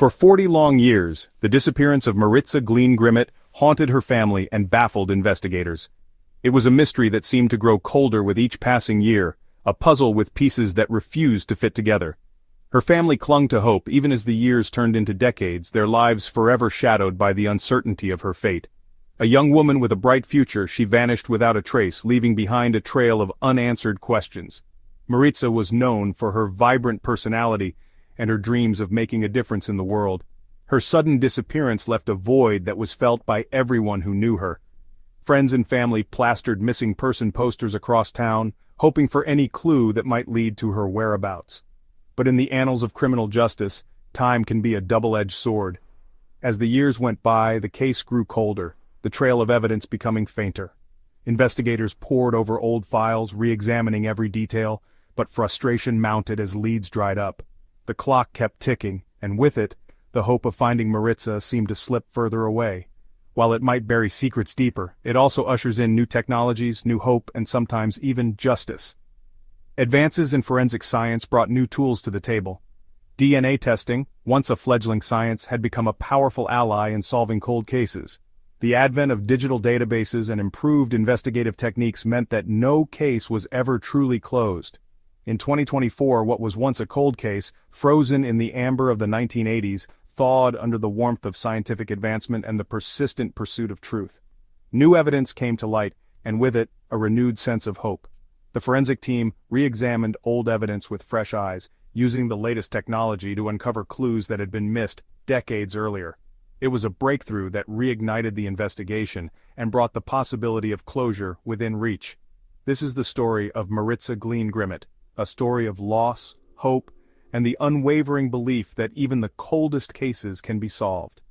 For 40 long years, the disappearance of Maritza Glean-Grimmett haunted her family and baffled investigators. It was a mystery that seemed to grow colder with each passing year, a puzzle with pieces that refused to fit together. Her family clung to hope even as the years turned into decades, their lives forever shadowed by the uncertainty of her fate. A young woman with a bright future, she vanished without a trace, leaving behind a trail of unanswered questions. Maritza was known for her vibrant personality and her dreams of making a difference in the world. Her sudden disappearance left a void that was felt by everyone who knew her. Friends and family plastered missing person posters across town, hoping for any clue that might lead to her whereabouts. But in the annals of criminal justice, time can be a double-edged sword. As the years went by, the case grew colder, the trail of evidence becoming fainter. Investigators pored over old files, re-examining every detail, but frustration mounted as leads dried up. The clock kept ticking, and with it, the hope of finding Maritza seemed to slip further away. While it might bury secrets deeper, it also ushers in new technologies, new hope, and sometimes even justice. Advances in forensic science brought new tools to the table. DNA testing, once a fledgling science, had become a powerful ally in solving cold cases. The advent of digital databases and improved investigative techniques meant that no case was ever truly closed. In 2024, what was once a cold case, frozen in the amber of the 1980s, thawed under the warmth of scientific advancement and the persistent pursuit of truth. New evidence came to light, and with it, a renewed sense of hope. The forensic team re-examined old evidence with fresh eyes, using the latest technology to uncover clues that had been missed decades earlier. It was a breakthrough that reignited the investigation and brought the possibility of closure within reach. This is the story of Maritza Glean-Grimmett, a story of loss, hope, and the unwavering belief that even the coldest cases can be solved.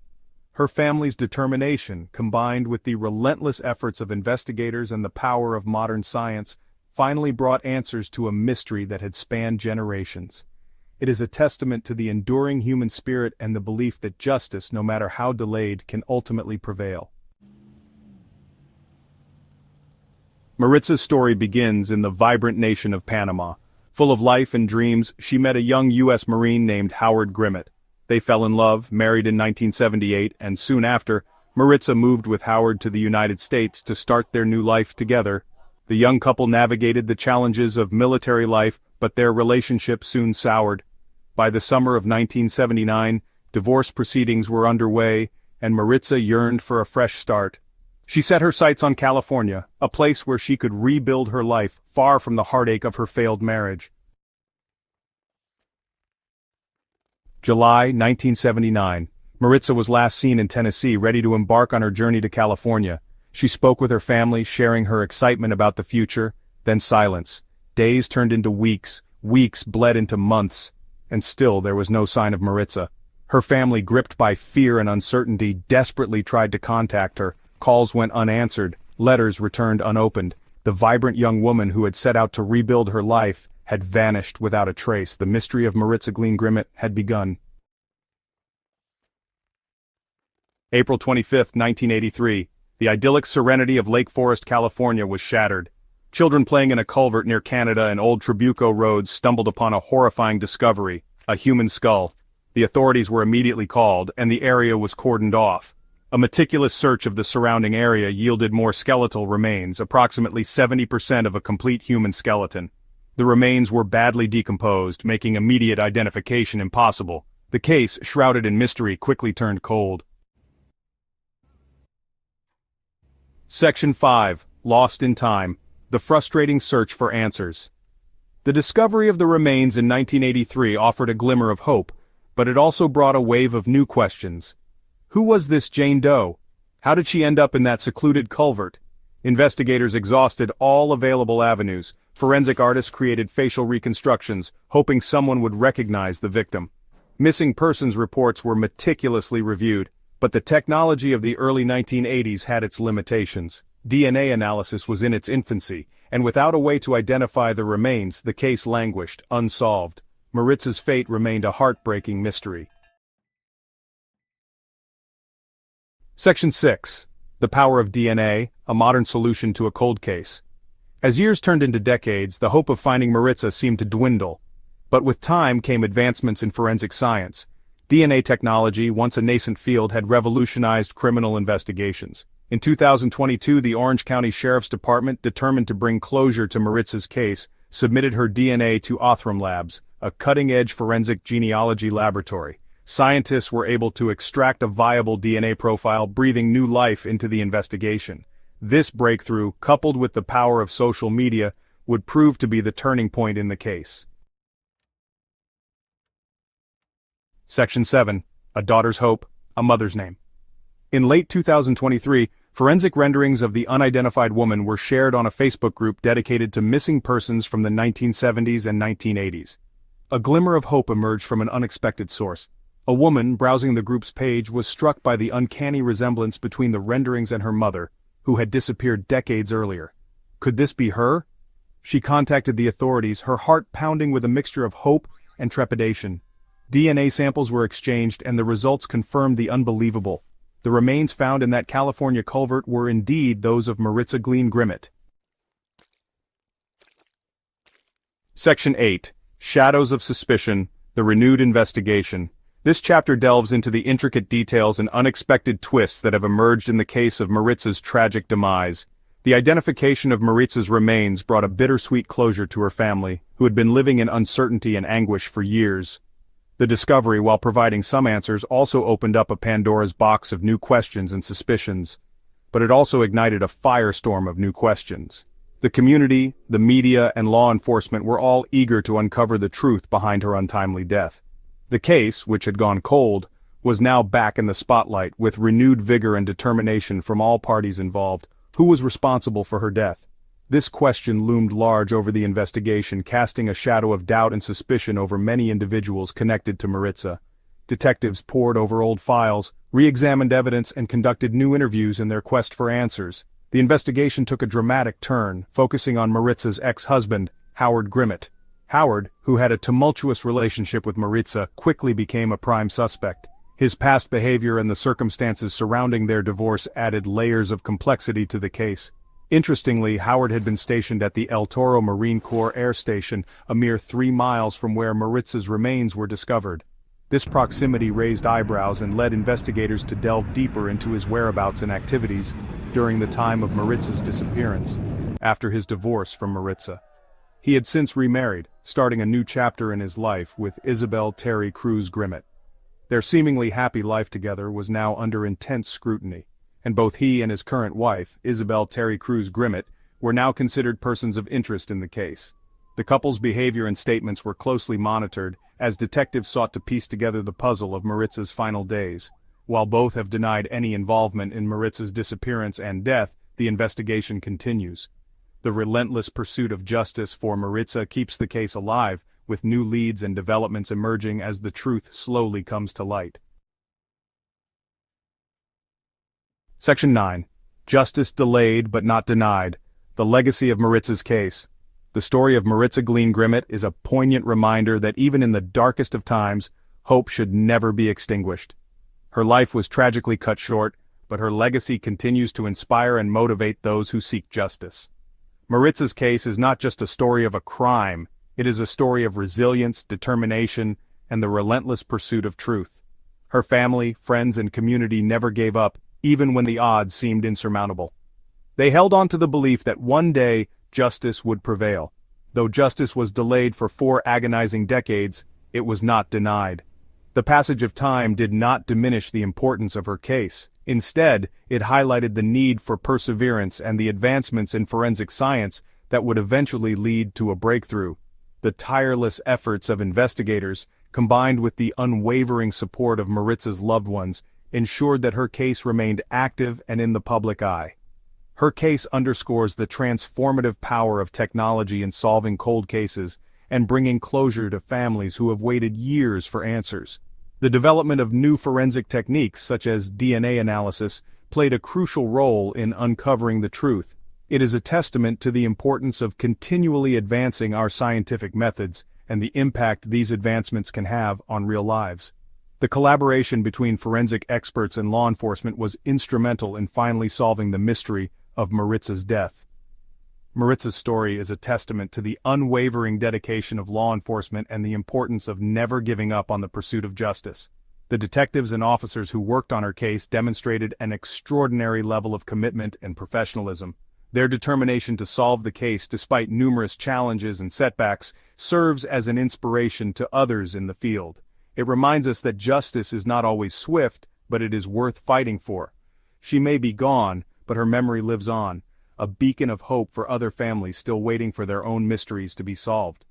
Her family's determination, combined with the relentless efforts of investigators and the power of modern science, finally brought answers to a mystery that had spanned generations. It is a testament to the enduring human spirit and the belief that justice, no matter how delayed, can ultimately prevail. Maritza's story begins in the vibrant nation of Panama. Full of life and dreams, she met a young U.S. Marine named Howard Grimmett. They fell in love, married in 1978, and soon after, Maritza moved with Howard to the United States to start their new life together. The young couple navigated the challenges of military life, but their relationship soon soured. By the summer of 1979, divorce proceedings were underway, and Maritza yearned for a fresh start. She set her sights on California, a place where she could rebuild her life, far from the heartache of her failed marriage. July 1979. Maritza was last seen in Tennessee, ready to embark on her journey to California. She spoke with her family, sharing her excitement about the future, then silence. Days turned into weeks, weeks bled into months, and still there was no sign of Maritza. Her family, gripped by fear and uncertainty, desperately tried to contact her. Calls went unanswered, letters returned unopened. The vibrant young woman who had set out to rebuild her life had vanished without a trace. The mystery of Maritza Glean-Grimmett had begun. April 25, 1983. The idyllic serenity of Lake Forest, California was shattered. Children playing in a culvert near Canada and Old Trabuco roads stumbled upon a horrifying discovery, a human skull. The authorities were immediately called, and the area was cordoned off. A meticulous search of the surrounding area yielded more skeletal remains, approximately 70% of a complete human skeleton. The remains were badly decomposed, making immediate identification impossible. The case, shrouded in mystery, quickly turned cold. Section 5. Lost in Time. The frustrating search for answers. The discovery of the remains in 1983 offered a glimmer of hope, but it also brought a wave of new questions. Who was this Jane Doe? How did she end up in that secluded culvert? Investigators exhausted all available avenues. Forensic artists created facial reconstructions, hoping someone would recognize the victim. Missing persons reports were meticulously reviewed, but the technology of the early 1980s had its limitations. DNA analysis was in its infancy, and without a way to identify the remains, the case languished, unsolved. Maritza's fate remained a heartbreaking mystery. Section 6. The Power of DNA, a modern solution to a cold case. As years turned into decades, the hope of finding Maritza seemed to dwindle. But with time came advancements in forensic science. DNA technology, once a nascent field, had revolutionized criminal investigations. In 2022, the Orange County Sheriff's Department, determined to bring closure to Maritza's case, submitted her DNA to Othram Labs, a cutting-edge forensic genealogy laboratory. Scientists were able to extract a viable DNA profile, breathing new life into the investigation. This breakthrough, coupled with the power of social media, would prove to be the turning point in the case. Section 7. A Daughter's Hope, a Mother's Name. In late 2023, forensic renderings of the unidentified woman were shared on a Facebook group dedicated to missing persons from the 1970s and 1980s. A glimmer of hope emerged from an unexpected source. A woman browsing the group's page was struck by the uncanny resemblance between the renderings and her mother, who had disappeared decades earlier. Could this be her? She contacted the authorities, her heart pounding with a mixture of hope and trepidation. DNA samples were exchanged and the results confirmed the unbelievable. The remains found in that California culvert were indeed those of Maritza Glean Grimmett. Section 8. Shadows of Suspicion, the Renewed Investigation. This chapter delves into the intricate details and unexpected twists that have emerged in the case of Maritza's tragic demise. The identification of Maritza's remains brought a bittersweet closure to her family, who had been living in uncertainty and anguish for years. The discovery, while providing some answers, also opened up a Pandora's box of new questions and suspicions. But it also ignited a firestorm of new questions. The community, the media, and law enforcement were all eager to uncover the truth behind her untimely death. The case, which had gone cold, was now back in the spotlight with renewed vigor and determination from all parties involved. Who was responsible for her death? This question loomed large over the investigation, casting a shadow of doubt and suspicion over many individuals connected to Maritza. Detectives pored over old files, re-examined evidence, and conducted new interviews in their quest for answers. The investigation took a dramatic turn, focusing on Maritza's ex-husband, Howard Grimmett. Howard, who had a tumultuous relationship with Maritza, quickly became a prime suspect. His past behavior and the circumstances surrounding their divorce added layers of complexity to the case. Interestingly, Howard had been stationed at the El Toro Marine Corps Air Station, a mere 3 miles from where Maritza's remains were discovered. This proximity raised eyebrows and led investigators to delve deeper into his whereabouts and activities during the time of Maritza's disappearance, after his divorce from Maritza. He had since remarried, starting a new chapter in his life with Isabel Terry Cruz Grimmett. Their seemingly happy life together was now under intense scrutiny, and both he and his current wife, Isabel Terry Cruz Grimmett, were now considered persons of interest in the case. The couple's behavior and statements were closely monitored as detectives sought to piece together the puzzle of Maritza's final days. While both have denied any involvement in Maritza's disappearance and death, the investigation continues. The relentless pursuit of justice for Maritza keeps the case alive, with new leads and developments emerging as the truth slowly comes to light. Section 9. Justice Delayed but Not Denied, the Legacy of Maritza's Case. The story of Maritza Glean Grimmett is a poignant reminder that even in the darkest of times, hope should never be extinguished. Her life was tragically cut short, but her legacy continues to inspire and motivate those who seek justice. Maritza's case is not just a story of a crime, it is a story of resilience, determination, and the relentless pursuit of truth. Her family, friends, and community never gave up, even when the odds seemed insurmountable. They held on to the belief that one day, justice would prevail. Though justice was delayed for 4 agonizing decades, it was not denied. The passage of time did not diminish the importance of her case. Instead, it highlighted the need for perseverance and the advancements in forensic science that would eventually lead to a breakthrough. The tireless efforts of investigators, combined with the unwavering support of Maritza's loved ones, ensured that her case remained active and in the public eye. Her case underscores the transformative power of technology in solving cold cases and bringing closure to families who have waited years for answers. The development of new forensic techniques, such as DNA analysis, played a crucial role in uncovering the truth. It is a testament to the importance of continually advancing our scientific methods and the impact these advancements can have on real lives. The collaboration between forensic experts and law enforcement was instrumental in finally solving the mystery of Maritza's death. Maritza's story is a testament to the unwavering dedication of law enforcement and the importance of never giving up on the pursuit of justice. The detectives and officers who worked on her case demonstrated an extraordinary level of commitment and professionalism. Their determination to solve the case despite numerous challenges and setbacks serves as an inspiration to others in the field. It reminds us that justice is not always swift, but it is worth fighting for. She may be gone, but her memory lives on, a beacon of hope for other families still waiting for their own mysteries to be solved.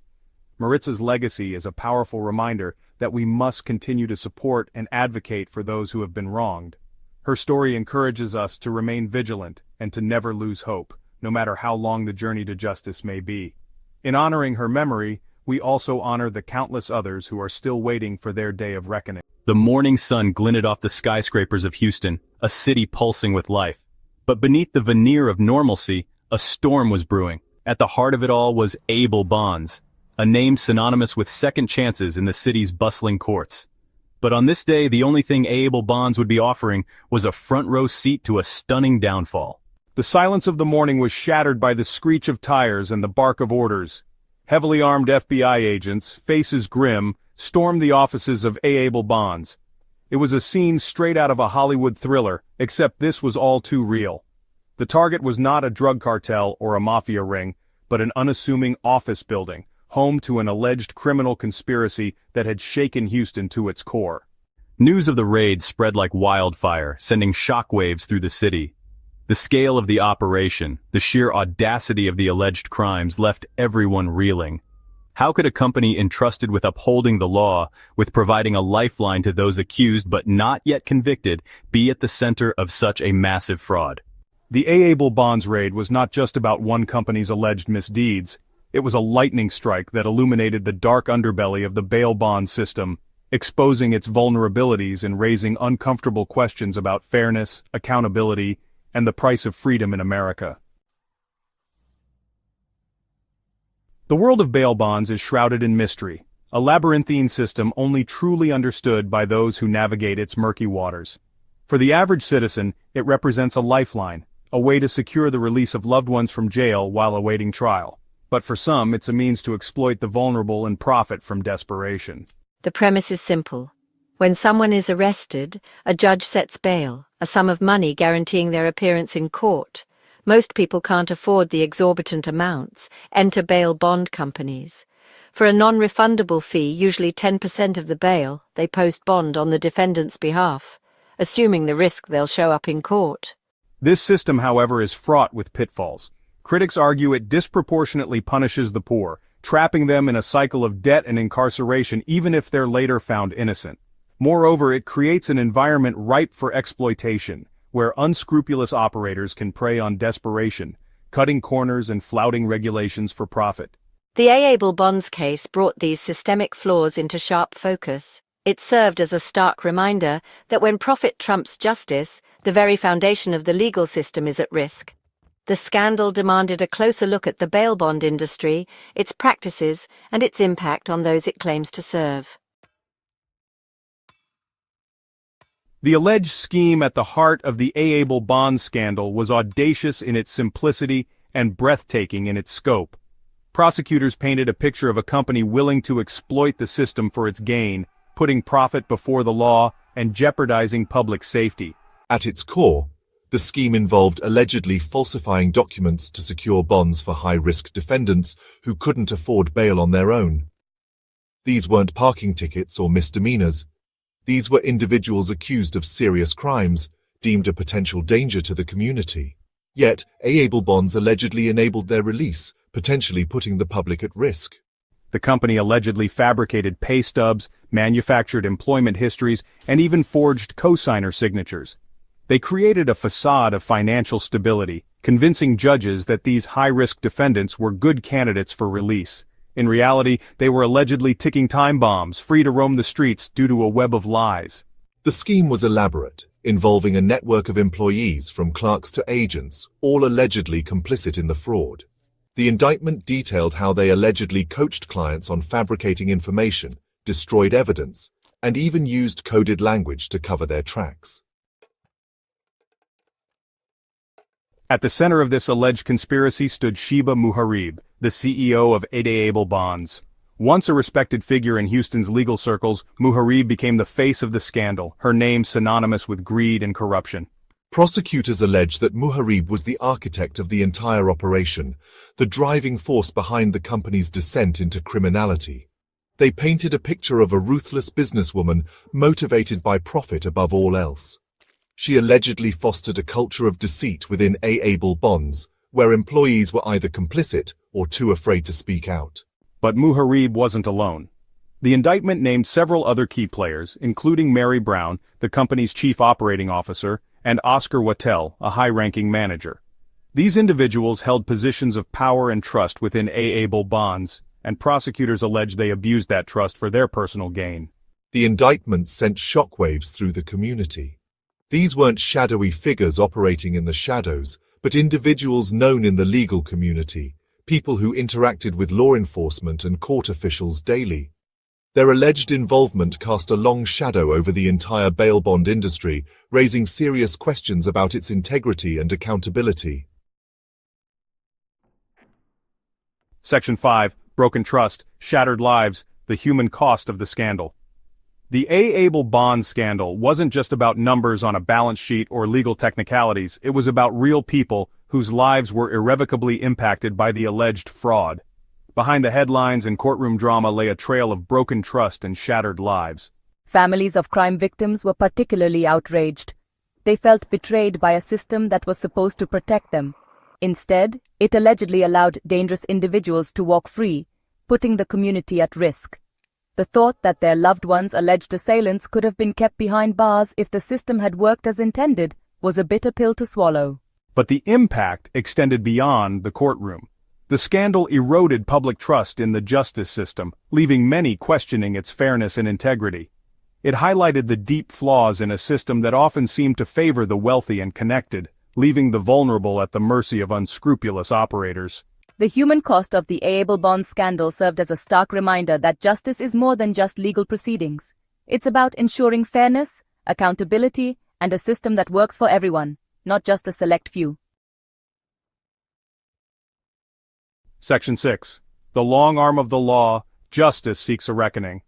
Maritza's legacy is a powerful reminder that we must continue to support and advocate for those who have been wronged. Her story encourages us to remain vigilant and to never lose hope, no matter how long the journey to justice may be. In honoring her memory, we also honor the countless others who are still waiting for their day of reckoning. The morning sun glinted off the skyscrapers of Houston, a city pulsing with life. But beneath the veneer of normalcy, a storm was brewing. At the heart of it all was Abel Bonds, a name synonymous with second chances in the city's bustling courts. But on this day, the only thing Abel Bonds would be offering was a front-row seat to a stunning downfall. The silence of the morning was shattered by the screech of tires and the bark of orders. Heavily armed FBI agents, faces grim, stormed the offices of Abel Bonds. It was a scene straight out of a Hollywood thriller, except this was all too real. The target was not a drug cartel or a mafia ring, but an unassuming office building, home to an alleged criminal conspiracy that had shaken Houston to its core. News of the raid spread like wildfire, sending shockwaves through the city. The scale of the operation, the sheer audacity of the alleged crimes left everyone reeling. How could a company entrusted with upholding the law, with providing a lifeline to those accused but not yet convicted, be at the center of such a massive fraud? The Abel Bonds raid was not just about one company's alleged misdeeds. It was a lightning strike that illuminated the dark underbelly of the bail bond system, exposing its vulnerabilities and raising uncomfortable questions about fairness, accountability, and the price of freedom in America. The world of bail bonds is shrouded in mystery, a labyrinthine system only truly understood by those who navigate its murky waters. For the average citizen, it represents a lifeline, a way to secure the release of loved ones from jail while awaiting trial. But for some, it's a means to exploit the vulnerable and profit from desperation. The premise is simple. When someone is arrested, a judge sets bail, a sum of money guaranteeing their appearance in court. Most people can't afford the exorbitant amounts, enter bail bond companies. For a non-refundable fee, usually 10% of the bail, they post bond on the defendant's behalf, assuming the risk they'll show up in court. This system, however, is fraught with pitfalls. Critics argue it disproportionately punishes the poor, trapping them in a cycle of debt and incarceration even if they're later found innocent. Moreover, it creates an environment ripe for exploitation, where unscrupulous operators can prey on desperation, cutting corners and flouting regulations for profit. The Abel Bonds case brought these systemic flaws into sharp focus. It served as a stark reminder that when profit trumps justice, the very foundation of the legal system is at risk. The scandal demanded a closer look at the bail bond industry, its practices, and its impact on those it claims to serve. The alleged scheme at the heart of the Abel Bonds scandal was audacious in its simplicity and breathtaking in its scope. Prosecutors painted a picture of a company willing to exploit the system for its gain, putting profit before the law and jeopardizing public safety. At its core, the scheme involved allegedly falsifying documents to secure bonds for high-risk defendants who couldn't afford bail on their own. These weren't parking tickets or misdemeanors. These were individuals accused of serious crimes, deemed a potential danger to the community. Yet, Abel Bonds allegedly enabled their release, potentially putting the public at risk. The company allegedly fabricated pay stubs, manufactured employment histories, and even forged cosigner signatures. They created a facade of financial stability, convincing judges that these high-risk defendants were good candidates for release. In reality, they were allegedly ticking time bombs, free to roam the streets due to a web of lies. The scheme was elaborate, involving a network of employees from clerks to agents, all allegedly complicit in the fraud. The indictment detailed how they allegedly coached clients on fabricating information, destroyed evidence, and even used coded language to cover their tracks. At the center of this alleged conspiracy stood Sheba Muharib, the CEO of Abel Bonds. Once a respected figure in Houston's legal circles, Muharrib became the face of the scandal, her name synonymous with greed and corruption. Prosecutors allege that Muharrib was the architect of the entire operation, the driving force behind the company's descent into criminality. They painted a picture of a ruthless businesswoman motivated by profit above all else. She allegedly fostered a culture of deceit within A-able bonds, where employees were either complicit or too afraid to speak out. But Muharrib wasn't alone. The indictment named several other key players, including Mary Brown, the company's chief operating officer, and Oscar Wattell, a high-ranking manager. These individuals held positions of power and trust within A-able bonds, and prosecutors allege they abused that trust for their personal gain. The indictment sent shockwaves through the community. These weren't shadowy figures operating in the shadows, but individuals known in the legal community, people who interacted with law enforcement and court officials daily. Their alleged involvement cast a long shadow over the entire bail bond industry, raising serious questions about its integrity and accountability. Section 5, Broken Trust, Shattered Lives, the Human Cost of the Scandal. The A-able bond scandal wasn't just about numbers on a balance sheet or legal technicalities, it was about real people whose lives were irrevocably impacted by the alleged fraud. Behind the headlines and courtroom drama lay a trail of broken trust and shattered lives. Families of crime victims were particularly outraged. They felt betrayed by a system that was supposed to protect them. Instead, it allegedly allowed dangerous individuals to walk free, putting the community at risk. The thought that their loved ones' alleged assailants could have been kept behind bars if the system had worked as intended was a bitter pill to swallow. But the impact extended beyond the courtroom. The scandal eroded public trust in the justice system, leaving many questioning its fairness and integrity. It highlighted the deep flaws in a system that often seemed to favor the wealthy and connected, leaving the vulnerable at the mercy of unscrupulous operators. The human cost of the A-able bond scandal served as a stark reminder that justice is more than just legal proceedings. It's about ensuring fairness, accountability, and a system that works for everyone, not just a select few. Section 6. The long arm of the law, justice seeks a reckoning.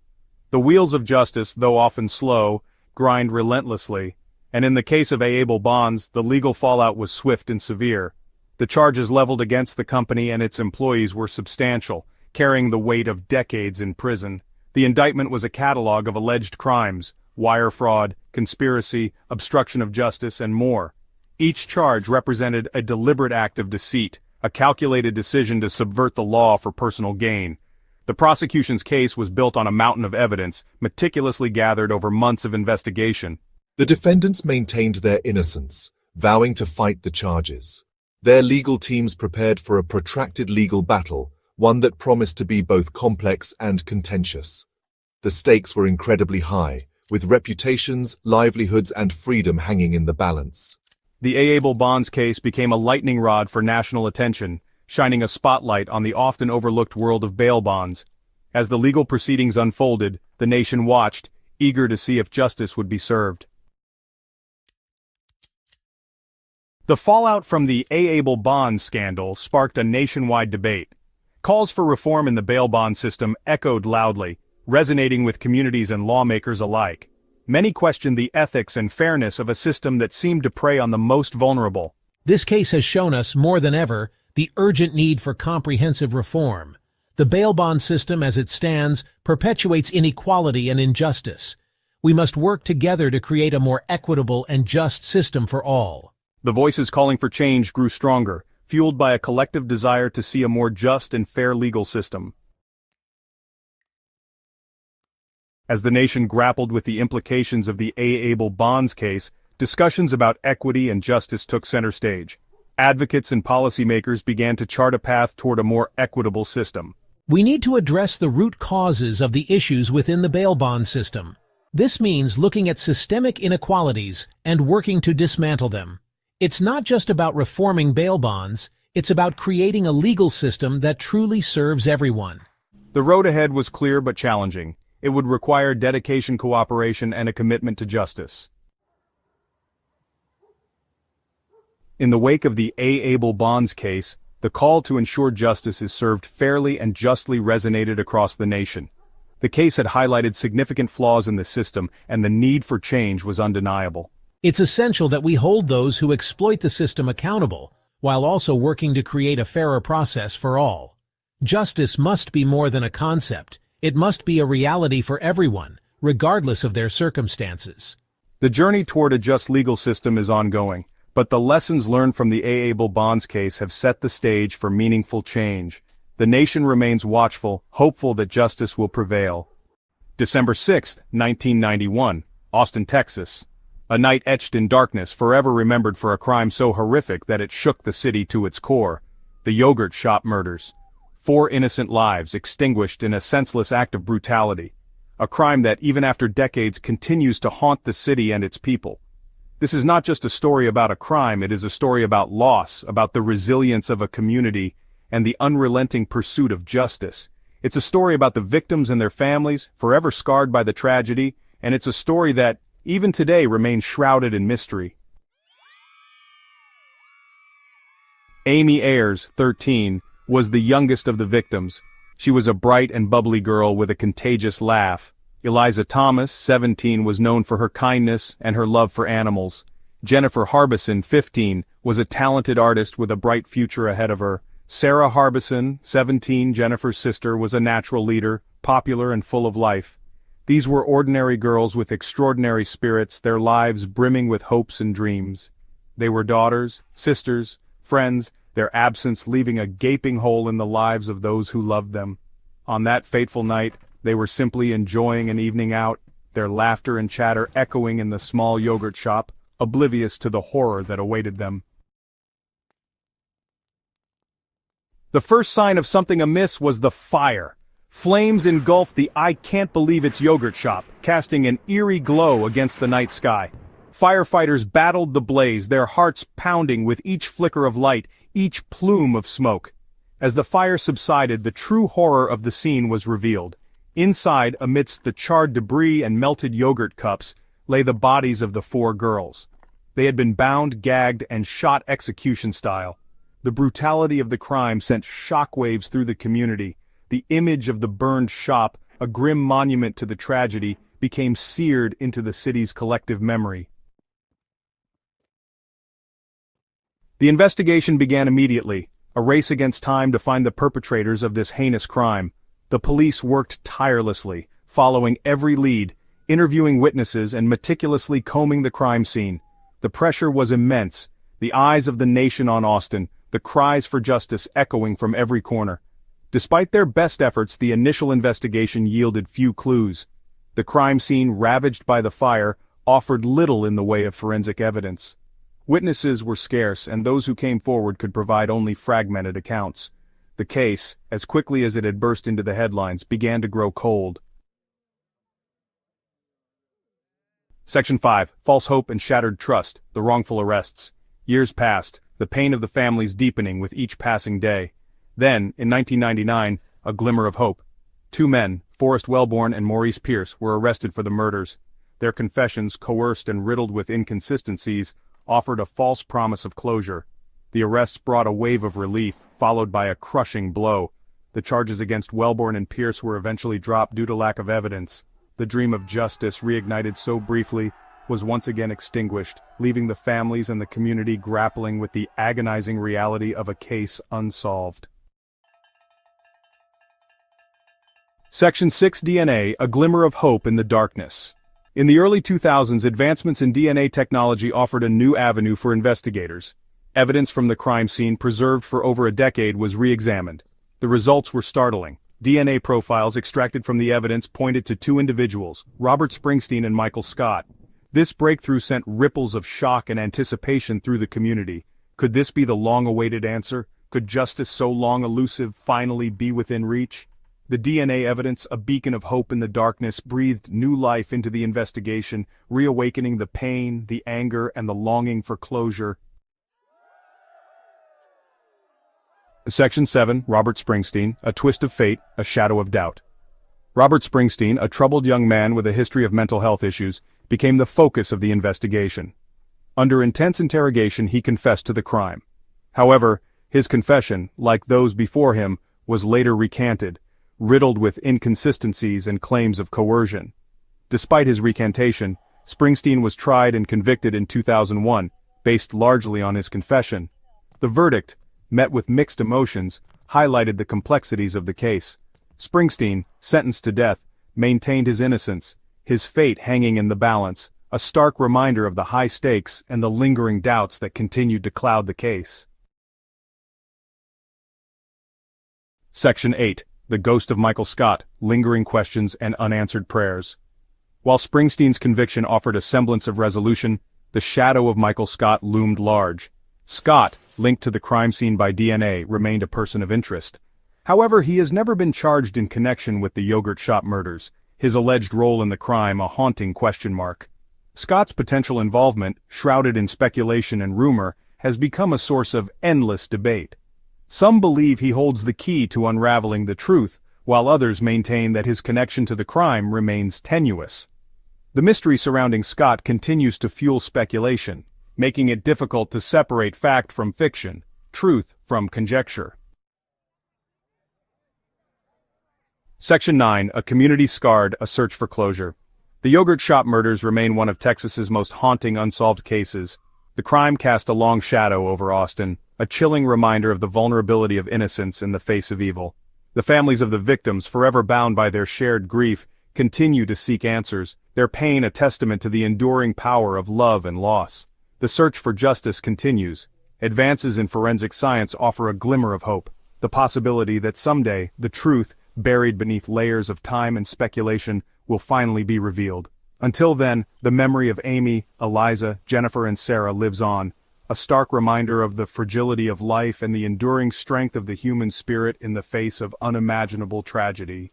The wheels of justice, though often slow, grind relentlessly, and in the case of A-able bonds, the legal fallout was swift and severe. The charges leveled against the company and its employees were substantial, carrying the weight of decades in prison. The indictment was a catalog of alleged crimes, wire fraud, conspiracy, obstruction of justice, and more. Each charge represented a deliberate act of deceit, a calculated decision to subvert the law for personal gain. The prosecution's case was built on a mountain of evidence, meticulously gathered over months of investigation. The defendants maintained their innocence, vowing to fight the charges. Their legal teams prepared for a protracted legal battle, one that promised to be both complex and contentious. The stakes were incredibly high, with reputations, livelihoods, and freedom hanging in the balance. The A-able bonds case became a lightning rod for national attention, shining a spotlight on the often overlooked world of bail bonds. As the legal proceedings unfolded, the nation watched, eager to see if justice would be served. The fallout from the A-able bonds scandal sparked a nationwide debate. Calls for reform in the bail bond system echoed loudly, resonating with communities and lawmakers alike. Many questioned the ethics and fairness of a system that seemed to prey on the most vulnerable. This case has shown us, more than ever, the urgent need for comprehensive reform. The bail bond system as it stands perpetuates inequality and injustice. We must work together to create a more equitable and just system for all. The voices calling for change grew stronger, fueled by a collective desire to see a more just and fair legal system. As the nation grappled with the implications of the A-able bonds case, discussions about equity and justice took center stage. Advocates and policymakers began to chart a path toward a more equitable system. We need to address the root causes of the issues within the bail bond system. This means looking at systemic inequalities and working to dismantle them. It's not just about reforming bail bonds, it's about creating a legal system that truly serves everyone. The road ahead was clear but challenging. It would require dedication, cooperation, and a commitment to justice. In the wake of the A-able bonds case, the call to ensure justice is served fairly and justly resonated across the nation. The case had highlighted significant flaws in the system, and the need for change was undeniable. It's essential that we hold those who exploit the system accountable, while also working to create a fairer process for all. Justice must be more than a concept. It must be a reality for everyone, regardless of their circumstances. The journey toward a just legal system is ongoing, but the lessons learned from the Untold bonds case have set the stage for meaningful change. The nation remains watchful, hopeful that justice will prevail. December 6, 1991, Austin, Texas. A night etched in darkness, forever remembered for a crime so horrific that it shook the city to its core. The yogurt shop murders. 4 innocent lives extinguished in a senseless act of brutality. A crime that, even after decades, continues to haunt the city and its people. This is not just a story about a crime, it is a story about loss, about the resilience of a community, and the unrelenting pursuit of justice. It's a story about the victims and their families, forever scarred by the tragedy, and it's a story that, even today, remains shrouded in mystery. Amy Ayers, 13, was the youngest of the victims. She was a bright and bubbly girl with a contagious laugh. Eliza Thomas, 17, was known for her kindness and her love for animals. Jennifer Harbison, 15, was a talented artist with a bright future ahead of her. Sarah Harbison, 17, Jennifer's sister, was a natural leader, popular and full of life. These were ordinary girls with extraordinary spirits, their lives brimming with hopes and dreams. They were daughters, sisters, friends, their absence leaving a gaping hole in the lives of those who loved them. On that fateful night, they were simply enjoying an evening out, their laughter and chatter echoing in the small yogurt shop, oblivious to the horror that awaited them. The first sign of something amiss was the fire. Flames engulfed the I-can't-believe-it's yogurt shop, casting an eerie glow against the night sky. Firefighters battled the blaze, their hearts pounding with each flicker of light, each plume of smoke. As the fire subsided, the true horror of the scene was revealed. Inside, amidst the charred debris and melted yogurt cups, lay the bodies of the 4 girls. They had been bound, gagged, and shot execution style. The brutality of the crime sent shockwaves through the community. The image of the burned shop, a grim monument to the tragedy, became seared into the city's collective memory. The investigation began immediately, a race against time to find the perpetrators of this heinous crime. The police worked tirelessly, following every lead, interviewing witnesses and meticulously combing the crime scene. The pressure was immense, the eyes of the nation on Austin, the cries for justice echoing from every corner. Despite their best efforts, the initial investigation yielded few clues. The crime scene, ravaged by the fire, offered little in the way of forensic evidence. Witnesses were scarce, and those who came forward could provide only fragmented accounts. The case, as quickly as it had burst into the headlines, began to grow cold. Section 5. False hope and shattered trust, the wrongful arrests. Years passed, the pain of the families deepening with each passing day. Then, in 1999, a glimmer of hope. 2 men, Forrest Wellborn and Maurice Pierce, were arrested for the murders. Their confessions, coerced and riddled with inconsistencies, offered a false promise of closure. The arrests brought a wave of relief, followed by a crushing blow. The charges against Wellborn and Pierce were eventually dropped due to lack of evidence. The dream of justice, reignited so briefly, was once again extinguished, leaving the families and the community grappling with the agonizing reality of a case unsolved. Section 6 DNA, a glimmer of hope in the darkness. In the early 2000s, advancements in DNA technology offered a new avenue for investigators. Evidence from the crime scene, preserved for over a decade, was re-examined. The results were startling. DNA profiles extracted from the evidence pointed to 2 individuals, Robert Springsteen and Michael Scott. This breakthrough sent ripples of shock and anticipation through the community. Could this be the long-awaited answer? Could justice, so long elusive, finally be within reach? The DNA evidence, a beacon of hope in the darkness, breathed new life into the investigation, reawakening the pain, the anger, and the longing for closure. Section 7, Robert Springsteen, a twist of fate, a shadow of doubt. Robert Springsteen, a troubled young man with a history of mental health issues, became the focus of the investigation. Under intense interrogation, he confessed to the crime. However, His confession, like those before him, was later recanted, riddled with inconsistencies and claims of coercion. Despite his recantation, Springsteen was tried and convicted in 2001, based largely on his confession. The verdict, met with mixed emotions, highlighted the complexities of the case. Springsteen, sentenced to death, maintained his innocence, his fate hanging in the balance, a stark reminder of the high stakes and the lingering doubts that continued to cloud the case. Section 8. The Ghost of Michael Scott, Lingering Questions and Unanswered Prayers. While Springsteen's conviction offered a semblance of resolution, the shadow of Michael Scott loomed large. Scott, linked to the crime scene by DNA, remained a person of interest. However, he has never been charged in connection with the yogurt shop murders, his alleged role in the crime a haunting question mark. Scott's potential involvement, shrouded in speculation and rumor, has become a source of endless debate. Some believe he holds the key to unraveling the truth, while others maintain that his connection to the crime remains tenuous. The mystery surrounding Scott continues to fuel speculation, making it difficult to separate fact from fiction, truth from conjecture. Section 9. A Community Scarred, A Search for Closure. The yogurt shop murders remain one of Texas's most haunting unsolved cases. The crime cast a long shadow over Austin, a chilling reminder of the vulnerability of innocence in the face of evil. The families of the victims, forever bound by their shared grief, continue to seek answers, their pain a testament to the enduring power of love and loss. The search for justice continues. Advances in forensic science offer a glimmer of hope, the possibility that someday the truth, buried beneath layers of time and speculation, will finally be revealed. Until then, the memory of Amy, Eliza, Jennifer and Sarah lives on, a stark reminder of the fragility of life and the enduring strength of the human spirit in the face of unimaginable tragedy.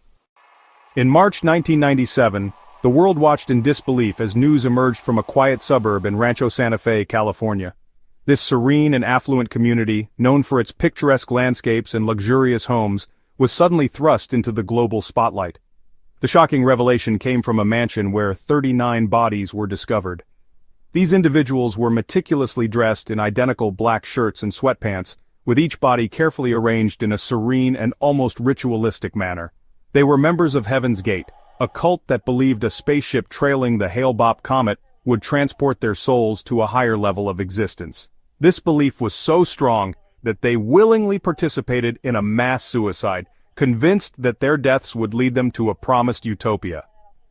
In March 1997, the world watched in disbelief as news emerged from a quiet suburb in Rancho Santa Fe, California. This serene and affluent community, known for its picturesque landscapes and luxurious homes, was suddenly thrust into the global spotlight. The shocking revelation came from a mansion where 39 bodies were discovered. These individuals were meticulously dressed in identical black shirts and sweatpants, with each body carefully arranged in a serene and almost ritualistic manner. They were members of Heaven's Gate, a cult that believed a spaceship trailing the Hale-Bopp comet would transport their souls to a higher level of existence. This belief was so strong that they willingly participated in a mass suicide, convinced that their deaths would lead them to a promised utopia.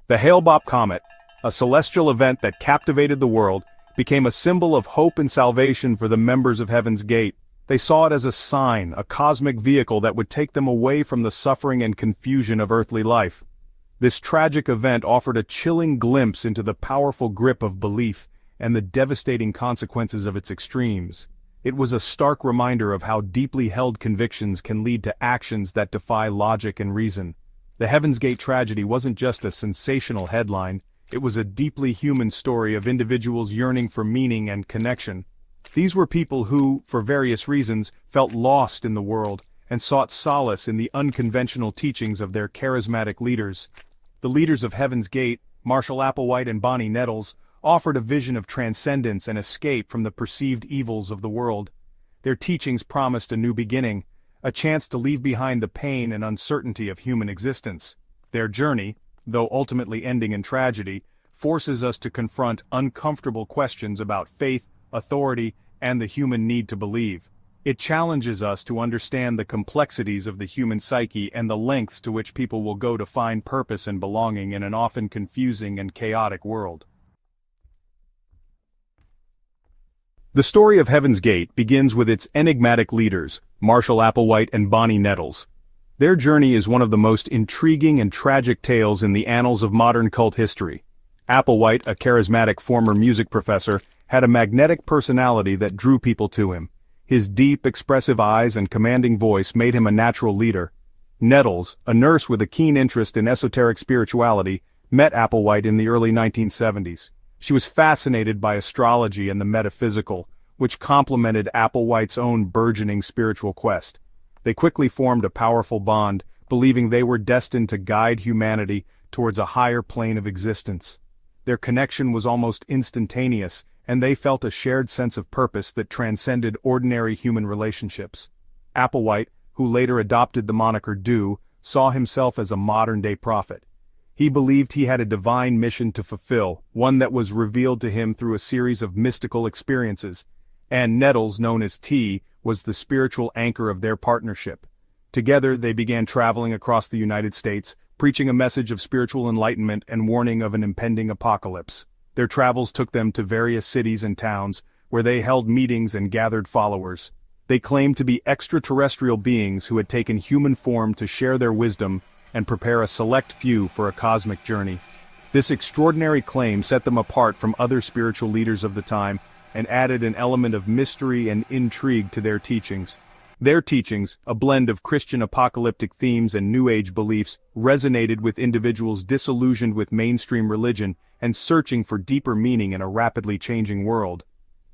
The Hale-Bopp comet, a celestial event that captivated the world, became a symbol of hope and salvation for the members of Heaven's Gate. They saw it as a sign, a cosmic vehicle that would take them away from the suffering and confusion of earthly life. This tragic event offered a chilling glimpse into the powerful grip of belief and the devastating consequences of its extremes. It was a stark reminder of how deeply held convictions can lead to actions that defy logic and reason. The Heaven's Gate tragedy wasn't just a sensational headline, it was a deeply human story of individuals yearning for meaning and connection. These were people who, for various reasons, felt lost in the world and sought solace in the unconventional teachings of their charismatic leaders. The leaders of Heaven's Gate, Marshall Applewhite and Bonnie Nettles, offered a vision of transcendence and escape from the perceived evils of the world. Their teachings promised a new beginning, a chance to leave behind the pain and uncertainty of human existence. Their journey, though ultimately ending in tragedy, forces us to confront uncomfortable questions about faith, authority, and the human need to believe. It challenges us to understand the complexities of the human psyche and the lengths to which people will go to find purpose and belonging in an often confusing and chaotic world. The story of Heaven's Gate begins with its enigmatic leaders, Marshall Applewhite and Bonnie Nettles. Their journey is one of the most intriguing and tragic tales in the annals of modern cult history. Applewhite, a charismatic former music professor, had a magnetic personality that drew people to him. His deep, expressive eyes and commanding voice made him a natural leader. Nettles, a nurse with a keen interest in esoteric spirituality, met Applewhite in the early 1970s. She was fascinated by astrology and the metaphysical, which complemented Applewhite's own burgeoning spiritual quest. They quickly formed a powerful bond, believing they were destined to guide humanity towards a higher plane of existence. Their connection was almost instantaneous, and they felt a shared sense of purpose that transcended ordinary human relationships. Applewhite, who later adopted the moniker Dew, saw himself as a modern-day prophet. He believed he had a divine mission to fulfill, one that was revealed to him through a series of mystical experiences, and Nettles, known as T, was the spiritual anchor of their partnership. Together they began traveling across the United States, preaching a message of spiritual enlightenment and warning of an impending apocalypse. Their travels took them to various cities and towns, where they held meetings and gathered followers. They claimed to be extraterrestrial beings who had taken human form to share their wisdom and prepare a select few for a cosmic journey. This extraordinary claim set them apart from other spiritual leaders of the time and added an element of mystery and intrigue to their teachings. Their teachings, a blend of Christian apocalyptic themes and New Age beliefs, resonated with individuals disillusioned with mainstream religion and searching for deeper meaning in a rapidly changing world.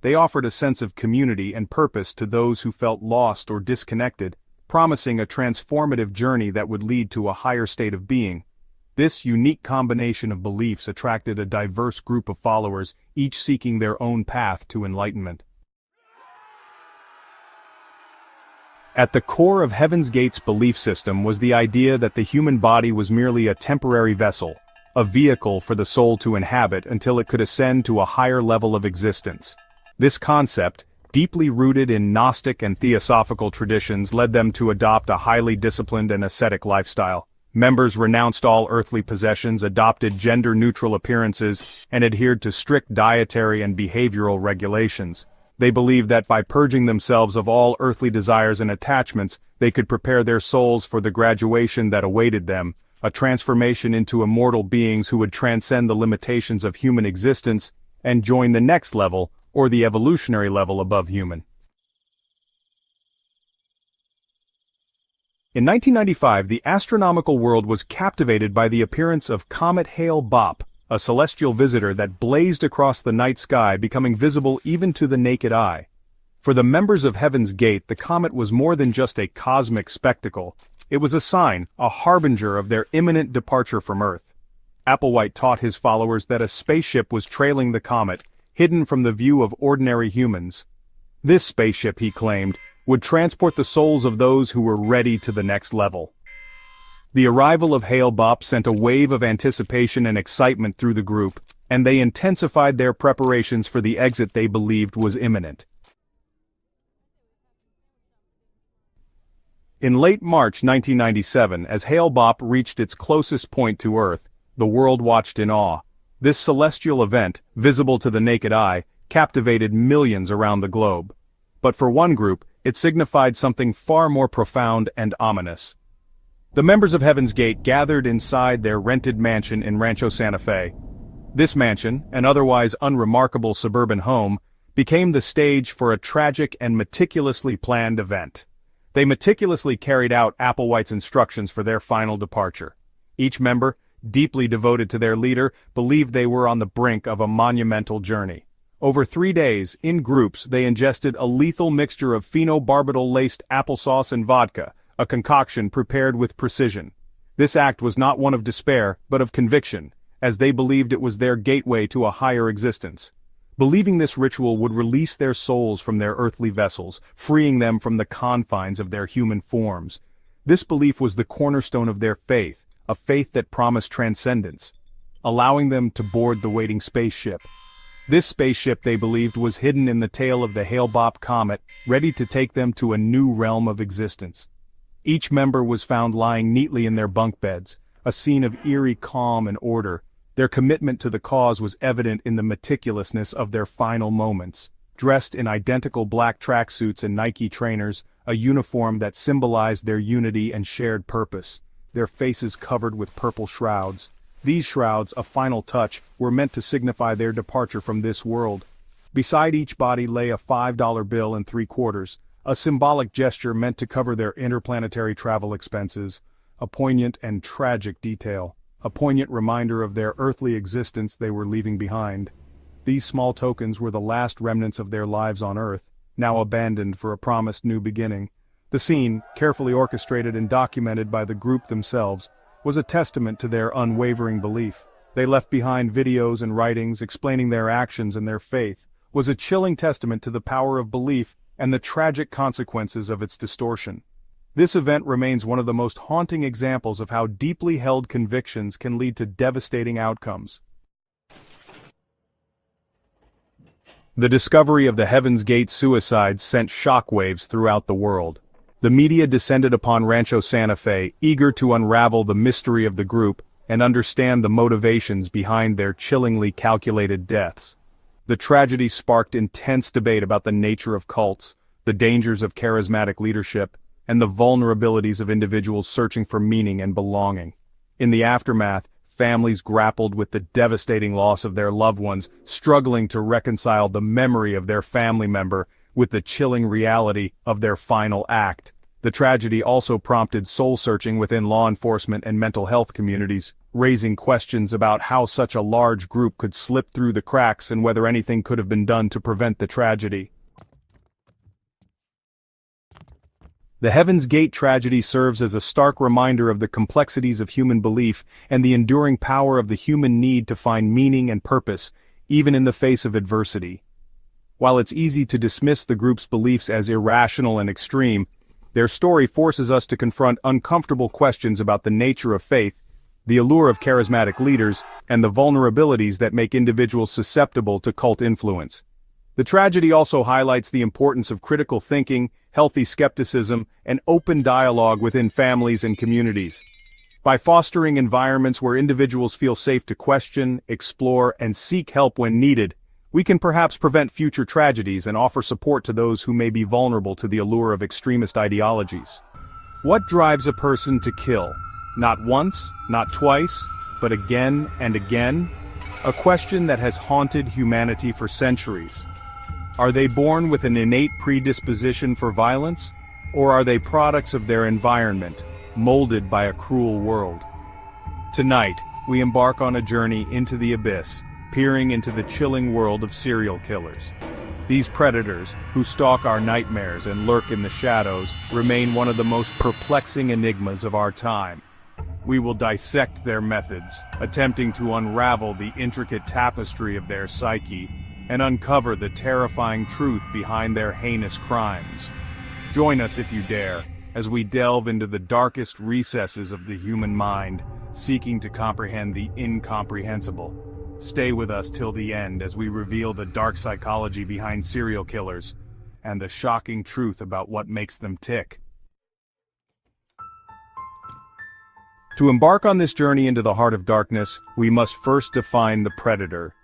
They offered a sense of community and purpose to those who felt lost or disconnected, promising a transformative journey that would lead to a higher state of being. This unique combination of beliefs attracted a diverse group of followers, each seeking their own path to enlightenment. At the core of Heaven's Gate's belief system was the idea that the human body was merely a temporary vessel, a vehicle for the soul to inhabit until it could ascend to a higher level of existence. This concept, deeply rooted in Gnostic and Theosophical traditions, led them to adopt a highly disciplined and ascetic lifestyle. Members renounced all earthly possessions, adopted gender-neutral appearances, and adhered to strict dietary and behavioral regulations. They believed that by purging themselves of all earthly desires and attachments, they could prepare their souls for the graduation that awaited them, a transformation into immortal beings who would transcend the limitations of human existence and join the next level, or the evolutionary level above human. In 1995, the astronomical world was captivated by the appearance of Comet Hale-Bopp, a celestial visitor that blazed across the night sky, becoming visible even to the naked eye. For the members of Heaven's Gate, the comet was more than just a cosmic spectacle. It was a sign, a harbinger of their imminent departure from Earth. Applewhite taught his followers that a spaceship was trailing the comet, hidden from the view of ordinary humans. This spaceship, he claimed, would transport the souls of those who were ready to the next level. The arrival of Hale-Bopp sent a wave of anticipation and excitement through the group, and they intensified their preparations for the exit they believed was imminent. In late March 1997, as Hale-Bopp reached its closest point to Earth, the world watched in awe. This celestial event, visible to the naked eye, captivated millions around the globe. But for one group, it signified something far more profound and ominous. The members of Heaven's Gate gathered inside their rented mansion in Rancho Santa Fe. This mansion, an otherwise unremarkable suburban home, became the stage for a tragic and meticulously planned event. They meticulously carried out Applewhite's instructions for their final departure. Each member, deeply devoted to their leader, believed they were on the brink of a monumental journey. Over 3 days, in groups, they ingested a lethal mixture of phenobarbital-laced applesauce and vodka, a concoction prepared with precision. This act was not one of despair, but of conviction, as they believed it was their gateway to a higher existence. Believing this ritual would release their souls from their earthly vessels, freeing them from the confines of their human forms. This belief was the cornerstone of their faith, a faith that promised transcendence, allowing them to board the waiting spaceship. This spaceship, they believed, was hidden in the tail of the Hale-Bopp comet, ready to take them to a new realm of existence. Each member was found lying neatly in their bunk beds, a scene of eerie calm and order. Their commitment to the cause was evident in the meticulousness of their final moments. Dressed in identical black tracksuits and Nike trainers, a uniform that symbolized their unity and shared purpose, their faces covered with purple shrouds. These shrouds, a final touch, were meant to signify their departure from this world. Beside each body lay a $5 bill and 3/4, a symbolic gesture meant to cover their interplanetary travel expenses, a poignant and tragic detail, a poignant reminder of their earthly existence they were leaving behind. These small tokens were the last remnants of their lives on Earth, now abandoned for a promised new beginning. The scene, carefully orchestrated and documented by the group themselves, was a testament to their unwavering belief. They left behind videos and writings explaining their actions and their faith, was a chilling testament to the power of belief and the tragic consequences of its distortion. This event remains one of the most haunting examples of how deeply held convictions can lead to devastating outcomes. The discovery of the Heaven's Gate suicides sent shockwaves throughout the world. The media descended upon Rancho Santa Fe, eager to unravel the mystery of the group and understand the motivations behind their chillingly calculated deaths. The tragedy sparked intense debate about the nature of cults, the dangers of charismatic leadership, and the vulnerabilities of individuals searching for meaning and belonging. In the aftermath, families grappled with the devastating loss of their loved ones, struggling to reconcile the memory of their family member with the chilling reality of their final act. The tragedy also prompted soul-searching within law enforcement and mental health communities, raising questions about how such a large group could slip through the cracks and whether anything could have been done to prevent the tragedy. The Heaven's Gate tragedy serves as a stark reminder of the complexities of human belief and the enduring power of the human need to find meaning and purpose, even in the face of adversity. While it's easy to dismiss the group's beliefs as irrational and extreme, their story forces us to confront uncomfortable questions about the nature of faith, the allure of charismatic leaders, and the vulnerabilities that make individuals susceptible to cult influence. The tragedy also highlights the importance of critical thinking, healthy skepticism, and open dialogue within families and communities. By fostering environments where individuals feel safe to question, explore, and seek help when needed, we can perhaps prevent future tragedies and offer support to those who may be vulnerable to the allure of extremist ideologies. What drives a person to kill? Not once, not twice, but again and again? A question that has haunted humanity for centuries. Are they born with an innate predisposition for violence, or are they products of their environment, molded by a cruel world? Tonight, we embark on a journey into the abyss, peering into the chilling world of serial killers. These predators, who stalk our nightmares and lurk in the shadows, remain one of the most perplexing enigmas of our time. We will dissect their methods, attempting to unravel the intricate tapestry of their psyche, and uncover the terrifying truth behind their heinous crimes. Join us if you dare, as we delve into the darkest recesses of the human mind, seeking to comprehend the incomprehensible. Stay with us till the end as we reveal the dark psychology behind serial killers, and the shocking truth about what makes them tick. To embark on this journey into the heart of darkness, we must first define the predator.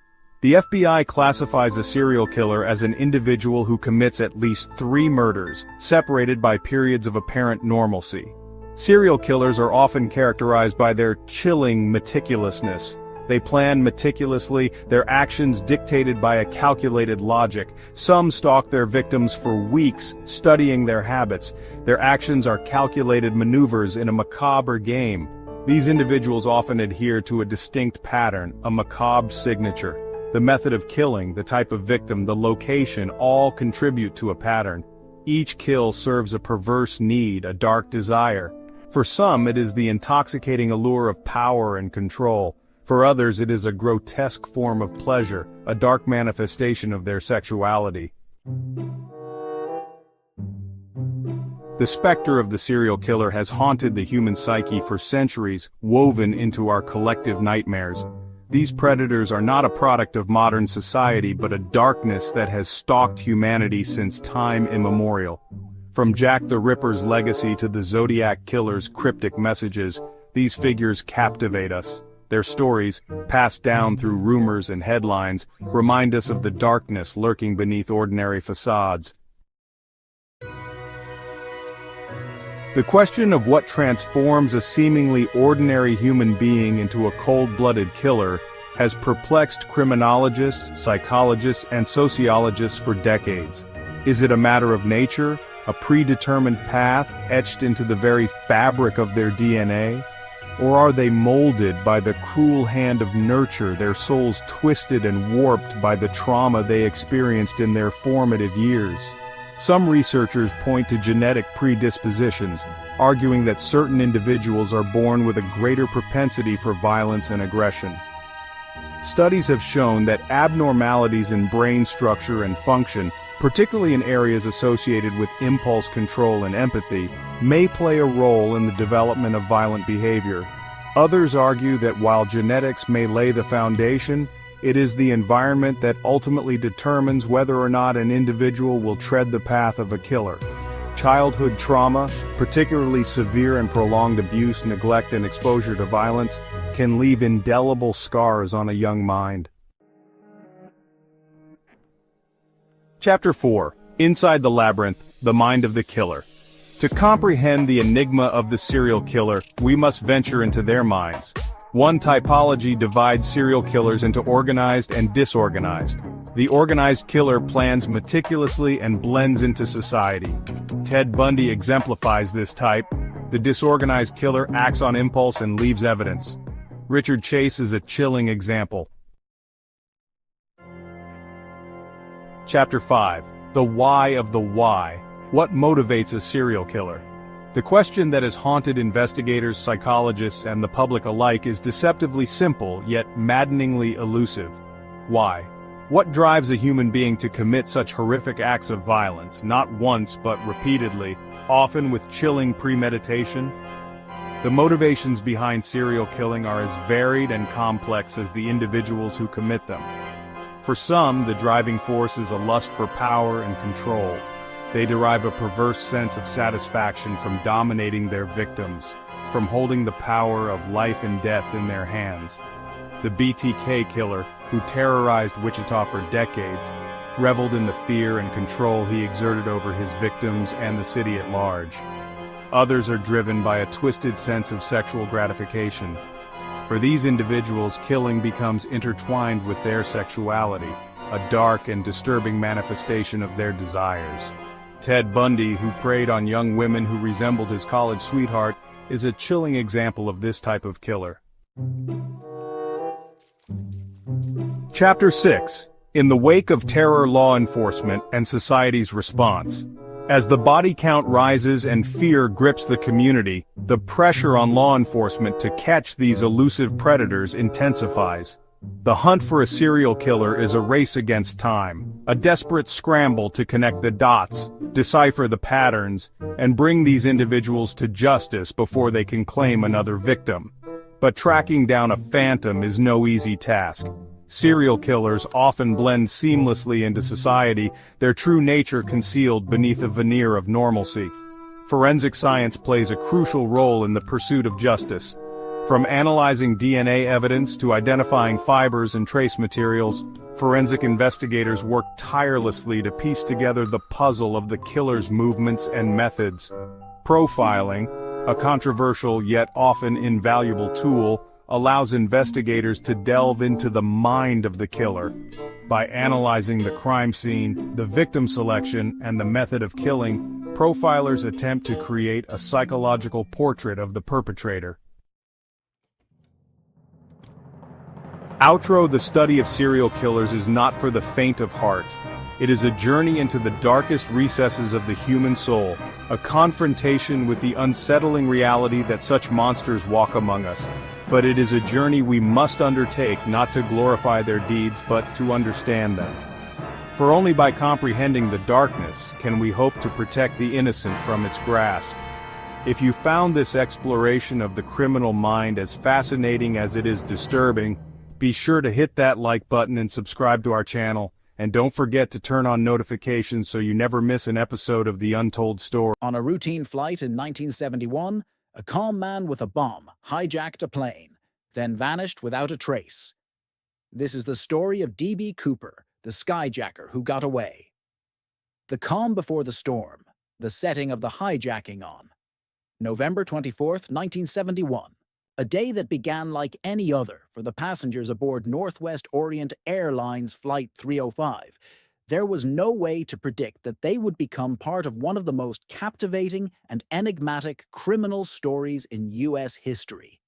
The FBI classifies a serial killer as an individual who commits at least 3 murders, separated by periods of apparent normalcy. Serial killers are often characterized by their chilling meticulousness. They plan meticulously, their actions dictated by a calculated logic. Some stalk their victims for weeks, studying their habits. Their actions are calculated maneuvers in a macabre game. These individuals often adhere to a distinct pattern, a macabre signature. The method of killing, the type of victim, the location, all contribute to a pattern. Each kill serves a perverse need, a dark desire. For some, it is the intoxicating allure of power and control. For others, it is a grotesque form of pleasure, a dark manifestation of their sexuality. The specter of the serial killer has haunted the human psyche for centuries, woven into our collective nightmares. These predators are not a product of modern society but a darkness that has stalked humanity since time immemorial. From Jack the Ripper's legacy to the Zodiac Killer's cryptic messages, these figures captivate us. Their stories, passed down through rumors and headlines, remind us of the darkness lurking beneath ordinary facades. The question of what transforms a seemingly ordinary human being into a cold-blooded killer has perplexed criminologists, psychologists, and sociologists for decades. Is it a matter of nature, a predetermined path etched into the very fabric of their DNA? Or are they molded by the cruel hand of nurture, their souls twisted and warped by the trauma they experienced in their formative years? Some researchers point to genetic predispositions, arguing that certain individuals are born with a greater propensity for violence and aggression. Studies have shown that abnormalities in brain structure and function, particularly in areas associated with impulse control and empathy, may play a role in the development of violent behavior. Others argue that while genetics may lay the foundation, it is the environment that ultimately determines whether or not an individual will tread the path of a killer. Childhood trauma, particularly severe and prolonged abuse, neglect, and exposure to violence, can leave indelible scars on a young mind. Chapter 4. Inside the Labyrinth, the Mind of the Killer. To comprehend the enigma of the serial killer, we must venture into their minds. One typology divides serial killers into organized and disorganized. The organized killer plans meticulously and blends into society. Ted Bundy exemplifies this type. The disorganized killer acts on impulse and leaves evidence. Richard Chase is a chilling example. Chapter 5. The Why of the Why. What motivates a serial killer? The question that has haunted investigators, psychologists, and the public alike is deceptively simple, yet maddeningly elusive. Why? What drives a human being to commit such horrific acts of violence, not once but repeatedly, often with chilling premeditation? The motivations behind serial killing are as varied and complex as the individuals who commit them. For some, the driving force is a lust for power and control. They derive a perverse sense of satisfaction from dominating their victims, from holding the power of life and death in their hands. The BTK killer, who terrorized Wichita for decades, reveled in the fear and control he exerted over his victims and the city at large. Others are driven by a twisted sense of sexual gratification. For these individuals, killing becomes intertwined with their sexuality, a dark and disturbing manifestation of their desires. Ted Bundy, who preyed on young women who resembled his college sweetheart, is a chilling example of this type of killer. Chapter 6. In the Wake of Terror, Law Enforcement and Society's Response. As the body count rises and fear grips the community, the pressure on law enforcement to catch these elusive predators intensifies. The hunt for a serial killer is a race against time, a desperate scramble to connect the dots, decipher the patterns, and bring these individuals to justice before they can claim another victim. But tracking down a phantom is no easy task. Serial killers often blend seamlessly into society, their true nature concealed beneath a veneer of normalcy. Forensic science plays a crucial role in the pursuit of justice. From analyzing DNA evidence to identifying fibers and trace materials, forensic investigators work tirelessly to piece together the puzzle of the killer's movements and methods. Profiling, a controversial yet often invaluable tool, allows investigators to delve into the mind of the killer. By analyzing the crime scene, the victim selection, and the method of killing, profilers attempt to create a psychological portrait of the perpetrator. Outro: The study of serial killers is not for the faint of heart. It is a journey into the darkest recesses of the human soul, a confrontation with the unsettling reality that such monsters walk among us. But it is a journey we must undertake not to glorify their deeds but to understand them. For only by comprehending the darkness can we hope to protect the innocent from its grasp. If you found this exploration of the criminal mind as fascinating as it is disturbing, be sure to hit that like button and subscribe to our channel. And don't forget to turn on notifications so you never miss an episode of the Untold story. On a routine flight in 1971, a calm man with a bomb hijacked a plane, then vanished without a trace. This is the story of D.B. Cooper, the skyjacker who got away. The calm before the storm, the setting of the hijacking on. November 24th, 1971. A day that began like any other for the passengers aboard Northwest Orient Airlines Flight 305. There was no way to predict that they would become part of one of the most captivating and enigmatic criminal stories in U.S. history.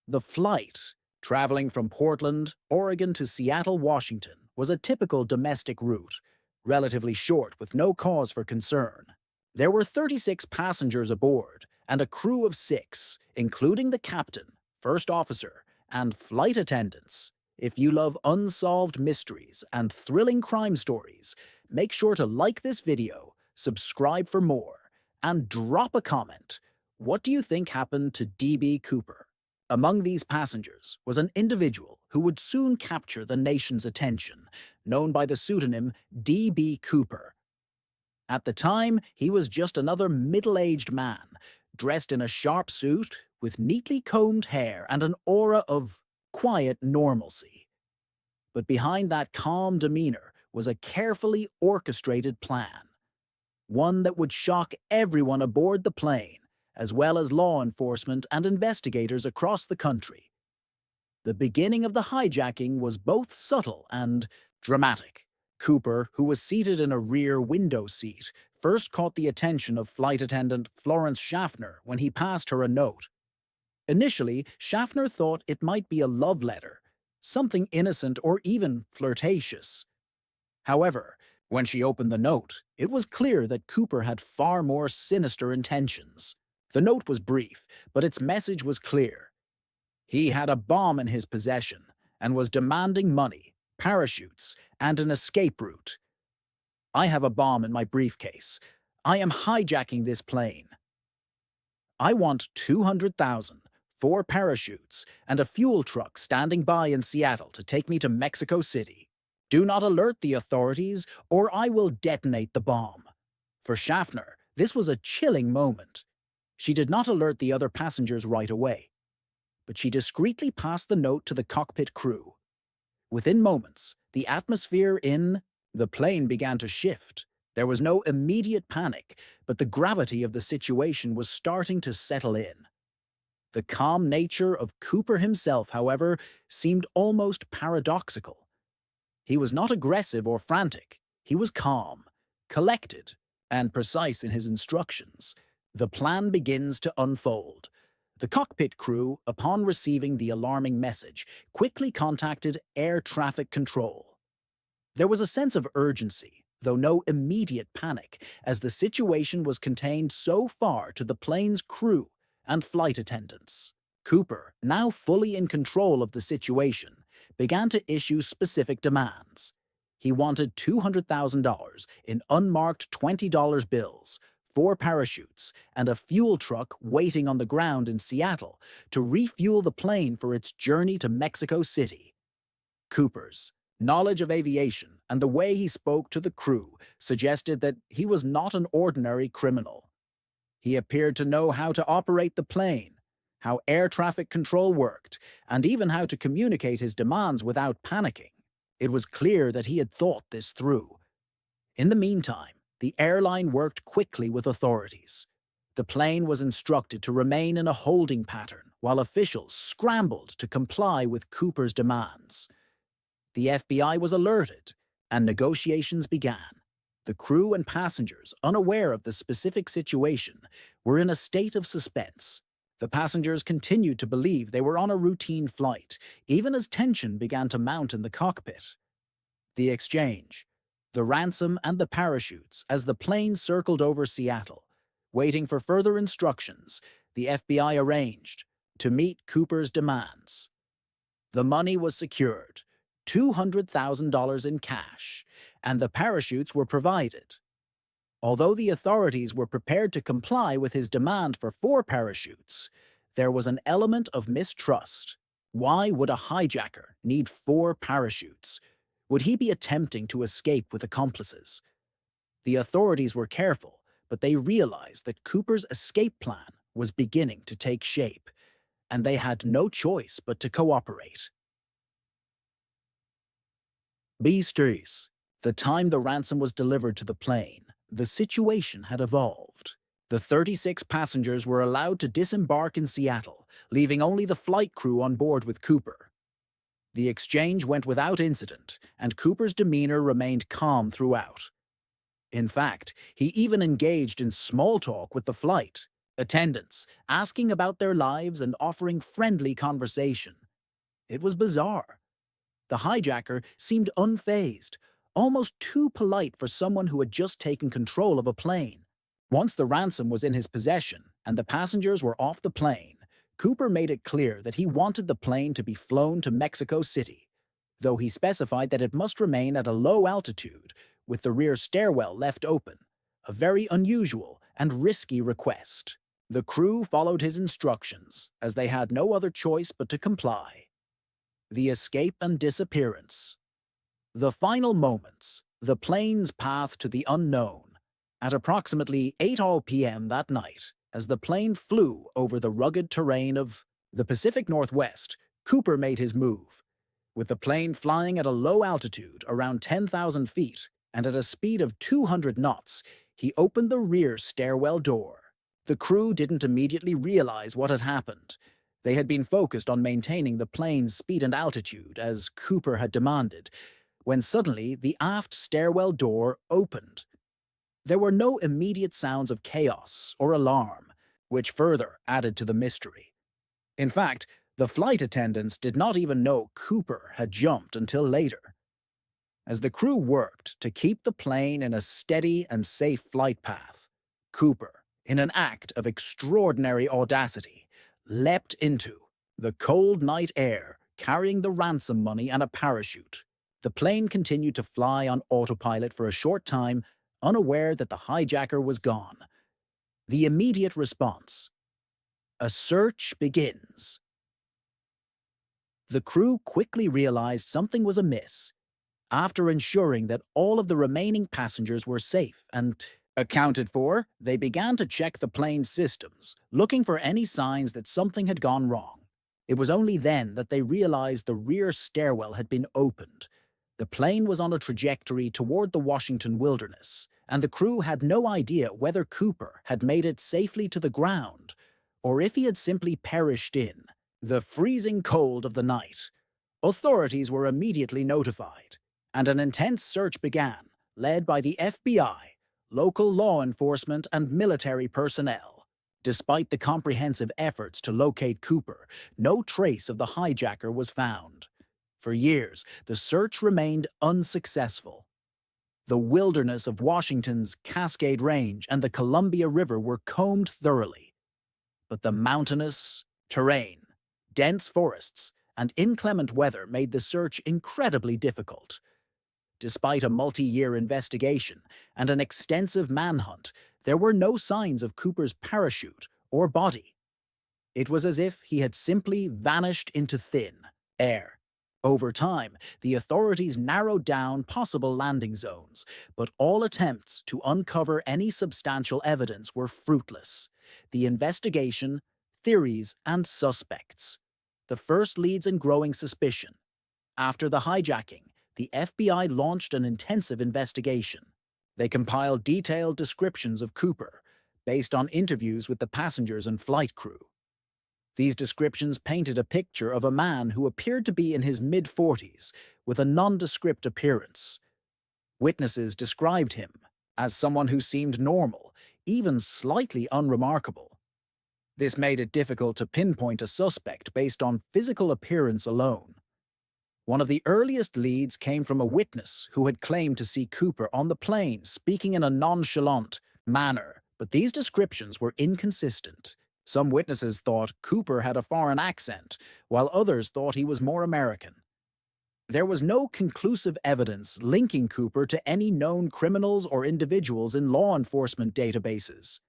The flight, traveling from Portland, Oregon to Seattle, Washington, was a typical domestic route, relatively short with no cause for concern. There were 36 passengers aboard and a crew of 6, including the captain, first officer, and flight attendants. If you love unsolved mysteries and thrilling crime stories, make sure to like this video, subscribe for more, and drop a comment. What do you think happened to D.B. Cooper? Among these passengers was an individual who would soon capture the nation's attention, known by the pseudonym D.B. Cooper. At the time, he was just another middle-aged man, dressed in a sharp suit, with neatly combed hair and an aura of quiet normalcy. But behind that calm demeanor was a carefully orchestrated plan, one that would shock everyone aboard the plane, as well as law enforcement and investigators across the country. The beginning of the hijacking was both subtle and dramatic. Cooper, who was seated in a rear window seat, first caught the attention of flight attendant Florence Schaffner when he passed her a note. Initially, Schaffner thought it might be a love letter, something innocent or even flirtatious. However, when she opened the note, it was clear that Cooper had far more sinister intentions. The note was brief, but its message was clear. He had a bomb in his possession and was demanding money, parachutes, and an escape route. "I have a bomb in my briefcase. I am hijacking this plane. I want $200,000, 4 parachutes, and a fuel truck standing by in Seattle to take me to Mexico City. Do not alert the authorities, or I will detonate the bomb." For Schaffner, this was a chilling moment. She did not alert the other passengers right away, but she discreetly passed the note to the cockpit crew. Within moments, the atmosphere in the plane began to shift. There was no immediate panic, but the gravity of the situation was starting to settle in. The calm nature of Cooper himself, however, seemed almost paradoxical. He was not aggressive or frantic. He was calm, collected, and precise in his instructions. The plan begins to unfold. The cockpit crew, upon receiving the alarming message, quickly contacted air traffic control. There was a sense of urgency, though no immediate panic, as the situation was contained so far to the plane's crew and flight attendants. Cooper, now fully in control of the situation, began to issue specific demands. He wanted $200,000 in unmarked $20 bills, 4 parachutes, and a fuel truck waiting on the ground in Seattle to refuel the plane for its journey to Mexico City. Cooper's knowledge of aviation and the way he spoke to the crew suggested that he was not an ordinary criminal. He appeared to know how to operate the plane, how air traffic control worked, and even how to communicate his demands without panicking. It was clear that he had thought this through. In the meantime, the airline worked quickly with authorities. The plane was instructed to remain in a holding pattern while officials scrambled to comply with Cooper's demands. The FBI was alerted, and negotiations began. The crew and passengers, unaware of the specific situation, were in a state of suspense. The passengers continued to believe they were on a routine flight, even as tension began to mount in the cockpit. The exchange, the ransom and the parachutes as the plane circled over Seattle. Waiting for further instructions, the FBI arranged to meet Cooper's demands. The money was secured, $200,000 in cash, and the parachutes were provided. Although the authorities were prepared to comply with his demand for 4 parachutes, there was an element of mistrust. Why would a hijacker need 4 parachutes? Would he be attempting to escape with accomplices? The authorities were careful, but they realized that Cooper's escape plan was beginning to take shape, and they had no choice but to cooperate. Beasties. The time the ransom was delivered to the plane, the situation had evolved. The 36 passengers were allowed to disembark in Seattle, leaving only the flight crew on board with Cooper. The exchange went without incident, and Cooper's demeanor remained calm throughout. In fact, he even engaged in small talk with the flight attendants, asking about their lives and offering friendly conversation. It was bizarre. The hijacker seemed unfazed, almost too polite for someone who had just taken control of a plane. Once the ransom was in his possession and the passengers were off the plane, Cooper made it clear that he wanted the plane to be flown to Mexico City, though he specified that it must remain at a low altitude, with the rear stairwell left open, a very unusual and risky request. The crew followed his instructions, as they had no other choice but to comply. The escape and disappearance. The final moments, the plane's path to the unknown. At approximately 8:00 p.m. that night, as the plane flew over the rugged terrain of the Pacific Northwest, Cooper made his move. With the plane flying at a low altitude, around 10,000 feet, and at a speed of 200 knots, he opened the rear stairwell door. The crew didn't immediately realize what had happened. They had been focused on maintaining the plane's speed and altitude, as Cooper had demanded, when suddenly the aft stairwell door opened. There were no immediate sounds of chaos or alarm, which further added to the mystery. In fact, the flight attendants did not even know Cooper had jumped until later. As the crew worked to keep the plane in a steady and safe flight path, Cooper, in an act of extraordinary audacity, leapt into the cold night air, carrying the ransom money and a parachute. The plane continued to fly on autopilot for a short time, unaware that the hijacker was gone. The immediate response. A search begins. The crew quickly realized something was amiss. After ensuring that all of the remaining passengers were safe and accounted for, they began to check the plane's systems, looking for any signs that something had gone wrong. It was only then that they realized the rear stairwell had been opened. The plane was on a trajectory toward the Washington wilderness, and the crew had no idea whether Cooper had made it safely to the ground, or if he had simply perished in the freezing cold of the night. Authorities were immediately notified, and an intense search began, led by the FBI, local law enforcement, and military personnel. Despite the comprehensive efforts to locate Cooper, no trace of the hijacker was found. For years, the search remained unsuccessful. The wilderness of Washington's Cascade Range and the Columbia River were combed thoroughly. But the mountainous terrain, dense forests, and inclement weather made the search incredibly difficult. Despite a multi-year investigation and an extensive manhunt, there were no signs of Cooper's parachute or body. It was as if he had simply vanished into thin air. Over time, the authorities narrowed down possible landing zones, but all attempts to uncover any substantial evidence were fruitless. The investigation, theories, and suspects. The first leads in growing suspicion. After the hijacking, the FBI launched an intensive investigation. They compiled detailed descriptions of Cooper, based on interviews with the passengers and flight crew. These descriptions painted a picture of a man who appeared to be in his mid-40s, with a nondescript appearance. Witnesses described him as someone who seemed normal, even slightly unremarkable. This made it difficult to pinpoint a suspect based on physical appearance alone. One of the earliest leads came from a witness who had claimed to see Cooper on the plane speaking in a nonchalant manner, but these descriptions were inconsistent. Some witnesses thought Cooper had a foreign accent, while others thought he was more American. There was no conclusive evidence linking Cooper to any known criminals or individuals in law enforcement databases.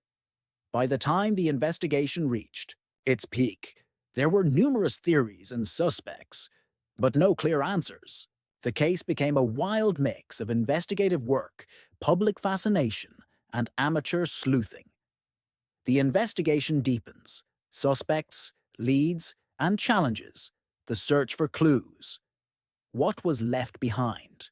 By the time the investigation reached its peak, there were numerous theories and suspects, but no clear answers. The case became a wild mix of investigative work, public fascination, and amateur sleuthing. The investigation deepens. Suspects, leads, and challenges. The search for clues. What was left behind?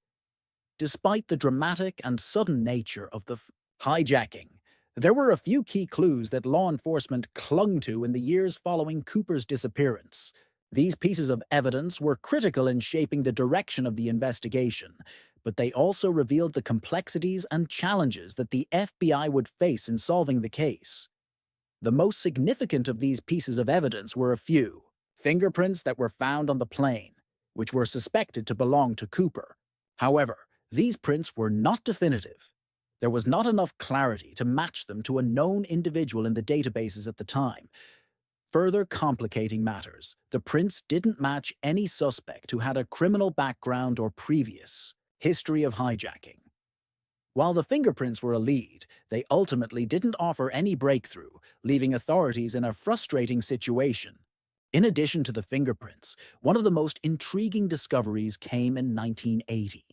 Despite the dramatic and sudden nature of the hijacking, there were a few key clues that law enforcement clung to in the years following Cooper's disappearance. These pieces of evidence were critical in shaping the direction of the investigation, but they also revealed the complexities and challenges that the FBI would face in solving the case. The most significant of these pieces of evidence were a few. Fingerprints that were found on the plane, which were suspected to belong to Cooper. However, these prints were not definitive. There was not enough clarity to match them to a known individual in the databases at the time. Further complicating matters, the prints didn't match any suspect who had a criminal background or previous history of hijacking. While the fingerprints were a lead, they ultimately didn't offer any breakthrough, leaving authorities in a frustrating situation. In addition to the fingerprints, one of the most intriguing discoveries came in 1980.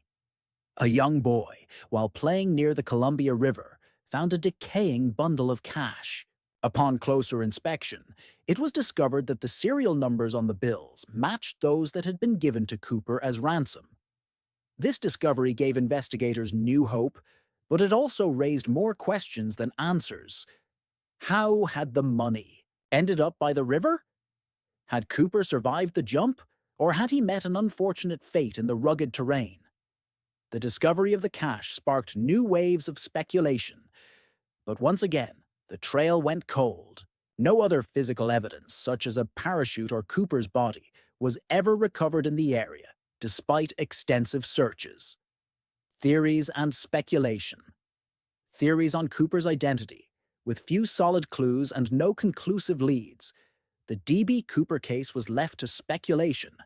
A young boy, while playing near the Columbia River, found a decaying bundle of cash. Upon closer inspection, it was discovered that the serial numbers on the bills matched those that had been given to Cooper as ransom. This discovery gave investigators new hope, but it also raised more questions than answers. How had the money ended up by the river? Had Cooper survived the jump, or had he met an unfortunate fate in the rugged terrain? The discovery of the cash sparked new waves of speculation, but once again, the trail went cold. No other physical evidence, such as a parachute or Cooper's body, was ever recovered in the area, despite extensive searches. Theories and speculation. Theories on Cooper's identity. With few solid clues and no conclusive leads, the D.B. Cooper case was left to speculation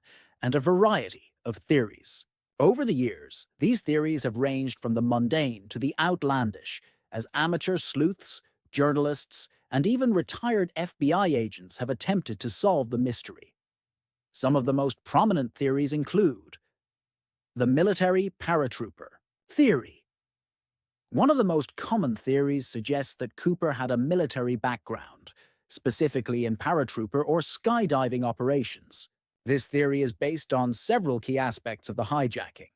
and a variety of theories. Over the years, these theories have ranged from the mundane to the outlandish, as amateur sleuths, journalists, and even retired FBI agents have attempted to solve the mystery. Some of the most prominent theories include the military paratrooper theory. One of the most common theories suggests that Cooper had a military background, specifically in paratrooper or skydiving operations. This theory is based on several key aspects of the hijacking.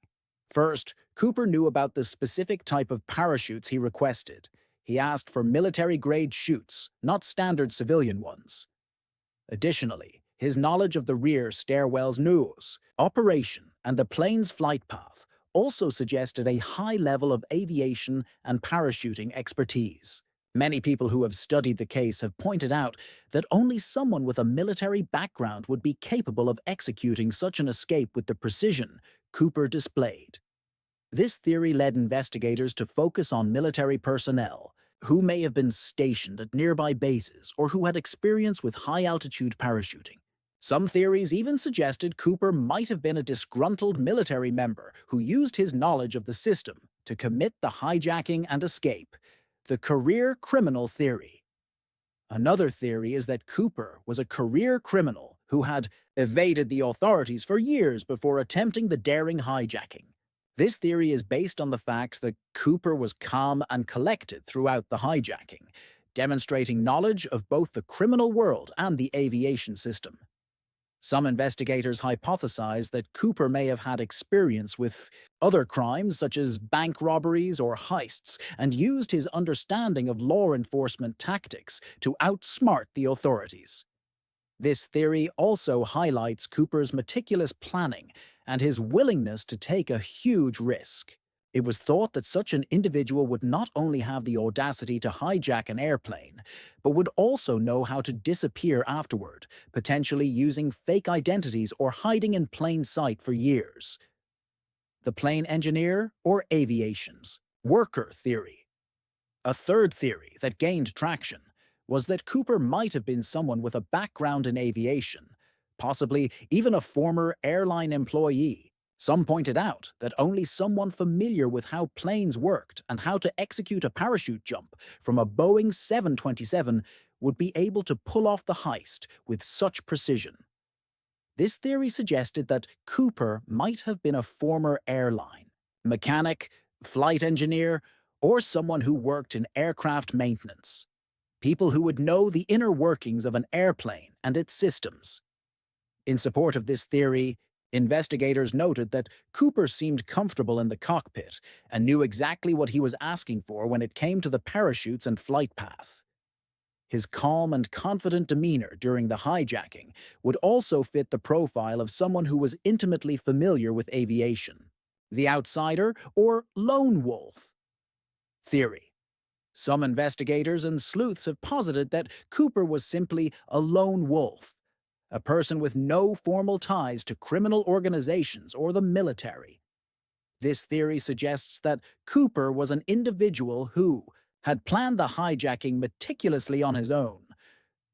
First, Cooper knew about the specific type of parachutes he requested. He asked for military-grade chutes, not standard civilian ones. Additionally, his knowledge of the rear stairwell's nose, operation, and the plane's flight path also suggested a high level of aviation and parachuting expertise. Many people who have studied the case have pointed out that only someone with a military background would be capable of executing such an escape with the precision Cooper displayed. This theory led investigators to focus on military personnel, who may have been stationed at nearby bases or who had experience with high-altitude parachuting. Some theories even suggested Cooper might have been a disgruntled military member who used his knowledge of the system to commit the hijacking and escape. The career criminal theory. Another theory is that Cooper was a career criminal who had evaded the authorities for years before attempting the daring hijacking. This theory is based on the fact that Cooper was calm and collected throughout the hijacking, demonstrating knowledge of both the criminal world and the aviation system. Some investigators hypothesize that Cooper may have had experience with other crimes such as bank robberies or heists and used his understanding of law enforcement tactics to outsmart the authorities. This theory also highlights Cooper's meticulous planning and his willingness to take a huge risk. It was thought that such an individual would not only have the audacity to hijack an airplane, but would also know how to disappear afterward, potentially using fake identities or hiding in plain sight for years. The plane engineer or aviation's worker theory. A third theory that gained traction was that Cooper might have been someone with a background in aviation, possibly even a former airline employee. Some pointed out that only someone familiar with how planes worked and how to execute a parachute jump from a Boeing 727 would be able to pull off the heist with such precision. This theory suggested that Cooper might have been a former airline mechanic, flight engineer, or someone who worked in aircraft maintenance. People who would know the inner workings of an airplane and its systems. In support of this theory, investigators noted that Cooper seemed comfortable in the cockpit and knew exactly what he was asking for when it came to the parachutes and flight path. His calm and confident demeanor during the hijacking would also fit the profile of someone who was intimately familiar with aviation. The outsider or lone wolf theory. Some investigators and sleuths have posited that Cooper was simply a lone wolf, a person with no formal ties to criminal organizations or the military. This theory suggests that Cooper was an individual who had planned the hijacking meticulously on his own,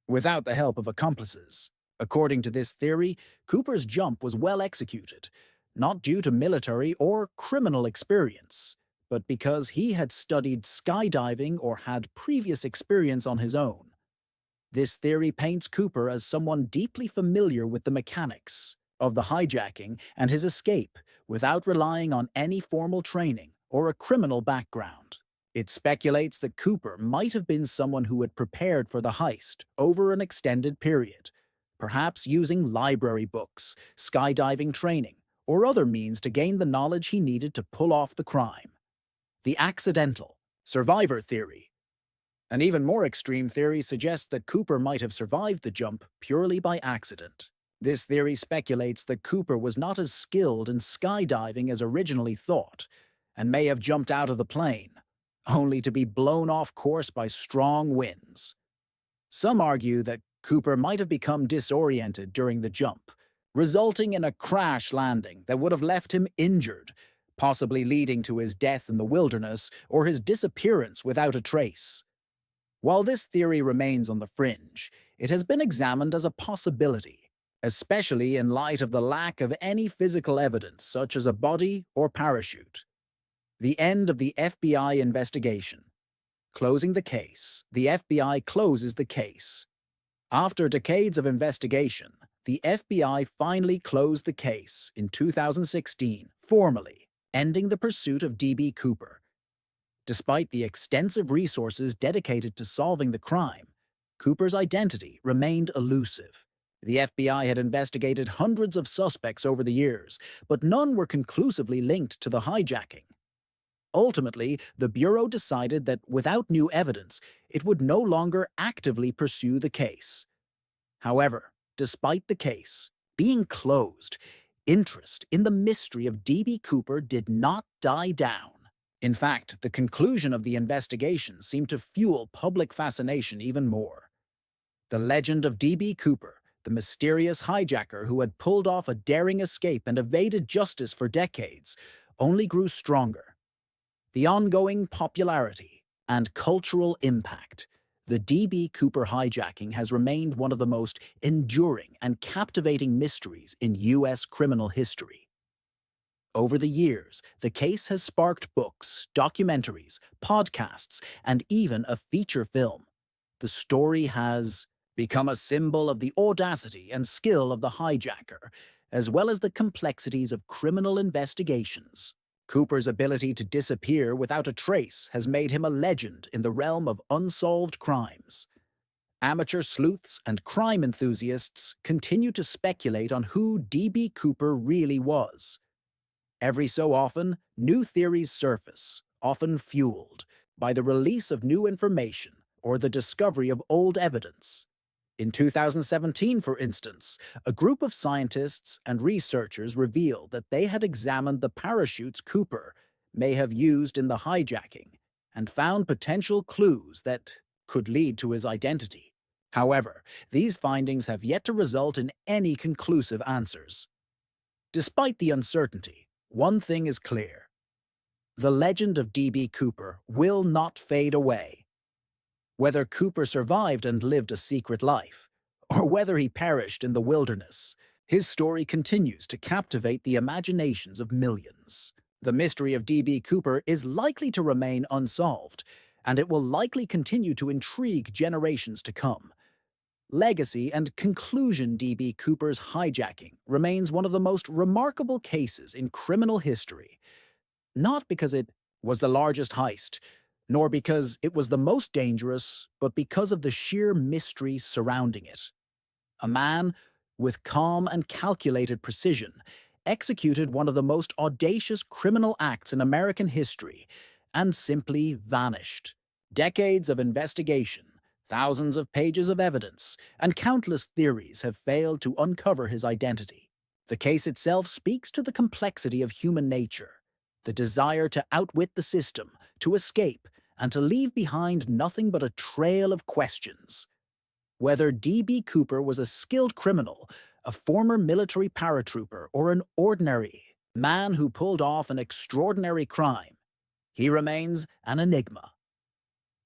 without the help of accomplices. According to this theory, Cooper's jump was well executed, not due to military or criminal experience, but because he had studied skydiving or had previous experience on his own. This theory paints Cooper as someone deeply familiar with the mechanics of the hijacking and his escape without relying on any formal training or a criminal background. It speculates that Cooper might have been someone who had prepared for the heist over an extended period, perhaps using library books, skydiving training, or other means to gain the knowledge he needed to pull off the crime. The accidental survivor theory. An even more extreme theory suggests that Cooper might have survived the jump purely by accident. This theory speculates that Cooper was not as skilled in skydiving as originally thought, and may have jumped out of the plane, only to be blown off course by strong winds. Some argue that Cooper might have become disoriented during the jump, resulting in a crash landing that would have left him injured, possibly leading to his death in the wilderness or his disappearance without a trace. While this theory remains on the fringe, it has been examined as a possibility, especially in light of the lack of any physical evidence such as a body or parachute. The end of the FBI investigation. Closing the case, the FBI closes the case. After decades of investigation, the FBI finally closed the case in 2016, formally, ending the pursuit of D.B. Cooper. Despite the extensive resources dedicated to solving the crime, Cooper's identity remained elusive. The FBI had investigated hundreds of suspects over the years, but none were conclusively linked to the hijacking. Ultimately, the Bureau decided that without new evidence, it would no longer actively pursue the case. However, despite the case being closed, interest in the mystery of D.B. Cooper did not die down. In fact, the conclusion of the investigation seemed to fuel public fascination even more. The legend of D.B. Cooper, the mysterious hijacker who had pulled off a daring escape and evaded justice for decades, only grew stronger. The ongoing popularity and cultural impact, the D.B. Cooper hijacking has remained one of the most enduring and captivating mysteries in U.S. criminal history. Over the years, the case has sparked books, documentaries, podcasts, and even a feature film. The story has become a symbol of the audacity and skill of the hijacker, as well as the complexities of criminal investigations. Cooper's ability to disappear without a trace has made him a legend in the realm of unsolved crimes. Amateur sleuths and crime enthusiasts continue to speculate on who D.B. Cooper really was. Every so often, new theories surface, often fueled by the release of new information or the discovery of old evidence. In 2017, for instance, a group of scientists and researchers revealed that they had examined the parachutes Cooper may have used in the hijacking and found potential clues that could lead to his identity. However, these findings have yet to result in any conclusive answers. Despite the uncertainty, one thing is clear. The legend of D.B. Cooper will not fade away. Whether Cooper survived and lived a secret life, or whether he perished in the wilderness, his story continues to captivate the imaginations of millions. The mystery of D.B. Cooper is likely to remain unsolved, and it will likely continue to intrigue generations to come. Legacy and conclusion D.B. Cooper's hijacking remains one of the most remarkable cases in criminal history, not because it was the largest heist, nor because it was the most dangerous, but because of the sheer mystery surrounding it. A man, with calm and calculated precision, executed one of the most audacious criminal acts in American history, and simply vanished. Decades of investigation, thousands of pages of evidence, and countless theories have failed to uncover his identity. The case itself speaks to the complexity of human nature, the desire to outwit the system, to escape, and to leave behind nothing but a trail of questions. Whether D.B. Cooper was a skilled criminal, a former military paratrooper, or an ordinary man who pulled off an extraordinary crime, he remains an enigma.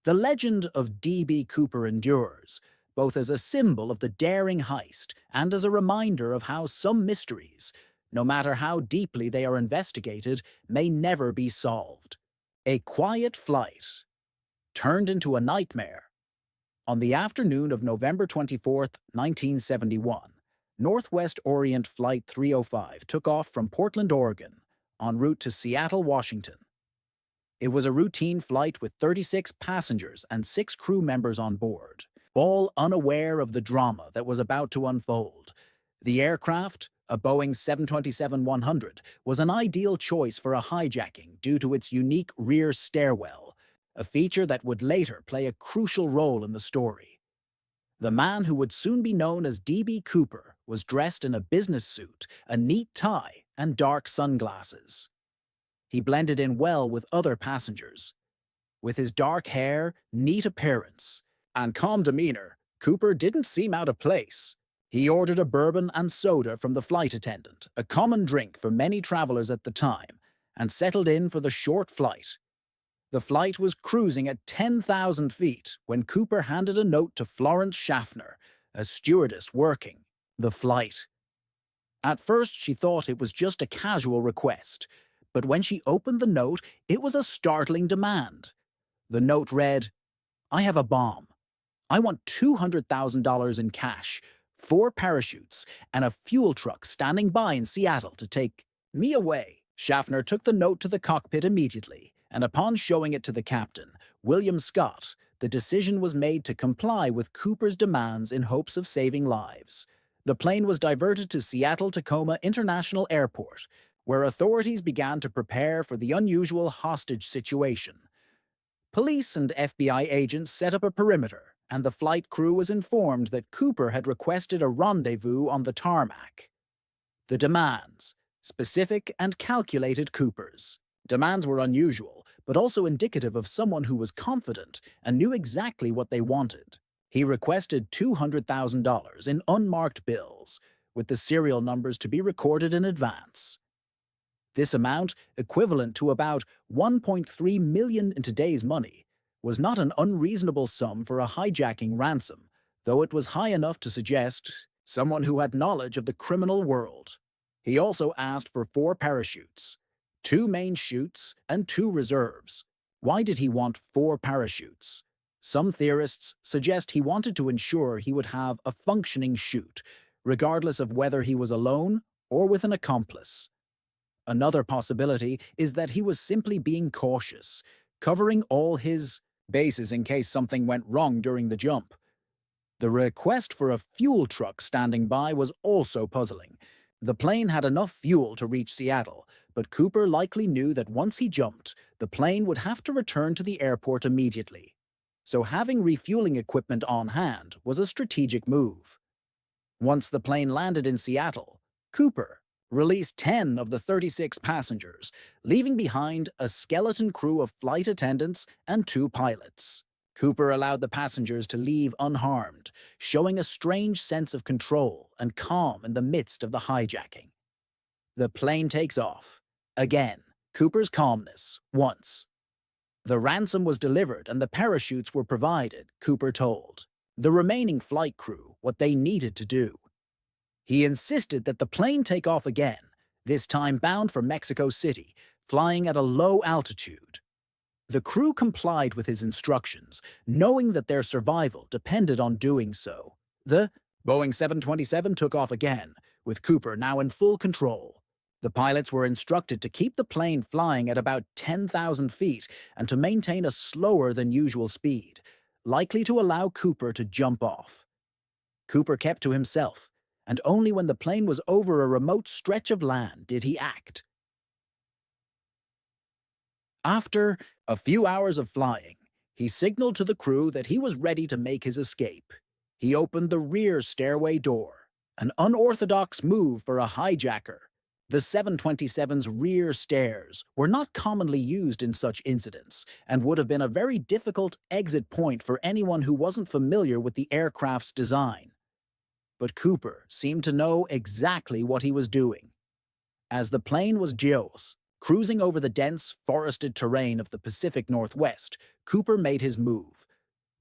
The legend of D.B. Cooper endures, both as a symbol of the daring heist and as a reminder of how some mysteries, no matter how deeply they are investigated, may never be solved. A quiet flight turned into a nightmare. On the afternoon of November 24, 1971, Northwest Orient Flight 305 took off from Portland, Oregon, en route to Seattle, Washington. It was a routine flight with 36 passengers and 6 crew members on board, all unaware of the drama that was about to unfold. The aircraft, a Boeing 727-100, was an ideal choice for a hijacking due to its unique rear stairwell, a feature that would later play a crucial role in the story. The man who would soon be known as D.B. Cooper was dressed in a business suit, a neat tie, and dark sunglasses. He blended in well with other passengers. With his dark hair, neat appearance, and calm demeanor, Cooper didn't seem out of place. He ordered a bourbon and soda from the flight attendant, a common drink for many travelers at the time, and settled in for the short flight. The flight was cruising at 10,000 feet when Cooper handed a note to Florence Schaffner, a stewardess working the flight. At first, she thought it was just a casual request, but when she opened the note, it was a startling demand. The note read, "I have a bomb. I want $200,000 in cash, 4 parachutes, and a fuel truck standing by in Seattle to take me away." Schaffner took the note to the cockpit immediately, and upon showing it to the captain, William Scott, the decision was made to comply with Cooper's demands in hopes of saving lives. The plane was diverted to Seattle-Tacoma International Airport, where authorities began to prepare for the unusual hostage situation. Police and FBI agents set up a perimeter, and the flight crew was informed that Cooper had requested a rendezvous on the tarmac. The demands, specific and calculated Cooper's. Demands were unusual, but also indicative of someone who was confident and knew exactly what they wanted. He requested $200,000 in unmarked bills, with the serial numbers to be recorded in advance. This amount, equivalent to about $1.3 million in today's money, was not an unreasonable sum for a hijacking ransom, though it was high enough to suggest someone who had knowledge of the criminal world. He also asked for 4 parachutes, 2 main chutes, and 2 reserves. Why did he want 4 parachutes? Some theorists suggest he wanted to ensure he would have a functioning chute, regardless of whether he was alone or with an accomplice. Another possibility is that he was simply being cautious, covering all his bases in case something went wrong during the jump. The request for a fuel truck standing by was also puzzling. The plane had enough fuel to reach Seattle, but Cooper likely knew that once he jumped, the plane would have to return to the airport immediately. So having refueling equipment on hand was a strategic move. Once the plane landed in Seattle, Cooper released 10 of the 36 passengers, leaving behind a skeleton crew of flight attendants and 2 pilots. Cooper allowed the passengers to leave unharmed, showing a strange sense of control and calm in the midst of the hijacking. The plane takes off. Again, Cooper's calmness, once. The ransom was delivered and the parachutes were provided, Cooper told the remaining flight crew what they needed to do. He insisted that the plane take off again, this time bound for Mexico City, flying at a low altitude. The crew complied with his instructions, knowing that their survival depended on doing so. The Boeing 727 took off again, with Cooper now in full control. The pilots were instructed to keep the plane flying at about 10,000 feet and to maintain a slower than usual speed, likely to allow Cooper to jump off. Cooper kept to himself, and only when the plane was over a remote stretch of land did he act. After a few hours of flying, he signaled to the crew that he was ready to make his escape. He opened the rear stairway door, an unorthodox move for a hijacker. The 727's rear stairs were not commonly used in such incidents and would have been a very difficult exit point for anyone who wasn't familiar with the aircraft's design. But Cooper seemed to know exactly what he was doing. As the plane was cruising over the dense, forested terrain of the Pacific Northwest, Cooper made his move.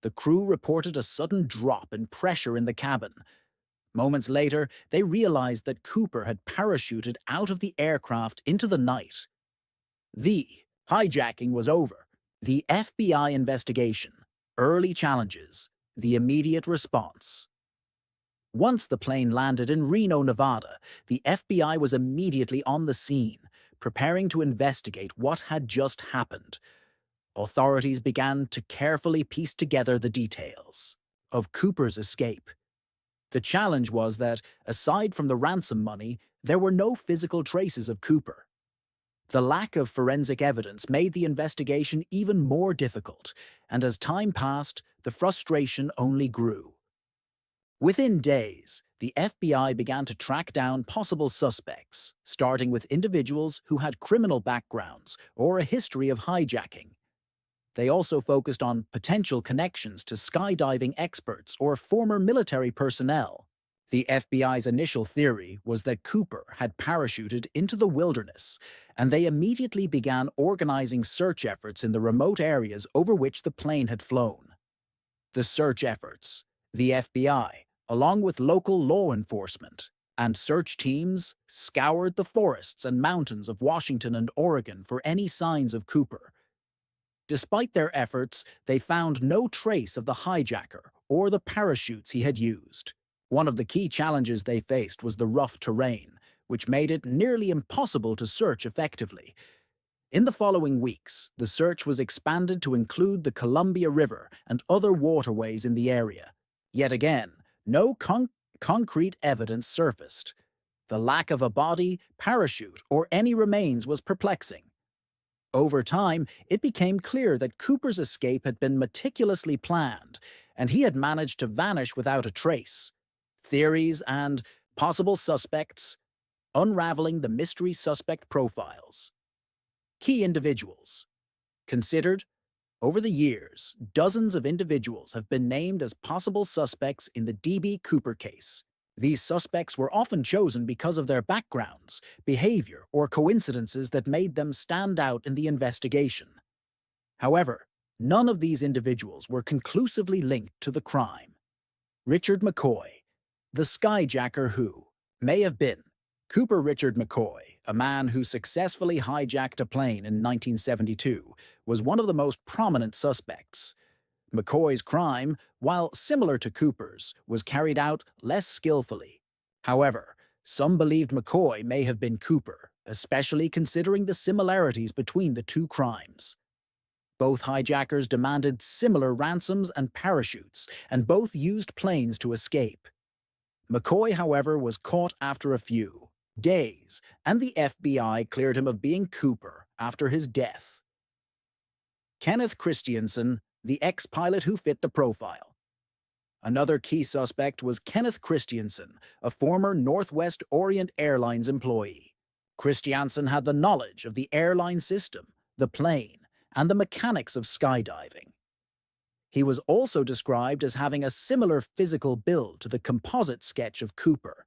the crew reported a sudden drop in pressure in the cabin. Moments later, they realized that Cooper had parachuted out of the aircraft into the night. The hijacking was over. The FBI investigation, early challenges, the immediate response. Once the plane landed in Reno, Nevada, the FBI was immediately on the scene, preparing to investigate what had just happened. Authorities began to carefully piece together the details of Cooper's escape. The challenge was that, aside from the ransom money, there were no physical traces of Cooper. The lack of forensic evidence made the investigation even more difficult, and as time passed, the frustration only grew. Within days, the FBI began to track down possible suspects, starting with individuals who had criminal backgrounds or a history of hijacking. They also focused on potential connections to skydiving experts or former military personnel. The FBI's initial theory was that Cooper had parachuted into the wilderness, and they immediately began organizing search efforts in the remote areas over which the plane had flown. The search efforts, the FBI, along with local law enforcement, and search teams scoured the forests and mountains of Washington and Oregon for any signs of Cooper. Despite their efforts, they found no trace of the hijacker or the parachutes he had used. One of the key challenges they faced was the rough terrain, which made it nearly impossible to search effectively. In the following weeks, the search was expanded to include the Columbia River and other waterways in the area. Yet again, no concrete evidence surfaced. The lack of a body, parachute, or any remains was perplexing. Over time, it became clear that Cooper's escape had been meticulously planned, and he had managed to vanish without a trace. Theories and possible suspects, unraveling the mystery suspect profiles. Key individuals. Considered, over the years, dozens of individuals have been named as possible suspects in the D.B. Cooper case. These suspects were often chosen because of their backgrounds, behavior, or coincidences that made them stand out in the investigation. However, none of these individuals were conclusively linked to the crime. Richard McCoy, the skyjacker who may have been Cooper Richard McCoy, a man who successfully hijacked a plane in 1972, was one of the most prominent suspects. McCoy's crime, while similar to Cooper's, was carried out less skillfully. However, some believed McCoy may have been Cooper, especially considering the similarities between the two crimes. Both hijackers demanded similar ransoms and parachutes, and both used planes to escape. McCoy, however, was caught after a few days, and the FBI cleared him of being Cooper after his death. Kenneth Christiansen, the ex-pilot who fit the profile. Another key suspect was Kenneth Christiansen, a former Northwest Orient Airlines employee. Christiansen had the knowledge of the airline system, the plane, and the mechanics of skydiving. He was also described as having a similar physical build to the composite sketch of Cooper.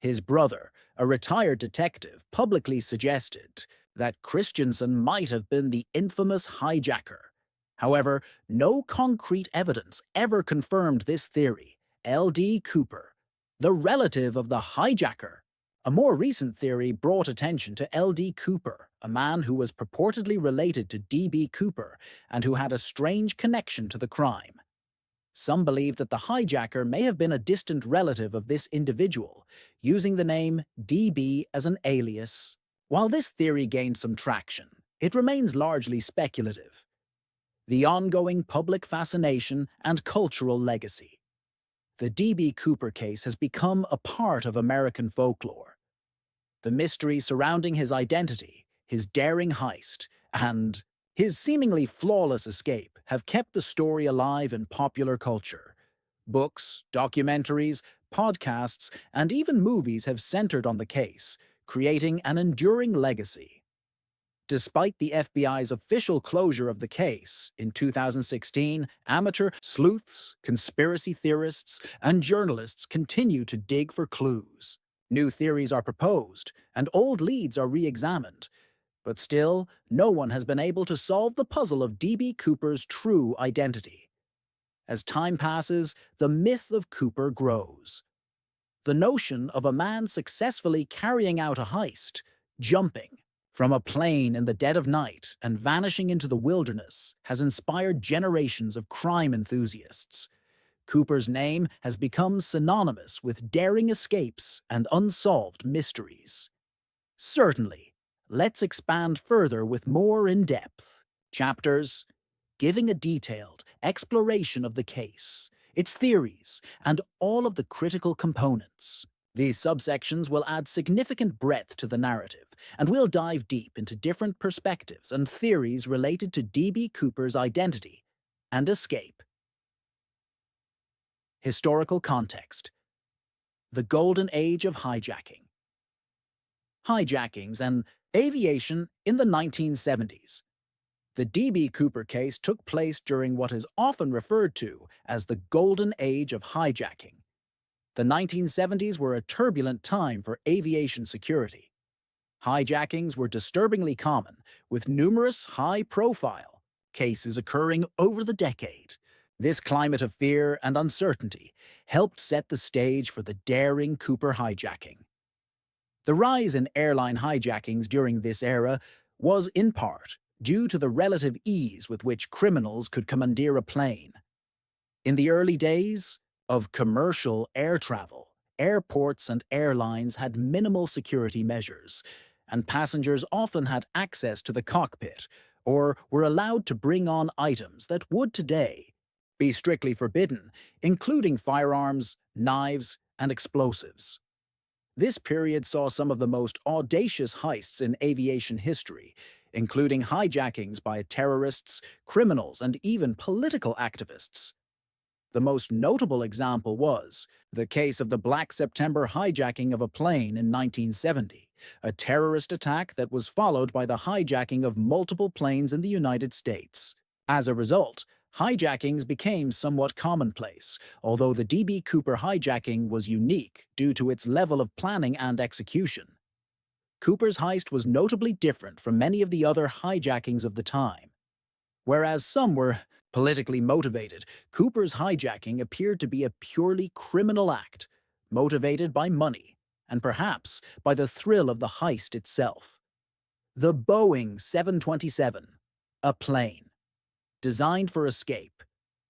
His brother, a retired detective, publicly suggested that Christiansen might have been the infamous hijacker. However, no concrete evidence ever confirmed this theory. L.D. Cooper, the relative of the hijacker. A more recent theory brought attention to L.D. Cooper, a man who was purportedly related to D.B. Cooper and who had a strange connection to the crime. Some believe that the hijacker may have been a distant relative of this individual, using the name D.B. as an alias. While this theory gained some traction, it remains largely speculative. The ongoing public fascination and cultural legacy. The D.B. Cooper case has become a part of American folklore. The mystery surrounding his identity, his daring heist, and his seemingly flawless escape have kept the story alive in popular culture. Books, documentaries, podcasts, and even movies have centered on the case, creating an enduring legacy. Despite the FBI's official closure of the case, in 2016, amateur sleuths, conspiracy theorists, and journalists continue to dig for clues. New theories are proposed, and old leads are re-examined. But still, no one has been able to solve the puzzle of D.B. Cooper's true identity. As time passes, the myth of Cooper grows. The notion of a man successfully carrying out a heist, jumping from a plane in the dead of night and vanishing into the wilderness, has inspired generations of crime enthusiasts. Cooper's name has become synonymous with daring escapes and unsolved mysteries. Certainly, let's expand further with more in-depth chapters, giving a detailed exploration of the case, its theories, and all of the critical components. These subsections will add significant breadth to the narrative, and we'll dive deep into different perspectives and theories related to D.B. Cooper's identity and escape. Historical context. The Golden Age of Hijacking. Hijackings and aviation in the 1970s. The D.B. Cooper case took place during what is often referred to as the Golden Age of Hijacking. The 1970s were a turbulent time for aviation security. Hijackings were disturbingly common, with numerous high-profile cases occurring over the decade. This climate of fear and uncertainty helped set the stage for the daring Cooper hijacking. The rise in airline hijackings during this era was, in part, due to the relative ease with which criminals could commandeer a plane. In the early days of commercial air travel, airports and airlines had minimal security measures, and passengers often had access to the cockpit or were allowed to bring on items that would today be strictly forbidden, including firearms, knives, and explosives. This period saw some of the most audacious heists in aviation history, including hijackings by terrorists, criminals, and even political activists. The most notable example was the case of the Black September hijacking of a plane in 1970, a terrorist attack that was followed by the hijacking of multiple planes in the United States. As a result, hijackings became somewhat commonplace, although the D.B. Cooper hijacking was unique due to its level of planning and execution. Cooper's heist was notably different from many of the other hijackings of the time. Whereas some were politically motivated, Cooper's hijacking appeared to be a purely criminal act, motivated by money, and perhaps by the thrill of the heist itself. The Boeing 727, a plane. Designed for escape,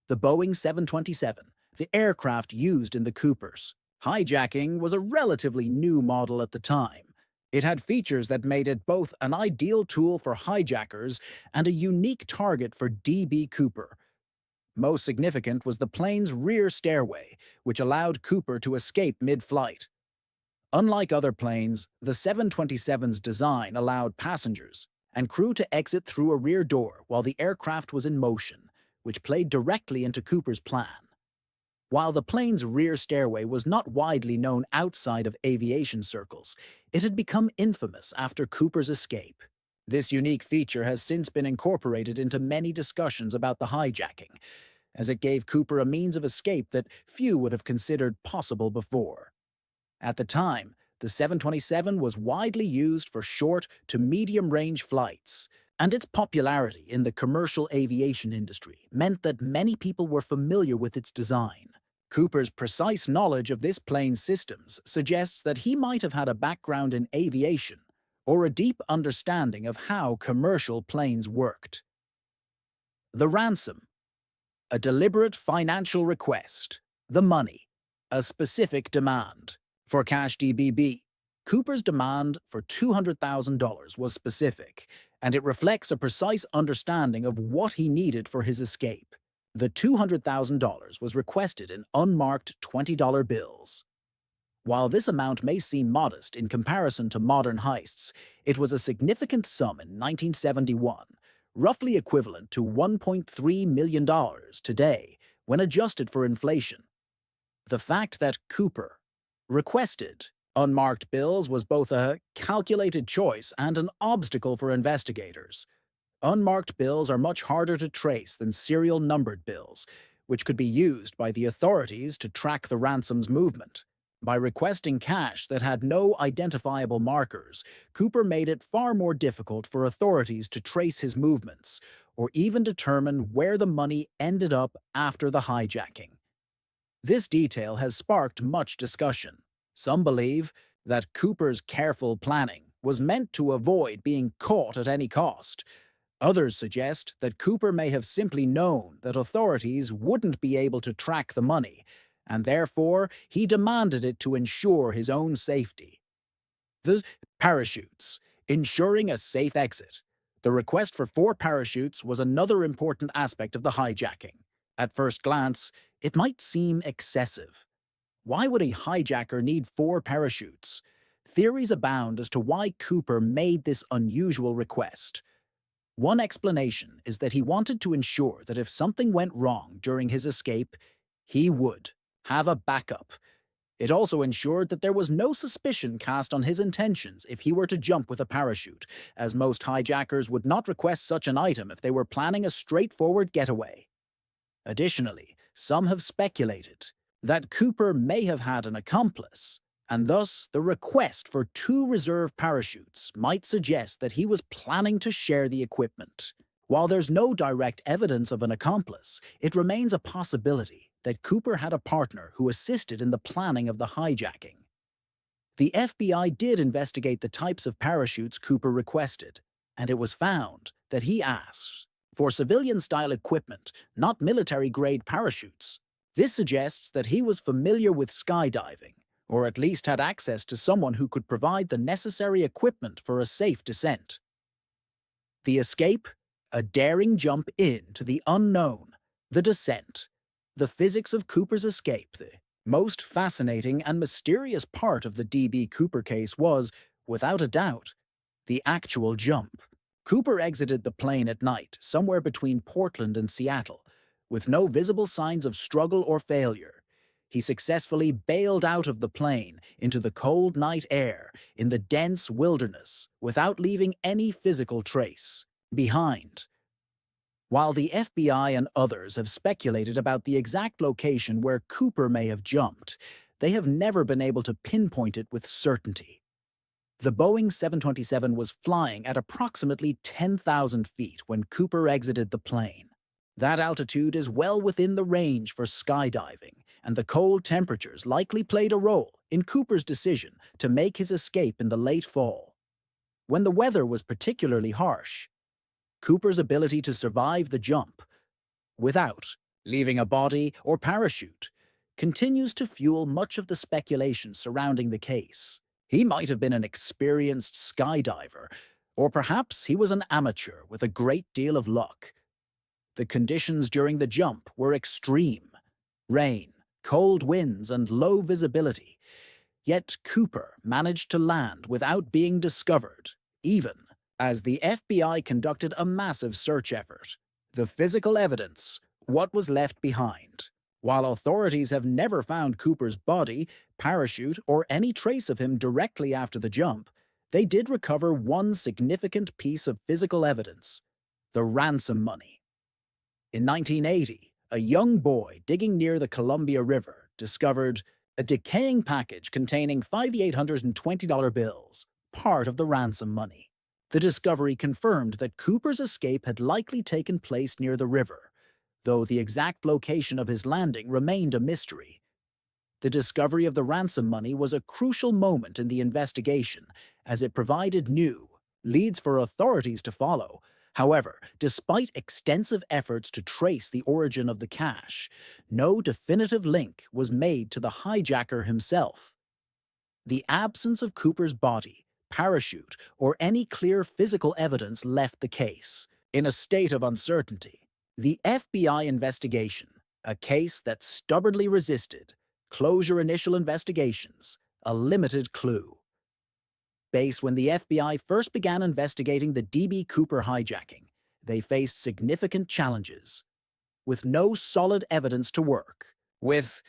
the Boeing 727, the aircraft used in the Coopers. Hijacking was a relatively new model at the time. It had features that made it both an ideal tool for hijackers and a unique target for D.B. Cooper. Most significant was the plane's rear stairway, which allowed Cooper to escape mid-flight. Unlike other planes, the 727's design allowed passengers and crew to exit through a rear door while the aircraft was in motion, which played directly into Cooper's plan. While the plane's rear stairway was not widely known outside of aviation circles, it had become infamous after Cooper's escape. This unique feature has since been incorporated into many discussions about the hijacking, as it gave Cooper a means of escape that few would have considered possible before. At the time, the 727 was widely used for short to medium-range flights, and its popularity in the commercial aviation industry meant that many people were familiar with its design. Cooper's precise knowledge of this plane's systems suggests that he might have had a background in aviation or a deep understanding of how commercial planes worked. The ransom. A deliberate financial request. The money. A specific demand. For Cash DBB, Cooper's demand for $200,000 was specific, and it reflects a precise understanding of what he needed for his escape. The $200,000 was requested in unmarked $20 bills. While this amount may seem modest in comparison to modern heists, it was a significant sum in 1971, roughly equivalent to $1.3 million today when adjusted for inflation. The fact that Cooper requested unmarked bills was both a calculated choice and an obstacle for investigators. Unmarked bills are much harder to trace than serial numbered bills, which could be used by the authorities to track the ransom's movement. By requesting cash that had no identifiable markers, Cooper made it far more difficult for authorities to trace his movements or even determine where the money ended up after the hijacking. This detail has sparked much discussion. Some believe that Cooper's careful planning was meant to avoid being caught at any cost. Others suggest that Cooper may have simply known that authorities wouldn't be able to track the money, and therefore he demanded it to ensure his own safety. The parachutes, ensuring a safe exit. The request for 4 parachutes was another important aspect of the hijacking. At first glance, it might seem excessive. Why would a hijacker need 4 parachutes? Theories abound as to why Cooper made this unusual request. One explanation is that he wanted to ensure that if something went wrong during his escape, he would have a backup. It also ensured that there was no suspicion cast on his intentions if he were to jump with a parachute, as most hijackers would not request such an item if they were planning a straightforward getaway. Additionally, some have speculated that Cooper may have had an accomplice, and thus the request for 2 reserve parachutes might suggest that he was planning to share the equipment. While there's no direct evidence of an accomplice, it remains a possibility that Cooper had a partner who assisted in the planning of the hijacking. The FBI did investigate the types of parachutes Cooper requested, and it was found that he asked for civilian-style equipment, not military-grade parachutes. This suggests that he was familiar with skydiving, or at least had access to someone who could provide the necessary equipment for a safe descent. The escape, a daring jump into the unknown, the descent. The physics of Cooper's escape, the most fascinating and mysterious part of the D.B. Cooper case was, without a doubt, the actual jump. Cooper exited the plane at night, somewhere between Portland and Seattle, with no visible signs of struggle or failure. He successfully bailed out of the plane into the cold night air in the dense wilderness without leaving any physical trace behind. While the FBI and others have speculated about the exact location where Cooper may have jumped, they have never been able to pinpoint it with certainty. The Boeing 727 was flying at approximately 10,000 feet when Cooper exited the plane. That altitude is well within the range for skydiving, and the cold temperatures likely played a role in Cooper's decision to make his escape in the late fall. When the weather was particularly harsh, Cooper's ability to survive the jump without leaving a body or parachute continues to fuel much of the speculation surrounding the case. He might have been an experienced skydiver, or perhaps he was an amateur with a great deal of luck. The conditions during the jump were extreme: rain, cold winds, and low visibility. Yet Cooper managed to land without being discovered, even as the FBI conducted a massive search effort. The physical evidence, what was left behind. While authorities have never found Cooper's body, parachute, or any trace of him directly after the jump, they did recover one significant piece of physical evidence: the ransom money. In 1980, a young boy digging near the Columbia River discovered a decaying package containing $5,820 bills, part of the ransom money. The discovery confirmed that Cooper's escape had likely taken place near the river, though the exact location of his landing remained a mystery. The discovery of the ransom money was a crucial moment in the investigation, as it provided new leads for authorities to follow. However, despite extensive efforts to trace the origin of the cash, no definitive link was made to the hijacker himself. The absence of Cooper's body, parachute, or any clear physical evidence left the case in a state of uncertainty. The FBI investigation, a case that stubbornly resisted closure initial investigations, a limited clue. When the FBI first began investigating the D.B. Cooper hijacking, they faced significant challenges. With no solid evidence to work with,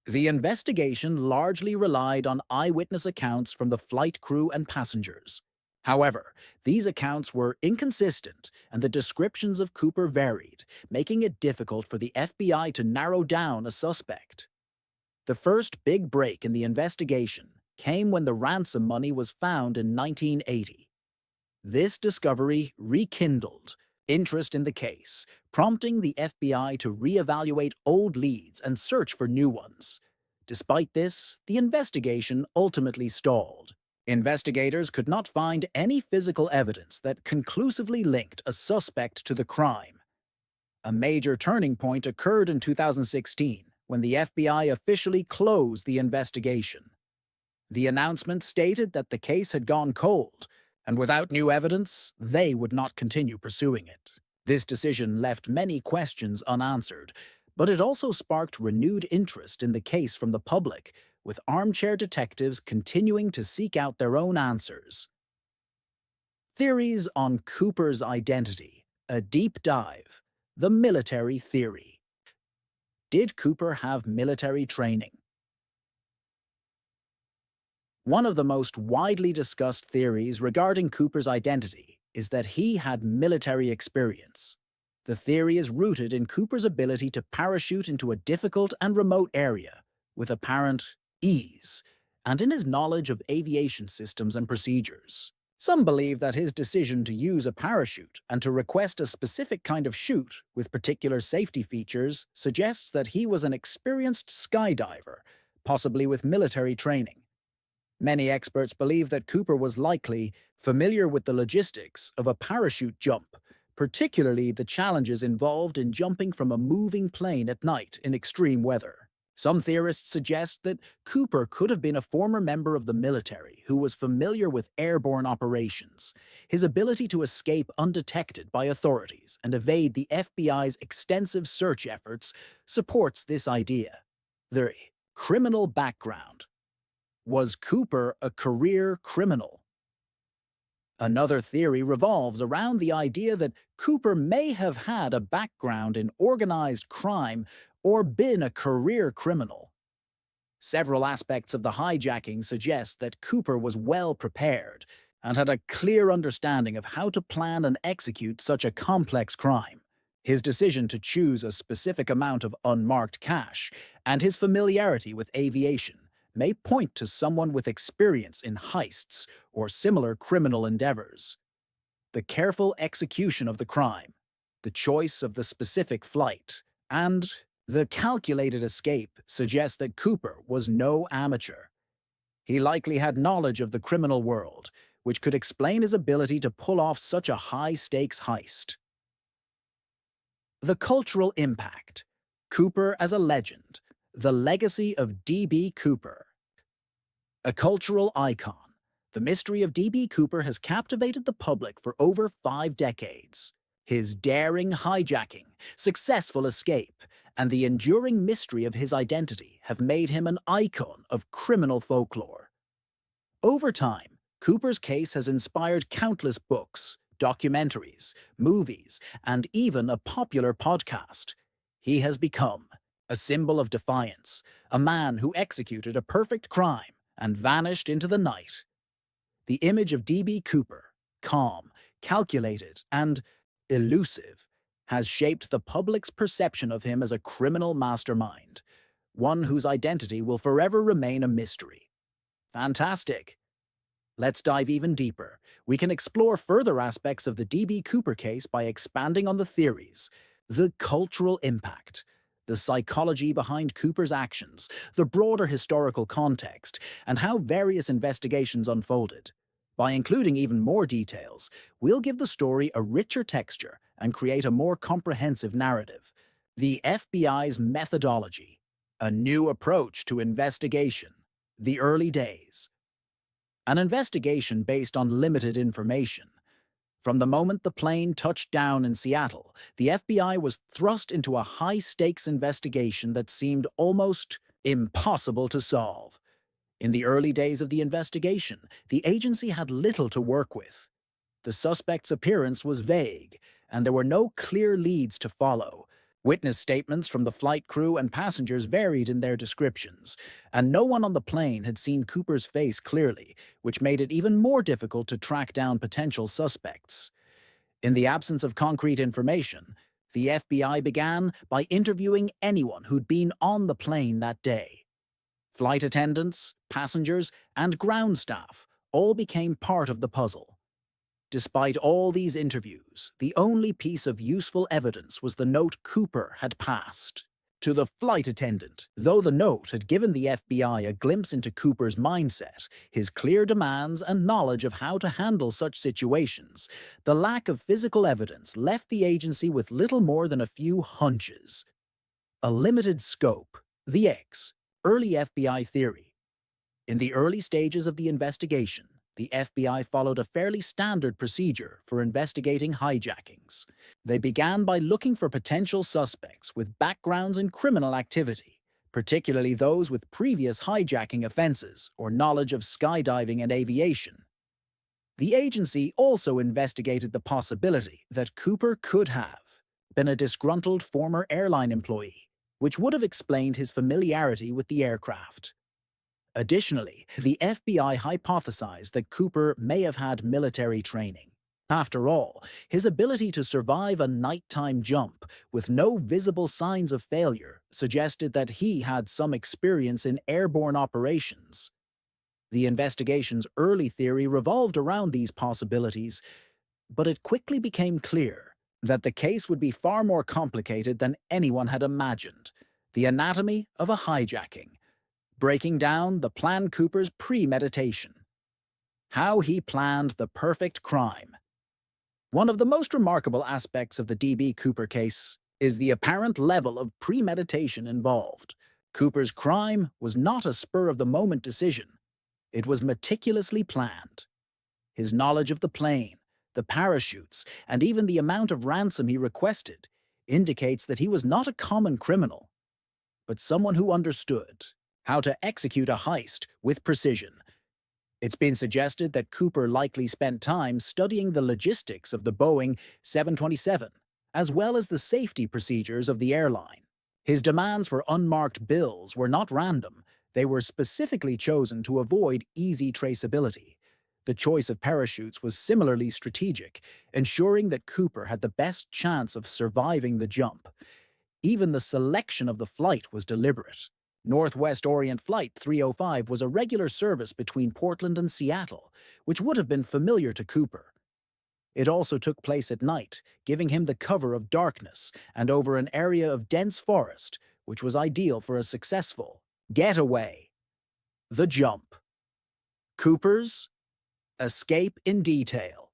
the investigation largely relied on eyewitness accounts from the flight crew and passengers. However, these accounts were inconsistent and the descriptions of Cooper varied, making it difficult for the FBI to narrow down a suspect. The first big break in the investigation came when the ransom money was found in 1980. This discovery rekindled interest in the case, prompting the FBI to reevaluate old leads and search for new ones. Despite this, the investigation ultimately stalled. Investigators could not find any physical evidence that conclusively linked a suspect to the crime. A major turning point occurred in 2016 when the FBI officially closed the investigation. The announcement stated that the case had gone cold, and without new evidence, they would not continue pursuing it. This decision left many questions unanswered, but it also sparked renewed interest in the case from the public, with armchair detectives continuing to seek out their own answers. Theories on Cooper's identity. A deep dive. The military theory. Did Cooper have military training? One of the most widely discussed theories regarding Cooper's identity is that he had military experience. The theory is rooted in Cooper's ability to parachute into a difficult and remote area with apparent ease, and in his knowledge of aviation systems and procedures. Some believe that his decision to use a parachute and to request a specific kind of chute with particular safety features suggests that he was an experienced skydiver, possibly with military training. Many experts believe that Cooper was likely familiar with the logistics of a parachute jump, particularly the challenges involved in jumping from a moving plane at night in extreme weather. Some theorists suggest that Cooper could have been a former member of the military who was familiar with airborne operations. His ability to escape undetected by authorities and evade the FBI's extensive search efforts supports this idea. 3. Criminal background. Was Cooper a career criminal? Another theory revolves around the idea that Cooper may have had a background in organized crime or been a career criminal. Several aspects of the hijacking suggest that Cooper was well prepared and had a clear understanding of how to plan and execute such a complex crime. His decision to choose a specific amount of unmarked cash and his familiarity with aviation may point to someone with experience in heists or similar criminal endeavors. The careful execution of the crime, the choice of the specific flight, and the calculated escape suggest that Cooper was no amateur. He likely had knowledge of the criminal world, which could explain his ability to pull off such a high-stakes heist. The cultural impact. Cooper as a legend. The legacy of D.B. Cooper. A cultural icon, the mystery of D.B. Cooper has captivated the public for over 5 decades. His daring hijacking, successful escape, and the enduring mystery of his identity have made him an icon of criminal folklore. Over time, Cooper's case has inspired countless books, documentaries, movies, and even a popular podcast. He has become a symbol of defiance, a man who executed a perfect crime and vanished into the night. The image of D.B. Cooper, calm, calculated, and elusive, has shaped the public's perception of him as a criminal mastermind, one whose identity will forever remain a mystery. Fantastic! Let's dive even deeper. We can explore further aspects of the D.B. Cooper case by expanding on the theories, the cultural impact, the psychology behind Cooper's actions, the broader historical context, and how various investigations unfolded. By including even more details, we'll give the story a richer texture and create a more comprehensive narrative. The FBI's methodology, a new approach to investigation, the early days. An investigation based on limited information. From the moment the plane touched down in Seattle, the FBI was thrust into a high-stakes investigation that seemed almost impossible to solve. In the early days of the investigation, the agency had little to work with. The suspect's appearance was vague, and there were no clear leads to follow. Witness statements from the flight crew and passengers varied in their descriptions, and no one on the plane had seen Cooper's face clearly, which made it even more difficult to track down potential suspects. In the absence of concrete information, the FBI began by interviewing anyone who'd been on the plane that day. Flight attendants, passengers, and ground staff all became part of the puzzle. Despite all these interviews, the only piece of useful evidence was the note Cooper had passed to the flight attendant. Though the note had given the FBI a glimpse into Cooper's mindset, his clear demands and knowledge of how to handle such situations, the lack of physical evidence left the agency with little more than a few hunches. A limited scope, the X, early FBI theory. In the early stages of the investigation, the FBI followed a fairly standard procedure for investigating hijackings. They began by looking for potential suspects with backgrounds in criminal activity, particularly those with previous hijacking offenses or knowledge of skydiving and aviation. The agency also investigated the possibility that Cooper could have been a disgruntled former airline employee, which would have explained his familiarity with the aircraft. Additionally, the FBI hypothesized that Cooper may have had military training. After all, his ability to survive a nighttime jump with no visible signs of failure suggested that he had some experience in airborne operations. The investigation's early theory revolved around these possibilities, but it quickly became clear that the case would be far more complicated than anyone had imagined. The anatomy of a hijacking. Breaking down the plan Cooper's premeditation. How he planned the perfect crime. One of the most remarkable aspects of the D.B. Cooper case is the apparent level of premeditation involved. Cooper's crime was not a spur-of-the-moment decision. It was meticulously planned. His knowledge of the plane, the parachutes, and even the amount of ransom he requested indicates that he was not a common criminal, but someone who understood how to execute a heist with precision. It's been suggested that Cooper likely spent time studying the logistics of the Boeing 727, as well as the safety procedures of the airline. His demands for unmarked bills were not random. They were specifically chosen to avoid easy traceability. The choice of parachutes was similarly strategic, ensuring that Cooper had the best chance of surviving the jump. Even the selection of the flight was deliberate. Northwest Orient Flight 305 was a regular service between Portland and Seattle, which would have been familiar to Cooper. It also took place at night, giving him the cover of darkness and over an area of dense forest, which was ideal for a successful getaway. The jump. Cooper's escape in detail.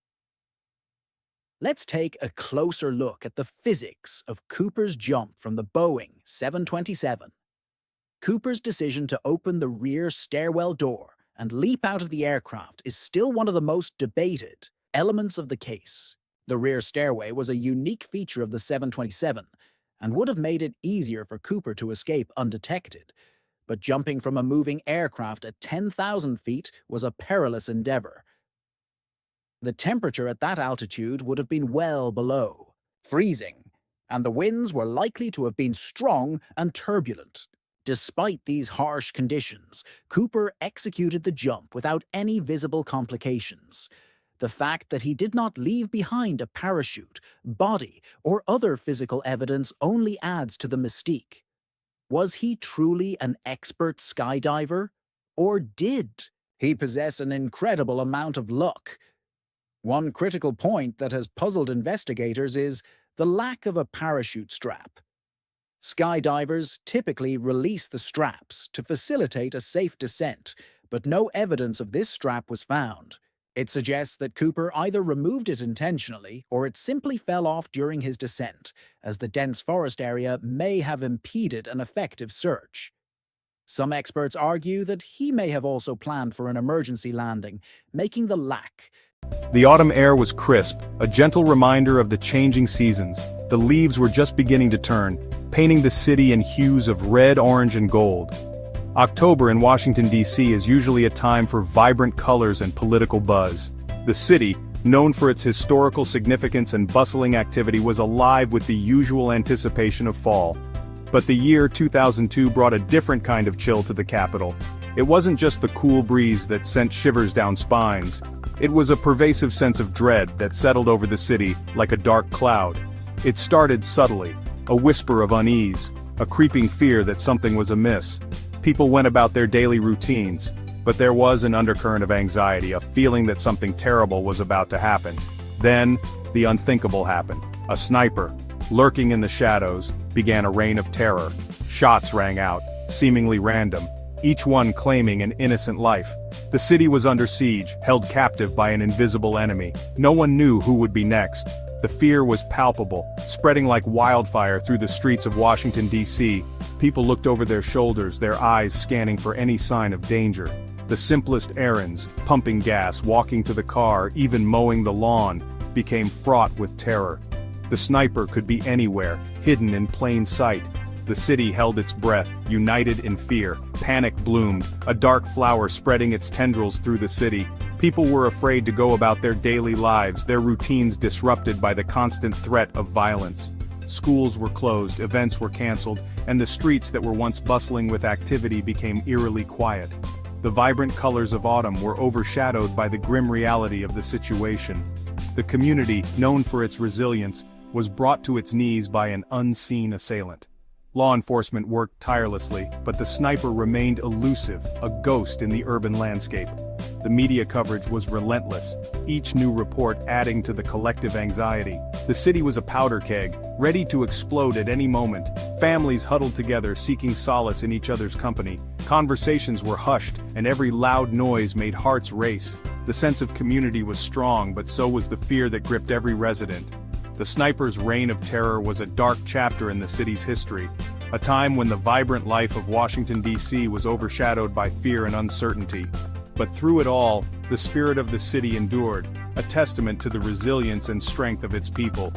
Let's take a closer look at the physics of Cooper's jump from the Boeing 727. Cooper's decision to open the rear stairwell door and leap out of the aircraft is still one of the most debated elements of the case. The rear stairway was a unique feature of the 727 and would have made it easier for Cooper to escape undetected, but jumping from a moving aircraft at 10,000 feet was a perilous endeavor. The temperature at that altitude would have been well below freezing, and the winds were likely to have been strong and turbulent. Despite these harsh conditions, Cooper executed the jump without any visible complications. The fact that he did not leave behind a parachute, body, or other physical evidence only adds to the mystique. Was he truly an expert skydiver? Or did he possess an incredible amount of luck? One critical point that has puzzled investigators is the lack of a parachute strap. Skydivers typically release the straps to facilitate a safe descent, but no evidence of this strap was found. It suggests that Cooper either removed it intentionally or it simply fell off during his descent, as the dense forest area may have impeded an effective search. Some experts argue that he may have also planned for an emergency landing, making the lack. The autumn air was crisp, a gentle reminder of the changing seasons. The leaves were just beginning to turn, painting the city in hues of red, orange, and gold. October in Washington, D.C. is usually a time for vibrant colors and political buzz. The city, known for its historical significance and bustling activity, was alive with the usual anticipation of fall. But the year 2002 brought a different kind of chill to the capital. It wasn't just the cool breeze that sent shivers down spines. It was a pervasive sense of dread that settled over the city like a dark cloud. It started subtly, a whisper of unease, a creeping fear that something was amiss. People went about their daily routines, but there was an undercurrent of anxiety, a feeling that something terrible was about to happen. Then, the unthinkable happened. A sniper, lurking in the shadows, began a reign of terror. Shots rang out, seemingly random, each one claiming an innocent life. The city was under siege, held captive by an invisible enemy. No one knew who would be next. The fear was palpable, spreading like wildfire through the streets of Washington, D.C. People looked over their shoulders, their eyes scanning for any sign of danger. The simplest errands, pumping gas, walking to the car, even mowing the lawn, became fraught with terror. The sniper could be anywhere, hidden in plain sight. The city held its breath, united in fear. Panic bloomed, a dark flower spreading its tendrils through the city. People were afraid to go about their daily lives, their routines disrupted by the constant threat of violence. Schools were closed, events were canceled, and the streets that were once bustling with activity became eerily quiet. The vibrant colors of autumn were overshadowed by the grim reality of the situation. The community, known for its resilience, was brought to its knees by an unseen assailant. Law enforcement worked tirelessly, but the sniper remained elusive, a ghost in the urban landscape. The media coverage was relentless, each new report adding to the collective anxiety. The city was a powder keg, ready to explode at any moment. Families huddled together, seeking solace in each other's company. Conversations were hushed, and every loud noise made hearts race. The sense of community was strong, but so was the fear that gripped every resident. The sniper's reign of terror was a dark chapter in the city's history, a time when the vibrant life of Washington, D.C. was overshadowed by fear and uncertainty. But through it all, the spirit of the city endured, a testament to the resilience and strength of its people.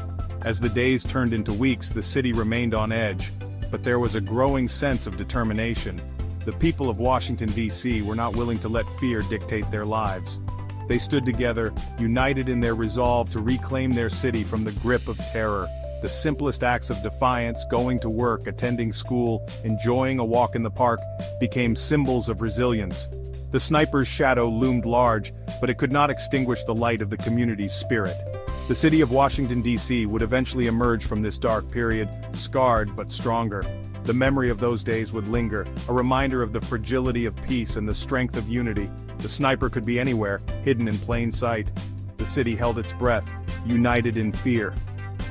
As the days turned into weeks, the city remained on edge, but there was a growing sense of determination. The people of Washington, D.C. were not willing to let fear dictate their lives. They stood together, united in their resolve to reclaim their city from the grip of terror. The simplest acts of defiance, going to work, attending school, enjoying a walk in the park, became symbols of resilience. The sniper's shadow loomed large, but it could not extinguish the light of the community's spirit. The city of Washington, D.C. would eventually emerge from this dark period, scarred but stronger. The memory of those days would linger, a reminder of the fragility of peace and the strength of unity. The sniper could be anywhere, hidden in plain sight. The city held its breath, united in fear.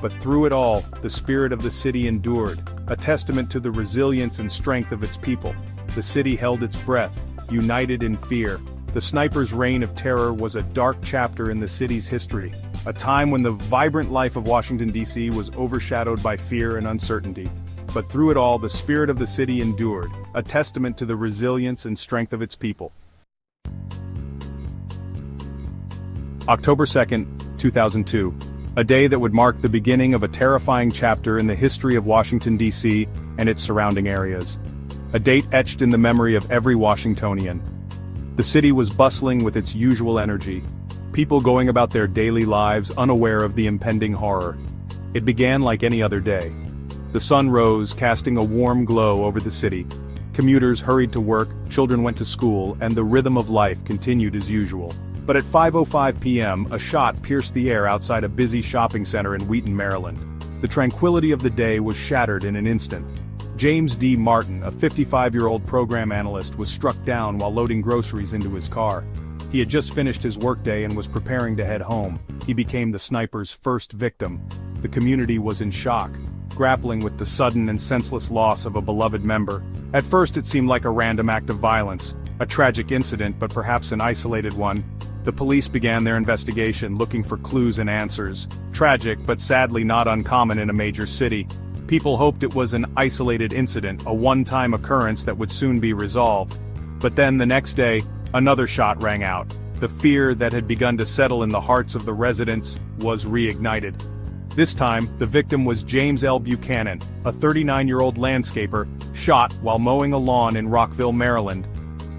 But through it all, the spirit of the city endured, a testament to the resilience and strength of its people. The city held its breath, united in fear. The sniper's reign of terror was a dark chapter in the city's history, a time when the vibrant life of Washington, D.C. was overshadowed by fear and uncertainty. But through it all, the spirit of the city endured, a testament to the resilience and strength of its people. October 2nd, 2002. A day that would mark the beginning of a terrifying chapter in the history of Washington, D.C. and its surrounding areas. A date etched in the memory of every Washingtonian. The city was bustling with its usual energy, people going about their daily lives unaware of the impending horror. It began like any other day. The sun rose, casting a warm glow over the city. Commuters hurried to work, children went to school, and the rhythm of life continued as usual. But at 5:05 p.m., a shot pierced the air outside a busy shopping center in Wheaton, Maryland. The tranquility of the day was shattered in an instant. James D. Martin, a 55-year-old program analyst, was struck down while loading groceries into his car. He had just finished his workday and was preparing to head home. He became the sniper's first victim. The community was in shock, grappling with the sudden and senseless loss of a beloved member. At first it seemed like a random act of violence, a tragic incident, but perhaps an isolated one. The police began their investigation, looking for clues and answers. Tragic, but sadly not uncommon in a major city. People hoped it was an isolated incident, a one-time occurrence that would soon be resolved. But then the next day, another shot rang out. The fear that had begun to settle in the hearts of the residents was reignited. This time, the victim was James L. Buchanan, a 39-year-old landscaper, shot while mowing a lawn in Rockville, Maryland.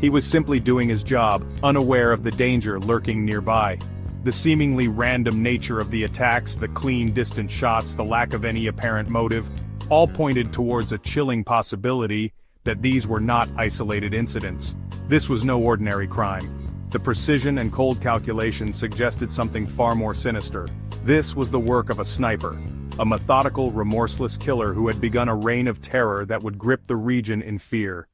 He was simply doing his job, unaware of the danger lurking nearby. The seemingly random nature of the attacks, the clean, distant shots, the lack of any apparent motive, all pointed towards a chilling possibility that these were not isolated incidents. This was no ordinary crime. The precision and cold calculation suggested something far more sinister. This was the work of a sniper, a methodical, remorseless killer who had begun a reign of terror that would grip the region in fear.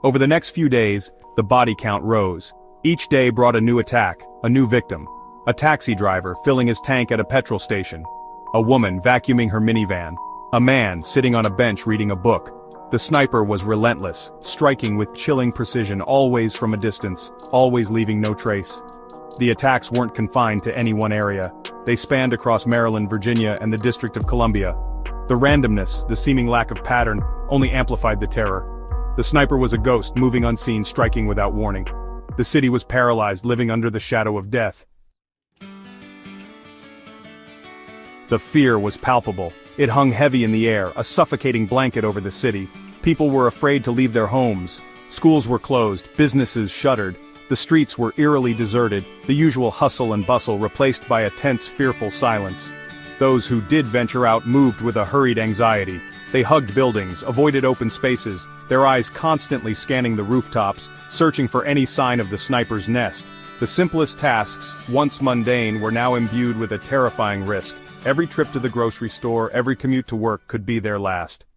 Over the next few days, the body count rose. Each day brought a new attack, a new victim. A taxi driver filling his tank at a petrol station. A woman vacuuming her minivan. A man sitting on a bench reading a book. The sniper was relentless, striking with chilling precision, always from a distance, always leaving no trace. The attacks weren't confined to any one area. They spanned across Maryland, Virginia, and the District of Columbia. The randomness, the seeming lack of pattern, only amplified the terror. The sniper was a ghost, moving unseen, striking without warning. The city was paralyzed, living under the shadow of death. The fear was palpable. It hung heavy in the air, a suffocating blanket over the city. People were afraid to leave their homes. Schools were closed, businesses shuttered. The streets were eerily deserted, the usual hustle and bustle replaced by a tense, fearful silence. Those who did venture out moved with a hurried anxiety. They hugged buildings, avoided open spaces, their eyes constantly scanning the rooftops, searching for any sign of the sniper's nest. The simplest tasks, once mundane, were now imbued with a terrifying risk. Every trip to the grocery store, every commute to work could be their last.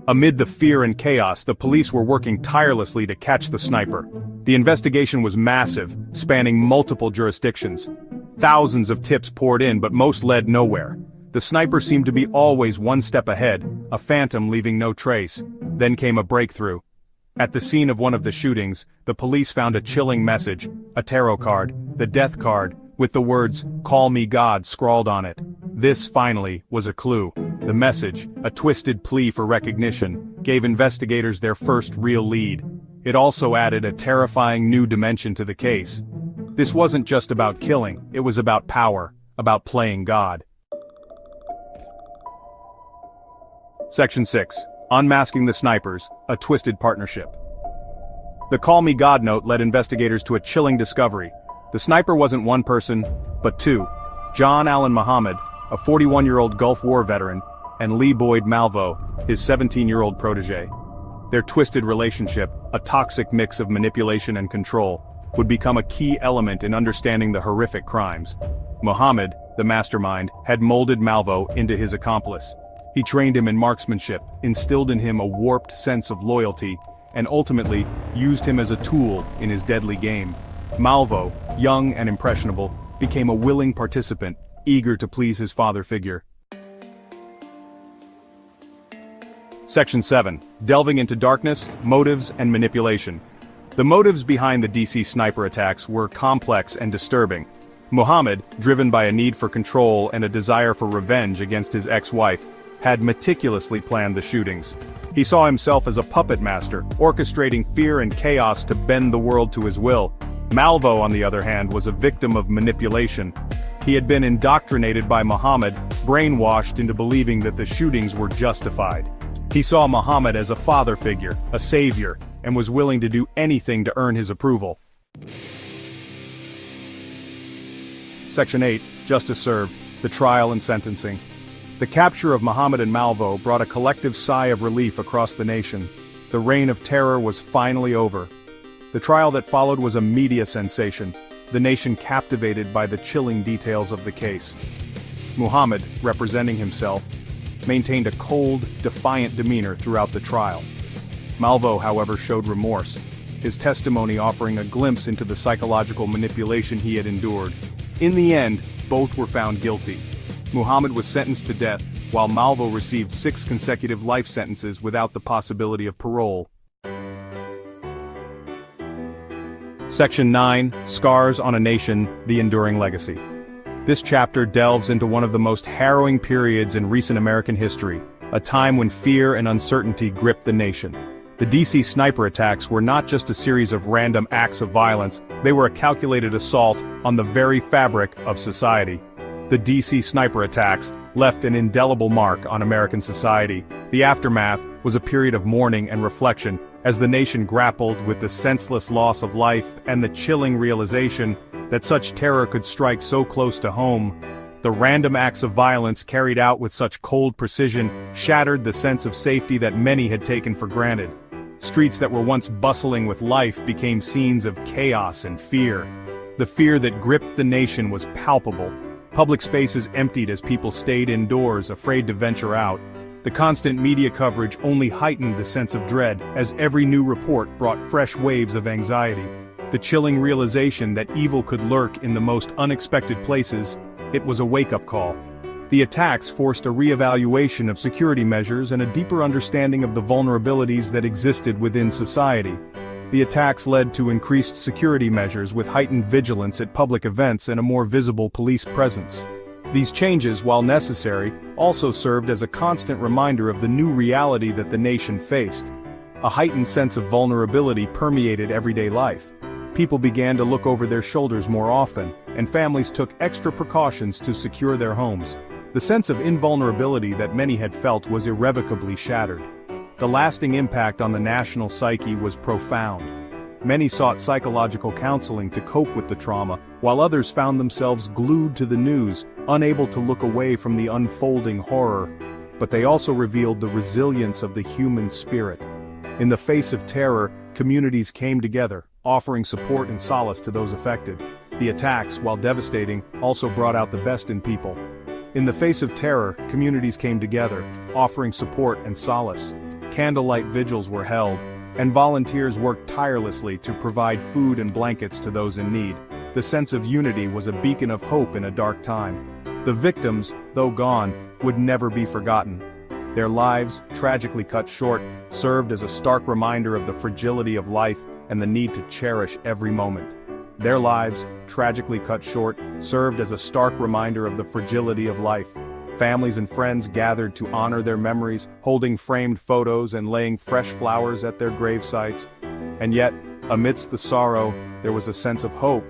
Amid the fear and chaos, the police were working tirelessly to catch the sniper. The investigation was massive, spanning multiple jurisdictions. Thousands of tips poured in, but most led nowhere. The sniper seemed to be always one step ahead, a phantom leaving no trace. Then came a breakthrough. At the scene of one of the shootings, the police found a chilling message, a tarot card, the death card, with the words, "Call me God," scrawled on it. This, finally, was a clue. The message, a twisted plea for recognition, gave investigators their first real lead. It also added a terrifying new dimension to the case. This wasn't just about killing, it was about power, about playing God. Section 6. Unmasking the Snipers, a Twisted Partnership. The Call Me God note led investigators to a chilling discovery. The sniper wasn't one person, but two. John Allen Muhammad, a 41-year-old Gulf War veteran, and Lee Boyd Malvo, his 17-year-old protege. Their twisted relationship, a toxic mix of manipulation and control, would become a key element in understanding the horrific crimes. Muhammad, the mastermind, had molded Malvo into his accomplice. He trained him in marksmanship, instilled in him a warped sense of loyalty, and ultimately used him as a tool in his deadly game. Malvo, young and impressionable, became a willing participant, eager to please his father figure. Section 7. Delving into darkness, motives, and manipulation. The motives behind the DC sniper attacks were complex and disturbing. Muhammad, driven by a need for control and a desire for revenge against his ex-wife, had meticulously planned the shootings. He saw himself as a puppet master, orchestrating fear and chaos to bend the world to his will. Malvo, on the other hand, was a victim of manipulation. He had been indoctrinated by Muhammad, brainwashed into believing that the shootings were justified. He saw Muhammad as a father figure, a savior, and was willing to do anything to earn his approval. Section 8. Justice Served, the Trial and Sentencing. The capture of Muhammad and Malvo brought a collective sigh of relief across the nation. The reign of terror was finally over. The trial that followed was a media sensation, the nation captivated by the chilling details of the case. Muhammad, representing himself, maintained a cold, defiant demeanor throughout the trial. Malvo, however, showed remorse, his testimony offering a glimpse into the psychological manipulation he had endured. In the end, both were found guilty. Muhammad was sentenced to death, while Malvo received 6 consecutive life sentences without the possibility of parole. Section 9. Scars on a Nation, the Enduring Legacy. This chapter delves into one of the most harrowing periods in recent American history, a time when fear and uncertainty gripped the nation. The DC sniper attacks were not just a series of random acts of violence, they were a calculated assault on the very fabric of society. The DC sniper attacks left an indelible mark on American society. The aftermath was a period of mourning and reflection, as the nation grappled with the senseless loss of life and the chilling realization that such terror could strike so close to home. The random acts of violence carried out with such cold precision shattered the sense of safety that many had taken for granted. Streets that were once bustling with life became scenes of chaos and fear. The fear that gripped the nation was palpable. Public spaces emptied as people stayed indoors, afraid to venture out. The constant media coverage only heightened the sense of dread, as every new report brought fresh waves of anxiety. The chilling realization that evil could lurk in the most unexpected places, it was a wake-up call. The attacks forced a re-evaluation of security measures and a deeper understanding of the vulnerabilities that existed within society. The attacks led to increased security measures with heightened vigilance at public events and a more visible police presence. These changes, while necessary, also served as a constant reminder of the new reality that the nation faced. A heightened sense of vulnerability permeated everyday life. People began to look over their shoulders more often, and families took extra precautions to secure their homes. The sense of invulnerability that many had felt was irrevocably shattered. The lasting impact on the national psyche was profound. Many sought psychological counseling to cope with the trauma, while others found themselves glued to the news, unable to look away from the unfolding horror. But they also revealed the resilience of the human spirit. In the face of terror, communities came together, offering support and solace to those affected. The attacks, while devastating, also brought out the best in people. In the face of terror, communities came together, offering support and solace. Candlelight vigils were held, and volunteers worked tirelessly to provide food and blankets to those in need. The sense of unity was a beacon of hope in a dark time. The victims, though gone, would never be forgotten. Their lives, tragically cut short, served as a stark reminder of the fragility of life and the need to cherish every moment. Their lives, tragically cut short, served as a stark reminder of the fragility of life. Families and friends gathered to honor their memories, holding framed photos and laying fresh flowers at their grave sites. And yet, amidst the sorrow, there was a sense of hope.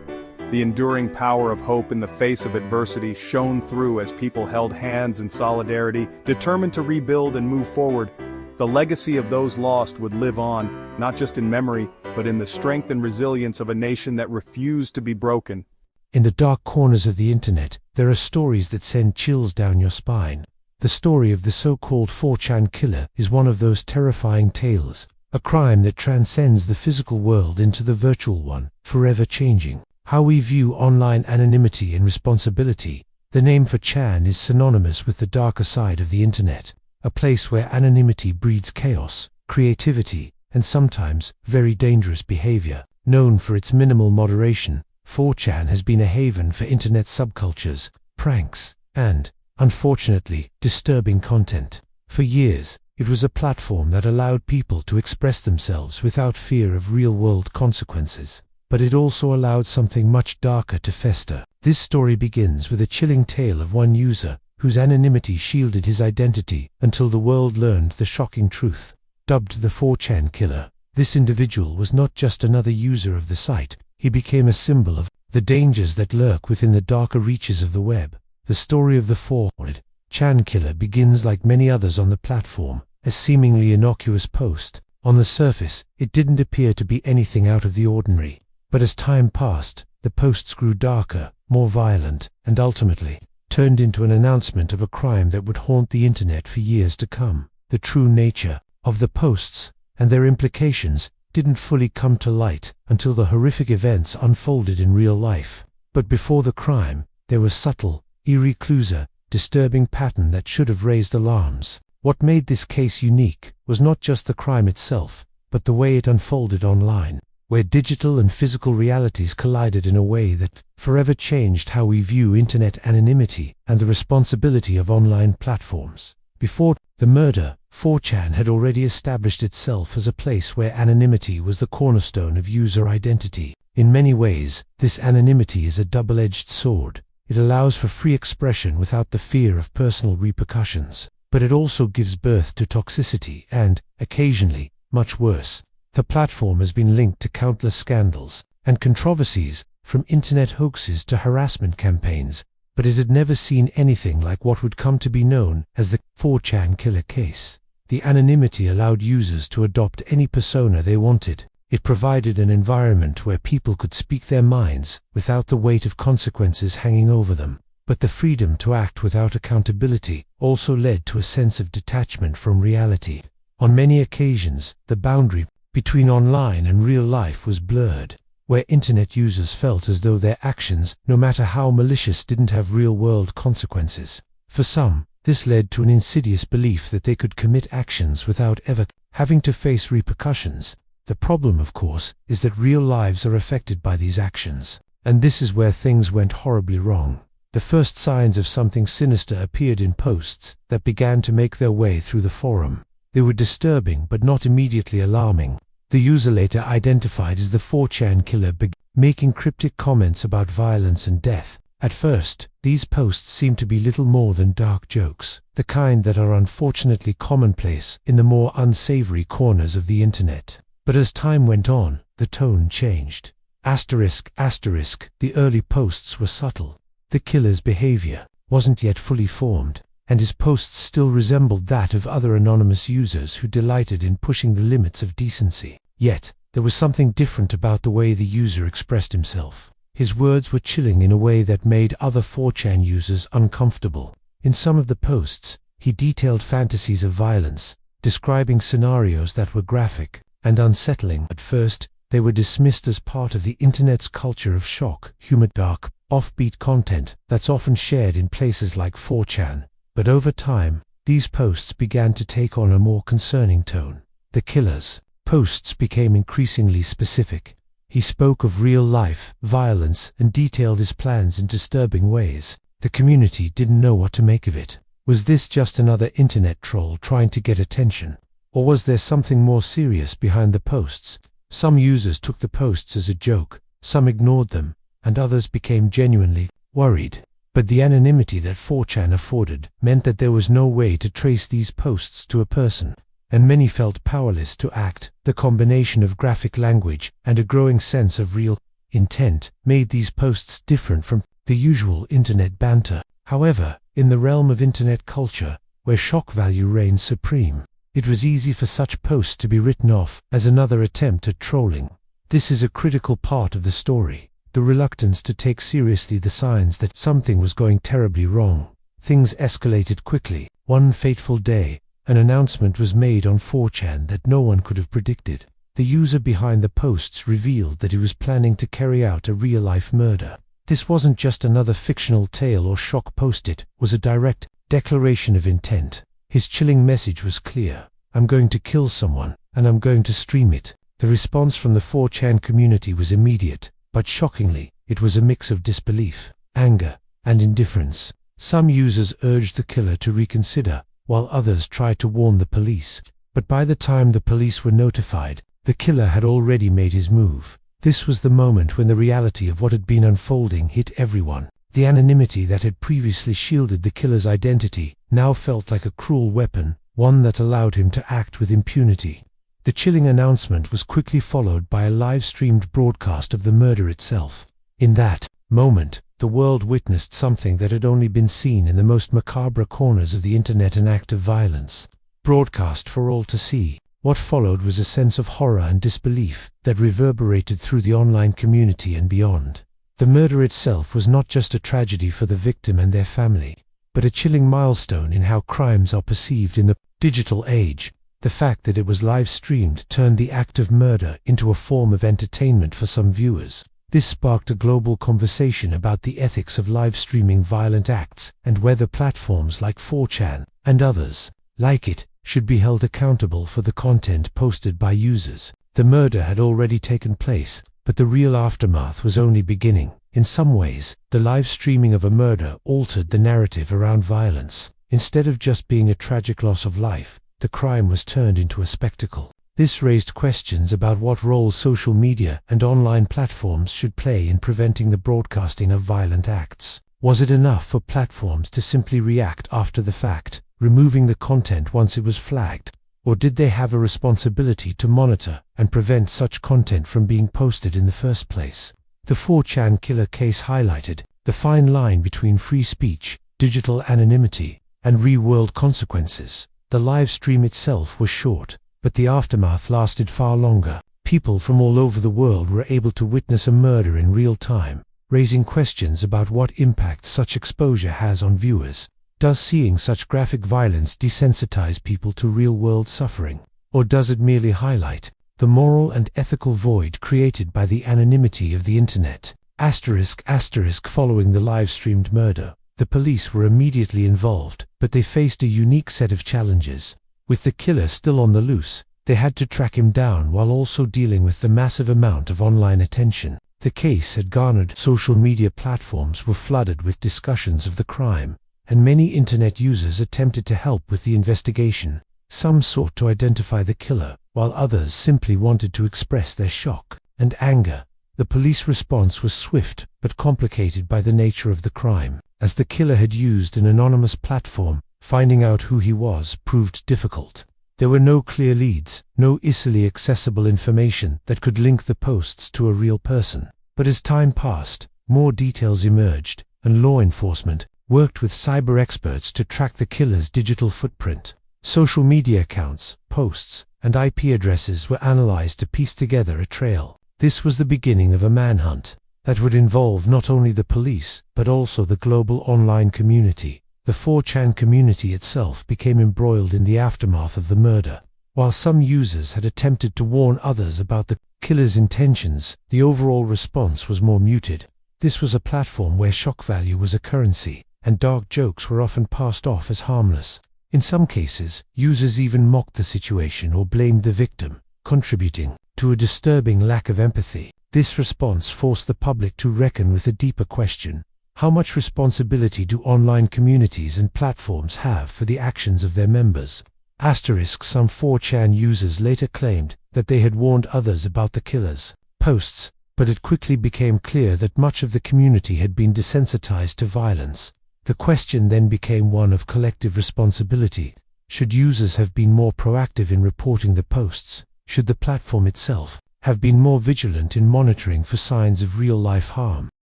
The enduring power of hope in the face of adversity shone through as people held hands in solidarity, determined to rebuild and move forward. The legacy of those lost would live on, not just in memory, but in the strength and resilience of a nation that refused to be broken. In the dark corners of the internet, there are stories that send chills down your spine. The story of the so-called 4chan killer is one of those terrifying tales, a crime that transcends the physical world into the virtual one, forever changing how we view online anonymity and responsibility. The name 4chan is synonymous with the darker side of the internet, a place where anonymity breeds chaos, creativity, and sometimes very dangerous behavior. Known for its minimal moderation, 4chan has been a haven for internet subcultures, pranks, and, unfortunately, disturbing content. For years, it was a platform that allowed people to express themselves without fear of real-world consequences. But it also allowed something much darker to fester. This story begins with a chilling tale of one user whose anonymity shielded his identity until the world learned the shocking truth. Dubbed the 4chan killer, this individual was not just another user of the site, he became a symbol of the dangers that lurk within the darker reaches of the web. The story of the 4chan killer begins like many others on the platform, a seemingly innocuous post. On the surface, it didn't appear to be anything out of the ordinary. But as time passed, the posts grew darker, more violent, and ultimately turned into an announcement of a crime that would haunt the internet for years to come. The true nature of the posts and their implications didn't fully come to light until the horrific events unfolded in real life. But before the crime, there was subtle, eerie clues, a disturbing pattern that should have raised alarms. What made this case unique was not just the crime itself, but the way it unfolded online, where digital and physical realities collided in a way that forever changed how we view internet anonymity and the responsibility of online platforms. Before the murder, 4chan had already established itself as a place where anonymity was the cornerstone of user identity. In many ways, this anonymity is a double-edged sword. It allows for free expression without the fear of personal repercussions, but it also gives birth to toxicity and, occasionally, much worse. The platform has been linked to countless scandals and controversies, from internet hoaxes to harassment campaigns, but it had never seen anything like what would come to be known as the 4chan killer case. The anonymity allowed users to adopt any persona they wanted. It provided an environment where people could speak their minds without the weight of consequences hanging over them. But the freedom to act without accountability also led to a sense of detachment from reality. On many occasions, the boundary between online and real life was blurred, where internet users felt as though their actions, no matter how malicious, didn't have real-world consequences. For some, This led to an insidious belief that they could commit actions without ever having to face repercussions. The problem, of course, is that real lives are affected by these actions. And this is where things went horribly wrong. The first signs of something sinister appeared in posts that began to make their way through the forum. They were disturbing but not immediately alarming. The user later identified as the 4chan killer began making cryptic comments about violence and death. At first, these posts seemed to be little more than dark jokes, the kind that are unfortunately commonplace in the more unsavory corners of the internet. But as time went on, the tone changed. The early posts were subtle. The killer's behavior wasn't yet fully formed, and his posts still resembled that of other anonymous users who delighted in pushing the limits of decency. Yet, there was something different about the way the user expressed himself. His words were chilling in a way that made other 4chan users uncomfortable. In some of the posts, he detailed fantasies of violence, describing scenarios that were graphic and unsettling. At first, they were dismissed as part of the internet's culture of shock, humor, dark, offbeat content that's often shared in places like 4chan. But over time, these posts began to take on a more concerning tone. The killer's posts became increasingly specific. He spoke of real-life violence and detailed his plans in disturbing ways. The community didn't know what to make of it. Was this just another internet troll trying to get attention? Or was there something more serious behind the posts? Some users took the posts as a joke, some ignored them, and others became genuinely worried. But the anonymity that 4chan afforded meant that there was no way to trace these posts to a person, and many felt powerless to act. The combination of graphic language and a growing sense of real intent made these posts different from the usual internet banter. However, in the realm of internet culture, where shock value reigns supreme, it was easy for such posts to be written off as another attempt at trolling. This is a critical part of the story. The reluctance to take seriously the signs that something was going terribly wrong. Things escalated quickly. One fateful day, an announcement was made on 4chan that no one could have predicted. The user behind the posts revealed that he was planning to carry out a real-life murder. This wasn't just another fictional tale or shock post, it was a direct declaration of intent. His chilling message was clear. I'm going to kill someone, and I'm going to stream it. The response from the 4chan community was immediate. But shockingly, it was a mix of disbelief, anger, and indifference. Some users urged the killer to reconsider, while others tried to warn the police. But by the time the police were notified, the killer had already made his move. This was the moment when the reality of what had been unfolding hit everyone. The anonymity that had previously shielded the killer's identity now felt like a cruel weapon, one that allowed him to act with impunity. The chilling announcement was quickly followed by a live-streamed broadcast of the murder itself. In that moment, the world witnessed something that had only been seen in the most macabre corners of the internet: an act of violence, broadcast for all to see. What followed was a sense of horror and disbelief that reverberated through the online community and beyond. The murder itself was not just a tragedy for the victim and their family, but a chilling milestone in how crimes are perceived in the digital age. The fact that it was live-streamed turned the act of murder into a form of entertainment for some viewers. This sparked a global conversation about the ethics of live-streaming violent acts and whether platforms like 4chan, and others like it, should be held accountable for the content posted by users. The murder had already taken place, but the real aftermath was only beginning. In some ways, the live-streaming of a murder altered the narrative around violence. Instead of just being a tragic loss of life, the crime was turned into a spectacle. This raised questions about what role social media and online platforms should play in preventing the broadcasting of violent acts. Was it enough for platforms to simply react after the fact, removing the content once it was flagged? Or did they have a responsibility to monitor and prevent such content from being posted in the first place? The 4chan killer case highlighted the fine line between free speech, digital anonymity, and real-world consequences. The live stream itself was short, but the aftermath lasted far longer. People from all over the world were able to witness a murder in real time, raising questions about what impact such exposure has on viewers. Does seeing such graphic violence desensitize people to real-world suffering? Or does it merely highlight the moral and ethical void created by the anonymity of the internet? **** Following the live-streamed murder, The police were immediately involved, but they faced a unique set of challenges. With the killer still on the loose, they had to track him down while also dealing with the massive amount of online attention. The case had garnered social media platforms were flooded with discussions of the crime, and many internet users attempted to help with the investigation. Some sought to identify the killer, while others simply wanted to express their shock and anger. The police response was swift but complicated by the nature of the crime. As the killer had used an anonymous platform, finding out who he was proved difficult. There were no clear leads, no easily accessible information that could link the posts to a real person. But as time passed, more details emerged, and law enforcement worked with cyber experts to track the killer's digital footprint. Social media accounts, posts, and IP addresses were analyzed to piece together a trail. This was the beginning of a manhunt that would involve not only the police, but also the global online community. The 4chan community itself became embroiled in the aftermath of the murder. While some users had attempted to warn others about the killer's intentions, the overall response was more muted. This was a platform where shock value was a currency, and dark jokes were often passed off as harmless. In some cases, users even mocked the situation or blamed the victim, contributing to a disturbing lack of empathy. This response forced the public to reckon with a deeper question. How much responsibility do online communities and platforms have for the actions of their members? Some 4chan users later claimed that they had warned others about the killer's posts, but it quickly became clear that much of the community had been desensitized to violence. The question then became one of collective responsibility. Should users have been more proactive in reporting the posts? Should the platform itself have been more vigilant in monitoring for signs of real-life harm?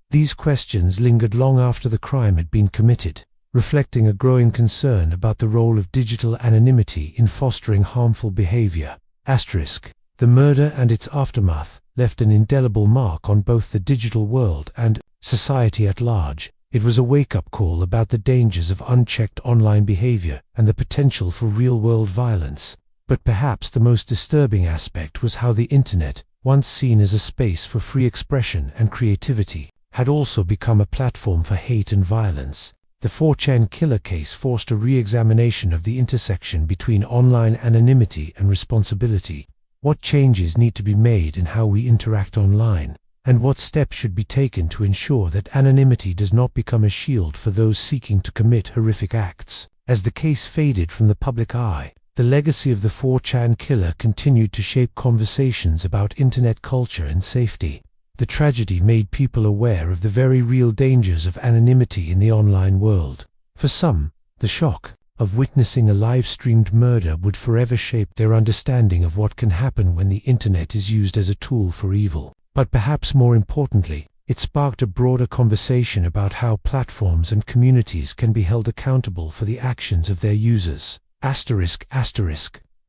These questions lingered long after the crime had been committed, reflecting a growing concern about the role of digital anonymity in fostering harmful behavior. The murder and its aftermath left an indelible mark on both the digital world and society at large. It was a wake-up call about the dangers of unchecked online behavior and the potential for real-world violence. But perhaps the most disturbing aspect was how the internet, once seen as a space for free expression and creativity, had also become a platform for hate and violence. The 4chan killer case forced a re-examination of the intersection between online anonymity and responsibility. What changes need to be made in how we interact online, and what steps should be taken to ensure that anonymity does not become a shield for those seeking to commit horrific acts? As the case faded from the public eye, the legacy of the 4chan killer continued to shape conversations about internet culture and safety. The tragedy made people aware of the very real dangers of anonymity in the online world. For some, the shock of witnessing a live-streamed murder would forever shape their understanding of what can happen when the internet is used as a tool for evil. But perhaps more importantly, it sparked a broader conversation about how platforms and communities can be held accountable for the actions of their users.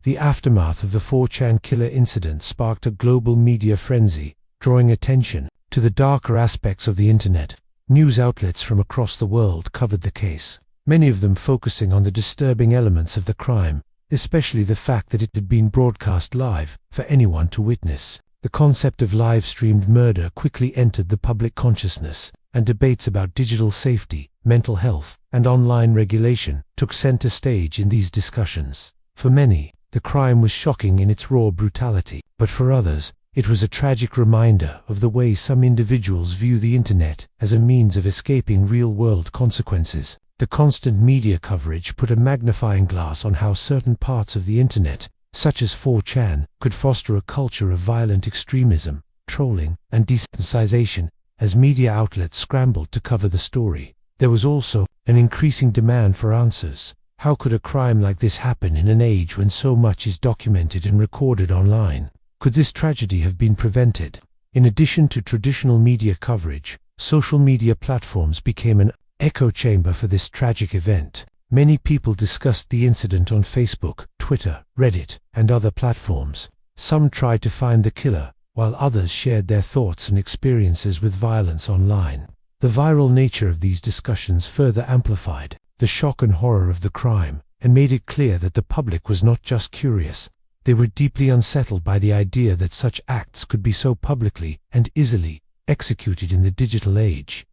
The aftermath of the 4chan killer incident sparked a global media frenzy, drawing attention to the darker aspects of the internet. News outlets from across the world covered the case, many of them focusing on the disturbing elements of the crime, especially the fact that it had been broadcast live for anyone to witness. The concept of live-streamed murder quickly entered the public consciousness, and debates about digital safety, mental health, and online regulation took center stage in these discussions. For many, the crime was shocking in its raw brutality, but for others, it was a tragic reminder of the way some individuals view the internet as a means of escaping real-world consequences. The constant media coverage put a magnifying glass on how certain parts of the internet, such as 4chan, could foster a culture of violent extremism, trolling, and desensitization. As media outlets scrambled to cover the story, there was also an increasing demand for answers. How could a crime like this happen in an age when so much is documented and recorded online? Could this tragedy have been prevented? In addition to traditional media coverage, social media platforms became an echo chamber for this tragic event. Many people discussed the incident on Facebook, Twitter, Reddit, and other platforms. Some tried to find the killer, while others shared their thoughts and experiences with violence online. The viral nature of these discussions further amplified the shock and horror of the crime, and made it clear that the public was not just curious. They were deeply unsettled by the idea that such acts could be so publicly and easily executed in the digital age.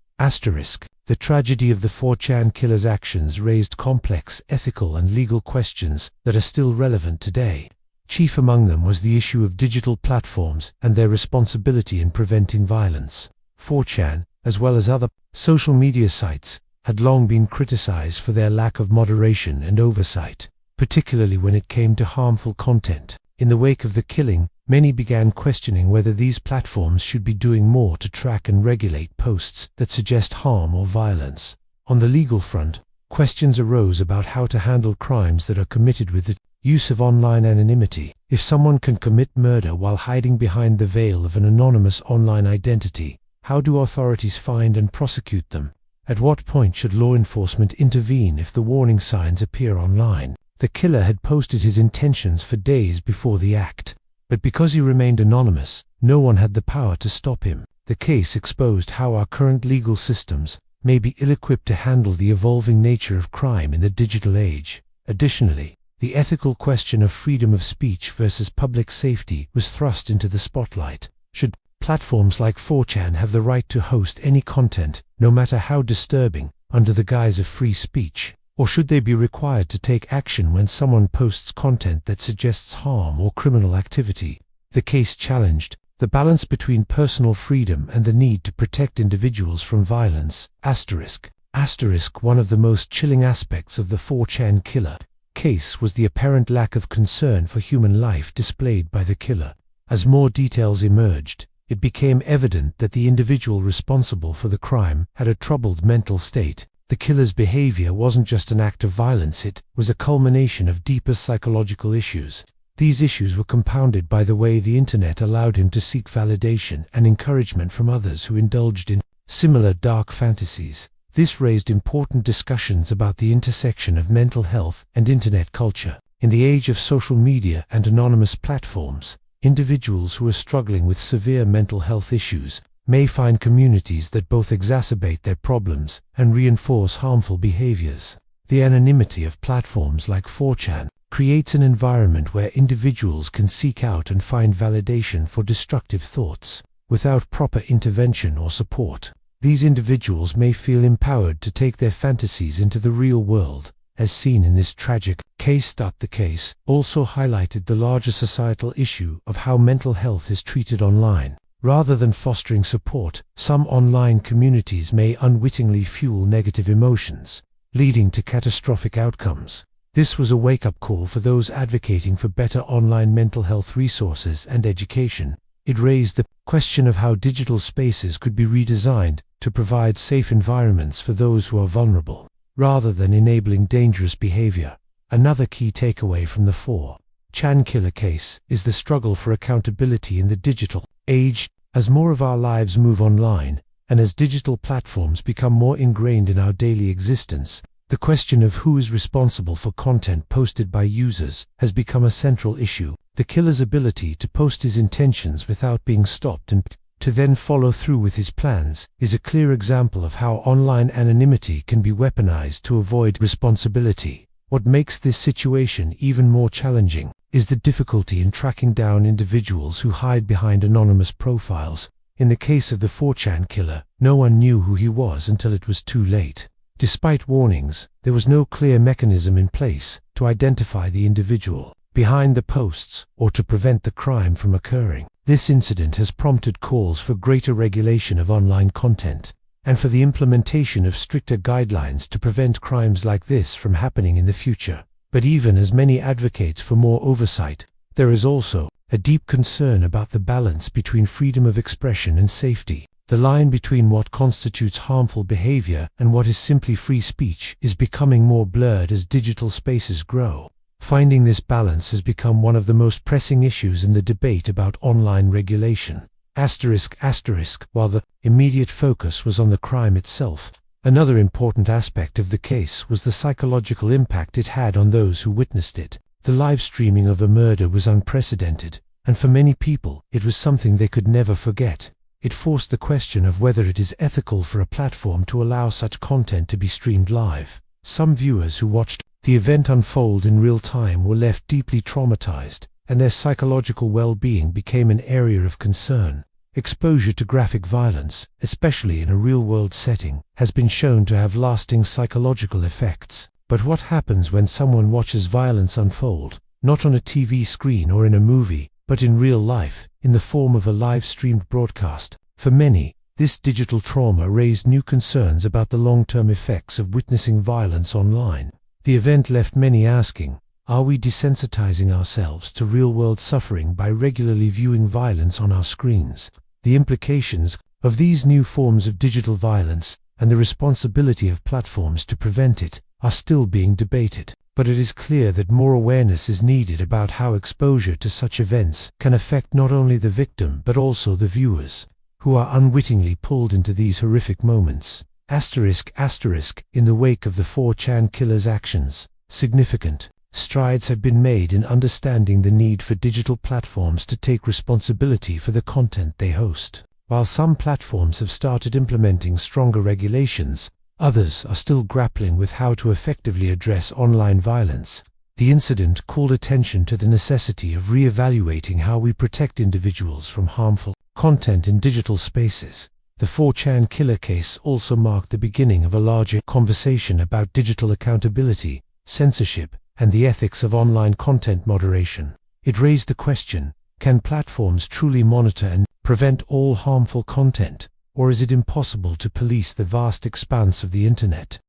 The tragedy of the 4chan killer's actions raised complex ethical and legal questions that are still relevant today. Chief among them was the issue of digital platforms and their responsibility in preventing violence. 4chan, as well as other social media sites, had long been criticized for their lack of moderation and oversight, particularly when it came to harmful content. In the wake of the killing, many began questioning whether these platforms should be doing more to track and regulate posts that suggest harm or violence. On the legal front, questions arose about how to handle crimes that are committed with the use of online anonymity. If someone can commit murder while hiding behind the veil of an anonymous online identity, how do authorities find and prosecute them? At what point should law enforcement intervene if the warning signs appear online? The killer had posted his intentions for days before the act, but because he remained anonymous, no one had the power to stop him. The case exposed how our current legal systems may be ill-equipped to handle the evolving nature of crime in the digital age. Additionally, the ethical question of freedom of speech versus public safety was thrust into the spotlight. Should platforms like 4chan have the right to host any content, no matter how disturbing, under the guise of free speech? Or should they be required to take action when someone posts content that suggests harm or criminal activity? The case challenged the balance between personal freedom and the need to protect individuals from violence. One of the most chilling aspects of the 4chan killer case was the apparent lack of concern for human life displayed by the killer. As more details emerged, it became evident that the individual responsible for the crime had a troubled mental state. The killer's behavior wasn't just an act of violence, it was a culmination of deeper psychological issues. These issues were compounded by the way the internet allowed him to seek validation and encouragement from others who indulged in similar dark fantasies. This raised important discussions about the intersection of mental health and internet culture. In the age of social media and anonymous platforms, individuals who are struggling with severe mental health issues may find communities that both exacerbate their problems and reinforce harmful behaviors. The anonymity of platforms like 4chan creates an environment where individuals can seek out and find validation for destructive thoughts. Without proper intervention or support, these individuals may feel empowered to take their fantasies into the real world, as seen in this tragic case. The case also highlighted the larger societal issue of how mental health is treated online. Rather than fostering support, some online communities may unwittingly fuel negative emotions, leading to catastrophic outcomes. This was a wake-up call for those advocating for better online mental health resources and education. It raised the question of how digital spaces could be redesigned to provide safe environments for those who are vulnerable, rather than enabling dangerous behavior. Another key takeaway from the 4chan killer case is the struggle for accountability in the digital age. As more of our lives move online, and as digital platforms become more ingrained in our daily existence, the question of who is responsible for content posted by users has become a central issue. The killer's ability to post his intentions without being stopped and to then follow through with his plans is a clear example of how online anonymity can be weaponized to avoid responsibility. What makes this situation even more challenging is the difficulty in tracking down individuals who hide behind anonymous profiles. In the case of the 4chan killer, no one knew who he was until it was too late. Despite warnings, there was no clear mechanism in place to identify the individual behind the posts or to prevent the crime from occurring. This incident has prompted calls for greater regulation of online content and for the implementation of stricter guidelines to prevent crimes like this from happening in the future. But even as many advocate for more oversight, there is also a deep concern about the balance between freedom of expression and safety. The line between what constitutes harmful behavior and what is simply free speech is becoming more blurred as digital spaces grow. Finding this balance has become one of the most pressing issues in the debate about online regulation. While the immediate focus was on the crime itself, another important aspect of the case was the psychological impact it had on those who witnessed it. The live streaming of a murder was unprecedented, and for many people, it was something they could never forget. It forced the question of whether it is ethical for a platform to allow such content to be streamed live. Some viewers who watched the event unfold in real time were left deeply traumatized, and their psychological well-being became an area of concern. Exposure to graphic violence, especially in a real-world setting, has been shown to have lasting psychological effects. But what happens when someone watches violence unfold, not on a TV screen or in a movie, but in real life, in the form of a live-streamed broadcast? For many, this digital trauma raised new concerns about the long-term effects of witnessing violence online. The event left many asking, are we desensitizing ourselves to real-world suffering by regularly viewing violence on our screens? The implications of these new forms of digital violence and the responsibility of platforms to prevent it are still being debated. But it is clear that more awareness is needed about how exposure to such events can affect not only the victim but also the viewers, who are unwittingly pulled into these horrific moments. **** In the wake of the 4chan killer's actions, significant strides have been made in understanding the need for digital platforms to take responsibility for the content they host. While some platforms have started implementing stronger regulations, others are still grappling with how to effectively address online violence. The incident called attention to the necessity of re-evaluating how we protect individuals from harmful content in digital spaces. The 4chan killer case also marked the beginning of a larger conversation about digital accountability, censorship, and the ethics of online content moderation. It raised the question, can platforms truly monitor and prevent all harmful content, or is it impossible to police the vast expanse of the internet?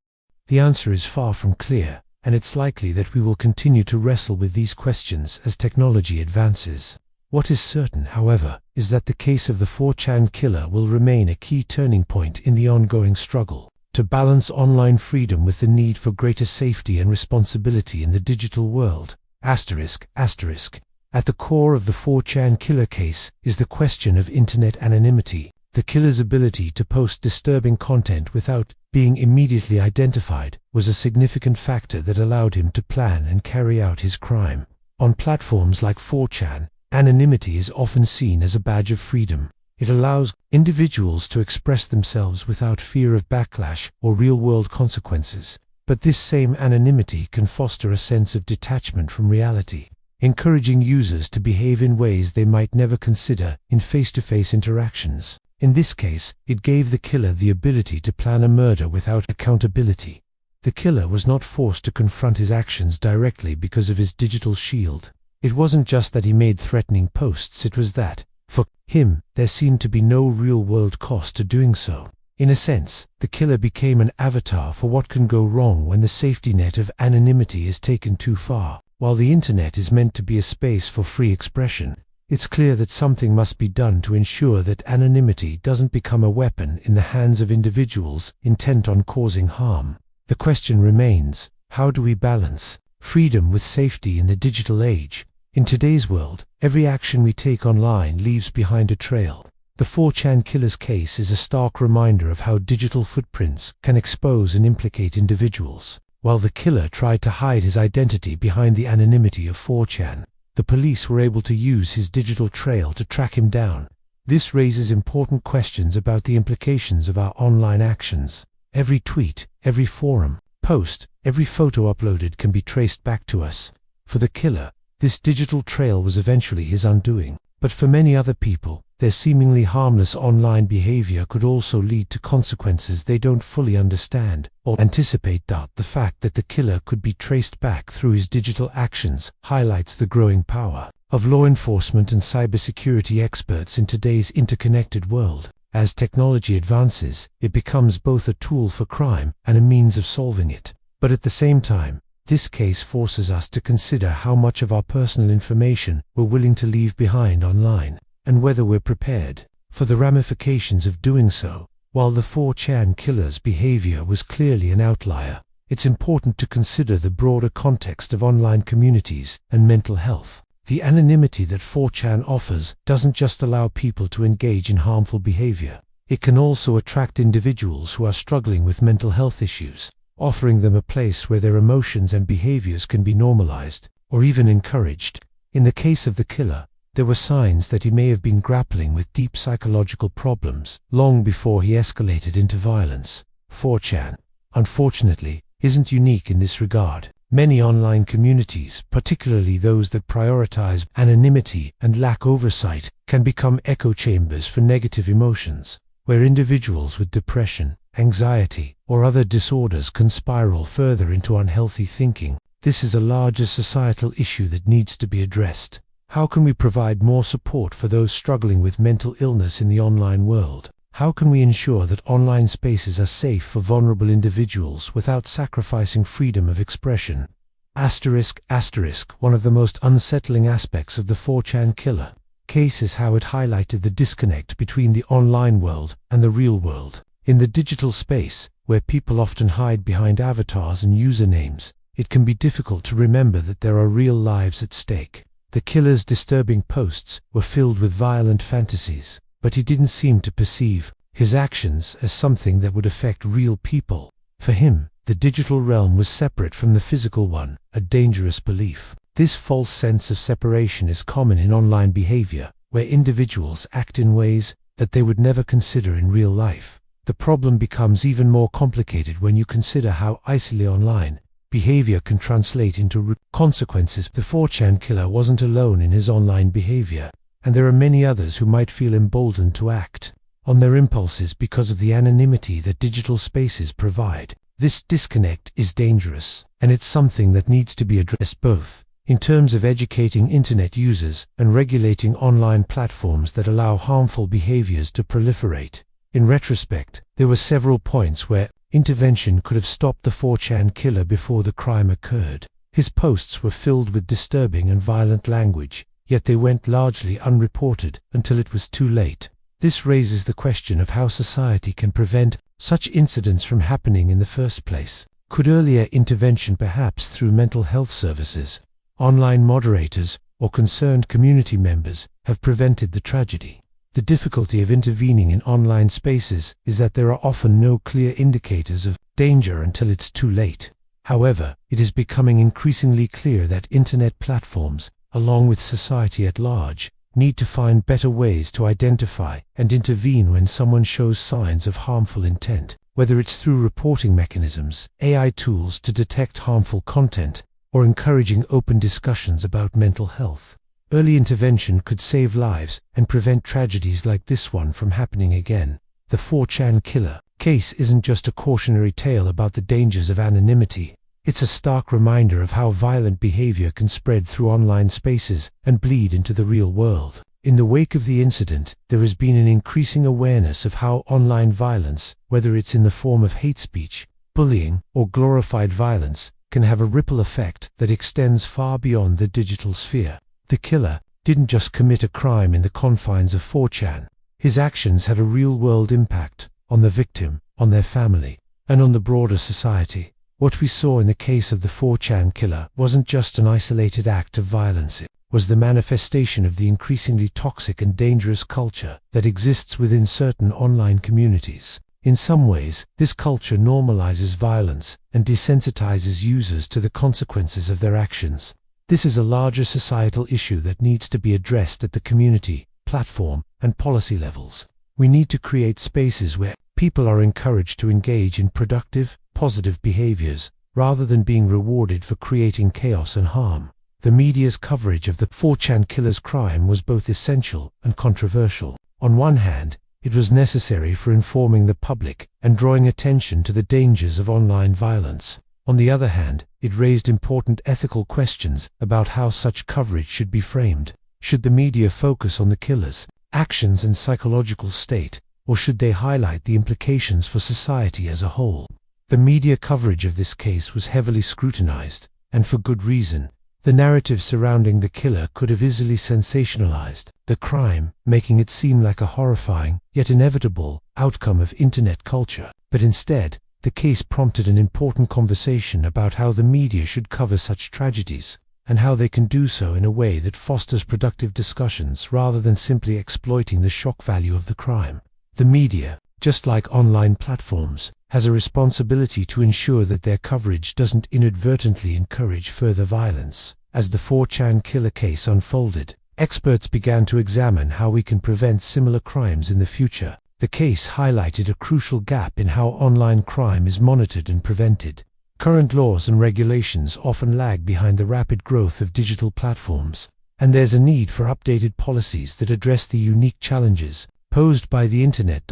The answer is far from clear, and it's likely that we will continue to wrestle with these questions as technology advances. What is certain, however, is that the case of the 4chan killer will remain a key turning point in the ongoing struggle to balance online freedom with the need for greater safety and responsibility in the digital world. ***. At the core of the 4chan killer case is the question of internet anonymity. The killer's ability to post disturbing content without being immediately identified was a significant factor that allowed him to plan and carry out his crime. On platforms like 4chan, anonymity is often seen as a badge of freedom. It allows individuals to express themselves without fear of backlash or real-world consequences. But this same anonymity can foster a sense of detachment from reality, encouraging users to behave in ways they might never consider in face-to-face interactions. In this case, it gave the killer the ability to plan a murder without accountability. The killer was not forced to confront his actions directly because of his digital shield. It wasn't just that he made threatening posts, it was that, for him, there seemed to be no real-world cost to doing so. In a sense, the killer became an avatar for what can go wrong when the safety net of anonymity is taken too far. While the internet is meant to be a space for free expression, it's clear that something must be done to ensure that anonymity doesn't become a weapon in the hands of individuals intent on causing harm. The question remains, how do we balance freedom with safety in the digital age? In today's world, every action we take online leaves behind a trail. The 4chan killer's case is a stark reminder of how digital footprints can expose and implicate individuals. While the killer tried to hide his identity behind the anonymity of 4chan, the police were able to use his digital trail to track him down. This raises important questions about the implications of our online actions. Every tweet, every forum post, every photo uploaded can be traced back to us. For the killer, this digital trail was eventually his undoing. But for many other people, their seemingly harmless online behavior could also lead to consequences they don't fully understand or anticipate. The fact that the killer could be traced back through his digital actions highlights the growing power of law enforcement and cybersecurity experts in today's interconnected world. As technology advances, it becomes both a tool for crime and a means of solving it. But at the same time, this case forces us to consider how much of our personal information we're willing to leave behind online, and whether we're prepared for the ramifications of doing so. While the 4chan killer's behavior was clearly an outlier, it's important to consider the broader context of online communities and mental health. The anonymity that 4chan offers doesn't just allow people to engage in harmful behavior. It can also attract individuals who are struggling with mental health issues, offering them a place where their emotions and behaviors can be normalized, or even encouraged. In the case of the killer, there were signs that he may have been grappling with deep psychological problems long before he escalated into violence. 4chan, unfortunately, isn't unique in this regard. Many online communities, particularly those that prioritize anonymity and lack oversight, can become echo chambers for negative emotions, where individuals with depression, anxiety, or other disorders can spiral further into unhealthy thinking. This is a larger societal issue that needs to be addressed. How can we provide more support for those struggling with mental illness in the online world? How can we ensure that online spaces are safe for vulnerable individuals without sacrificing freedom of expression? One of the most unsettling aspects of the 4chan killer case is how it highlighted the disconnect between the online world and the real world. In the digital space, where people often hide behind avatars and usernames, it can be difficult to remember that there are real lives at stake. The killer's disturbing posts were filled with violent fantasies, but he didn't seem to perceive his actions as something that would affect real people. For him, the digital realm was separate from the physical one, a dangerous belief. This false sense of separation is common in online behavior, where individuals act in ways that they would never consider in real life. The problem becomes even more complicated when you consider how isolated online behavior can translate into consequences. The 4chan killer wasn't alone in his online behavior, and there are many others who might feel emboldened to act on their impulses because of the anonymity that digital spaces provide. This disconnect is dangerous, and it's something that needs to be addressed both in terms of educating internet users and regulating online platforms that allow harmful behaviors to proliferate. In retrospect, there were several points where intervention could have stopped the 4chan killer before the crime occurred. His posts were filled with disturbing and violent language, yet they went largely unreported until it was too late. This raises the question of how society can prevent such incidents from happening in the first place. Could earlier intervention, perhaps through mental health services, online moderators, or concerned community members, have prevented the tragedy? The difficulty of intervening in online spaces is that there are often no clear indicators of danger until it's too late. However, it is becoming increasingly clear that internet platforms, along with society at large, need to find better ways to identify and intervene when someone shows signs of harmful intent, whether it's through reporting mechanisms, AI tools to detect harmful content, or encouraging open discussions about mental health. Early intervention could save lives and prevent tragedies like this one from happening again. The 4chan killer case isn't just a cautionary tale about the dangers of anonymity. It's a stark reminder of how violent behavior can spread through online spaces and bleed into the real world. In the wake of the incident, there has been an increasing awareness of how online violence, whether it's in the form of hate speech, bullying, or glorified violence, can have a ripple effect that extends far beyond the digital sphere. The killer didn't just commit a crime in the confines of 4chan. His actions had a real-world impact on the victim, on their family, and on the broader society. What we saw in the case of the 4chan killer wasn't just an isolated act of violence. It was the manifestation of the increasingly toxic and dangerous culture that exists within certain online communities. In some ways, this culture normalizes violence and desensitizes users to the consequences of their actions. This is a larger societal issue that needs to be addressed at the community, platform, and policy levels. We need to create spaces where people are encouraged to engage in productive, positive behaviors, rather than being rewarded for creating chaos and harm. The media's coverage of the 4chan killer's crime was both essential and controversial. On one hand, it was necessary for informing the public and drawing attention to the dangers of online violence. On the other hand, it raised important ethical questions about how such coverage should be framed. Should the media focus on the killer's actions and psychological state, or should they highlight the implications for society as a whole? The media coverage of this case was heavily scrutinized, and for good reason. The narrative surrounding the killer could have easily sensationalized the crime, making it seem like a horrifying, yet inevitable, outcome of internet culture. But instead, the case prompted an important conversation about how the media should cover such tragedies, and how they can do so in a way that fosters productive discussions rather than simply exploiting the shock value of the crime. The media, just like online platforms, has a responsibility to ensure that their coverage doesn't inadvertently encourage further violence. As the 4chan killer case unfolded, experts began to examine how we can prevent similar crimes in the future. The case highlighted a crucial gap in how online crime is monitored and prevented. Current laws and regulations often lag behind the rapid growth of digital platforms, and there's a need for updated policies that address the unique challenges posed by the Internet.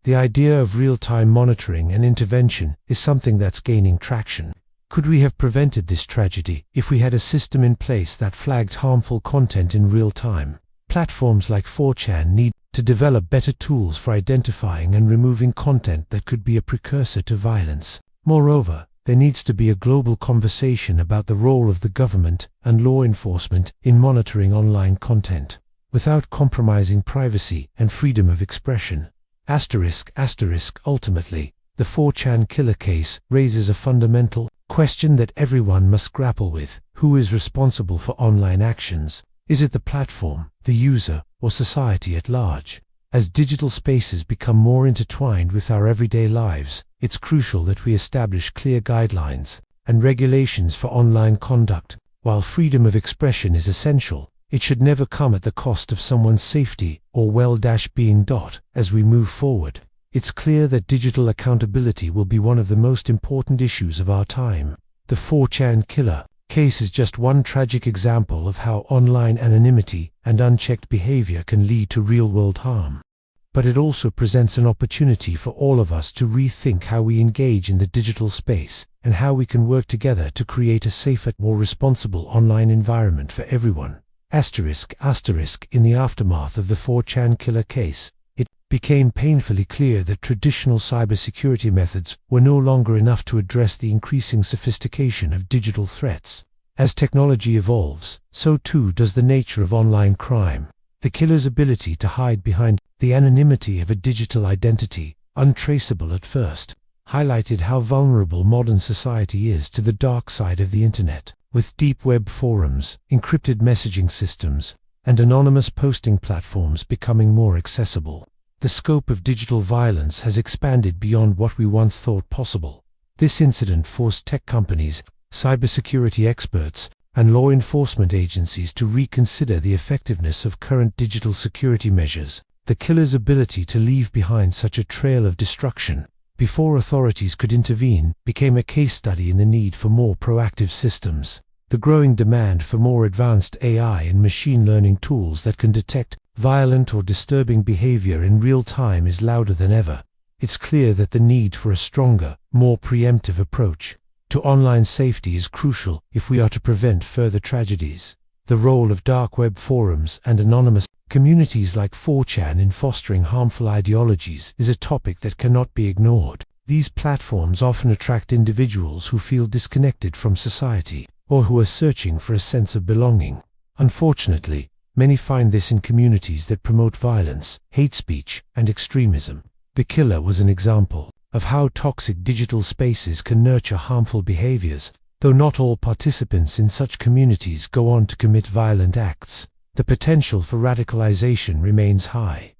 The idea of real-time monitoring and intervention is something that's gaining traction. Could we have prevented this tragedy if we had a system in place that flagged harmful content in real time? Platforms like 4chan need to develop better tools for identifying and removing content that could be a precursor to violence. Moreover, there needs to be a global conversation about the role of the government and law enforcement in monitoring online content, without compromising privacy and freedom of expression. Ultimately, the 4chan killer case raises a fundamental question that everyone must grapple with. Who is responsible for online actions? Is it the platform, the user, or society at large? As digital spaces become more intertwined with our everyday lives, it's crucial that we establish clear guidelines and regulations for online conduct. While freedom of expression is essential, it should never come at the cost of someone's safety or well-being. As we move forward, it's clear that digital accountability will be one of the most important issues of our time. The 4chan killer case is just one tragic example of how online anonymity and unchecked behavior can lead to real-world harm. But it also presents an opportunity for all of us to rethink how we engage in the digital space and how we can work together to create a safer, more responsible online environment for everyone. In the aftermath of the 4chan killer case, it became painfully clear that traditional cybersecurity methods were no longer enough to address the increasing sophistication of digital threats. As technology evolves, so too does the nature of online crime. The killer's ability to hide behind the anonymity of a digital identity, untraceable at first, highlighted how vulnerable modern society is to the dark side of the Internet. With deep web forums, encrypted messaging systems, and anonymous posting platforms becoming more accessible, the scope of digital violence has expanded beyond what we once thought possible. This incident forced tech companies, cybersecurity experts, and law enforcement agencies to reconsider the effectiveness of current digital security measures. The killer's ability to leave behind such a trail of destruction before authorities could intervene became a case study in the need for more proactive systems. The growing demand for more advanced AI and machine learning tools that can detect violent or disturbing behavior in real time is louder than ever. It's clear that the need for a stronger, more preemptive approach to online safety is crucial if we are to prevent further tragedies. The role of dark web forums and anonymous communities like 4chan in fostering harmful ideologies is a topic that cannot be ignored. These platforms often attract individuals who feel disconnected from society or who are searching for a sense of belonging. Unfortunately, many find this in communities that promote violence, hate speech, and extremism. The killer was an example of how toxic digital spaces can nurture harmful behaviors. Though not all participants in such communities go on to commit violent acts, the potential for radicalization remains high.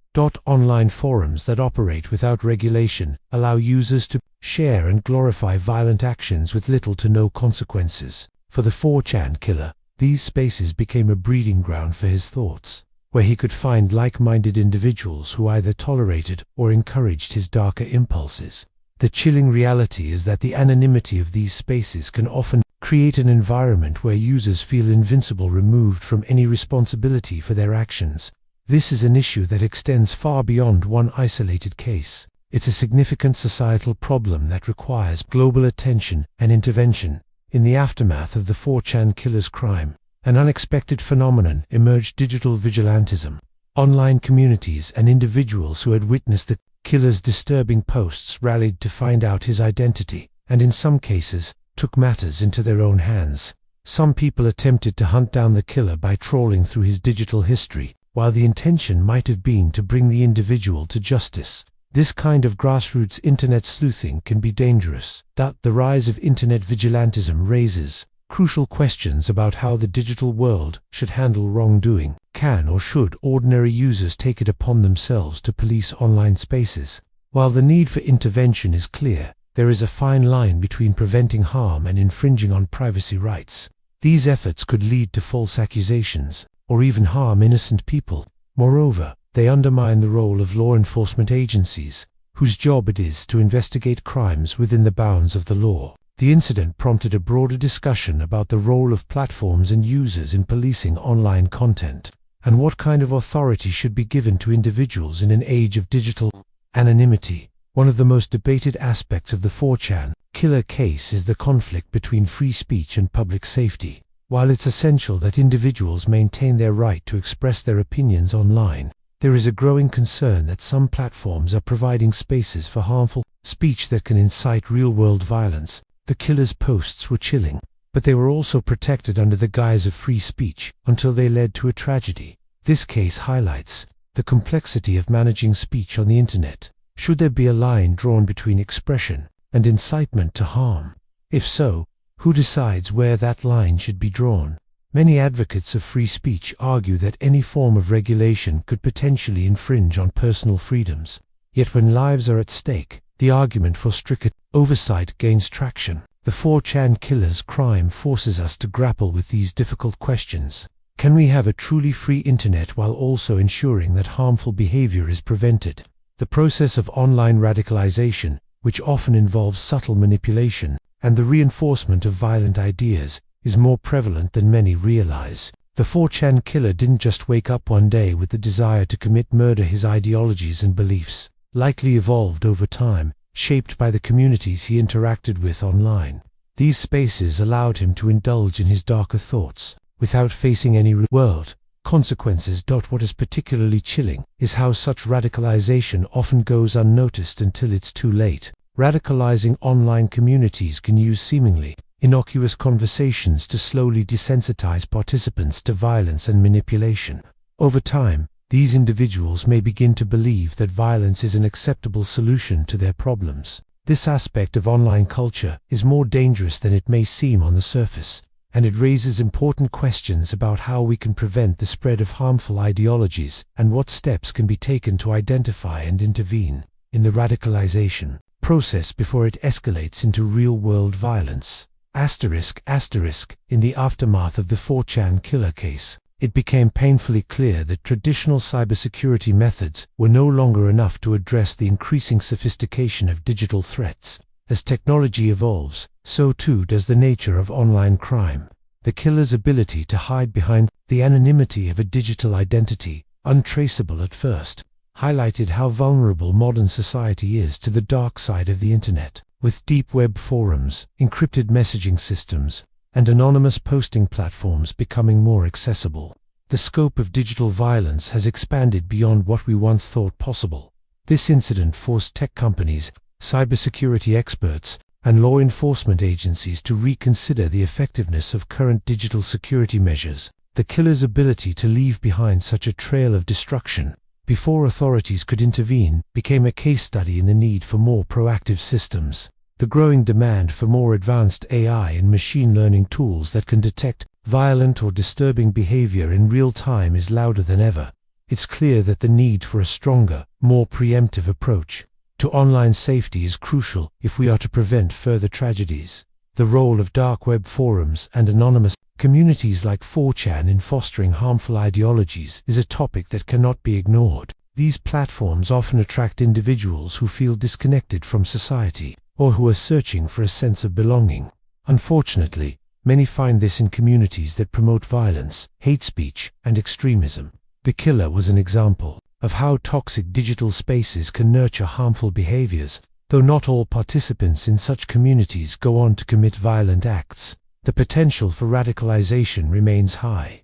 Online forums that operate without regulation allow users to share and glorify violent actions with little to no consequences. For the 4chan killer, these spaces became a breeding ground for his thoughts, where he could find like-minded individuals who either tolerated or encouraged his darker impulses. The chilling reality is that the anonymity of these spaces can often create an environment where users feel invincible, removed from any responsibility for their actions. This is an issue that extends far beyond one isolated case. It's a significant societal problem that requires global attention and intervention. In the aftermath of the 4chan killer's crime, an unexpected phenomenon emerged: digital vigilantism. Online communities and individuals who had witnessed the killer's disturbing posts rallied to find out his identity, and in some cases, took matters into their own hands. Some people attempted to hunt down the killer by trawling through his digital history, while the intention might have been to bring the individual to justice. This kind of grassroots internet sleuthing can be dangerous. The rise of internet vigilantism raises crucial questions about how the digital world should handle wrongdoing. Can or should ordinary users take it upon themselves to police online spaces? While the need for intervention is clear, there is a fine line between preventing harm and infringing on privacy rights. These efforts could lead to false accusations, or even harm innocent people. Moreover, they undermine the role of law enforcement agencies, whose job it is to investigate crimes within the bounds of the law. The incident prompted a broader discussion about the role of platforms and users in policing online content, and what kind of authority should be given to individuals in an age of digital anonymity. One of the most debated aspects of the 4chan killer case is the conflict between free speech and public safety. While it's essential that individuals maintain their right to express their opinions online, there is a growing concern that some platforms are providing spaces for harmful speech that can incite real-world violence. The killer's posts were chilling, but they were also protected under the guise of free speech until they led to a tragedy. This case highlights the complexity of managing speech on the internet. Should there be a line drawn between expression and incitement to harm? If so, who decides where that line should be drawn? Many advocates of free speech argue that any form of regulation could potentially infringe on personal freedoms. Yet when lives are at stake, the argument for stricter oversight gains traction. The 4chan killer's crime forces us to grapple with these difficult questions. Can we have a truly free internet while also ensuring that harmful behavior is prevented? The process of online radicalization, which often involves subtle manipulation and the reinforcement of violent ideas, is more prevalent than many realize. The 4chan killer didn't just wake up one day with the desire to commit murder. His ideologies and beliefs likely evolved over time, shaped by the communities he interacted with online. These spaces allowed him to indulge in his darker thoughts without facing any real-world consequences. What is particularly chilling is how such radicalization often goes unnoticed until it's too late. Radicalizing online communities can use seemingly innocuous conversations to slowly desensitize participants to violence and manipulation. Over time, these individuals may begin to believe that violence is an acceptable solution to their problems. This aspect of online culture is more dangerous than it may seem on the surface, and it raises important questions about how we can prevent the spread of harmful ideologies and what steps can be taken to identify and intervene in the radicalization process before it escalates into real-world violence. In the aftermath of the 4chan killer case, it became painfully clear that traditional cybersecurity methods were no longer enough to address the increasing sophistication of digital threats. As technology evolves, so too does the nature of online crime. The killer's ability to hide behind the anonymity of a digital identity, untraceable at first, highlighted how vulnerable modern society is to the dark side of the internet. With deep web forums, encrypted messaging systems, and anonymous posting platforms becoming more accessible, the scope of digital violence has expanded beyond what we once thought possible. This incident forced tech companies, cybersecurity experts, and law enforcement agencies to reconsider the effectiveness of current digital security measures. The killer's ability to leave behind such a trail of destruction before authorities could intervene became a case study in the need for more proactive systems. The growing demand for more advanced AI and machine learning tools that can detect violent or disturbing behavior in real time is louder than ever. It's clear that the need for a stronger, more preemptive approach to online safety is crucial if we are to prevent further tragedies. The role of dark web forums and anonymous communities like 4chan in fostering harmful ideologies is a topic that cannot be ignored. These platforms often attract individuals who feel disconnected from society or who are searching for a sense of belonging. Unfortunately, many find this in communities that promote violence, hate speech, and extremism. The killer was an example of how toxic digital spaces can nurture harmful behaviors. Though not all participants in such communities go on to commit violent acts, the potential for radicalization remains high.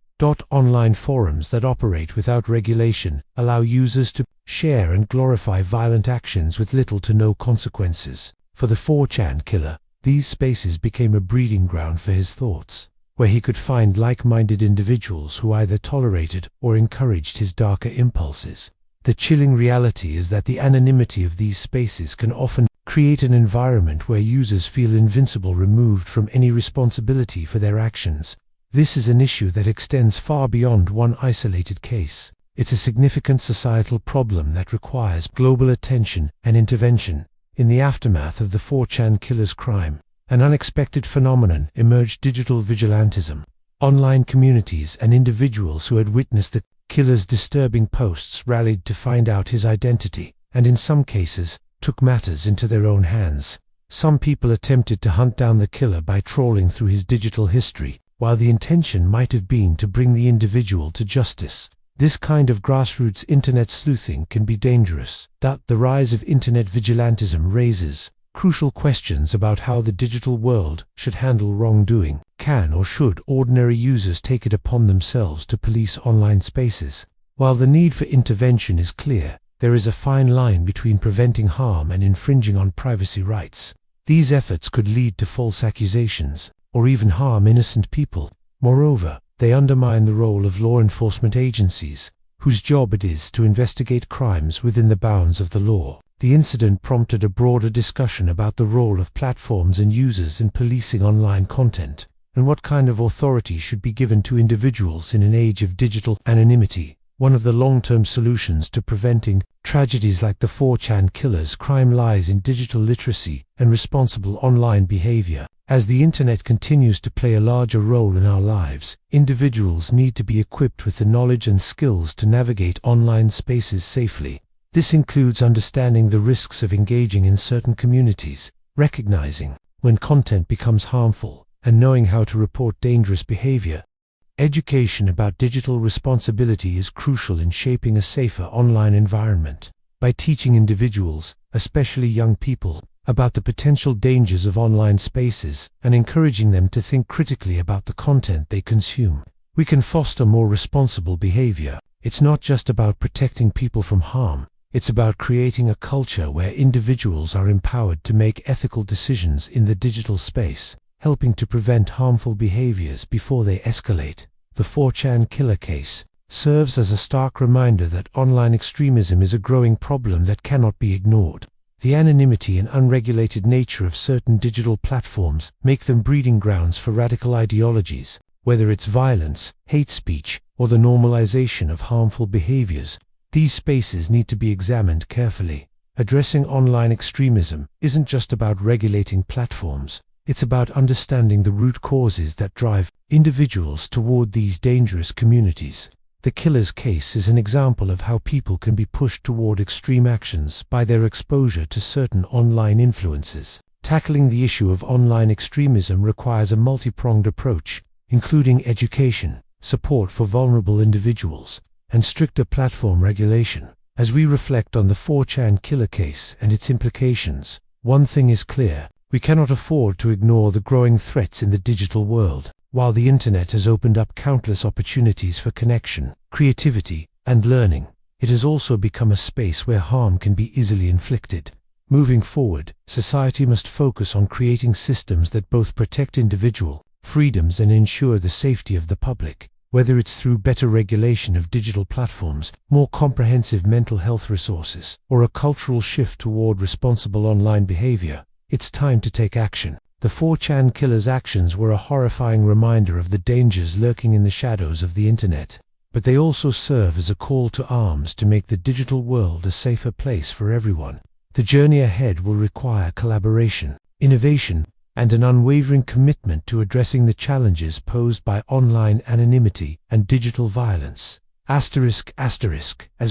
Online forums that operate without regulation allow users to share and glorify violent actions with little to no consequences. For the 4chan killer, these spaces became a breeding ground for his thoughts, where he could find like-minded individuals who either tolerated or encouraged his darker impulses. The chilling reality is that the anonymity of these spaces can often create an environment where users feel invincible, removed from any responsibility for their actions. This is an issue that extends far beyond one isolated case. It's a significant societal problem that requires global attention and intervention. In the aftermath of the 4chan killer's crime, an unexpected phenomenon emerged: digital vigilantism. Online communities and individuals who had witnessed the killer's disturbing posts rallied to find out his identity, and in some cases, took matters into their own hands. Some people attempted to hunt down the killer by trawling through his digital history, while the intention might have been to bring the individual to justice. This kind of grassroots internet sleuthing can be dangerous. The rise of internet vigilantism raises crucial questions about how the digital world should handle wrongdoing. Can or should ordinary users take it upon themselves to police online spaces? While the need for intervention is clear, there is a fine line between preventing harm and infringing on privacy rights. These efforts could lead to false accusations, or even harm innocent people. Moreover, they undermine the role of law enforcement agencies, whose job it is to investigate crimes within the bounds of the law. The incident prompted a broader discussion about the role of platforms and users in policing online content, and what kind of authority should be given to individuals in an age of digital anonymity. One of the long-term solutions to preventing tragedies like the 4chan killer's crime lies in digital literacy and responsible online behavior. As the internet continues to play a larger role in our lives, individuals need to be equipped with the knowledge and skills to navigate online spaces safely. This includes understanding the risks of engaging in certain communities, recognizing when content becomes harmful, and knowing how to report dangerous behavior. Education about digital responsibility is crucial in shaping a safer online environment. By teaching individuals, especially young people, about the potential dangers of online spaces and encouraging them to think critically about the content they consume, we can foster more responsible behavior. It's not just about protecting people from harm, it's about creating a culture where individuals are empowered to make ethical decisions in the digital space, helping to prevent harmful behaviors before they escalate. The 4chan killer case serves as a stark reminder that online extremism is a growing problem that cannot be ignored. The anonymity and unregulated nature of certain digital platforms make them breeding grounds for radical ideologies, whether it's violence, hate speech, or the normalization of harmful behaviors. These spaces need to be examined carefully. Addressing online extremism isn't just about regulating platforms. It's about understanding the root causes that drive individuals toward these dangerous communities. The killer's case is an example of how people can be pushed toward extreme actions by their exposure to certain online influences. Tackling the issue of online extremism requires a multi-pronged approach, including education, support for vulnerable individuals, and stricter platform regulation. As we reflect on the 4chan killer case and its implications, one thing is clear: we cannot afford to ignore the growing threats in the digital world. While the internet has opened up countless opportunities for connection, creativity, and learning, it has also become a space where harm can be easily inflicted. Moving forward, society must focus on creating systems that both protect individual freedoms and ensure the safety of the public. Whether it's through better regulation of digital platforms, more comprehensive mental health resources, or a cultural shift toward responsible online behavior, it's time to take action. The 4chan killer's actions were a horrifying reminder of the dangers lurking in the shadows of the internet, but they also serve as a call to arms to make the digital world a safer place for everyone. The journey ahead will require collaboration, innovation, and an unwavering commitment to addressing the challenges posed by online anonymity and digital violence. As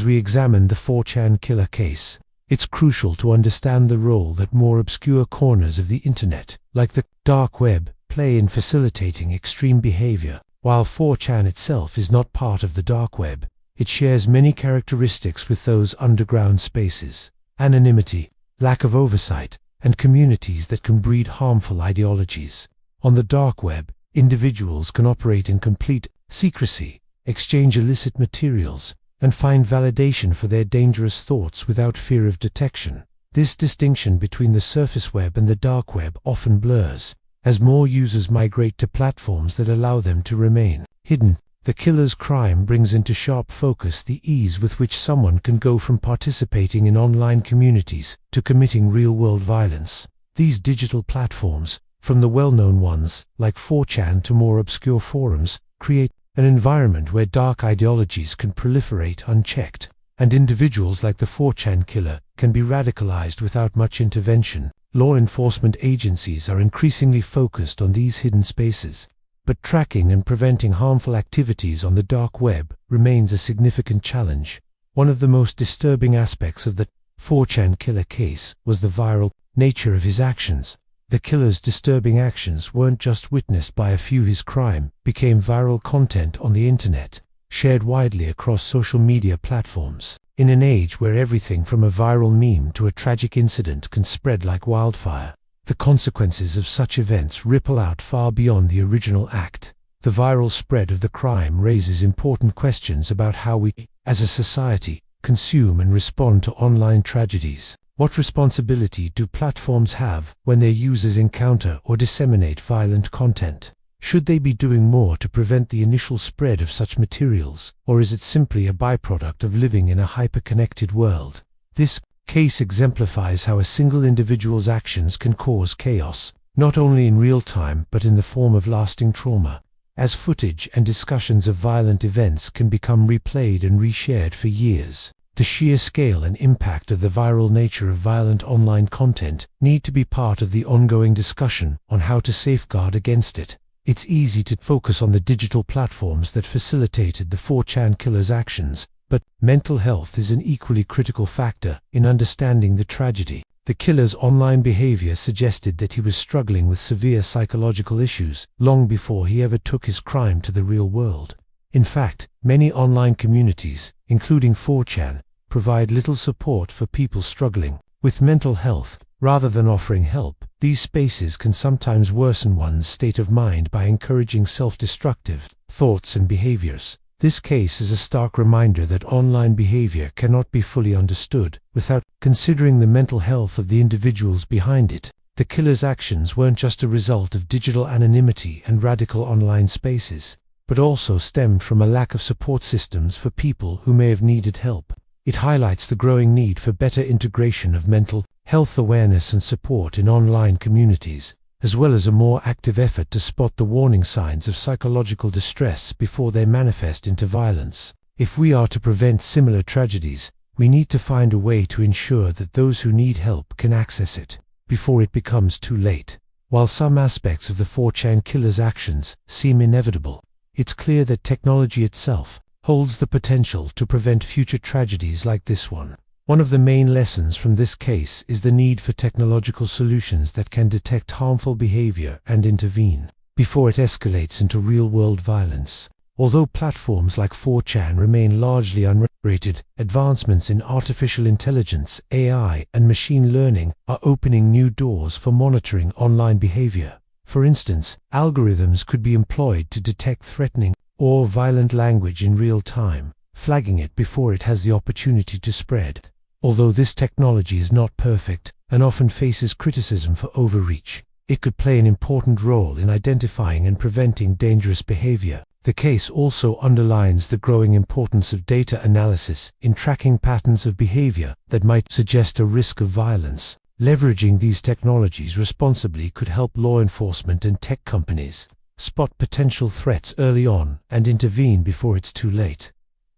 we examine the 4chan killer case, it's crucial to understand the role that more obscure corners of the internet, like the dark web, play in facilitating extreme behavior. While 4chan itself is not part of the dark web, it shares many characteristics with those underground spaces: anonymity, lack of oversight, and communities that can breed harmful ideologies. On the dark web, individuals can operate in complete secrecy, exchange illicit materials, and find validation for their dangerous thoughts without fear of detection. This distinction between the surface web and the dark web often blurs, as more users migrate to platforms that allow them to remain hidden. The killer's crime brings into sharp focus the ease with which someone can go from participating in online communities to committing real-world violence. These digital platforms, from the well-known ones like 4chan to more obscure forums, create an environment where dark ideologies can proliferate unchecked, and individuals like the 4chan killer can be radicalized without much intervention. Law enforcement agencies are increasingly focused on these hidden spaces, but tracking and preventing harmful activities on the dark web remains a significant challenge. One of the most disturbing aspects of the 4chan killer case was the viral nature of his actions. The killer's disturbing actions weren't just witnessed by a few. His crime became viral content on the internet, shared widely across social media platforms. In an age where everything from a viral meme to a tragic incident can spread like wildfire, the consequences of such events ripple out far beyond the original act. The viral spread of the crime raises important questions about how we, as a society, consume and respond to online tragedies. What responsibility do platforms have when their users encounter or disseminate violent content? Should they be doing more to prevent the initial spread of such materials, or is it simply a byproduct of living in a hyper-connected world? This case exemplifies how a single individual's actions can cause chaos, not only in real time but in the form of lasting trauma, as footage and discussions of violent events can become replayed and reshared for years. The sheer scale and impact of the viral nature of violent online content need to be part of the ongoing discussion on how to safeguard against it. It's easy to focus on the digital platforms that facilitated the 4chan killer's actions, but mental health is an equally critical factor in understanding the tragedy. The killer's online behavior suggested that he was struggling with severe psychological issues long before he ever took his crime to the real world. In fact, many online communities, including 4chan, provide little support for people struggling with mental health. Rather than offering help, these spaces can sometimes worsen one's state of mind by encouraging self-destructive thoughts and behaviors. This case is a stark reminder that online behavior cannot be fully understood without considering the mental health of the individuals behind it. The killer's actions weren't just a result of digital anonymity and radical online spaces, but also stemmed from a lack of support systems for people who may have needed help. It highlights the growing need for better integration of mental health awareness and support in online communities, as well as a more active effort to spot the warning signs of psychological distress before they manifest into violence. If we are to prevent similar tragedies, we need to find a way to ensure that those who need help can access it before it becomes too late. While some aspects of the 4chan killer's actions seem inevitable, it's clear that technology itself holds the potential to prevent future tragedies like this one. One of the main lessons from this case is the need for technological solutions that can detect harmful behavior and intervene before it escalates into real-world violence. Although platforms like 4chan remain largely unregulated, advancements in artificial intelligence, AI, and machine learning are opening new doors for monitoring online behavior. For instance, algorithms could be employed to detect threatening or violent language in real time, flagging it before it has the opportunity to spread. Although this technology is not perfect and often faces criticism for overreach, it could play an important role in identifying and preventing dangerous behavior. The case also underlines the growing importance of data analysis in tracking patterns of behavior that might suggest a risk of violence. Leveraging these technologies responsibly could help law enforcement and tech companies spot potential threats early on and intervene before it's too late.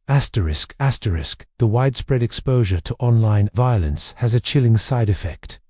The widespread exposure to online violence has a chilling side effect.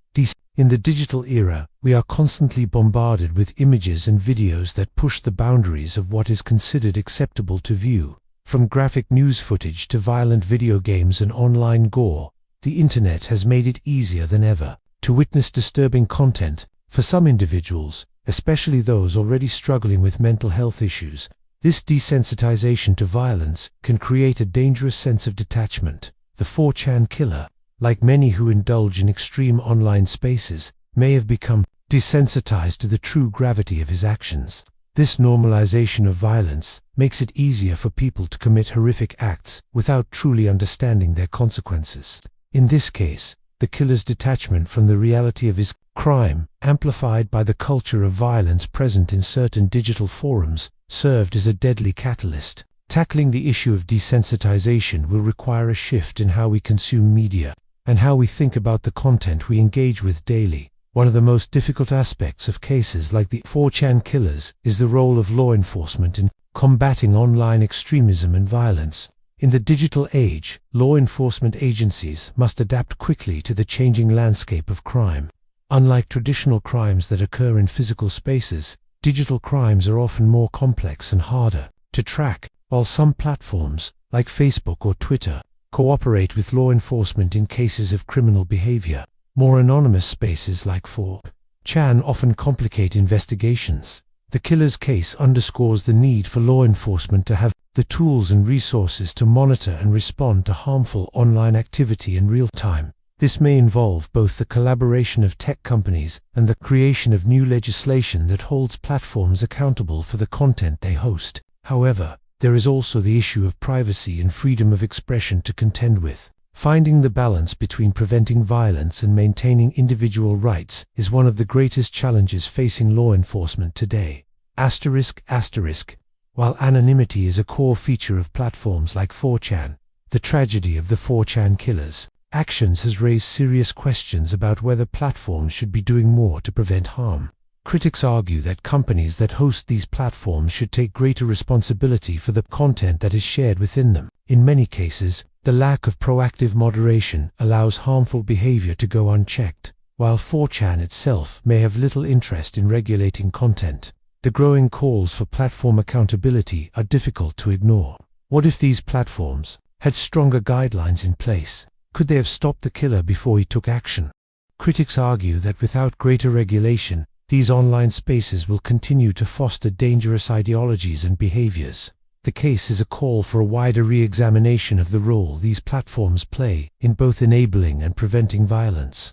In the digital era, we are constantly bombarded with images and videos that push the boundaries of what is considered acceptable to view. From graphic news footage to violent video games and online gore, the internet has made it easier than ever to witness disturbing content. For some individuals, especially those already struggling with mental health issues, this desensitization to violence can create a dangerous sense of detachment. The 4chan killer, like many who indulge in extreme online spaces, may have become desensitized to the true gravity of his actions. This normalization of violence makes it easier for people to commit horrific acts without truly understanding their consequences. In this case, the killer's detachment from the reality of his crime, amplified by the culture of violence present in certain digital forums, served as a deadly catalyst. Tackling the issue of desensitization will require a shift in how we consume media and how we think about the content we engage with daily. One of the most difficult aspects of cases like the 4chan killers is the role of law enforcement in combating online extremism and violence. In the digital age, law enforcement agencies must adapt quickly to the changing landscape of crime. Unlike traditional crimes that occur in physical spaces, digital crimes are often more complex and harder to track. While some platforms, like Facebook or Twitter, cooperate with law enforcement in cases of criminal behavior, More anonymous spaces like 4chan often complicate investigations. The killer's case underscores the need for law enforcement to have the tools and resources to monitor and respond to harmful online activity in real time. This may involve both the collaboration of tech companies and the creation of new legislation that holds platforms accountable for the content they host. However, there is also the issue of privacy and freedom of expression to contend with. Finding the balance between preventing violence and maintaining individual rights is one of the greatest challenges facing law enforcement today. While anonymity is a core feature of platforms like 4chan, the tragedy of the 4chan killers' actions has raised serious questions about whether platforms should be doing more to prevent harm. Critics argue that companies that host these platforms should take greater responsibility for the content that is shared within them. In many cases, the lack of proactive moderation allows harmful behavior to go unchecked, while 4chan itself may have little interest in regulating content. The growing calls for platform accountability are difficult to ignore. What if these platforms had stronger guidelines in place? Could they have stopped the killer before he took action? Critics argue that without greater regulation, these online spaces will continue to foster dangerous ideologies and behaviors. The case is a call for a wider re-examination of the role these platforms play in both enabling and preventing violence.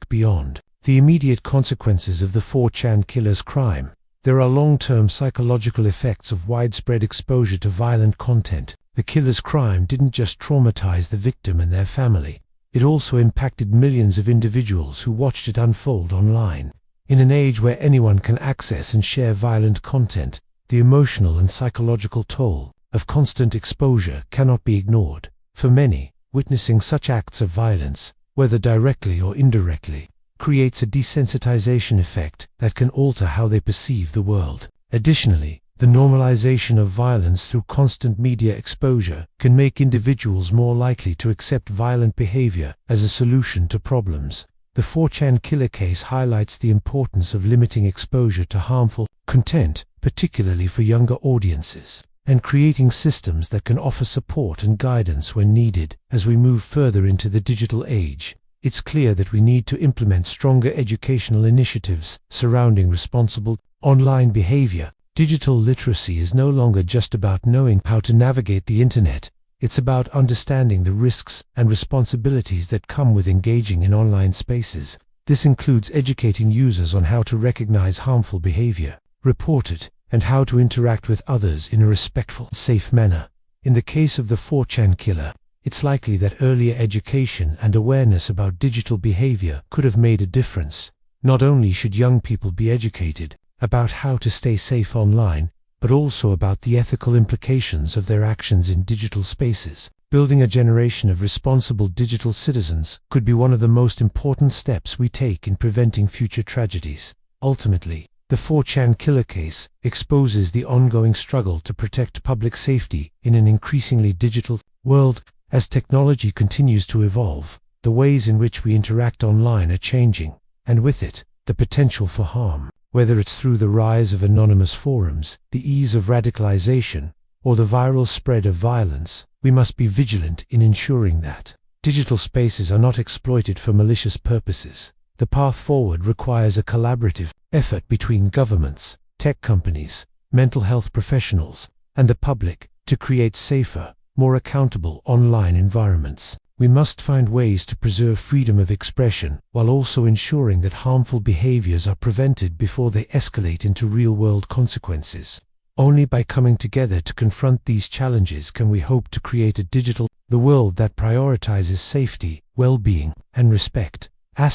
Beyond the immediate consequences of the 4chan killer's crime, there are long-term psychological effects of widespread exposure to violent content. The killer's crime didn't just traumatize the victim and their family, it also impacted millions of individuals who watched it unfold online. In an age where anyone can access and share violent content, the emotional and psychological toll of constant exposure cannot be ignored. For many, witnessing such acts of violence, whether directly or indirectly, creates a desensitization effect that can alter how they perceive the world. Additionally, the normalization of violence through constant media exposure can make individuals more likely to accept violent behavior as a solution to problems. The 4chan killer case highlights the importance of limiting exposure to harmful content, particularly for younger audiences, and creating systems that can offer support and guidance when needed. As we move further into the digital age, it's clear that we need to implement stronger educational initiatives surrounding responsible online behavior. Digital literacy is no longer just about knowing how to navigate the internet, it's about understanding the risks and responsibilities that come with engaging in online spaces. This includes educating users on how to recognize harmful behavior, report it, and how to interact with others in a respectful, safe manner. In the case of the 4chan killer, it's likely that earlier education and awareness about digital behavior could have made a difference. Not only should young people be educated about how to stay safe online, but also about the ethical implications of their actions in digital spaces. Building a generation of responsible digital citizens could be one of the most important steps we take in preventing future tragedies. Ultimately, the 4chan killer case exposes the ongoing struggle to protect public safety in an increasingly digital world. As technology continues to evolve, the ways in which we interact online are changing, and with it, the potential for harm. Whether it's through the rise of anonymous forums, the ease of radicalization, or the viral spread of violence, we must be vigilant in ensuring that digital spaces are not exploited for malicious purposes. The path forward requires a collaborative effort between governments, tech companies, mental health professionals, and the public to create safer, more accountable online environments. We must find ways to preserve freedom of expression while also ensuring that harmful behaviors are prevented before they escalate into real-world consequences. Only by coming together to confront these challenges can we hope to create the world that prioritizes safety, well-being, and respect. A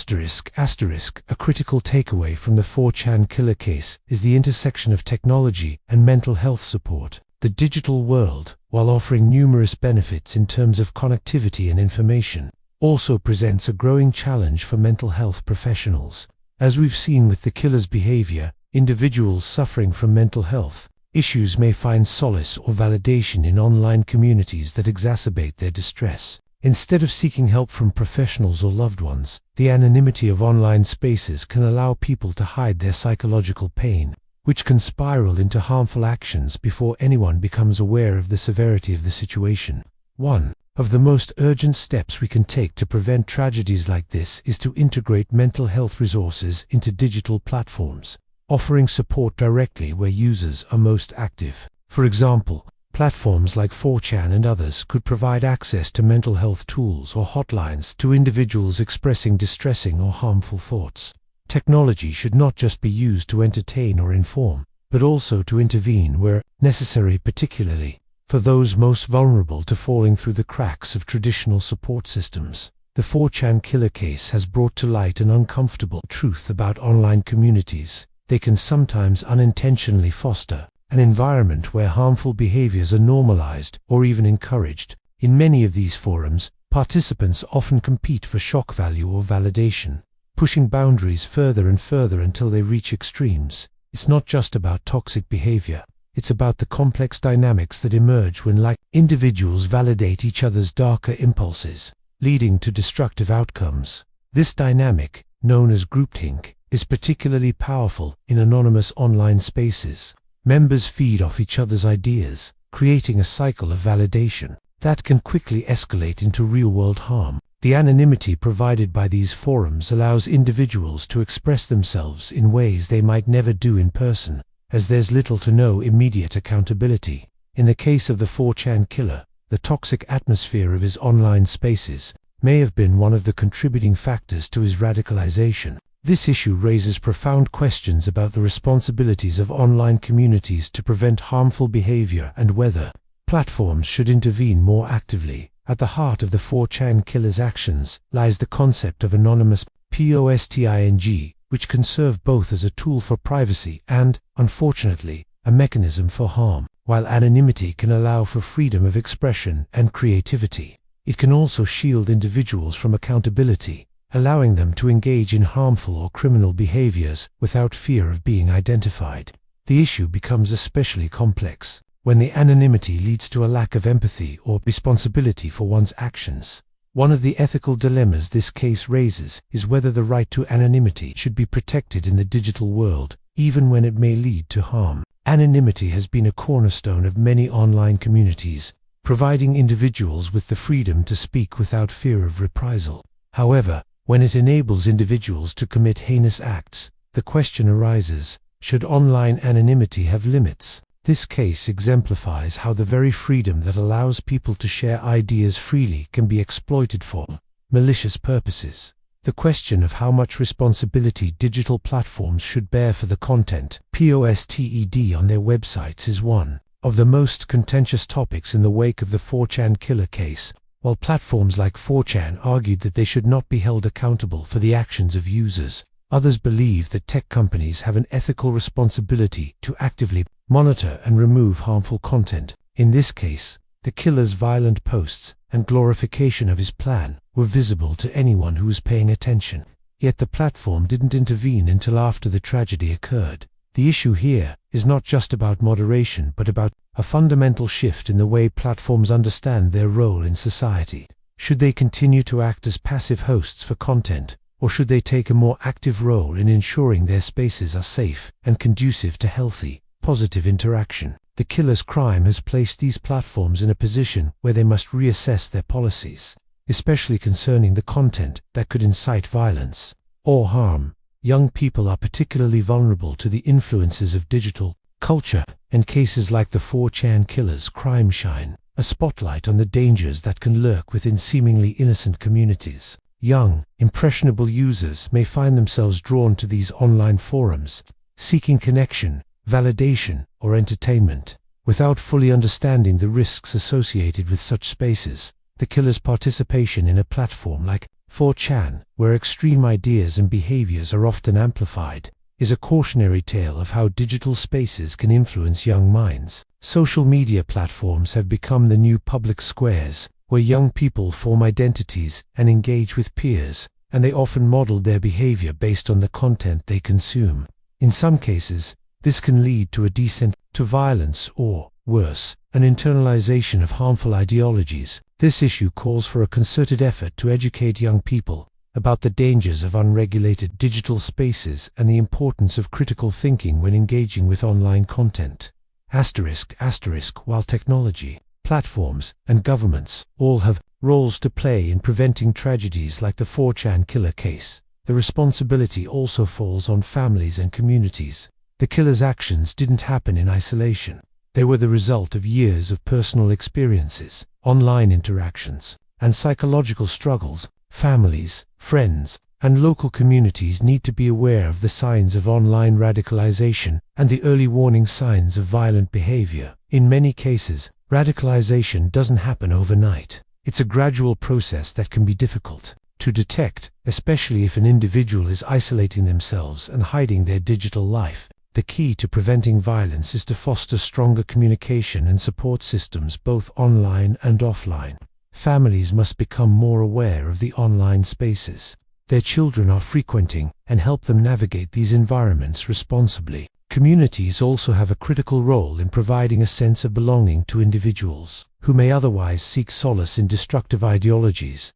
critical takeaway from the 4chan killer case is the intersection of technology and mental health support. The digital world, while offering numerous benefits in terms of connectivity and information, also presents a growing challenge for mental health professionals. As we've seen with the killer's behavior, individuals suffering from mental health issues may find solace or validation in online communities that exacerbate their distress. Instead of seeking help from professionals or loved ones, the anonymity of online spaces can allow people to hide their psychological pain, which can spiral into harmful actions before anyone becomes aware of the severity of the situation. One of the most urgent steps we can take to prevent tragedies like this is to integrate mental health resources into digital platforms, offering support directly where users are most active. For example, platforms like 4chan and others could provide access to mental health tools or hotlines to individuals expressing distressing or harmful thoughts. Technology should not just be used to entertain or inform, but also to intervene where necessary, particularly for those most vulnerable to falling through the cracks of traditional support systems. The 4chan killer case has brought to light an uncomfortable truth about online communities. They can sometimes unintentionally foster an environment where harmful behaviors are normalized or even encouraged. In many of these forums, participants often compete for shock value or validation, pushing boundaries further and further until they reach extremes. It's not just about toxic behavior. It's about the complex dynamics that emerge when individuals validate each other's darker impulses, leading to destructive outcomes. This dynamic, known as groupthink, is particularly powerful in anonymous online spaces. Members feed off each other's ideas, creating a cycle of validation that can quickly escalate into real-world harm. The anonymity provided by these forums allows individuals to express themselves in ways they might never do in person, as there's little to no immediate accountability. In the case of the 4chan killer, the toxic atmosphere of his online spaces may have been one of the contributing factors to his radicalization. This issue raises profound questions about the responsibilities of online communities to prevent harmful behavior and whether platforms should intervene more actively. At the heart of the 4chan killer's actions lies the concept of anonymous posting, which can serve both as a tool for privacy and, unfortunately, a mechanism for harm. While anonymity can allow for freedom of expression and creativity, it can also shield individuals from accountability, allowing them to engage in harmful or criminal behaviors without fear of being identified. The issue becomes especially complex when the anonymity leads to a lack of empathy or responsibility for one's actions. One of the ethical dilemmas this case raises is whether the right to anonymity should be protected in the digital world, even when it may lead to harm. Anonymity has been a cornerstone of many online communities, providing individuals with the freedom to speak without fear of reprisal. However, when it enables individuals to commit heinous acts, the question arises, should online anonymity have limits? This case exemplifies how the very freedom that allows people to share ideas freely can be exploited for malicious purposes. The question of how much responsibility digital platforms should bear for the content posted on their websites is one of the most contentious topics in the wake of the 4chan killer case. While platforms like 4chan argued that they should not be held accountable for the actions of users, others believe that tech companies have an ethical responsibility to actively monitor and remove harmful content. In this case, the killer's violent posts and glorification of his plan were visible to anyone who was paying attention. Yet the platform didn't intervene until after the tragedy occurred. The issue here is not just about moderation but about a fundamental shift in the way platforms understand their role in society. Should they continue to act as passive hosts for content, or should they take a more active role in ensuring their spaces are safe and conducive to healthy, positive interaction? The killer's crime has placed these platforms in a position where they must reassess their policies, especially concerning the content that could incite violence or harm. Young people are particularly vulnerable to the influences of digital culture, and cases like the 4chan killer's crime shine a spotlight on the dangers that can lurk within seemingly innocent communities. Young, impressionable users may find themselves drawn to these online forums, seeking connection, validation, or entertainment. Without fully understanding the risks associated with such spaces, the killer's participation in a platform like 4chan, where extreme ideas and behaviors are often amplified, is a cautionary tale of how digital spaces can influence young minds. Social media platforms have become the new public squares, where young people form identities and engage with peers, and they often model their behavior based on the content they consume. In some cases, this can lead to a descent to violence or, worse, an internalization of harmful ideologies. This issue calls for a concerted effort to educate young people about the dangers of unregulated digital spaces and the importance of critical thinking when engaging with online content. While technology platforms, and governments all have roles to play in preventing tragedies like the 4chan killer case. The responsibility also falls on families and communities. The killer's actions didn't happen in isolation. They were the result of years of personal experiences, online interactions, and psychological struggles. Families, friends, and local communities need to be aware of the signs of online radicalization and the early warning signs of violent behavior. In many cases, radicalization doesn't happen overnight. It's a gradual process that can be difficult to detect, especially if an individual is isolating themselves and hiding their digital life. The key to preventing violence is to foster stronger communication and support systems both online and offline. Families must become more aware of the online spaces their children are frequenting and help them navigate these environments responsibly. Communities also have a critical role in providing a sense of belonging to individuals who may otherwise seek solace in destructive ideologies.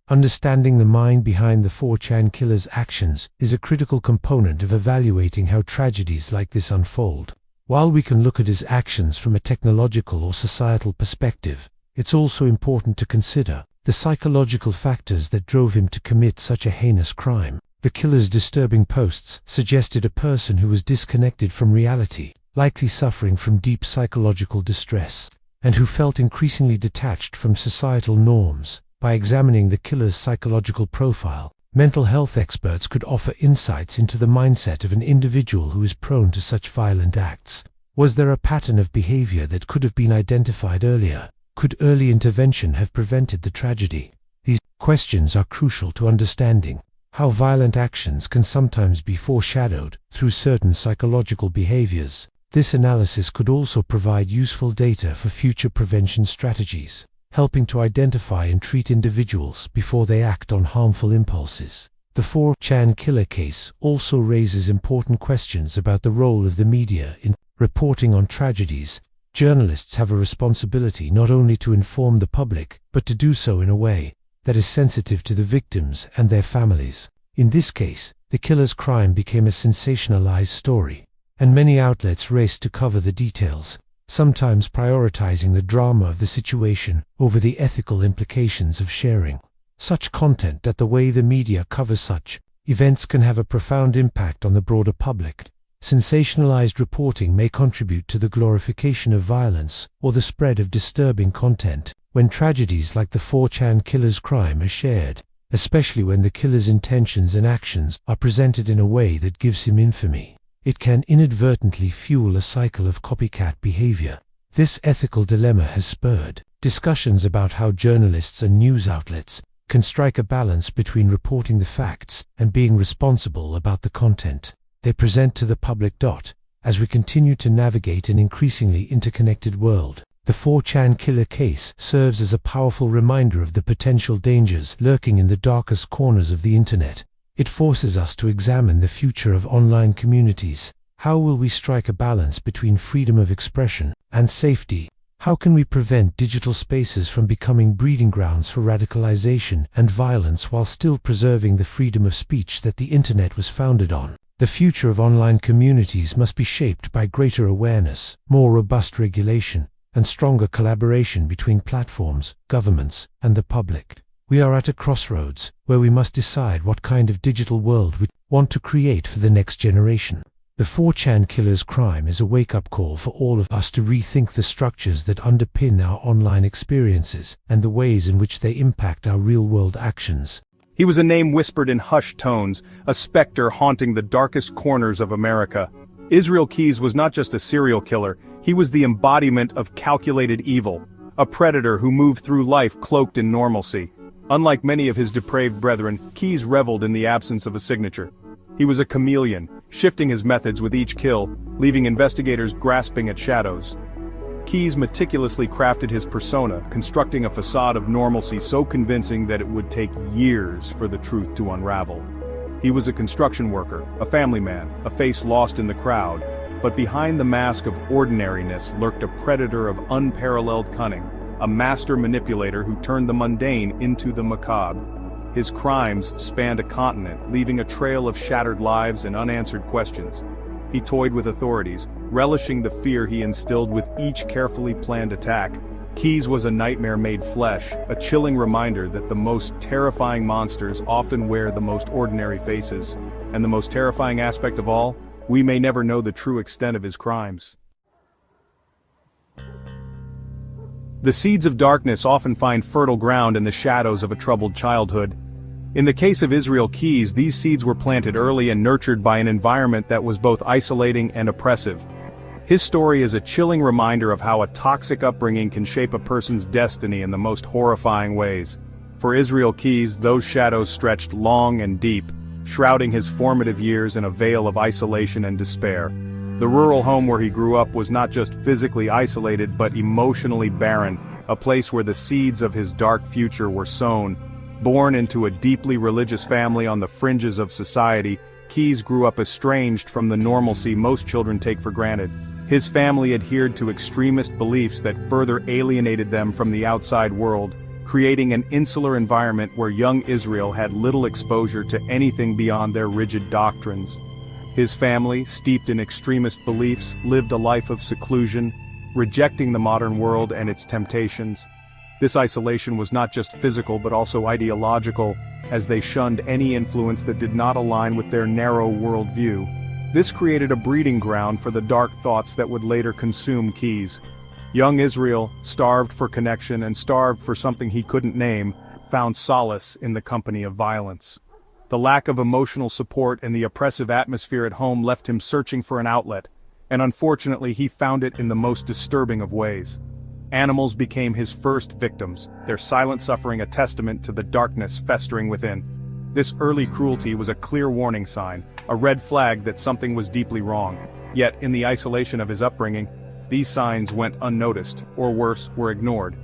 Understanding the mind behind the 4chan killer's actions is a critical component of evaluating how tragedies like this unfold. While we can look at his actions from a technological or societal perspective, it's also important to consider the psychological factors that drove him to commit such a heinous crime. The killer's disturbing posts suggested a person who was disconnected from reality, likely suffering from deep psychological distress, and who felt increasingly detached from societal norms. By examining the killer's psychological profile, mental health experts could offer insights into the mindset of an individual who is prone to such violent acts. Was there a pattern of behavior that could have been identified earlier? Could early intervention have prevented the tragedy? These questions are crucial to understanding how violent actions can sometimes be foreshadowed through certain psychological behaviors. This analysis could also provide useful data for future prevention strategies, helping to identify and treat individuals before they act on harmful impulses. The 4chan killer case also raises important questions about the role of the media in reporting on tragedies. Journalists have a responsibility not only to inform the public, but to do so in a way that is sensitive to the victims and their families. In this case, the killer's crime became a sensationalized story, and many outlets raced to cover the details, sometimes prioritizing the drama of the situation over the ethical implications of sharing such content. That the way the media covers such events can have a profound impact on the broader public. Sensationalized reporting may contribute to the glorification of violence or the spread of disturbing content. When tragedies like the 4chan killer's crime are shared, especially when the killer's intentions and actions are presented in a way that gives him infamy, it can inadvertently fuel a cycle of copycat behavior. This ethical dilemma has spurred discussions about how journalists and news outlets can strike a balance between reporting the facts and being responsible about the content they present to the public. As we continue to navigate an increasingly interconnected world, the 4chan killer case serves as a powerful reminder of the potential dangers lurking in the darkest corners of the internet. It forces us to examine the future of online communities. How will we strike a balance between freedom of expression and safety? How can we prevent digital spaces from becoming breeding grounds for radicalization and violence while still preserving the freedom of speech that the internet was founded on? The future of online communities must be shaped by greater awareness, more robust regulation, and stronger collaboration between platforms, governments, and the public. We are at a crossroads where we must decide what kind of digital world we want to create for the next generation. The 4chan killer's crime is a wake-up call for all of us to rethink the structures that underpin our online experiences and the ways in which they impact our real-world actions. He was a name whispered in hushed tones, a specter haunting the darkest corners of America. Israel Keyes was not just a serial killer, he was the embodiment of calculated evil, a predator who moved through life cloaked in normalcy. Unlike many of his depraved brethren, Keyes reveled in the absence of a signature. He was a chameleon, shifting his methods with each kill, leaving investigators grasping at shadows. Keyes meticulously crafted his persona, constructing a facade of normalcy so convincing that it would take years for the truth to unravel. He was a construction worker, a family man, a face lost in the crowd, but behind the mask of ordinariness lurked a predator of unparalleled cunning, a master manipulator who turned the mundane into the macabre. His crimes spanned a continent, leaving a trail of shattered lives and unanswered questions. he toyed with authorities, relishing the fear he instilled with each carefully planned attack. Keyes was a nightmare made flesh, a chilling reminder that the most terrifying monsters often wear the most ordinary faces. And the most terrifying aspect of all, we may never know the true extent of his crimes. The seeds of darkness often find fertile ground in the shadows of a troubled childhood. In the case of Israel Keyes, these seeds were planted early and nurtured by an environment that was both isolating and oppressive. His story is a chilling reminder of how a toxic upbringing can shape a person's destiny in the most horrifying ways. For Israel Keyes, those shadows stretched long and deep, shrouding his formative years in a veil of isolation and despair. The rural home where he grew up was not just physically isolated but emotionally barren, a place where the seeds of his dark future were sown. Born into a deeply religious family on the fringes of society, Keyes grew up estranged from the normalcy most children take for granted. His family adhered to extremist beliefs that further alienated them from the outside world, creating an insular environment where young Israel had little exposure to anything beyond their rigid doctrines. His family, steeped in extremist beliefs, lived a life of seclusion, rejecting the modern world and its temptations. This isolation was not just physical but also ideological, as they shunned any influence that did not align with their narrow worldview. This created a breeding ground for the dark thoughts that would later consume Keyes. Young Israel, starved for connection and starved for something he couldn't name, found solace in the company of violence. The lack of emotional support and the oppressive atmosphere at home left him searching for an outlet, and unfortunately he found it in the most disturbing of ways. Animals became his first victims, their silent suffering a testament to the darkness festering within. This early cruelty was a clear warning sign, a red flag that something was deeply wrong. Yet, in the isolation of his upbringing, these signs went unnoticed, or worse, were ignored.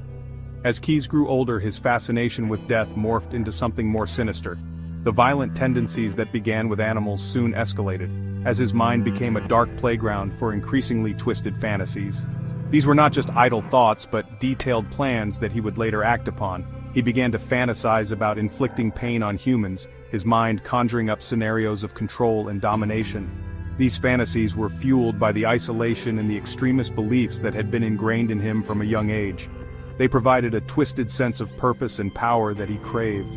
As Keyes grew older, his fascination with death morphed into something more sinister. The violent tendencies that began with animals soon escalated, as his mind became a dark playground for increasingly twisted fantasies. These were not just idle thoughts but detailed plans that he would later act upon. He began to fantasize about inflicting pain on humans, his mind conjuring up scenarios of control and domination. These fantasies were fueled by the isolation and the extremist beliefs that had been ingrained in him from a young age. They provided a twisted sense of purpose and power that he craved.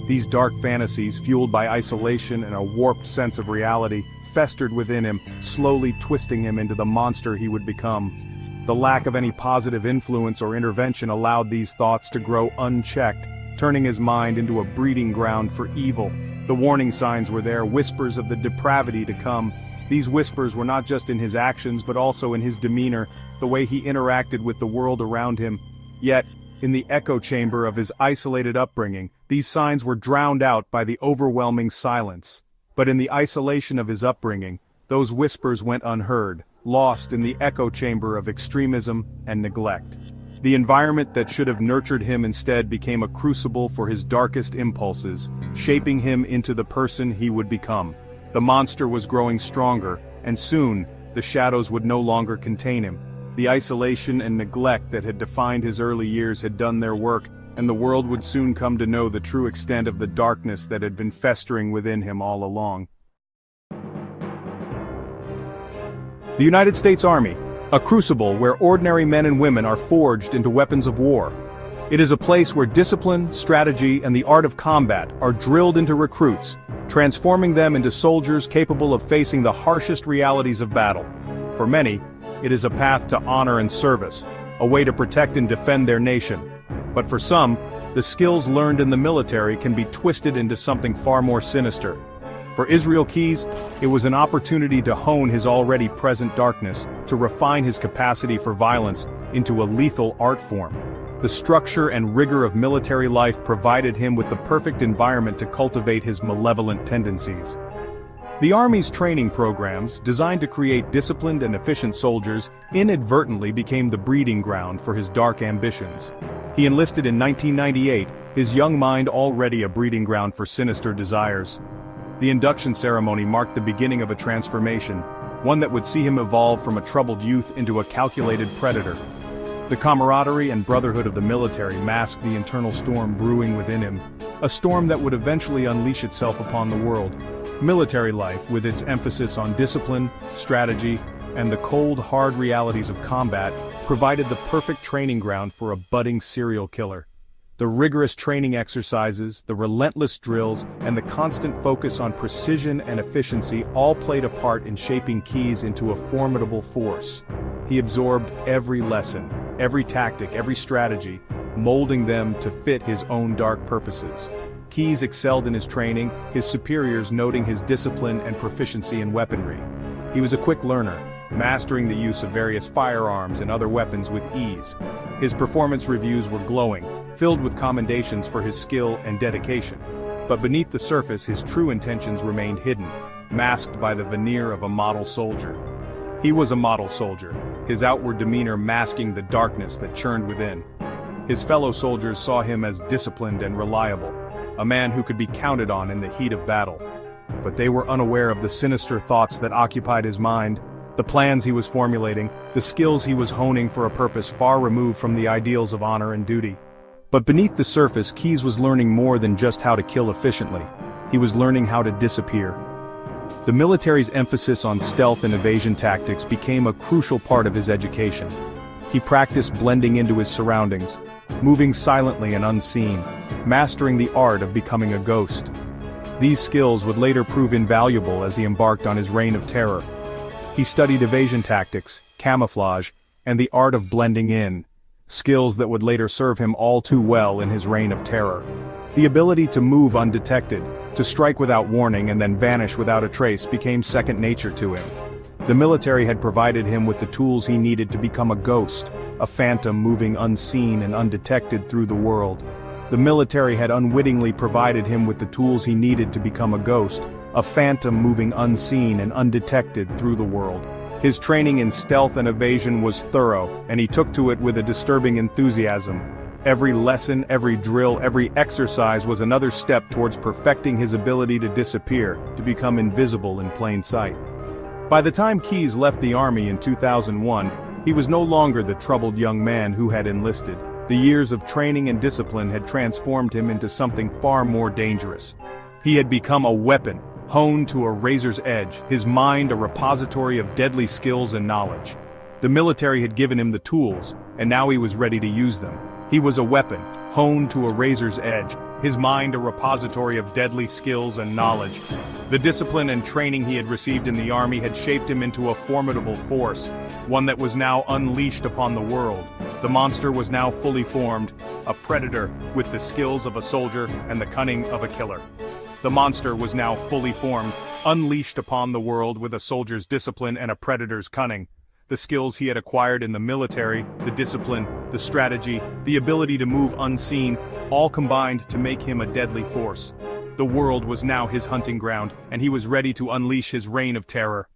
These dark fantasies, fueled by isolation and a warped sense of reality, festered within him, slowly twisting him into the monster he would become. The lack of any positive influence or intervention allowed these thoughts to grow unchecked, turning his mind into a breeding ground for evil. The warning signs were there, whispers of the depravity to come. These whispers were not just in his actions but also in his demeanor, the way he interacted with the world around him. Yet, in the echo chamber of his isolated upbringing, these signs were drowned out by the overwhelming silence. But in the isolation of his upbringing, those whispers went unheard, lost in the echo chamber of extremism and neglect. The environment that should have nurtured him instead became a crucible for his darkest impulses, shaping him into the person he would become. The monster was growing stronger, and soon, the shadows would no longer contain him. The isolation and neglect that had defined his early years had done their work, and the world would soon come to know the true extent of the darkness that had been festering within him all along. The United States Army, a crucible where ordinary men and women are forged into weapons of war. It is a place where discipline, strategy, and the art of combat are drilled into recruits, transforming them into soldiers capable of facing the harshest realities of battle. For many, it is a path to honor and service, a way to protect and defend their nation. But for some, the skills learned in the military can be twisted into something far more sinister. For Israel Keyes, it was an opportunity to hone his already present darkness, to refine his capacity for violence into a lethal art form. The structure and rigor of military life provided him with the perfect environment to cultivate his malevolent tendencies. The Army's training programs, designed to create disciplined and efficient soldiers, inadvertently became the breeding ground for his dark ambitions. He enlisted in 1998, his young mind already a breeding ground for sinister desires. The induction ceremony marked the beginning of a transformation, one that would see him evolve from a troubled youth into a calculated predator. The camaraderie and brotherhood of the military masked the internal storm brewing within him, a storm that would eventually unleash itself upon the world. Military life, with its emphasis on discipline, strategy, and the cold, hard realities of combat, provided the perfect training ground for a budding serial killer. The rigorous training exercises, the relentless drills, and the constant focus on precision and efficiency all played a part in shaping Keyes into a formidable force. He absorbed every lesson, every tactic, every strategy, molding them to fit his own dark purposes. Keyes excelled in his training, his superiors noting his discipline and proficiency in weaponry. He was a quick learner, mastering the use of various firearms and other weapons with ease. His performance reviews were glowing, filled with commendations for his skill and dedication. But beneath the surface, his true intentions remained hidden, masked by the veneer of a model soldier. He was a model soldier, his outward demeanor masking the darkness that churned within. His fellow soldiers saw him as disciplined and reliable, a man who could be counted on in the heat of battle. But they were unaware of the sinister thoughts that occupied his mind, the plans he was formulating, the skills he was honing for a purpose far removed from the ideals of honor and duty. But beneath the surface, Keyes was learning more than just how to kill efficiently. He was learning how to disappear. The military's emphasis on stealth and evasion tactics became a crucial part of his education. He practiced blending into his surroundings, moving silently and unseen, mastering the art of becoming a ghost. These skills would later prove invaluable as he embarked on his reign of terror. He studied evasion tactics, camouflage, and the art of blending in, skills that would later serve him all too well in his reign of terror. The ability to move undetected, to strike without warning and then vanish without a trace became second nature to him. The military had provided him with the tools he needed to become a ghost, a phantom moving unseen and undetected through the world. The military had unwittingly provided him with the tools he needed to become a ghost, a phantom moving unseen and undetected through the world. His training in stealth and evasion was thorough, and he took to it with a disturbing enthusiasm. Every lesson, every drill, every exercise was another step towards perfecting his ability to disappear, to become invisible in plain sight. By the time Keyes left the army in 2001, he was no longer the troubled young man who had enlisted. The years of training and discipline had transformed him into something far more dangerous. He had become a weapon, honed to a razor's edge, his mind a repository of deadly skills and knowledge. The military had given him the tools, and now he was ready to use them. He was a weapon, honed to a razor's edge, his mind a repository of deadly skills and knowledge. The discipline and training he had received in the army had shaped him into a formidable force, one that was now unleashed upon the world. The monster was now fully formed, a predator with the skills of a soldier and the cunning of a killer. The monster was now fully formed, unleashed upon the world with a soldier's discipline and a predator's cunning. The skills he had acquired in the military, the discipline, the strategy, the ability to move unseen, all combined to make him a deadly force. The world was now his hunting ground, and he was ready to unleash his reign of terror.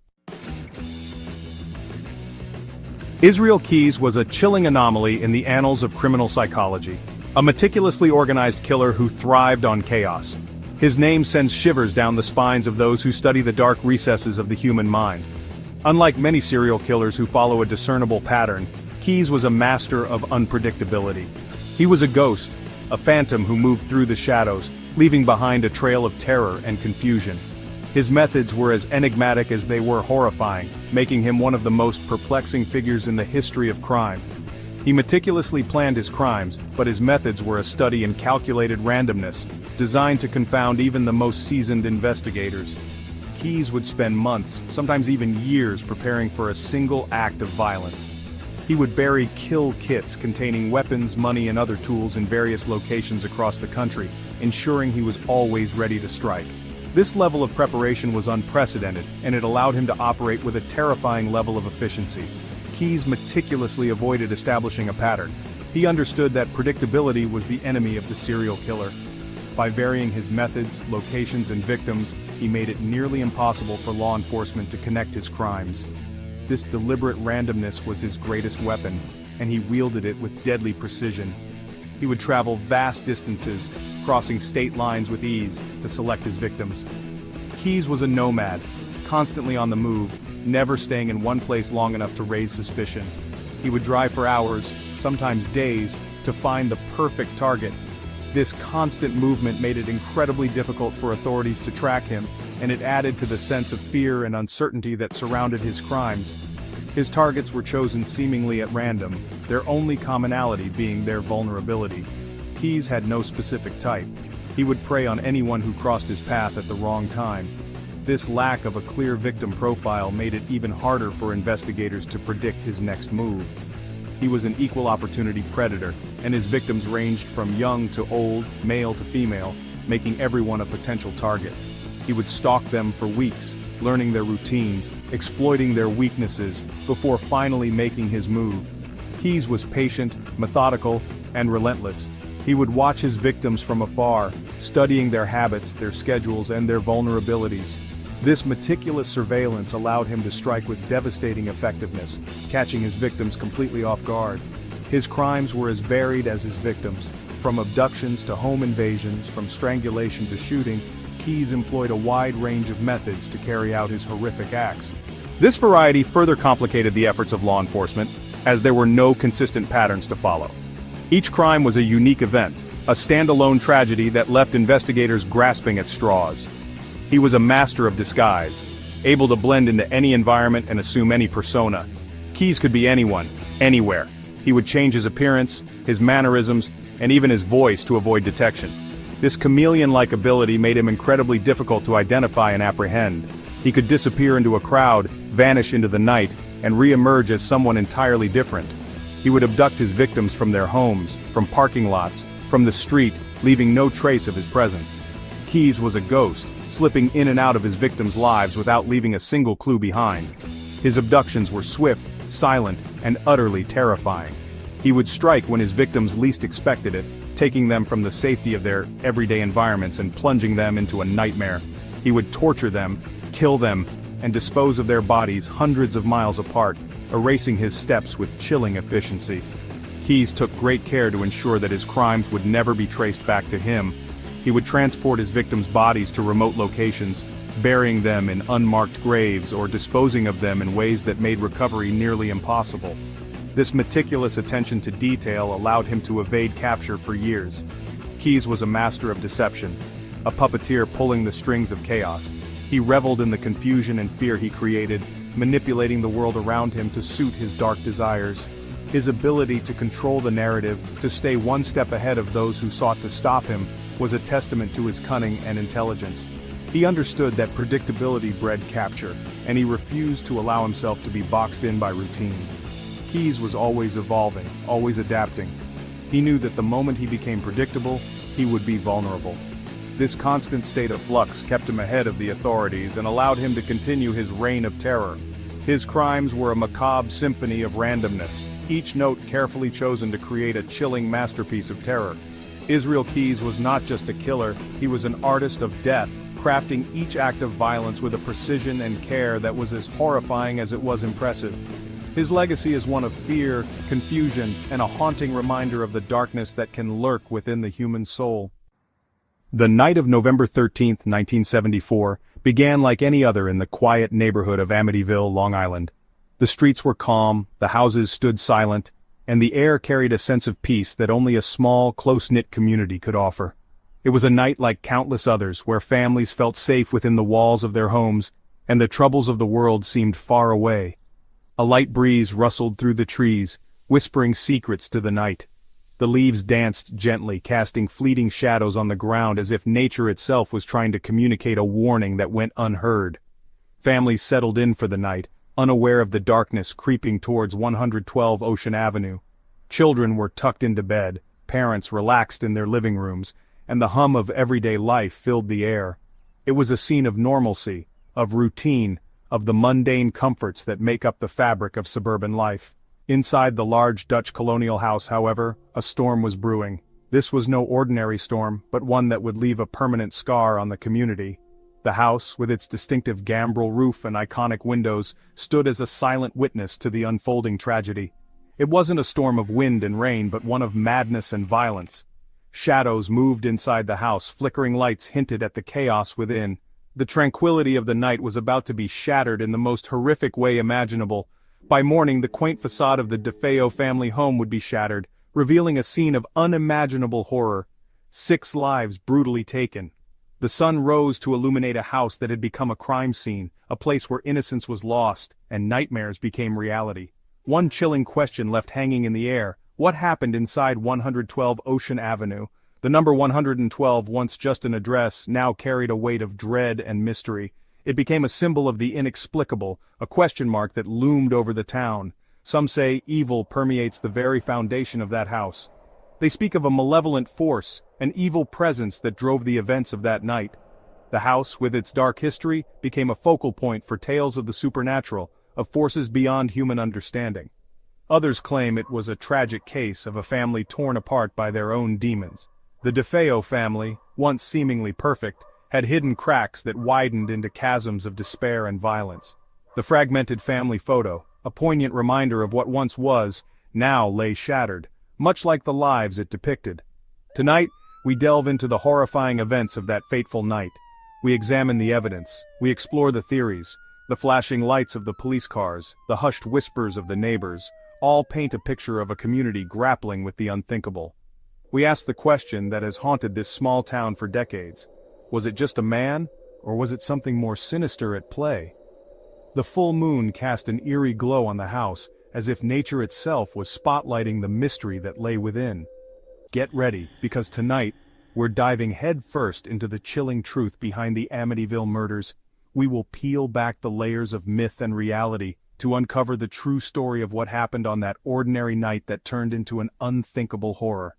Israel Keyes was a chilling anomaly in the annals of criminal psychology, a meticulously organized killer who thrived on chaos. His name sends shivers down the spines of those who study the dark recesses of the human mind. Unlike many serial killers who follow a discernible pattern, Keyes was a master of unpredictability. He was a ghost, a phantom who moved through the shadows, leaving behind a trail of terror and confusion. His methods were as enigmatic as they were horrifying, making him one of the most perplexing figures in the history of crime. He meticulously planned his crimes, but his methods were a study in calculated randomness, designed to confound even the most seasoned investigators. Keyes would spend months, sometimes even years, preparing for a single act of violence. He would bury kill kits containing weapons, money, and other tools in various locations across the country, ensuring he was always ready to strike. This level of preparation was unprecedented, and it allowed him to operate with a terrifying level of efficiency. Keyes meticulously avoided establishing a pattern. He understood that predictability was the enemy of the serial killer. By varying his methods, locations, and victims, he made it nearly impossible for law enforcement to connect his crimes. This deliberate randomness was his greatest weapon, and he wielded it with deadly precision. He would travel vast distances, crossing state lines with ease, to select his victims. Keyes was a nomad, constantly on the move, never staying in one place long enough to raise suspicion. He would drive for hours, sometimes days, to find the perfect target. This constant movement made it incredibly difficult for authorities to track him, and it added to the sense of fear and uncertainty that surrounded his crimes. His targets were chosen seemingly at random, their only commonality being their vulnerability. Keyes had no specific type. He would prey on anyone who crossed his path at the wrong time. This lack of a clear victim profile made it even harder for investigators to predict his next move. He was an equal opportunity predator, and his victims ranged from young to old, male to female, making everyone a potential target. He would stalk them for weeks, learning their routines, exploiting their weaknesses, before finally making his move. Keyes was patient, methodical, and relentless. He would watch his victims from afar, studying their habits, their schedules, and their vulnerabilities. This meticulous surveillance allowed him to strike with devastating effectiveness, catching his victims completely off guard. His crimes were as varied as his victims. From abductions to home invasions, from strangulation to shooting, Keyes employed a wide range of methods to carry out his horrific acts. This variety further complicated the efforts of law enforcement, as there were no consistent patterns to follow. Each crime was a unique event, a standalone tragedy that left investigators grasping at straws. He was a master of disguise, able to blend into any environment and assume any persona. Keyes could be anyone, anywhere. He would change his appearance, his mannerisms, and even his voice to avoid detection. This chameleon-like ability made him incredibly difficult to identify and apprehend. He could disappear into a crowd, vanish into the night, and re-emerge as someone entirely different. He would abduct his victims from their homes, from parking lots, from the street, leaving no trace of his presence. Keyes was a ghost, slipping in and out of his victims' lives without leaving a single clue behind. His abductions were swift, silent, and utterly terrifying. He would strike when his victims least expected it, taking them from the safety of their everyday environments and plunging them into a nightmare. He would torture them, kill them, and dispose of their bodies hundreds of miles apart, erasing his steps with chilling efficiency. Keyes took great care to ensure that his crimes would never be traced back to him. He would transport his victims' bodies to remote locations, burying them in unmarked graves or disposing of them in ways that made recovery nearly impossible. This meticulous attention to detail allowed him to evade capture for years. Keyes was a master of deception, a puppeteer pulling the strings of chaos. He reveled in the confusion and fear he created, manipulating the world around him to suit his dark desires. His ability to control the narrative, to stay one step ahead of those who sought to stop him, was a testament to his cunning and intelligence. He understood that predictability bred capture, and he refused to allow himself to be boxed in by routine. Keyes was always evolving, always adapting. He knew that the moment he became predictable, he would be vulnerable. This constant state of flux kept him ahead of the authorities and allowed him to continue his reign of terror. His crimes were a macabre symphony of randomness, each note carefully chosen to create a chilling masterpiece of terror. Israel Keyes was not just a killer, he was an artist of death, crafting each act of violence with a precision and care that was as horrifying as it was impressive. His legacy is one of fear, confusion, and a haunting reminder of the darkness that can lurk within the human soul. The night of November 13, 1974, began like any other in the quiet neighborhood of Amityville, Long Island. The streets were calm, the houses stood silent, and the air carried a sense of peace that only a small, close-knit community could offer. It was a night like countless others, where families felt safe within the walls of their homes, and the troubles of the world seemed far away. A light breeze rustled through the trees, whispering secrets to the night. The leaves danced gently, casting fleeting shadows on the ground as if nature itself was trying to communicate a warning that went unheard. Families settled in for the night, unaware of the darkness creeping towards 112 Ocean Avenue. Children were tucked into bed, parents relaxed in their living rooms, and the hum of everyday life filled the air. It was a scene of normalcy, of routine, of the mundane comforts that make up the fabric of suburban life. Inside the large Dutch colonial house, however, a storm was brewing. This was no ordinary storm, but one that would leave a permanent scar on the community. The house, with its distinctive gambrel roof and iconic windows, stood as a silent witness to the unfolding tragedy. It wasn't a storm of wind and rain, but one of madness and violence. Shadows moved inside the house, flickering lights hinted at the chaos within. The tranquility of the night was about to be shattered in the most horrific way imaginable. By morning, the quaint facade of the DeFeo family home would be shattered, revealing a scene of unimaginable horror. 6 lives brutally taken. The sun rose to illuminate a house that had become a crime scene, a place where innocence was lost, and nightmares became reality. One chilling question left hanging in the air: what happened inside 112 Ocean Avenue? The number 112, once just an address, now carried a weight of dread and mystery. It became a symbol of the inexplicable, a question mark that loomed over the town. Some say evil permeates the very foundation of that house. They speak of a malevolent force, an evil presence that drove the events of that night. The house, with its dark history, became a focal point for tales of the supernatural, of forces beyond human understanding. Others claim it was a tragic case of a family torn apart by their own demons. The DeFeo family, once seemingly perfect, had hidden cracks that widened into chasms of despair and violence. The fragmented family photo, a poignant reminder of what once was, now lay shattered, much like the lives it depicted. Tonight, we delve into the horrifying events of that fateful night. We examine the evidence, we explore the theories, the flashing lights of the police cars, the hushed whispers of the neighbors, all paint a picture of a community grappling with the unthinkable. We ask the question that has haunted this small town for decades: was it just a man, or was it something more sinister at play? The full moon cast an eerie glow on the house, as if nature itself was spotlighting the mystery that lay within. Get ready, because tonight, we're diving headfirst into the chilling truth behind the Amityville murders. We will peel back the layers of myth and reality to uncover the true story of what happened on that ordinary night that turned into an unthinkable horror.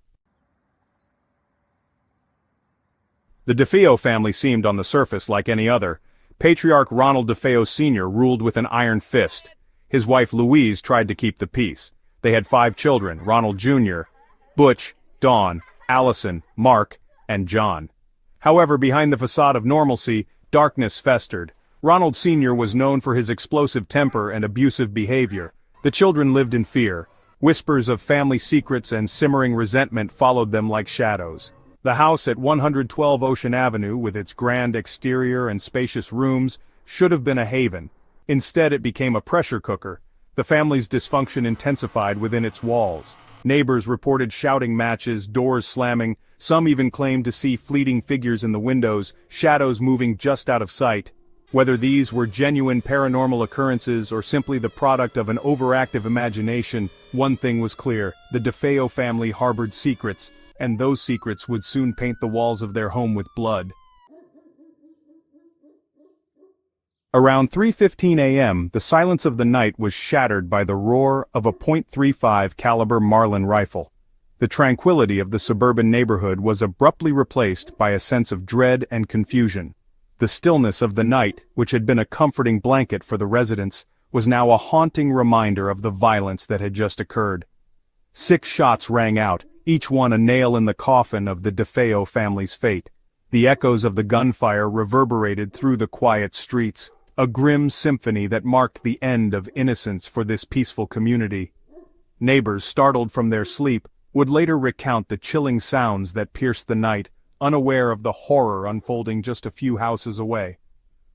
The DeFeo family seemed on the surface like any other. Patriarch Ronald DeFeo Sr. ruled with an iron fist. His wife Louise tried to keep the peace. They had 5 children: Ronald Jr., Butch, Dawn, Allison, Mark, and John. However, behind the facade of normalcy, darkness festered. Ronald Sr. was known for his explosive temper and abusive behavior. The children lived in fear. Whispers of family secrets and simmering resentment followed them like shadows. The house at 112 Ocean Avenue, with its grand exterior and spacious rooms, should have been a haven. Instead, it became a pressure cooker. The family's dysfunction intensified within its walls. Neighbors reported shouting matches, doors slamming. Some even claimed to see fleeting figures in the windows, shadows moving just out of sight. Whether these were genuine paranormal occurrences or simply the product of an overactive imagination, one thing was clear: the DeFeo family harbored secrets, and those secrets would soon paint the walls of their home with blood. Around 3:15 a.m., the silence of the night was shattered by the roar of a .35 caliber Marlin rifle. The tranquility of the suburban neighborhood was abruptly replaced by a sense of dread and confusion. The stillness of the night, which had been a comforting blanket for the residents, was now a haunting reminder of the violence that had just occurred. 6 shots rang out, each one a nail in the coffin of the DeFeo family's fate. The echoes of the gunfire reverberated through the quiet streets, a grim symphony that marked the end of innocence for this peaceful community. Neighbors, startled from their sleep, would later recount the chilling sounds that pierced the night, unaware of the horror unfolding just a few houses away.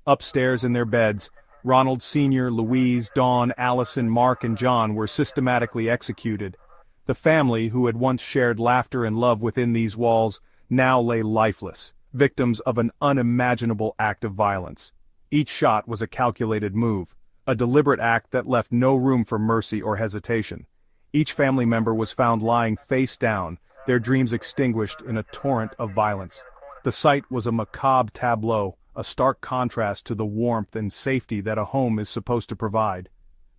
Upstairs in their beds, Ronald Sr., Louise, Dawn, Allison, Mark, and John were systematically executed. The family, who had once shared laughter and love within these walls, now lay lifeless, victims of an unimaginable act of violence. Each shot was a calculated move, a deliberate act that left no room for mercy or hesitation. Each family member was found lying face down, their dreams extinguished in a torrent of violence. The sight was a macabre tableau, a stark contrast to the warmth and safety that a home is supposed to provide.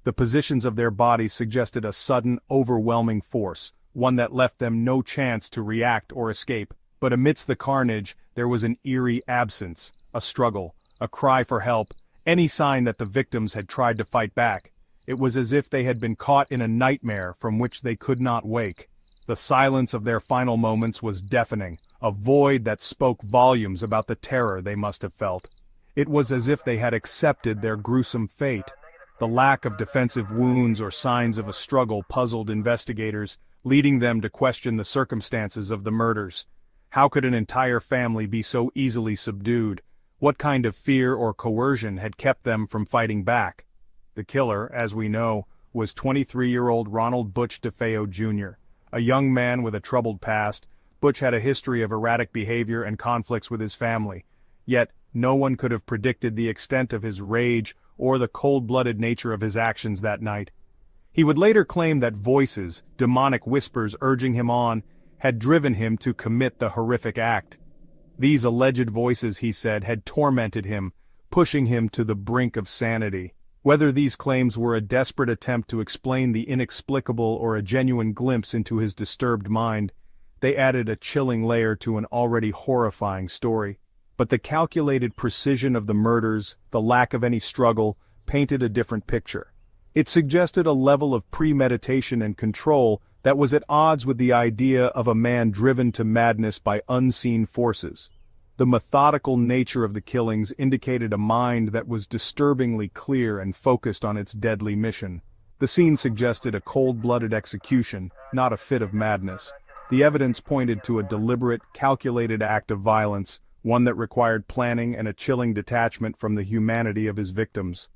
The positions of their bodies suggested a sudden, overwhelming force, one that left them no chance to react or escape. But amidst the carnage, there was an eerie absence, a struggle, a cry for help, any sign that the victims had tried to fight back. It was as if they had been caught in a nightmare from which they could not wake. The silence of their final moments was deafening, a void that spoke volumes about the terror they must have felt. It was as if they had accepted their gruesome fate. The lack of defensive wounds or signs of a struggle puzzled investigators, leading them to question the circumstances of the murders. How could an entire family be so easily subdued? What kind of fear or coercion had kept them from fighting back? The killer, as we know, was 23-year-old Ronald Butch DeFeo Jr., a young man with a troubled past, Butch had a history of erratic behavior and conflicts with his family. Yet, no one could have predicted the extent of his rage or the cold-blooded nature of his actions that night. He would later claim that voices, demonic whispers urging him on, had driven him to commit the horrific act. These alleged voices, he said, had tormented him, pushing him to the brink of sanity. Whether these claims were a desperate attempt to explain the inexplicable or a genuine glimpse into his disturbed mind, they added a chilling layer to an already horrifying story. But the calculated precision of the murders, the lack of any struggle, painted a different picture. It suggested a level of premeditation and control that was at odds with the idea of a man driven to madness by unseen forces. The methodical nature of the killings indicated a mind that was disturbingly clear and focused on its deadly mission. The scene suggested a cold-blooded execution, not a fit of madness. The evidence pointed to a deliberate, calculated act of violence, one that required planning and a chilling detachment from the humanity of his victims.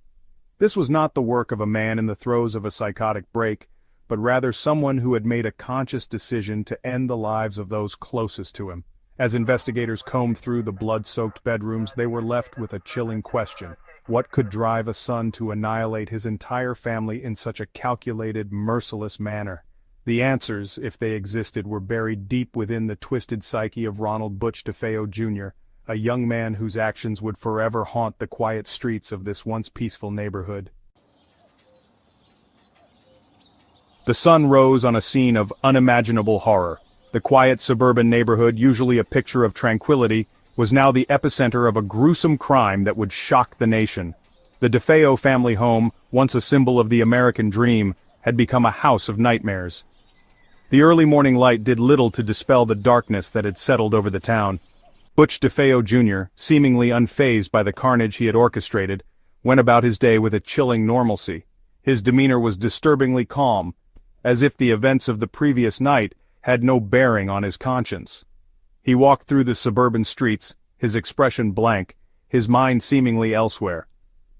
This was not the work of a man in the throes of a psychotic break, but rather someone who had made a conscious decision to end the lives of those closest to him. As investigators combed through the blood-soaked bedrooms, they were left with a chilling question. What could drive a son to annihilate his entire family in such a calculated, merciless manner? The answers, if they existed, were buried deep within the twisted psyche of Ronald Butch DeFeo Jr., a young man whose actions would forever haunt the quiet streets of this once peaceful neighborhood. The sun rose on a scene of unimaginable horror. The quiet suburban neighborhood, usually a picture of tranquility, was now the epicenter of a gruesome crime that would shock the nation. The DeFeo family home, once a symbol of the American dream, had become a house of nightmares. The early morning light did little to dispel the darkness that had settled over the town. Butch DeFeo Jr., seemingly unfazed by the carnage he had orchestrated, went about his day with a chilling normalcy. His demeanor was disturbingly calm, as if the events of the previous night had no bearing on his conscience. He walked through the suburban streets, his expression blank, his mind seemingly elsewhere.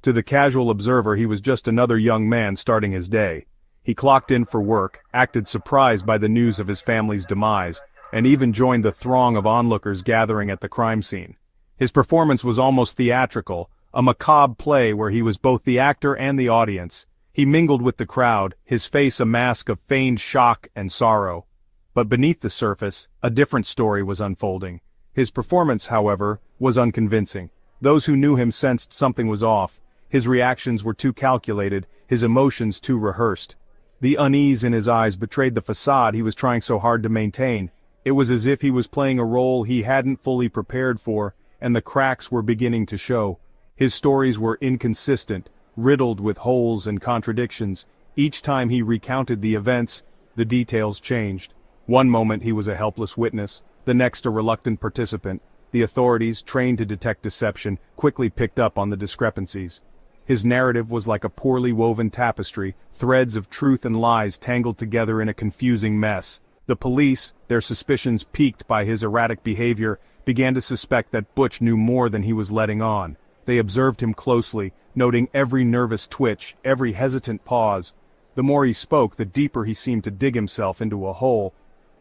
To the casual observer, he was just another young man starting his day. He clocked in for work, acted surprised by the news of his family's demise, and even joined the throng of onlookers gathering at the crime scene. His performance was almost theatrical, a macabre play where he was both the actor and the audience. He mingled with the crowd, his face a mask of feigned shock and sorrow. But beneath the surface, a different story was unfolding. His performance, however, was unconvincing. Those who knew him sensed something was off. His reactions were too calculated, his emotions too rehearsed. The unease in his eyes betrayed the facade he was trying so hard to maintain. It was as if he was playing a role he hadn't fully prepared for, and the cracks were beginning to show. His stories were inconsistent, riddled with holes and contradictions. Each time he recounted the events, the details changed. One moment he was a helpless witness, the next a reluctant participant. The authorities, trained to detect deception, quickly picked up on the discrepancies. His narrative was like a poorly woven tapestry, threads of truth and lies tangled together in a confusing mess. The police, their suspicions piqued by his erratic behavior, began to suspect that Butch knew more than he was letting on. They observed him closely, noting every nervous twitch, every hesitant pause. The more he spoke, the deeper he seemed to dig himself into a hole.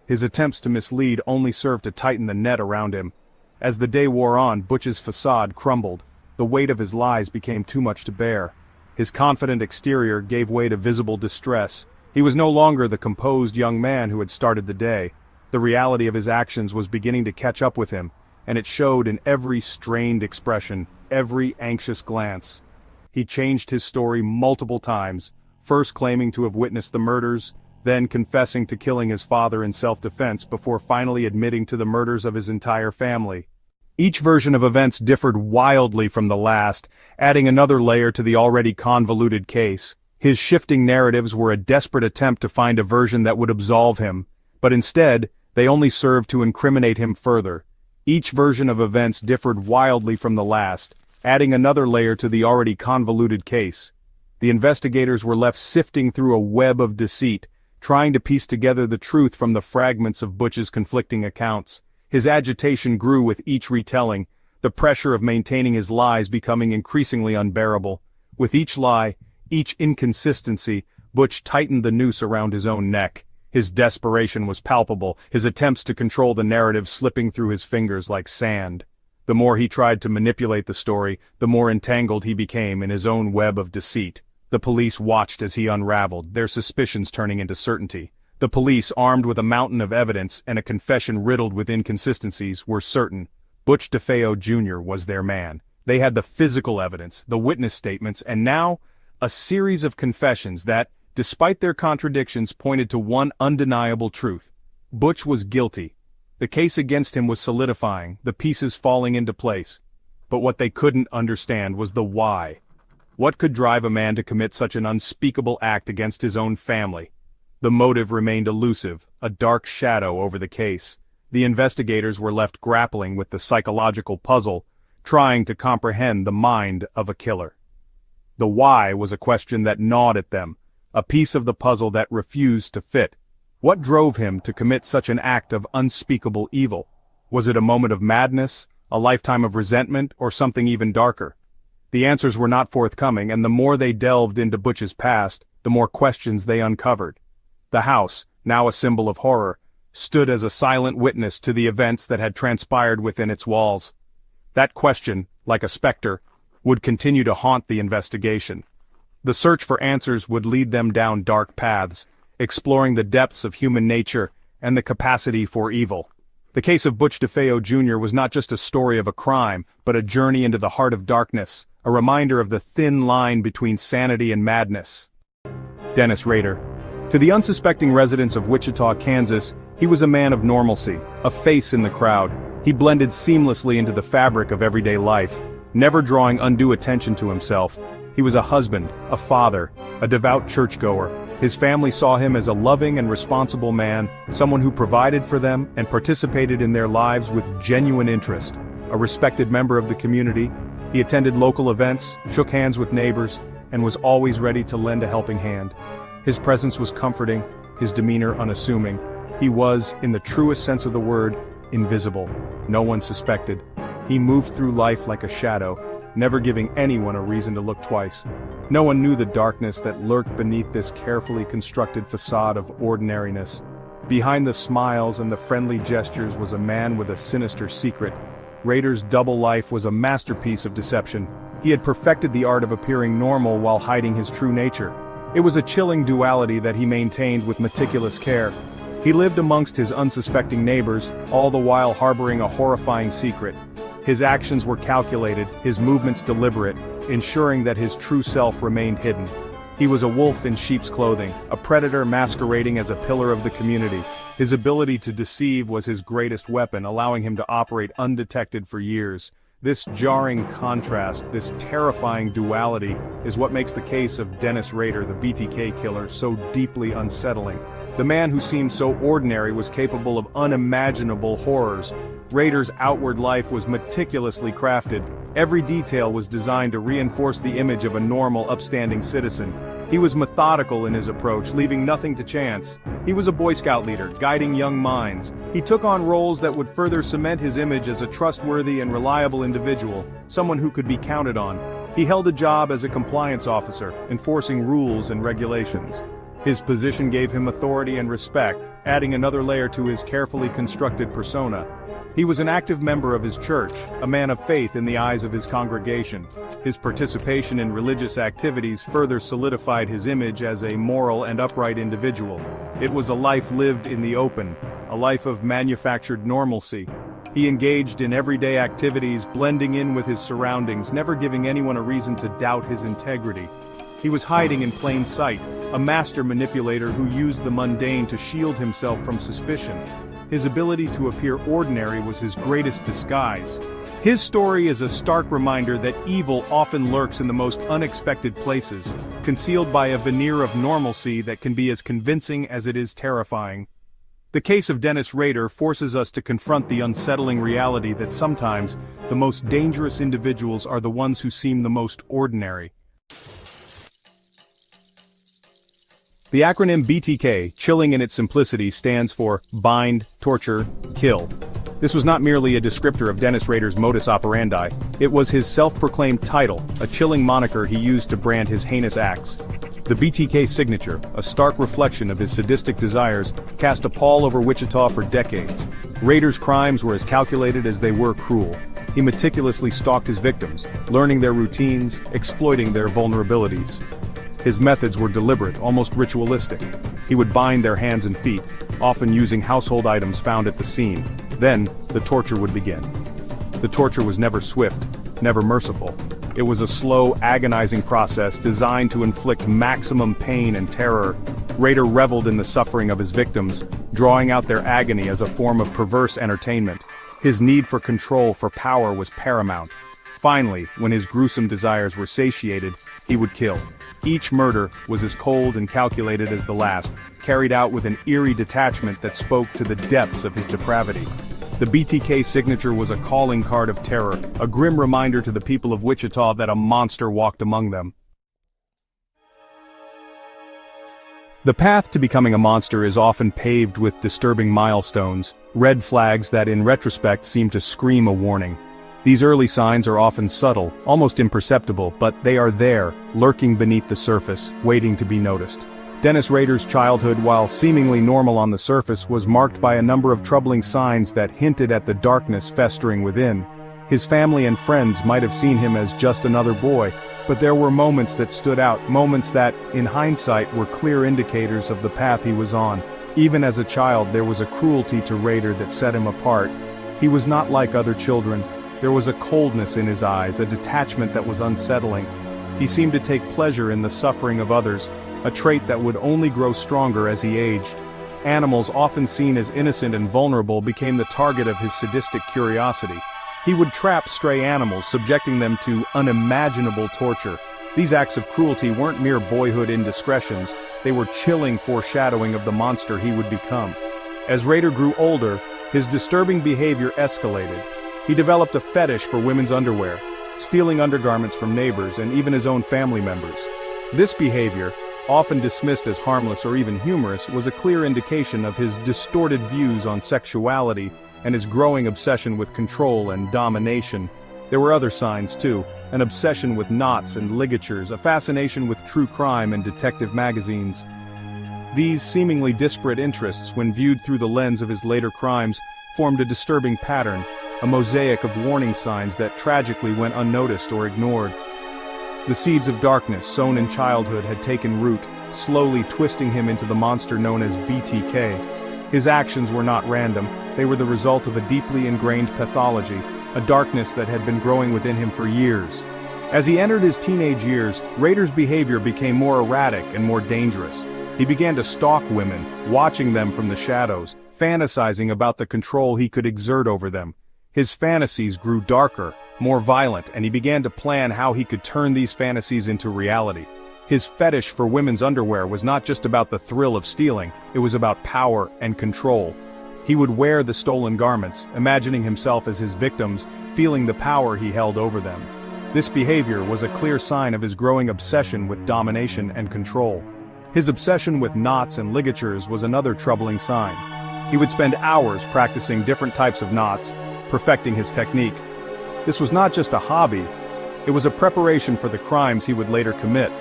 His attempts to mislead only served to tighten the net around him. As the day wore on, Butch's facade crumbled. The weight of his lies became too much to bear. His confident exterior gave way to visible distress. He was no longer the composed young man who had started the day. The reality of his actions was beginning to catch up with him, and it showed in every strained expression, every anxious glance. He changed his story multiple times, first claiming to have witnessed the murders, then confessing to killing his father in self-defense before finally admitting to the murders of his entire family. Each version of events differed wildly from the last, adding another layer to the already convoluted case. His shifting narratives were a desperate attempt to find a version that would absolve him, but instead, they only served to incriminate him further. Each version of events differed wildly from the last, adding another layer to the already convoluted case. The investigators were left sifting through a web of deceit, trying to piece together the truth from the fragments of Butch's conflicting accounts. His agitation grew with each retelling, the pressure of maintaining his lies becoming increasingly unbearable. With each lie, each inconsistency, Butch tightened the noose around his own neck. His desperation was palpable, his attempts to control the narrative slipping through his fingers like sand. The more he tried to manipulate the story, the more entangled he became in his own web of deceit. The police watched as he unraveled, their suspicions turning into certainty. The police, armed with a mountain of evidence and a confession riddled with inconsistencies, were certain. Butch DeFeo Jr. was their man. They had the physical evidence, the witness statements, and now, a series of confessions that, despite their contradictions, pointed to one undeniable truth. Butch was guilty. The case against him was solidifying, the pieces falling into place. But what they couldn't understand was the why. What could drive a man to commit such an unspeakable act against his own family? The motive remained elusive, a dark shadow over the case. The investigators were left grappling with the psychological puzzle, trying to comprehend the mind of a killer. The why was a question that gnawed at them, a piece of the puzzle that refused to fit. What drove him to commit such an act of unspeakable evil? Was it a moment of madness, a lifetime of resentment, or something even darker? The answers were not forthcoming, and the more they delved into Butch's past, the more questions they uncovered. The house, now a symbol of horror, stood as a silent witness to the events that had transpired within its walls. That question, like a specter, would continue to haunt the investigation. The search for answers would lead them down dark paths, exploring the depths of human nature and the capacity for evil. The case of Butch DeFeo Jr. was not just a story of a crime, but a journey into the heart of darkness, a reminder of the thin line between sanity and madness. Dennis Rader. To the unsuspecting residents of Wichita, Kansas, he was a man of normalcy, a face in the crowd. He blended seamlessly into the fabric of everyday life, never drawing undue attention to himself. He was a husband, a father, a devout churchgoer. His family saw him as a loving and responsible man, someone who provided for them and participated in their lives with genuine interest. A respected member of the community, he attended local events, shook hands with neighbors, and was always ready to lend a helping hand. His presence was comforting, his demeanor unassuming. He was, in the truest sense of the word, invisible. No one suspected. He moved through life like a shadow, never giving anyone a reason to look twice. No one knew the darkness that lurked beneath this carefully constructed facade of ordinariness. Behind the smiles and the friendly gestures was a man with a sinister secret. Rader's double life was a masterpiece of deception. He had perfected the art of appearing normal while hiding his true nature. It was a chilling duality that he maintained with meticulous care. He lived amongst his unsuspecting neighbors, all the while harboring a horrifying secret. His actions were calculated, his movements deliberate, ensuring that his true self remained hidden. He was a wolf in sheep's clothing, a predator masquerading as a pillar of the community. His ability to deceive was his greatest weapon, allowing him to operate undetected for years. This jarring contrast, this terrifying duality, is what makes the case of Dennis Rader, the BTK killer, so deeply unsettling. The man who seemed so ordinary was capable of unimaginable horrors. Rader's outward life was meticulously crafted. Every detail was designed to reinforce the image of a normal, upstanding citizen. He was methodical in his approach, leaving nothing to chance. He was a Boy Scout leader, guiding young minds. He took on roles that would further cement his image as a trustworthy and reliable individual, someone who could be counted on. He held a job as a compliance officer, enforcing rules and regulations. His position gave him authority and respect, adding another layer to his carefully constructed persona. He was an active member of his church, a man of faith in the eyes of his congregation. His participation in religious activities further solidified his image as a moral and upright individual. It was a life lived in the open, a life of manufactured normalcy. He engaged in everyday activities, blending in with his surroundings, never giving anyone a reason to doubt his integrity. He was hiding in plain sight, a master manipulator who used the mundane to shield himself from suspicion. His ability to appear ordinary was his greatest disguise. His story is a stark reminder that evil often lurks in the most unexpected places, concealed by a veneer of normalcy that can be as convincing as it is terrifying. The case of Dennis Rader forces us to confront the unsettling reality that sometimes the most dangerous individuals are the ones who seem the most ordinary. The acronym BTK, chilling in its simplicity, stands for Bind, Torture, Kill. This was not merely a descriptor of Dennis Rader's modus operandi, it was his self-proclaimed title, a chilling moniker he used to brand his heinous acts. The BTK signature, a stark reflection of his sadistic desires, cast a pall over Wichita for decades. Rader's crimes were as calculated as they were cruel. He meticulously stalked his victims, learning their routines, exploiting their vulnerabilities. His methods were deliberate, almost ritualistic. He would bind their hands and feet, often using household items found at the scene. Then, the torture would begin. The torture was never swift, never merciful. It was a slow, agonizing process designed to inflict maximum pain and terror. Rader reveled in the suffering of his victims, drawing out their agony as a form of perverse entertainment. His need for control, for power, was paramount. Finally, when his gruesome desires were satiated, he would kill. Each murder was as cold and calculated as the last, carried out with an eerie detachment that spoke to the depths of his depravity. The BTK signature was a calling card of terror, a grim reminder to the people of Wichita that a monster walked among them. The path to becoming a monster is often paved with disturbing milestones, red flags that in retrospect seem to scream a warning. These early signs are often subtle, almost imperceptible, but they are there, lurking beneath the surface, waiting to be noticed. Dennis Rader's childhood, while seemingly normal on the surface, was marked by a number of troubling signs that hinted at the darkness festering within. His family and friends might have seen him as just another boy, but there were moments that stood out, moments that, in hindsight, were clear indicators of the path he was on. Even as a child, there was a cruelty to Rader that set him apart. He was not like other children. There was a coldness in his eyes, a detachment that was unsettling. He seemed to take pleasure in the suffering of others, a trait that would only grow stronger as he aged. Animals, often seen as innocent and vulnerable, became the target of his sadistic curiosity. He would trap stray animals, subjecting them to unimaginable torture. These acts of cruelty weren't mere boyhood indiscretions, they were chilling foreshadowing of the monster he would become. As Rader grew older, his disturbing behavior escalated. He developed a fetish for women's underwear, stealing undergarments from neighbors and even his own family members. This behavior, often dismissed as harmless or even humorous, was a clear indication of his distorted views on sexuality and his growing obsession with control and domination. There were other signs too, an obsession with knots and ligatures, a fascination with true crime and detective magazines. These seemingly disparate interests, when viewed through the lens of his later crimes, formed a disturbing pattern, a mosaic of warning signs that tragically went unnoticed or ignored. The seeds of darkness sown in childhood had taken root, slowly twisting him into the monster known as BTK. His actions were not random, they were the result of a deeply ingrained pathology, a darkness that had been growing within him for years. As he entered his teenage years, Rader's behavior became more erratic and more dangerous. He began to stalk women, watching them from the shadows, fantasizing about the control he could exert over them. His fantasies grew darker, more violent, and he began to plan how he could turn these fantasies into reality. His fetish for women's underwear was not just about the thrill of stealing, it was about power and control. He would wear the stolen garments, imagining himself as his victims, feeling the power he held over them. This behavior was a clear sign of his growing obsession with domination and control. His obsession with knots and ligatures was another troubling sign. He would spend hours practicing different types of knots, perfecting his technique. This was not just a hobby, it was a preparation for the crimes he would later commit.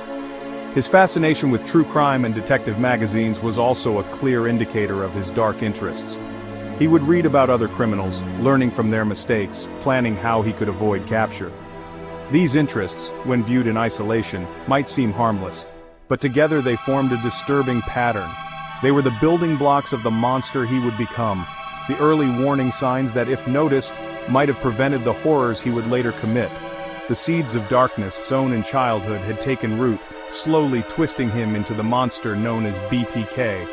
His fascination with true crime and detective magazines was also a clear indicator of his dark interests. He would read about other criminals, learning from their mistakes, planning how he could avoid capture. These interests, when viewed in isolation, might seem harmless, but together they formed a disturbing pattern. They were the building blocks of the monster he would become, the early warning signs that, if noticed, might have prevented the horrors he would later commit. The seeds of darkness sown in childhood had taken root, slowly twisting him into the monster known as BTK.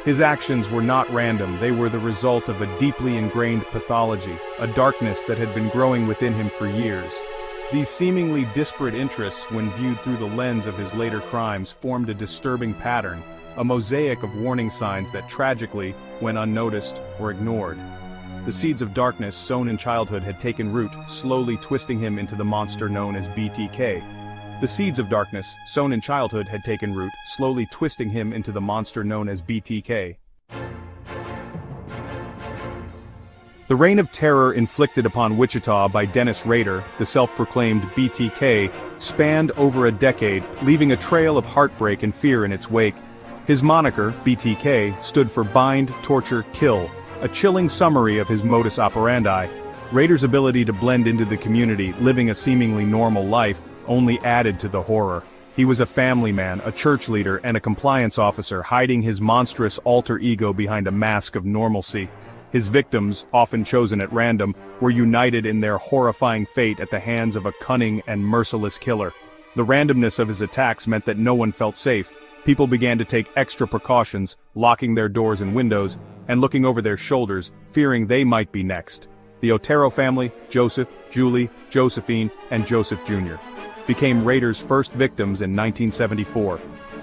His actions were not random, they were the result of a deeply ingrained pathology, a darkness that had been growing within him for years. These seemingly disparate interests, when viewed through the lens of his later crimes, formed a disturbing pattern, a mosaic of warning signs that tragically went unnoticed or ignored. The seeds of darkness sown in childhood had taken root, slowly twisting him into the monster known as BTK. The seeds of darkness sown in childhood had taken root, slowly twisting him into the monster known as BTK. The reign of terror inflicted upon Wichita by Dennis Rader, the self-proclaimed BTK, spanned over a decade, leaving a trail of heartbreak and fear in its wake. His moniker, BTK, stood for Bind, Torture, Kill, a chilling summary of his modus operandi. Rader's ability to blend into the community, living a seemingly normal life, only added to the horror. He was a family man, a church leader, and a compliance officer, hiding his monstrous alter ego behind a mask of normalcy. His victims, often chosen at random, were united in their horrifying fate at the hands of a cunning and merciless killer. The randomness of his attacks meant that no one felt safe. People began to take extra precautions, locking their doors and windows, and looking over their shoulders, fearing they might be next. The Otero family, Joseph, Julie, Josephine, and Joseph Jr., became Rader's first victims in 1974.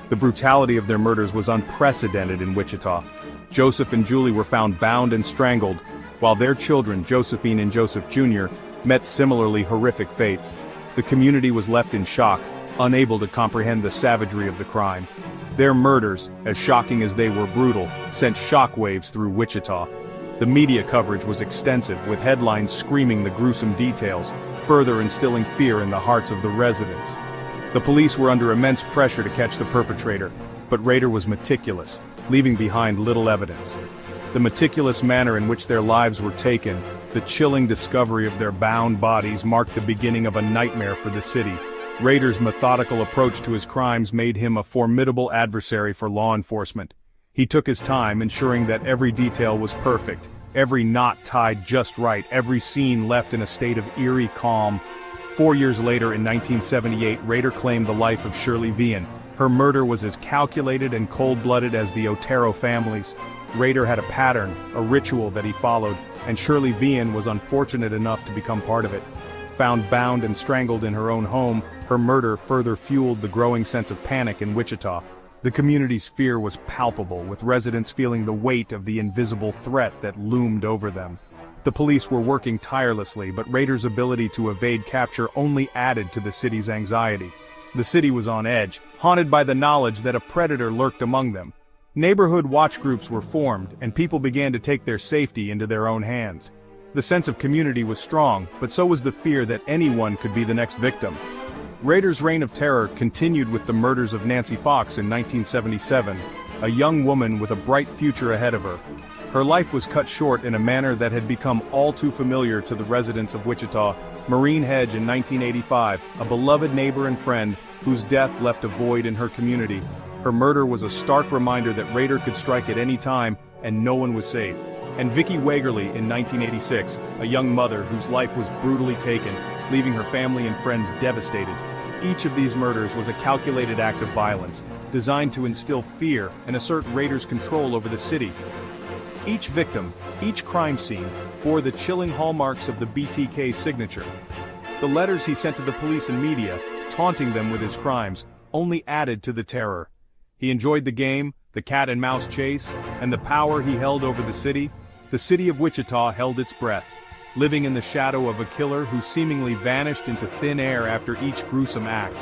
The brutality of their murders was unprecedented in Wichita. Joseph and Julie were found bound and strangled, while their children, Josephine and Joseph Jr., met similarly horrific fates. The community was left in shock, unable to comprehend the savagery of the crime. Their murders, as shocking as they were brutal, sent shockwaves through Wichita. The media coverage was extensive, with headlines screaming the gruesome details, further instilling fear in the hearts of the residents. The police were under immense pressure to catch the perpetrator, but Rader was meticulous, leaving behind little evidence. The meticulous manner in which their lives were taken, the chilling discovery of their bound bodies, marked the beginning of a nightmare for the city. Rader's methodical approach to his crimes made him a formidable adversary for law enforcement. He took his time, ensuring that every detail was perfect, every knot tied just right, every scene left in a state of eerie calm. 4 years later, in 1978, Rader claimed the life of Shirley Vian. Her murder was as calculated and cold-blooded as the Otero family's. Rader had a pattern, a ritual that he followed, and Shirley Vian was unfortunate enough to become part of it. Found bound and strangled in her own home, her murder further fueled the growing sense of panic in Wichita. The community's fear was palpable, with residents feeling the weight of the invisible threat that loomed over them. The police were working tirelessly, but Rader's ability to evade capture only added to the city's anxiety. The city was on edge, haunted by the knowledge that a predator lurked among them. Neighborhood watch groups were formed, and people began to take their safety into their own hands. The sense of community was strong, but so was the fear that anyone could be the next victim. Rader's reign of terror continued with the murders of Nancy Fox in 1977, a young woman with a bright future ahead of her. Her life was cut short in a manner that had become all too familiar to the residents of Wichita. Maureen Hedge in 1985, a beloved neighbor and friend, whose death left a void in her community. Her murder was a stark reminder that Rader could strike at any time, and no one was safe. And Vicki Wagerly in 1986, a young mother whose life was brutally taken, leaving her family and friends devastated. Each of these murders was a calculated act of violence, designed to instill fear and assert Rader's control over the city. Each victim, each crime scene, bore the chilling hallmarks of the BTK signature. The letters he sent to the police and media, taunting them with his crimes, only added to the terror. He enjoyed the game, the cat-and-mouse chase, and the power he held over the city. The city of Wichita held its breath, living in the shadow of a killer who seemingly vanished into thin air after each gruesome act.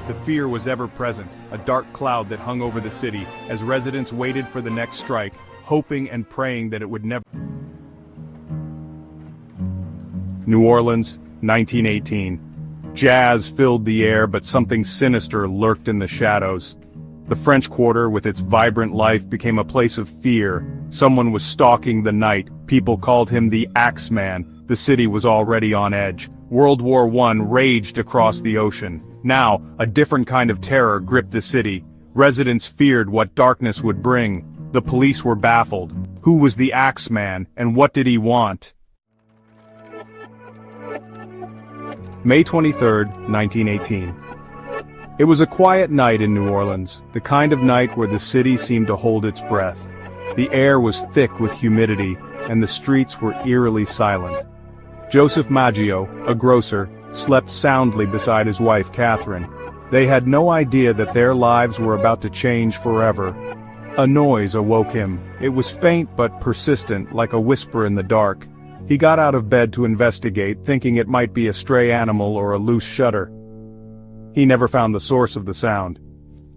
The fear was ever present, a dark cloud that hung over the city, as residents waited for the next strike, hoping and praying that it would never. New Orleans, 1918. Jazz filled the air, but something sinister lurked in the shadows. The French Quarter, with its vibrant life, became a place of fear. Someone was stalking the night. People called him the Axeman. The city was already on edge. World War I raged across the ocean. Now, a different kind of terror gripped the city. Residents feared what darkness would bring. The police were baffled. Who was the Axeman, and what did he want? May 23, 1918. It was a quiet night in New Orleans, the kind of night where the city seemed to hold its breath. The air was thick with humidity, and the streets were eerily silent. Joseph Maggio, a grocer, slept soundly beside his wife Catherine. They had no idea that their lives were about to change forever. A noise awoke him. It was faint but persistent, like a whisper in the dark. He got out of bed to investigate, thinking it might be a stray animal or a loose shutter. He never found the source of the sound.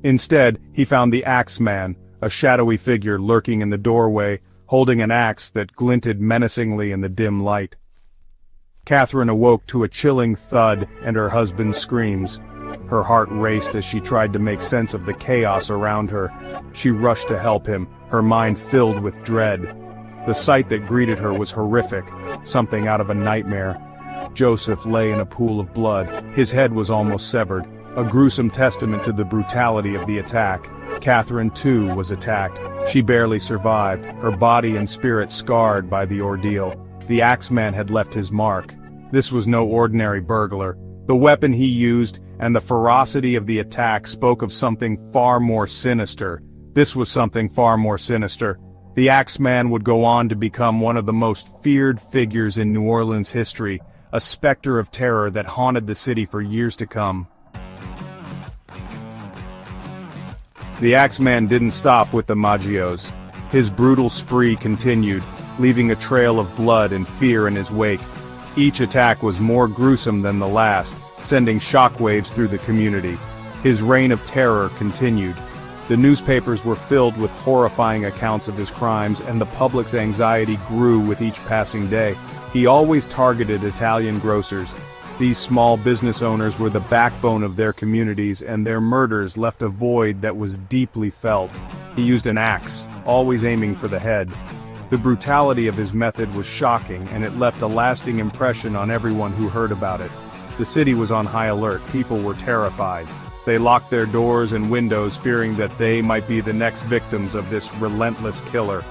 Instead, he found the Axeman, a shadowy figure lurking in the doorway, holding an axe that glinted menacingly in the dim light. Catherine awoke to a chilling thud and her husband's screams. Her heart raced as she tried to make sense of the chaos around her. She rushed to help him, her mind filled with dread. The sight that greeted her was horrific, something out of a nightmare. Joseph lay in a pool of blood. His head was almost severed, a gruesome testament to the brutality of the attack. Catherine, too, was attacked. She barely survived, her body and spirit scarred by the ordeal. The Axeman had left his mark. This was no ordinary burglar. The weapon he used and the ferocity of the attack spoke of something far more sinister. This was something far more sinister. The Axeman would go on to become one of the most feared figures in New Orleans history, a specter of terror that haunted the city for years to come. The Axeman didn't stop with the Maggios. His brutal spree continued, leaving a trail of blood and fear in his wake. Each attack was more gruesome than the last, sending shockwaves through the community. His reign of terror continued. The newspapers were filled with horrifying accounts of his crimes, and the public's anxiety grew with each passing day. He always targeted Italian grocers. These small business owners were the backbone of their communities, and their murders left a void that was deeply felt. He used an axe, always aiming for the head. The brutality of his method was shocking, and it left a lasting impression on everyone who heard about it. The city was on high alert. People were terrified. They locked their doors and windows, fearing that they might be the next victims of this relentless killer.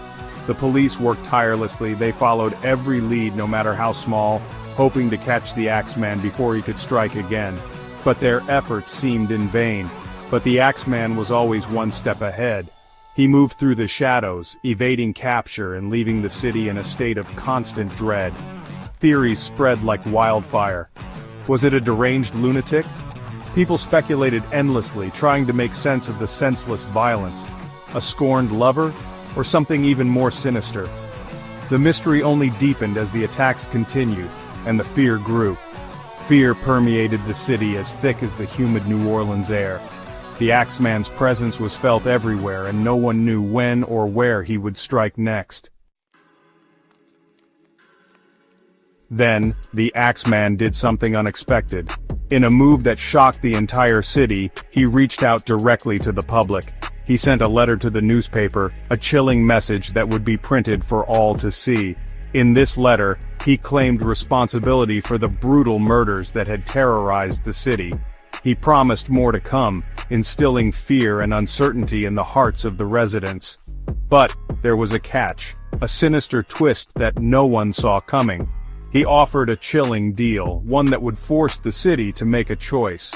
The police worked tirelessly. They followed every lead, no matter how small, hoping to catch the Axeman before he could strike again. But their efforts seemed in vain. But the Axeman was always one step ahead. He moved through the shadows, evading capture and leaving the city in a state of constant dread. Theories spread like wildfire. Was it a deranged lunatic? People speculated endlessly, trying to make sense of the senseless violence. A scorned lover? Or something even more sinister? The mystery only deepened as the attacks continued, and the fear grew. Fear permeated the city as thick as the humid New Orleans air. The Axeman's presence was felt everywhere, and no one knew when or where he would strike next. Then, the Axeman did something unexpected. In a move that shocked the entire city, he reached out directly to the public. He sent a letter to the newspaper, a chilling message that would be printed for all to see. In this letter, he claimed responsibility for the brutal murders that had terrorized the city. He promised more to come, instilling fear and uncertainty in the hearts of the residents. But there was a catch, a sinister twist that no one saw coming. He offered a chilling deal, one that would force the city to make a choice.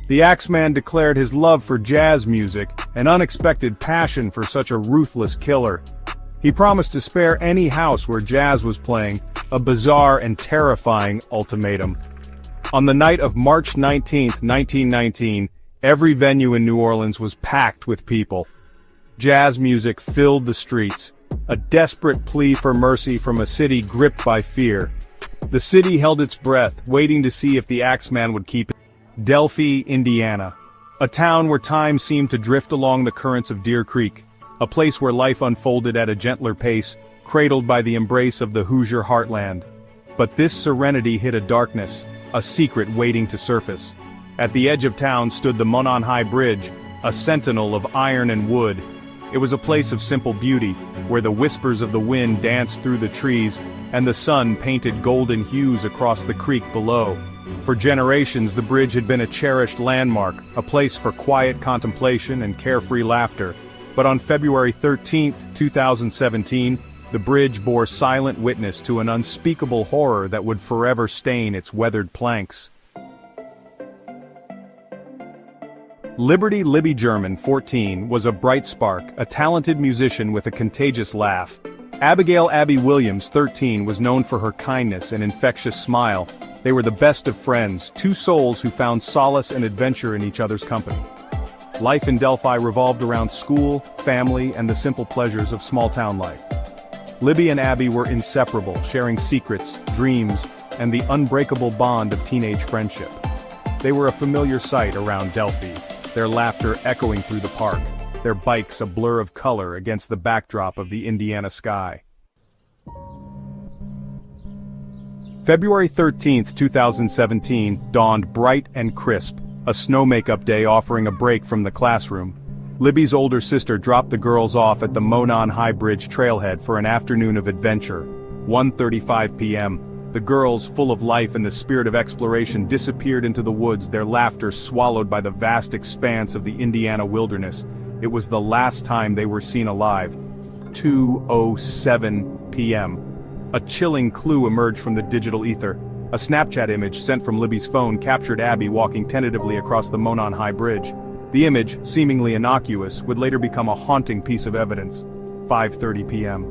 The Axeman declared his love for jazz music, an unexpected passion for such a ruthless killer. He promised to spare any house where jazz was playing, a bizarre and terrifying ultimatum. On the night of March 19, 1919, every venue in New Orleans was packed with people. Jazz music filled the streets, a desperate plea for mercy from a city gripped by fear. The city held its breath, waiting to see if the Axeman would keep it. Delphi, Indiana. A town where time seemed to drift along the currents of Deer Creek. A place where life unfolded at a gentler pace, cradled by the embrace of the Hoosier heartland. But this serenity hid a darkness, a secret waiting to surface. At the edge of town stood the Monon High Bridge, a sentinel of iron and wood. It was a place of simple beauty, where the whispers of the wind danced through the trees, and the sun painted golden hues across the creek below. For generations, the bridge had been a cherished landmark, a place for quiet contemplation and carefree laughter. But on February 13, 2017, the bridge bore silent witness to an unspeakable horror that would forever stain its weathered planks. Liberty Libby German, 14, was a bright spark, a talented musician with a contagious laugh. Abigail Abby Williams, 13, was known for her kindness and infectious smile. They were the best of friends, two souls who found solace and adventure in each other's company. Life in Delphi revolved around school, family, and the simple pleasures of small-town life. Libby and Abby were inseparable, sharing secrets, dreams, and the unbreakable bond of teenage friendship. They were a familiar sight around Delphi, their laughter echoing through the park. their bikes a blur of color against the backdrop of the Indiana sky. February 13, 2017, dawned bright and crisp, a snow makeup day offering a break from the classroom. Libby's older sister dropped the girls off at the Monon High Bridge trailhead for an afternoon of adventure. 1:35 p.m. The girls, full of life and the spirit of exploration, disappeared into the woods, their laughter swallowed by the vast expanse of the Indiana wilderness. It was the last time they were seen alive. 2:07 p.m. A chilling clue emerged from the digital ether. A Snapchat image sent from Libby's phone captured Abby walking tentatively across the Monon High Bridge. The image, seemingly innocuous, would later become a haunting piece of evidence. 5:30 p.m.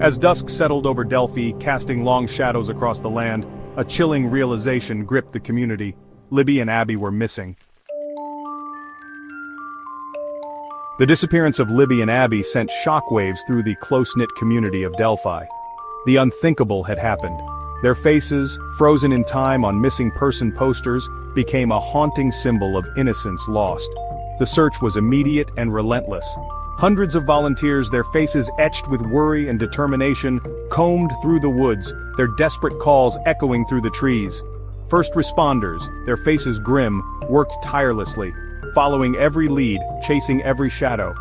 As dusk settled over Delphi, casting long shadows across the land, a chilling realization gripped the community. Libby and Abby were missing. The disappearance of Libby and Abby sent shockwaves through the close-knit community of Delphi. The unthinkable had happened. Their faces, frozen in time on missing person posters, became a haunting symbol of innocence lost. The search was immediate and relentless. Hundreds of volunteers, their faces etched with worry and determination, combed through the woods, their desperate calls echoing through the trees. First responders, their faces grim, worked tirelessly, following every lead, chasing every shadow.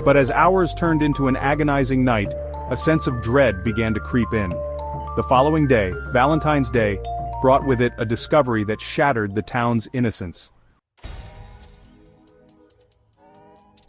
But as hours turned into an agonizing night, a sense of dread began to creep in. The following day, Valentine's Day, brought with it a discovery that shattered the town's innocence.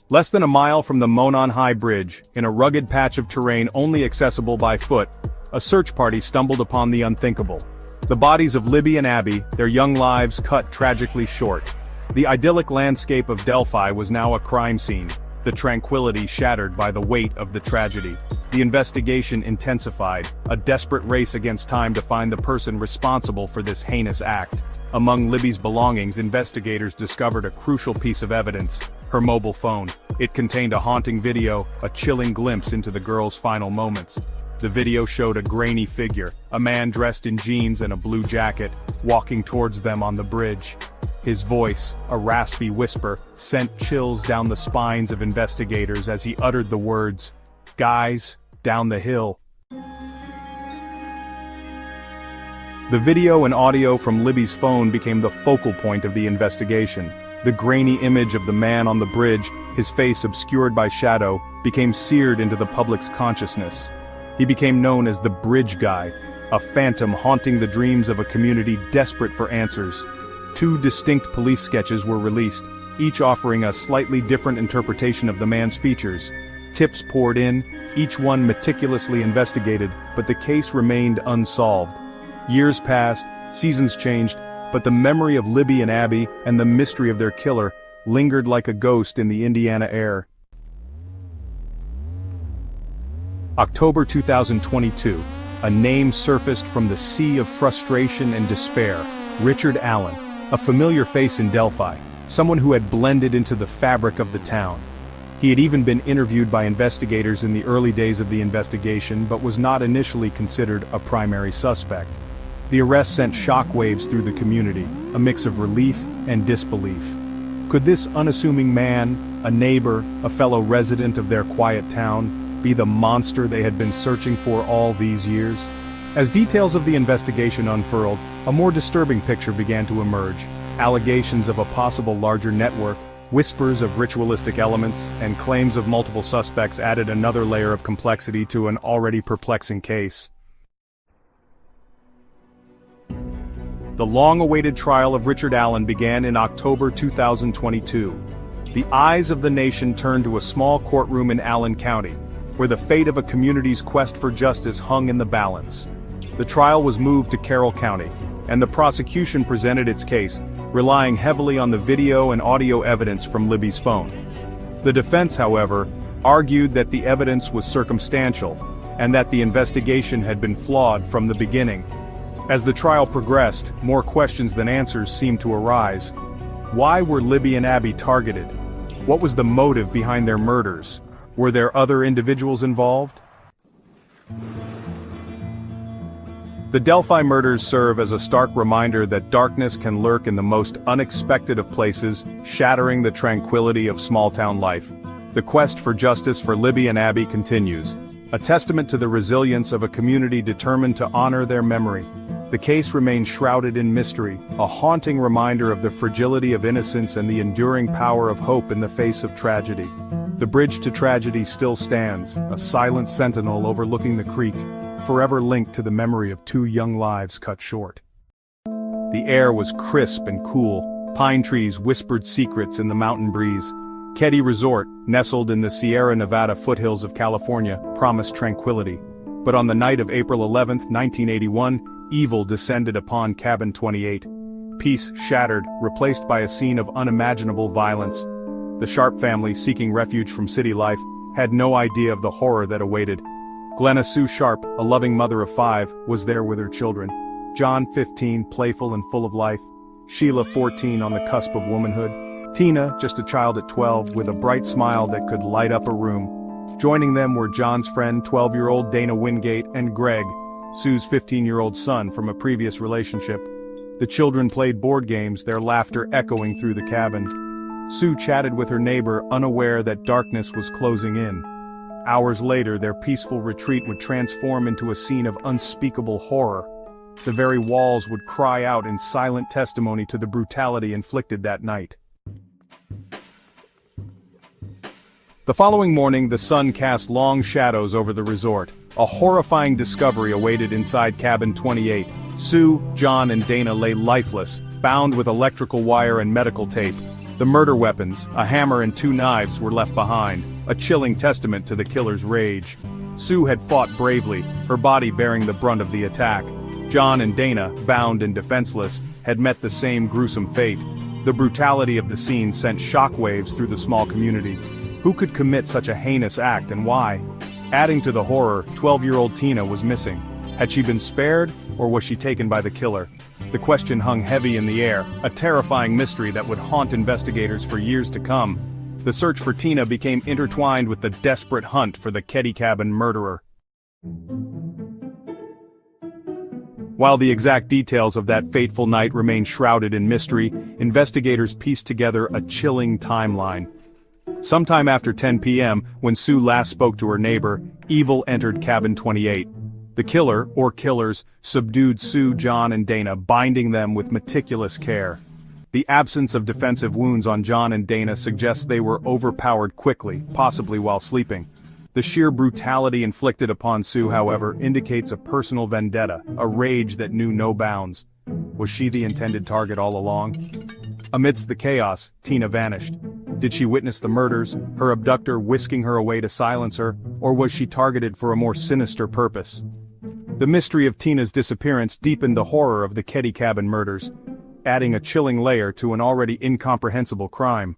Less than a mile from the Monon High Bridge, in a rugged patch of terrain only accessible by foot, a search party stumbled upon the unthinkable. The bodies of Libby and Abby, their young lives cut tragically short. The idyllic landscape of Delphi was now a crime scene, the tranquility shattered by the weight of the tragedy. The investigation intensified, a desperate race against time to find the person responsible for this heinous act. Among Libby's belongings, investigators discovered a crucial piece of evidence: her mobile phone. It contained a haunting video, a chilling glimpse into the girl's final moments. The video showed a grainy figure, a man dressed in jeans and a blue jacket, walking towards them on the bridge. His voice, a raspy whisper, sent chills down the spines of investigators as he uttered the words, "Guys, down the hill." The video and audio from Libby's phone became the focal point of the investigation. The grainy image of the man on the bridge, his face obscured by shadow, became seared into the public's consciousness. He became known as the Bridge Guy, a phantom haunting the dreams of a community desperate for answers. 2 distinct police sketches were released, each offering a slightly different interpretation of the man's features. Tips poured in, each one meticulously investigated, but the case remained unsolved. Years passed, seasons changed, but the memory of Libby and Abby and the mystery of their killer lingered like a ghost in the Indiana air. October 2022, a name surfaced from the sea of frustration and despair: Richard Allen, a familiar face in Delphi, someone who had blended into the fabric of the town. He had even been interviewed by investigators in the early days of the investigation, but was not initially considered a primary suspect. The arrest sent shockwaves through the community, a mix of relief and disbelief. Could this unassuming man, a neighbor, a fellow resident of their quiet town, be the monster they had been searching for all these years? As details of the investigation unfurled, a more disturbing picture began to emerge. Allegations of a possible larger network, whispers of ritualistic elements, and claims of multiple suspects added another layer of complexity to an already perplexing case. The long-awaited trial of Richard Allen began in October 2022. The eyes of the nation turned to a small courtroom in Allen County, where the fate of a community's quest for justice hung in the balance. The trial was moved to Carroll County, and the prosecution presented its case, relying heavily on the video and audio evidence from Libby's phone. The defense, however, argued that the evidence was circumstantial, and that the investigation had been flawed from the beginning. As the trial progressed, more questions than answers seemed to arise. Why were Libby and Abby targeted? What was the motive behind their murders? Were there other individuals involved? The Delphi murders serve as a stark reminder that darkness can lurk in the most unexpected of places, shattering the tranquility of small-town life. The quest for justice for Libby and Abby continues, a testament to the resilience of a community determined to honor their memory. The case remains shrouded in mystery, a haunting reminder of the fragility of innocence and the enduring power of hope in the face of tragedy. The bridge to tragedy still stands, a silent sentinel overlooking the creek, forever linked to the memory of two young lives cut short. The air was crisp and cool, pine trees whispered secrets in the mountain breeze. Keddie Resort, nestled in the Sierra Nevada foothills of California, promised tranquility. But on the night of April 11, 1981, evil descended upon Cabin 28. Peace shattered, replaced by a scene of unimaginable violence. The Sharp family, seeking refuge from city life, had no idea of the horror that awaited. Glenna Sue Sharp, a loving mother of 5, was there with her children. John, 15, playful and full of life. Sheila, 14, on the cusp of womanhood. Tina, just a child at 12, with a bright smile that could light up a room. Joining them were John's friend, 12-year-old Dana Wingate, and Greg, Sue's 15-year-old son from a previous relationship. The children played board games, their laughter echoing through the cabin. Sue chatted with her neighbor, unaware that darkness was closing in. Hours later, their peaceful retreat would transform into a scene of unspeakable horror. The very walls would cry out in silent testimony to the brutality inflicted that night. The following morning, the sun cast long shadows over the resort. A horrifying discovery awaited inside Cabin 28. Sue, John, and Dana lay lifeless, bound with electrical wire and medical tape. The murder weapons, a hammer and 2 knives, were left behind, a chilling testament to the killer's rage. Sue had fought bravely, her body bearing the brunt of the attack. John and Dana, bound and defenseless, had met the same gruesome fate. The brutality of the scene sent shockwaves through the small community. Who could commit such a heinous act and why? Adding to the horror, 12-year-old Tina was missing. Had she been spared, or was she taken by the killer? The question hung heavy in the air, a terrifying mystery that would haunt investigators for years to come. The search for Tina became intertwined with the desperate hunt for the Keddie Cabin murderer. While the exact details of that fateful night remain shrouded in mystery, investigators pieced together a chilling timeline. Sometime after 10 p.m., when Sue last spoke to her neighbor, evil entered Cabin 28. The killer, or killers, subdued Sue, John, and Dana, binding them with meticulous care. The absence of defensive wounds on John and Dana suggests they were overpowered quickly, possibly while sleeping. The sheer brutality inflicted upon Sue, however, indicates a personal vendetta, a rage that knew no bounds. Was she the intended target all along? Amidst the chaos, Tina vanished. Did she witness the murders, her abductor whisking her away to silence her, or was she targeted for a more sinister purpose? The mystery of Tina's disappearance deepened the horror of the Keddie Cabin murders, adding a chilling layer to an already incomprehensible crime.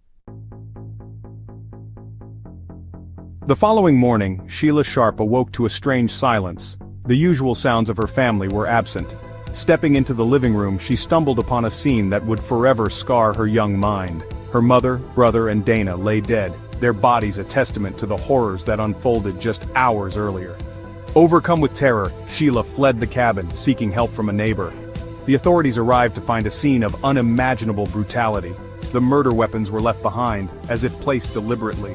The following morning, Sheila Sharp awoke to a strange silence. The usual sounds of her family were absent. Stepping into the living room, she stumbled upon a scene that would forever scar her young mind. Her mother, brother, and Dana lay dead, their bodies a testament to the horrors that unfolded just hours earlier. Overcome with terror, Sheila fled the cabin, seeking help from a neighbor. The authorities arrived to find a scene of unimaginable brutality. The murder weapons were left behind, as if placed deliberately.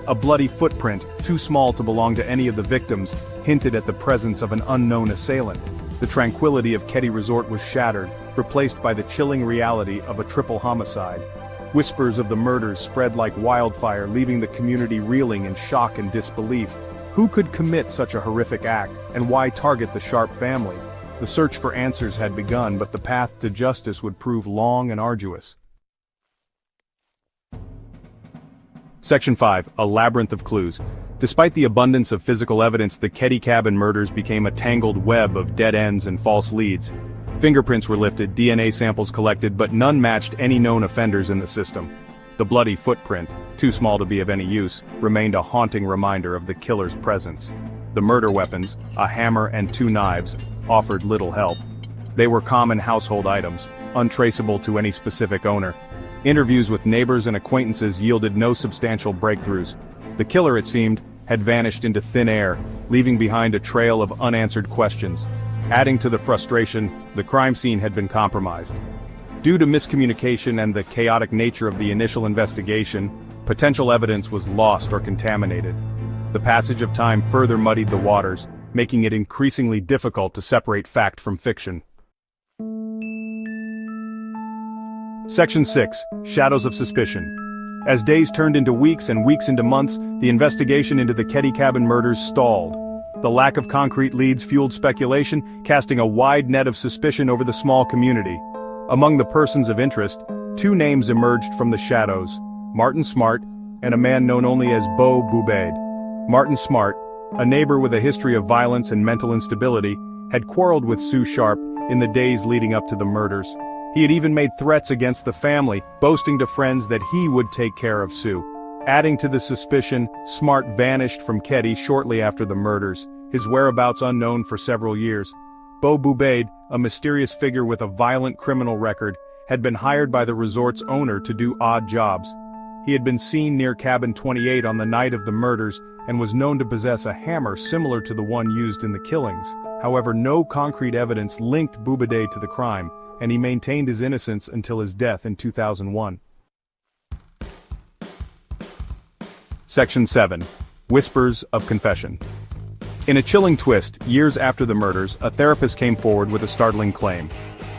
A bloody footprint, too small to belong to any of the victims, hinted at the presence of an unknown assailant. The tranquility of Keddie Resort was shattered, replaced by the chilling reality of a triple homicide. Whispers of the murders spread like wildfire, leaving the community reeling in shock and disbelief. Who could commit such a horrific act, and why target the Sharp family? The search for answers had begun, but the path to justice would prove long and arduous. Section 5, a labyrinth of clues. Despite the abundance of physical evidence, the Keddie Cabin murders became a tangled web of dead ends and false leads. Fingerprints were lifted, DNA samples collected, but none matched any known offenders in the system. The bloody footprint, too small to be of any use, remained a haunting reminder of the killer's presence. The murder weapons, a hammer and 2 knives, offered little help. They were common household items, untraceable to any specific owner. Interviews with neighbors and acquaintances yielded no substantial breakthroughs. The killer, it seemed, had vanished into thin air, leaving behind a trail of unanswered questions. Adding to the frustration, the crime scene had been compromised. Due to miscommunication and the chaotic nature of the initial investigation, Potential evidence was lost or contaminated. The passage of time further muddied the waters, making it increasingly difficult to separate fact from fiction. Section 6. Shadows of Suspicion. As days turned into weeks and weeks into months, the investigation into the Ketty Cabin murders stalled. The lack of concrete leads fueled speculation, casting a wide net of suspicion over the small community. Among the persons of interest, two names emerged from the shadows: Martin Smart and a man known only as Beau Boubaid. Martin Smart, a neighbor with a history of violence and mental instability, had quarreled with Sue Sharp in the days leading up to the murders. He had even made threats against the family, boasting to friends that he would take care of Sue. Adding to the suspicion, Smart vanished from Ketty shortly after the murders, his whereabouts unknown for several years. Beau Boubaid, a mysterious figure with a violent criminal record, had been hired by the resort's owner to do odd jobs. He had been seen near Cabin 28 on the night of the murders and was known to possess a hammer similar to the one used in the killings. However, no concrete evidence linked Boubaid to the crime, and he maintained his innocence until his death in 2001. Section 7. Whispers of Confession. In a chilling twist, years after the murders, a therapist came forward with a startling claim.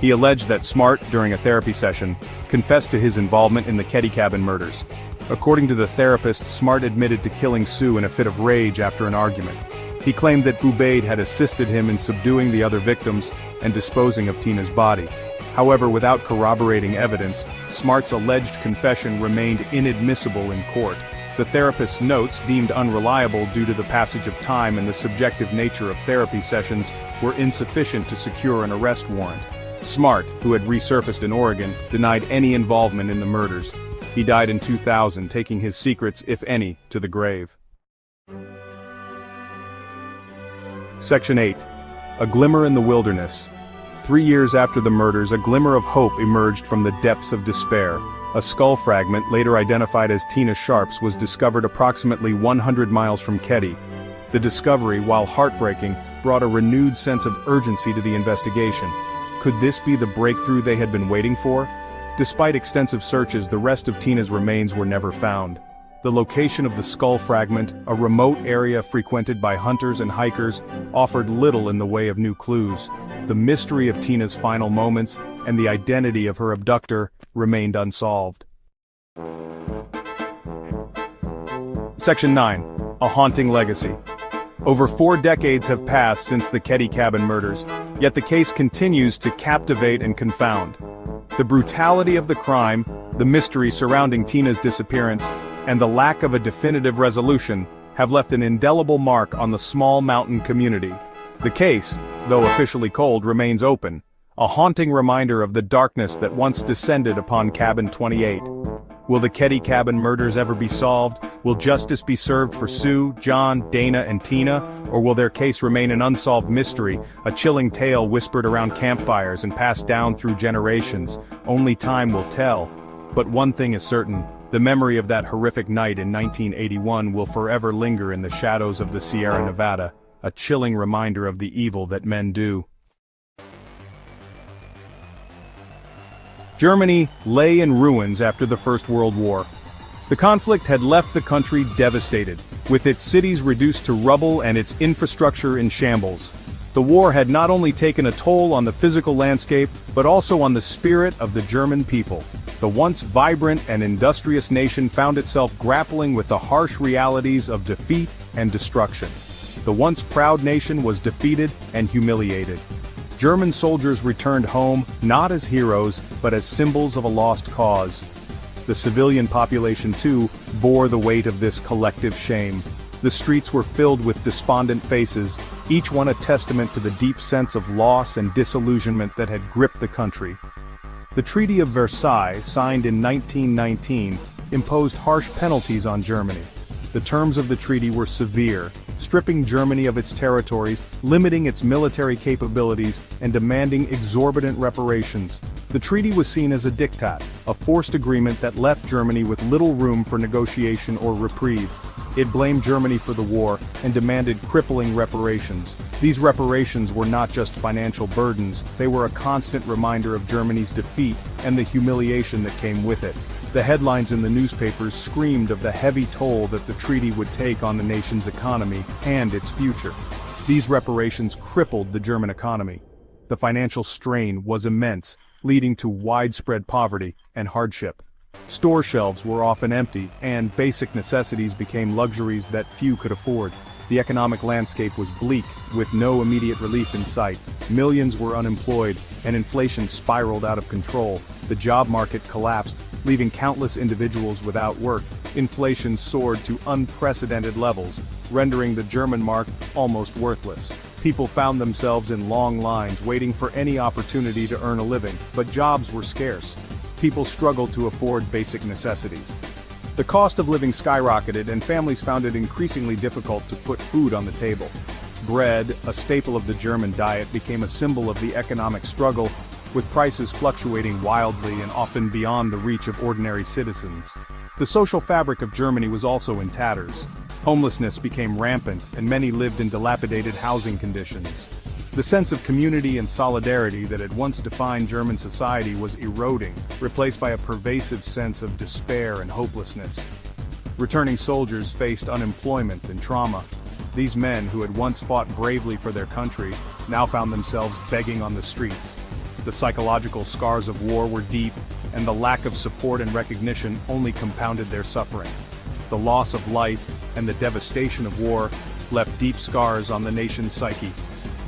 He alleged that Smart, during a therapy session, confessed to his involvement in the Ketty Cabin murders. According to the therapist, Smart admitted to killing Sue in a fit of rage after an argument. He claimed that Boubaid had assisted him in subduing the other victims and disposing of Tina's body. However, without corroborating evidence, Smart's alleged confession remained inadmissible in court. The therapist's notes, deemed unreliable due to the passage of time and the subjective nature of therapy sessions, were insufficient to secure an arrest warrant. Smart, who had resurfaced in Oregon, denied any involvement in the murders. He died in 2000, taking his secrets, if any, to the grave. Section 8. A Glimmer in the Wilderness. 3 years after the murders, a glimmer of hope emerged from the depths of despair. A skull fragment, later identified as Tina Sharp's, was discovered approximately 100 miles from Ketty. The discovery, while heartbreaking, brought a renewed sense of urgency to the investigation. Could this be the breakthrough they had been waiting for? Despite extensive searches, the rest of Tina's remains were never found. The location of the skull fragment, a remote area frequented by hunters and hikers, offered little in the way of new clues. The mystery of Tina's final moments and the identity of her abductor remained unsolved. Section 9. A Haunting Legacy. Over 4 decades have passed since the Ketty Cabin murders, yet the case continues to captivate and confound. The brutality of the crime, the mystery surrounding Tina's disappearance, and the lack of a definitive resolution have left an indelible mark on the small mountain community. The case, though officially cold, remains open, a haunting reminder of the darkness that once descended upon Cabin 28. Will the Ketty Cabin murders ever be solved? Will justice be served for Sue, John, Dana, and Tina? Or will their case remain an unsolved mystery, a chilling tale whispered around campfires and passed down through generations? Only time will tell. But one thing is certain, the memory of that horrific night in 1981 will forever linger in the shadows of the Sierra Nevada, a chilling reminder of the evil that men do. Germany lay in ruins after the First World War. The conflict had left the country devastated, with its cities reduced to rubble and its infrastructure in shambles. The war had not only taken a toll on the physical landscape, but also on the spirit of the German people. The once vibrant and industrious nation found itself grappling with the harsh realities of defeat and destruction. The once proud nation was defeated and humiliated. German soldiers returned home, not as heroes, but as symbols of a lost cause. The civilian population, too, bore the weight of this collective shame. The streets were filled with despondent faces, each one a testament to the deep sense of loss and disillusionment that had gripped the country. The Treaty of Versailles, signed in 1919, imposed harsh penalties on Germany. The terms of the treaty were severe, stripping Germany of its territories, limiting its military capabilities, and demanding exorbitant reparations. The treaty was seen as a diktat, a forced agreement that left Germany with little room for negotiation or reprieve. It blamed Germany for the war and demanded crippling reparations. These reparations were not just financial burdens, they were a constant reminder of Germany's defeat and the humiliation that came with it. The headlines in the newspapers screamed of the heavy toll that the treaty would take on the nation's economy and its future. These reparations crippled the German economy. The financial strain was immense, leading to widespread poverty and hardship. Store shelves were often empty, and basic necessities became luxuries that few could afford. The economic landscape was bleak, with no immediate relief in sight. Millions were unemployed, and inflation spiraled out of control. The job market collapsed, leaving countless individuals without work. Inflation soared to unprecedented levels, rendering the German mark almost worthless. People found themselves in long lines waiting for any opportunity to earn a living, but jobs were scarce. People struggled to afford basic necessities. The cost of living skyrocketed, and families found it increasingly difficult to put food on the table. Bread, a staple of the German diet, became a symbol of the economic struggle, with prices fluctuating wildly and often beyond the reach of ordinary citizens. The social fabric of Germany was also in tatters. Homelessness became rampant, and many lived in dilapidated housing conditions. The sense of community and solidarity that had once defined German society was eroding, replaced by a pervasive sense of despair and hopelessness. Returning soldiers faced unemployment and trauma. These men, who had once fought bravely for their country, now found themselves begging on the streets. The psychological scars of war were deep, and the lack of support and recognition only compounded their suffering. The loss of life and the devastation of war left deep scars on the nation's psyche.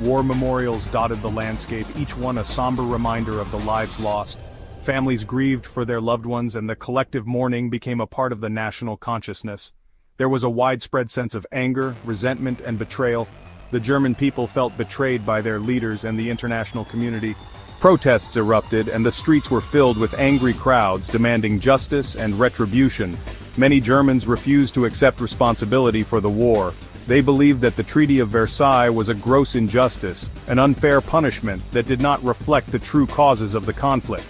War memorials dotted the landscape, each one a somber reminder of the lives lost. Families grieved for their loved ones, and the collective mourning became a part of the national consciousness. There was a widespread sense of anger, resentment, and betrayal. The German people felt betrayed by their leaders and the international community. Protests erupted, and the streets were filled with angry crowds demanding justice and retribution. Many Germans refused to accept responsibility for the war. They believed that the Treaty of Versailles was a gross injustice, an unfair punishment that did not reflect the true causes of the conflict.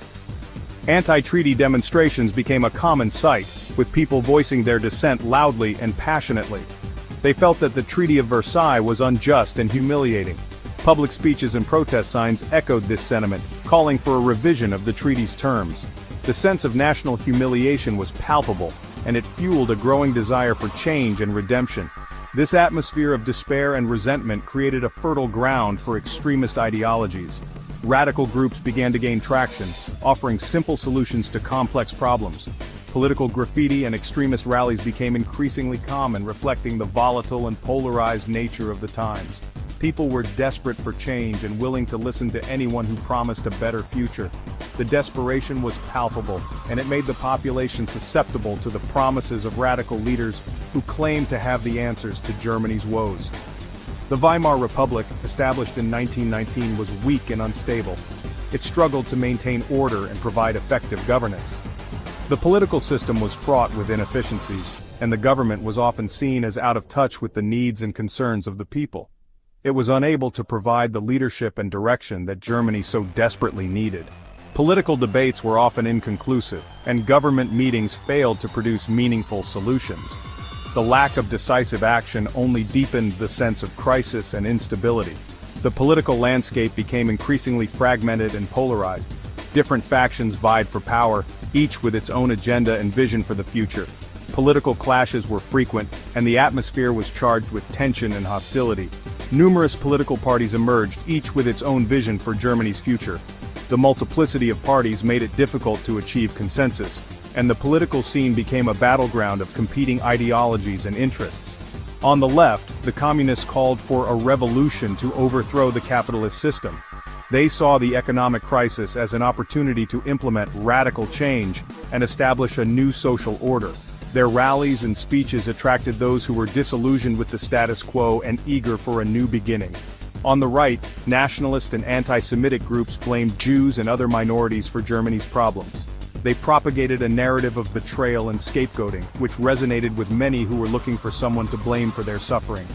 Anti-treaty demonstrations became a common sight, with people voicing their dissent loudly and passionately. They felt that the Treaty of Versailles was unjust and humiliating. Public speeches and protest signs echoed this sentiment, calling for a revision of the treaty's terms. The sense of national humiliation was palpable, and it fueled a growing desire for change and redemption. This atmosphere of despair and resentment created a fertile ground for extremist ideologies. Radical groups began to gain traction, offering simple solutions to complex problems. Political graffiti and extremist rallies became increasingly common, reflecting the volatile and polarized nature of the times. People were desperate for change and willing to listen to anyone who promised a better future. The desperation was palpable, and it made the population susceptible to the promises of radical leaders who claimed to have the answers to Germany's woes. The Weimar Republic, established in 1919, was weak and unstable. It struggled to maintain order and provide effective governance. The political system was fraught with inefficiencies, and the government was often seen as out of touch with the needs and concerns of the people. It was unable to provide the leadership and direction that Germany so desperately needed. Political debates were often inconclusive, and government meetings failed to produce meaningful solutions. The lack of decisive action only deepened the sense of crisis and instability. The political landscape became increasingly fragmented and polarized. Different factions vied for power, each with its own agenda and vision for the future. Political clashes were frequent, and the atmosphere was charged with tension and hostility. Numerous political parties emerged, each with its own vision for Germany's future. The multiplicity of parties made it difficult to achieve consensus, and the political scene became a battleground of competing ideologies and interests. On the left, the communists called for a revolution to overthrow the capitalist system. They saw the economic crisis as an opportunity to implement radical change and establish a new social order. Their rallies and speeches attracted those who were disillusioned with the status quo and eager for a new beginning. On the right, nationalist and anti-Semitic groups blamed Jews and other minorities for Germany's problems. They propagated a narrative of betrayal and scapegoating, which resonated with many who were looking for someone to blame for their suffering.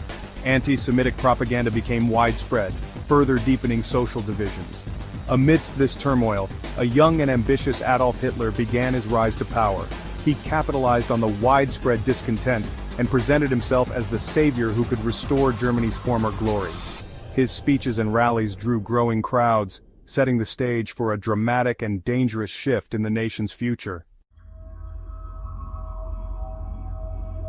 Anti-Semitic propaganda became widespread, further deepening social divisions. Amidst this turmoil, a young and ambitious Adolf Hitler began his rise to power. He capitalized on the widespread discontent and presented himself as the savior who could restore Germany's former glory. His speeches and rallies drew growing crowds, setting the stage for a dramatic and dangerous shift in the nation's future.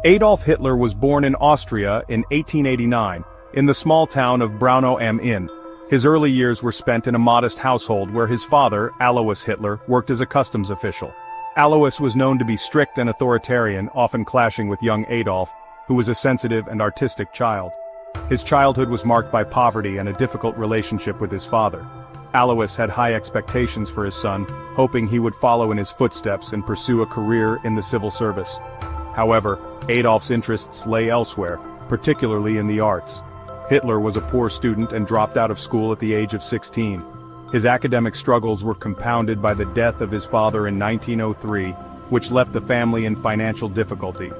Adolf Hitler was born in Austria in 1889, in the small town of Braunau am Inn. His early years were spent in a modest household where his father, Alois Hitler, worked as a customs official. Alois was known to be strict and authoritarian, often clashing with young Adolf, who was a sensitive and artistic child. His childhood was marked by poverty and a difficult relationship with his father. Alois had high expectations for his son, hoping he would follow in his footsteps and pursue a career in the civil service. However, Adolf's interests lay elsewhere, particularly in the arts. Hitler was a poor student and dropped out of school at the age of 16. His academic struggles were compounded by the death of his father in 1903, which left the family in financial difficulty.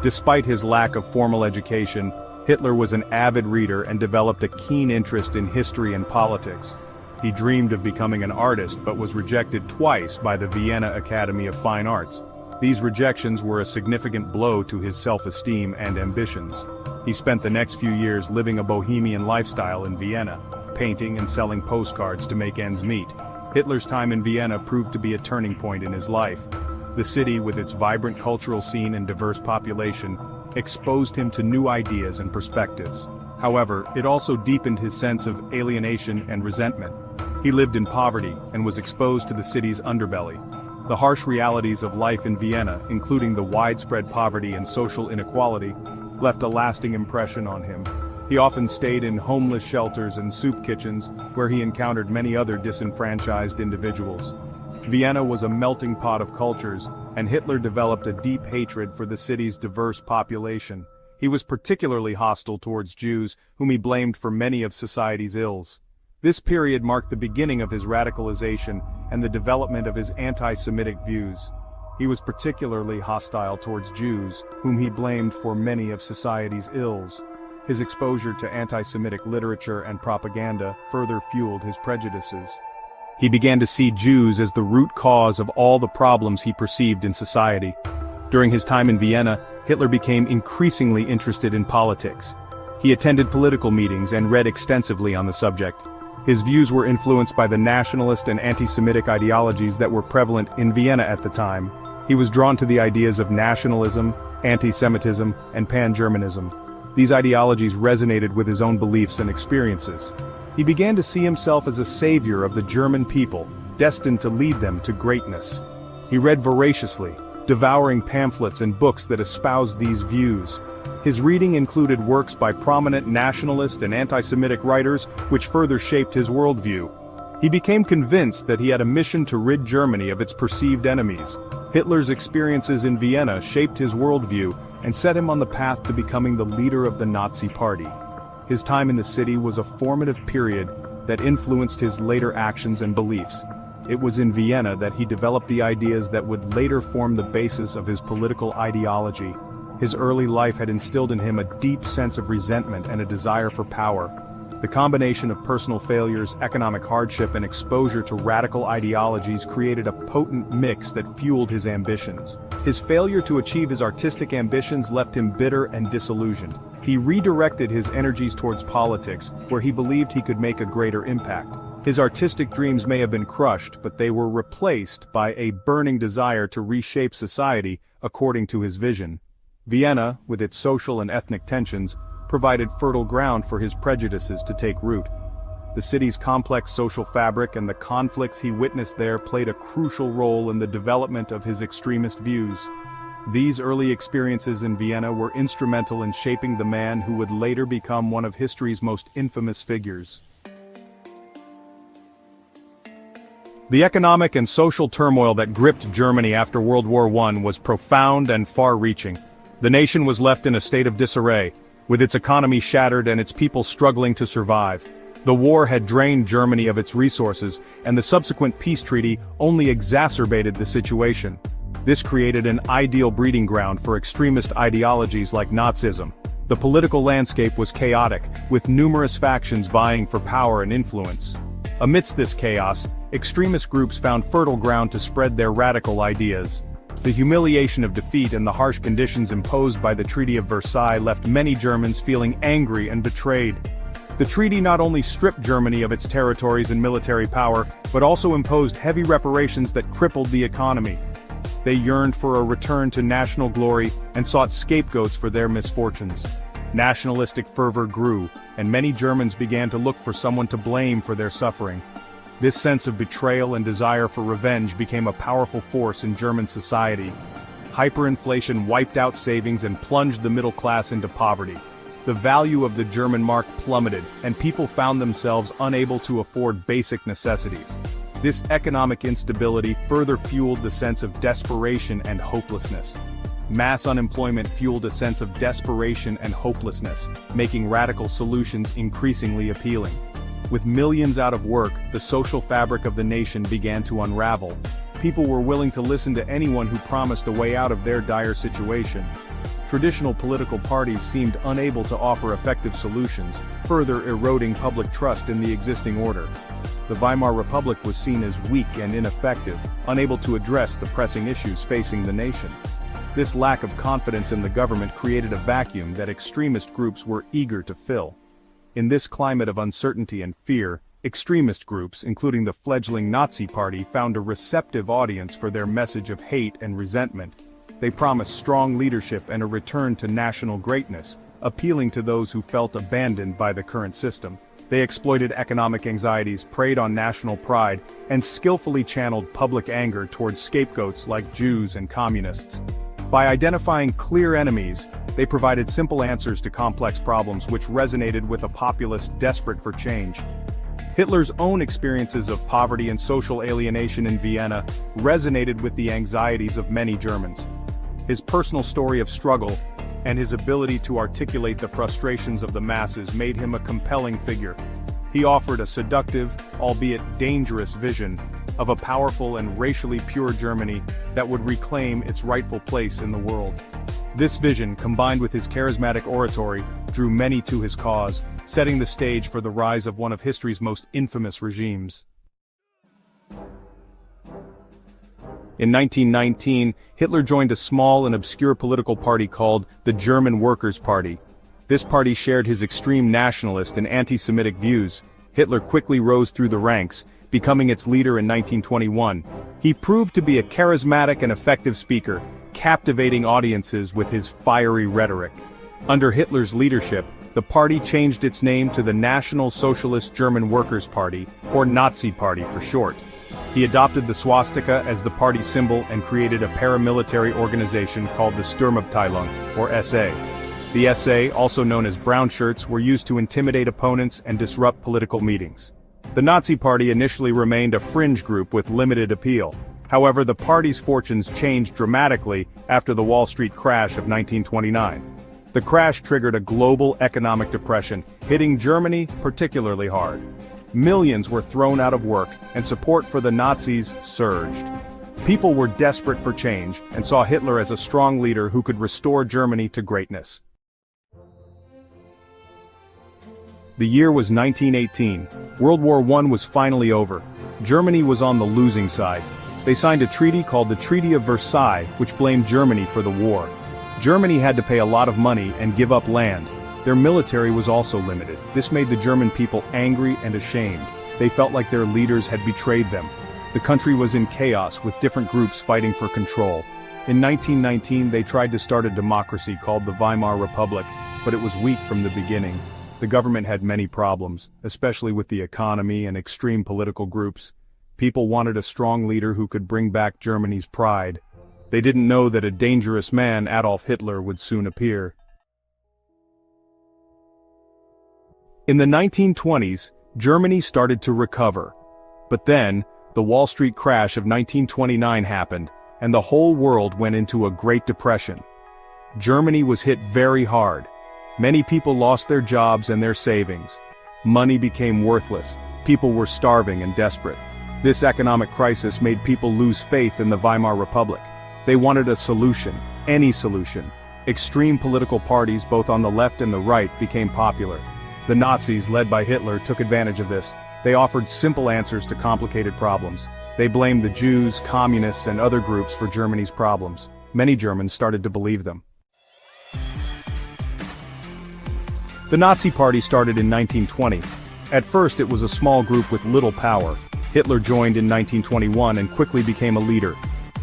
Despite his lack of formal education, Hitler was an avid reader and developed a keen interest in history and politics. He dreamed of becoming an artist but was rejected twice by the Vienna Academy of Fine Arts. These rejections were a significant blow to his self-esteem and ambitions. He spent the next few years living a bohemian lifestyle in Vienna, painting and selling postcards to make ends meet. Hitler's time in Vienna proved to be a turning point in his life. The city, with its vibrant cultural scene and diverse population, exposed him to new ideas and perspectives. However, it also deepened his sense of alienation and resentment. He lived in poverty and was exposed to the city's underbelly. The harsh realities of life in Vienna, including the widespread poverty and social inequality, left a lasting impression on him. He often stayed in homeless shelters and soup kitchens, where he encountered many other disenfranchised individuals. Vienna was a melting pot of cultures, and Hitler developed a deep hatred for the city's diverse population. He was particularly hostile towards Jews, whom he blamed for many of society's ills. This period marked the beginning of his radicalization and the development of his anti-Semitic views. He was particularly hostile towards Jews, whom he blamed for many of society's ills. His exposure to anti-Semitic literature and propaganda further fueled his prejudices. He began to see Jews as the root cause of all the problems he perceived in society. During his time in Vienna, Hitler became increasingly interested in politics. He attended political meetings and read extensively on the subject. His views were influenced by the nationalist and anti-Semitic ideologies that were prevalent in Vienna at the time. He was drawn to the ideas of nationalism, anti-Semitism, and pan-Germanism. These ideologies resonated with his own beliefs and experiences. He began to see himself as a savior of the German people, destined to lead them to greatness. He read voraciously, devouring pamphlets and books that espoused these views. His reading included works by prominent nationalist and anti-Semitic writers, which further shaped his worldview. He became convinced that he had a mission to rid Germany of its perceived enemies. Hitler's experiences in Vienna shaped his worldview and set him on the path to becoming the leader of the Nazi Party. His time in the city was a formative period that influenced his later actions and beliefs. It was in Vienna that he developed the ideas that would later form the basis of his political ideology. His early life had instilled in him a deep sense of resentment and a desire for power. The combination of personal failures, economic hardship, and exposure to radical ideologies created a potent mix that fueled his ambitions. His failure to achieve his artistic ambitions left him bitter and disillusioned. He redirected his energies towards politics, where he believed he could make a greater impact. His artistic dreams may have been crushed, but they were replaced by a burning desire to reshape society according to his vision. Vienna, with its social and ethnic tensions, provided fertile ground for his prejudices to take root. The city's complex social fabric and the conflicts he witnessed there played a crucial role in the development of his extremist views. These early experiences in Vienna were instrumental in shaping the man who would later become one of history's most infamous figures. The economic and social turmoil that gripped Germany after World War I was profound and far-reaching. The nation was left in a state of disarray, with its economy shattered and its people struggling to survive. The war had drained Germany of its resources, and the subsequent peace treaty only exacerbated the situation. This created an ideal breeding ground for extremist ideologies like Nazism. The political landscape was chaotic, with numerous factions vying for power and influence. Amidst this chaos, extremist groups found fertile ground to spread their radical ideas. The humiliation of defeat and the harsh conditions imposed by the Treaty of Versailles left many Germans feeling angry and betrayed. The treaty not only stripped Germany of its territories and military power, but also imposed heavy reparations that crippled the economy. They yearned for a return to national glory and sought scapegoats for their misfortunes. Nationalistic fervor grew, and many Germans began to look for someone to blame for their suffering. This sense of betrayal and desire for revenge became a powerful force in German society. Hyperinflation wiped out savings and plunged the middle class into poverty. The value of the German mark plummeted, and people found themselves unable to afford basic necessities. This economic instability further fueled the sense of desperation and hopelessness. Mass unemployment fueled a sense of desperation and hopelessness, making radical solutions increasingly appealing. With millions out of work, the social fabric of the nation began to unravel. People were willing to listen to anyone who promised a way out of their dire situation. Traditional political parties seemed unable to offer effective solutions, further eroding public trust in the existing order. The Weimar Republic was seen as weak and ineffective, unable to address the pressing issues facing the nation. This lack of confidence in the government created a vacuum that extremist groups were eager to fill. In this climate of uncertainty and fear, extremist groups, including the fledgling Nazi Party, found a receptive audience for their message of hate and resentment. They promised strong leadership and a return to national greatness, appealing to those who felt abandoned by the current system. They exploited economic anxieties, preyed on national pride, and skillfully channeled public anger towards scapegoats like Jews and communists. By identifying clear enemies, they provided simple answers to complex problems which resonated with a populace desperate for change. Hitler's own experiences of poverty and social alienation in Vienna resonated with the anxieties of many Germans. His personal story of struggle and his ability to articulate the frustrations of the masses made him a compelling figure. He offered a seductive, albeit dangerous vision of a powerful and racially pure Germany that would reclaim its rightful place in the world. This vision, combined with his charismatic oratory, drew many to his cause, setting the stage for the rise of one of history's most infamous regimes. In 1919, Hitler joined a small and obscure political party called the German Workers' Party. This party shared his extreme nationalist and anti-Semitic views. Hitler quickly rose through the ranks, becoming its leader in 1921. He proved to be a charismatic and effective speaker, captivating audiences with his fiery rhetoric. Under Hitler's leadership, the party changed its name to the National Socialist German Workers' Party, or Nazi Party for short. He adopted the swastika as the party symbol and created a paramilitary organization called the Sturmabteilung, or SA. The SA, also known as brown shirts, were used to intimidate opponents and disrupt political meetings. The Nazi Party initially remained a fringe group with limited appeal. However, the party's fortunes changed dramatically after the Wall Street crash of 1929. The crash triggered a global economic depression, hitting Germany particularly hard. Millions were thrown out of work, and support for the Nazis surged. People were desperate for change, and saw Hitler as a strong leader who could restore Germany to greatness. The year was 1918. World War I was finally over. Germany was on the losing side. They signed a treaty called the Treaty of Versailles, which blamed Germany for the war. Germany had to pay a lot of money and give up land. Their military was also limited. This made the German people angry and ashamed. They felt like their leaders had betrayed them. The country was in chaos, with different groups fighting for control. In 1919, they tried to start a democracy called the Weimar Republic, but it was weak from the beginning. The government had many problems, especially with the economy and extreme political groups. People wanted a strong leader who could bring back Germany's pride. They didn't know that a dangerous man, Adolf Hitler, would soon appear. In the 1920s, Germany started to recover. But then, the Wall Street crash of 1929 happened, and the whole world went into a Great Depression. Germany was hit very hard. Many people lost their jobs and their savings. Money became worthless. People were starving and desperate. This economic crisis made people lose faith in the Weimar Republic. They wanted a solution, any solution. Extreme political parties, both on the left and the right, became popular. The Nazis, led by Hitler, took advantage of this. They offered simple answers to complicated problems. They blamed the Jews, communists, and other groups for Germany's problems. Many Germans started to believe them. The Nazi Party started in 1920. At first it was a small group with little power. Hitler joined in 1921 and quickly became a leader.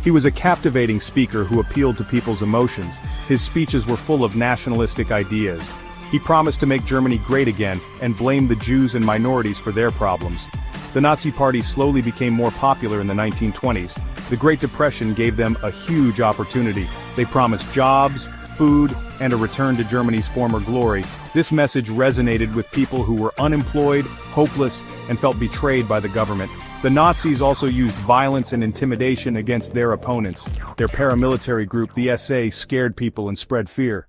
He was a captivating speaker who appealed to people's emotions. His speeches were full of nationalistic ideas. He promised to make Germany great again and blamed the Jews and minorities for their problems. The Nazi Party slowly became more popular in the 1920s. The Great Depression gave them a huge opportunity. They promised jobs, food, and a return to Germany's former glory. This message resonated with people who were unemployed, hopeless, and felt betrayed by the government. The Nazis also used violence and intimidation against their opponents. Their paramilitary group, the SA, scared people and spread fear.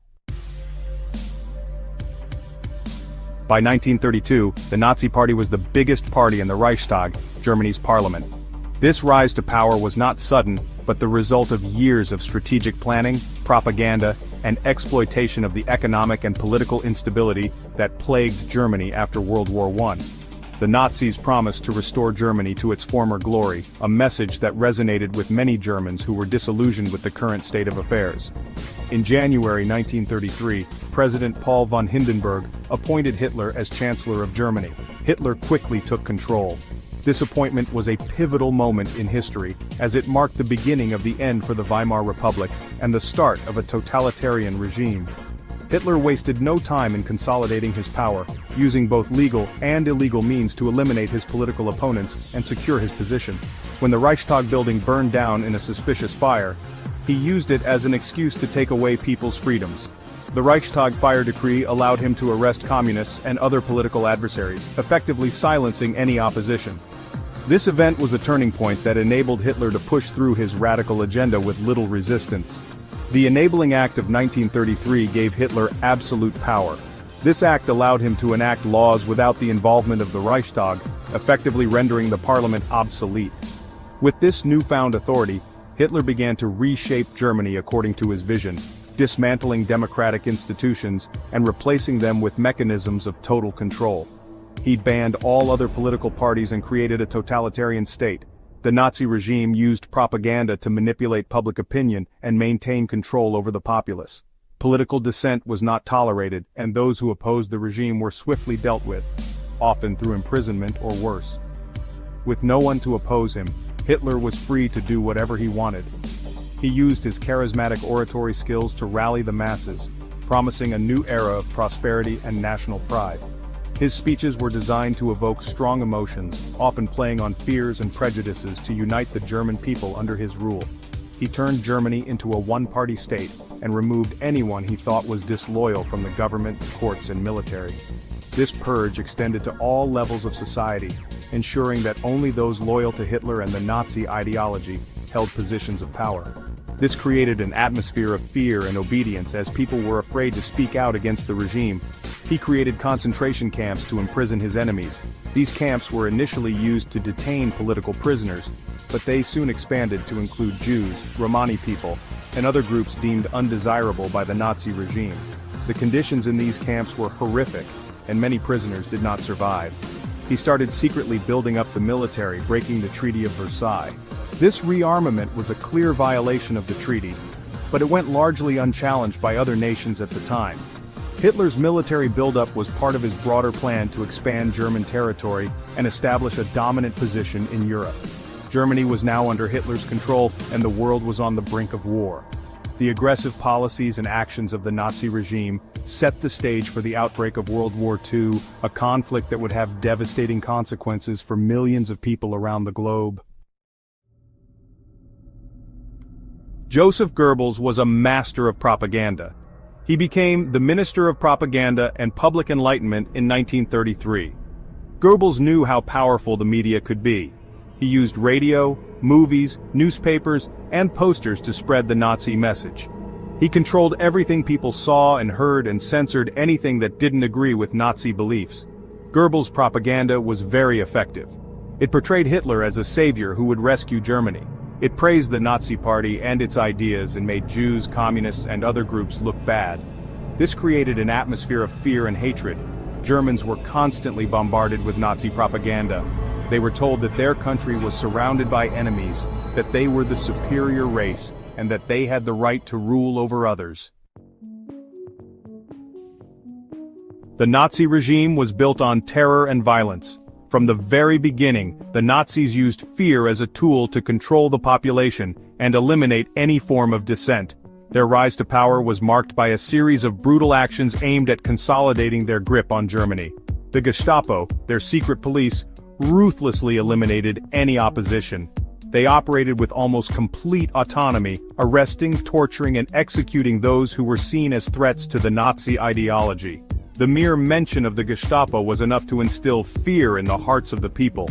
By 1932, the Nazi Party was the biggest party in the Reichstag, Germany's parliament. This rise to power was not sudden, but the result of years of strategic planning, propaganda, and exploitation of the economic and political instability that plagued Germany after World War I. The Nazis promised to restore Germany to its former glory, a message that resonated with many Germans who were disillusioned with the current state of affairs. In January 1933, President Paul von Hindenburg appointed Hitler as Chancellor of Germany. Hitler quickly took control. This appointment was a pivotal moment in history, as it marked the beginning of the end for the Weimar Republic and the start of a totalitarian regime. Hitler wasted no time in consolidating his power, using both legal and illegal means to eliminate his political opponents and secure his position. When the Reichstag building burned down in a suspicious fire, he used it as an excuse to take away people's freedoms. The Reichstag fire decree allowed him to arrest communists and other political adversaries, effectively silencing any opposition. This event was a turning point that enabled Hitler to push through his radical agenda with little resistance. The Enabling Act of 1933 gave Hitler absolute power. This act allowed him to enact laws without the involvement of the Reichstag, effectively rendering the parliament obsolete. With this newfound authority, Hitler began to reshape Germany according to his vision, dismantling democratic institutions and replacing them with mechanisms of total control. He banned all other political parties and created a totalitarian state. The Nazi regime used propaganda to manipulate public opinion and maintain control over the populace. Political dissent was not tolerated, and those who opposed the regime were swiftly dealt with, often through imprisonment or worse. With no one to oppose him, Hitler was free to do whatever he wanted. He used his charismatic oratory skills to rally the masses, promising a new era of prosperity and national pride. His speeches were designed to evoke strong emotions, often playing on fears and prejudices to unite the German people under his rule. He turned Germany into a one-party state and removed anyone he thought was disloyal from the government, courts, and military. This purge extended to all levels of society, ensuring that only those loyal to Hitler and the Nazi ideology held positions of power. This created an atmosphere of fear and obedience as people were afraid to speak out against the regime. He created concentration camps to imprison his enemies. These camps were initially used to detain political prisoners, but they soon expanded to include Jews, Romani people, and other groups deemed undesirable by the Nazi regime. The conditions in these camps were horrific, and many prisoners did not survive. He started secretly building up the military, breaking the Treaty of Versailles. This rearmament was a clear violation of the treaty, but it went largely unchallenged by other nations at the time. Hitler's military buildup was part of his broader plan to expand German territory and establish a dominant position in Europe. Germany was now under Hitler's control, and the world was on the brink of war. The aggressive policies and actions of the Nazi regime set the stage for the outbreak of World War II, a conflict that would have devastating consequences for millions of people around the globe. Joseph Goebbels was a master of propaganda. He became the Minister of Propaganda and Public Enlightenment in 1933. Goebbels knew how powerful the media could be. He used radio, movies, newspapers, and posters to spread the Nazi message. He controlled everything people saw and heard and censored anything that didn't agree with Nazi beliefs. Goebbels' propaganda was very effective. It portrayed Hitler as a savior who would rescue Germany. It praised the Nazi Party and its ideas and made Jews, communists, and other groups look bad. This created an atmosphere of fear and hatred. Germans were constantly bombarded with Nazi propaganda. They were told that their country was surrounded by enemies, that they were the superior race, and that they had the right to rule over others. The Nazi regime was built on terror and violence. From the very beginning, the Nazis used fear as a tool to control the population and eliminate any form of dissent. Their rise to power was marked by a series of brutal actions aimed at consolidating their grip on Germany. The Gestapo, their secret police, ruthlessly eliminated any opposition. They operated with almost complete autonomy, arresting, torturing, and executing those who were seen as threats to the Nazi ideology. The mere mention of the Gestapo was enough to instill fear in the hearts of the people.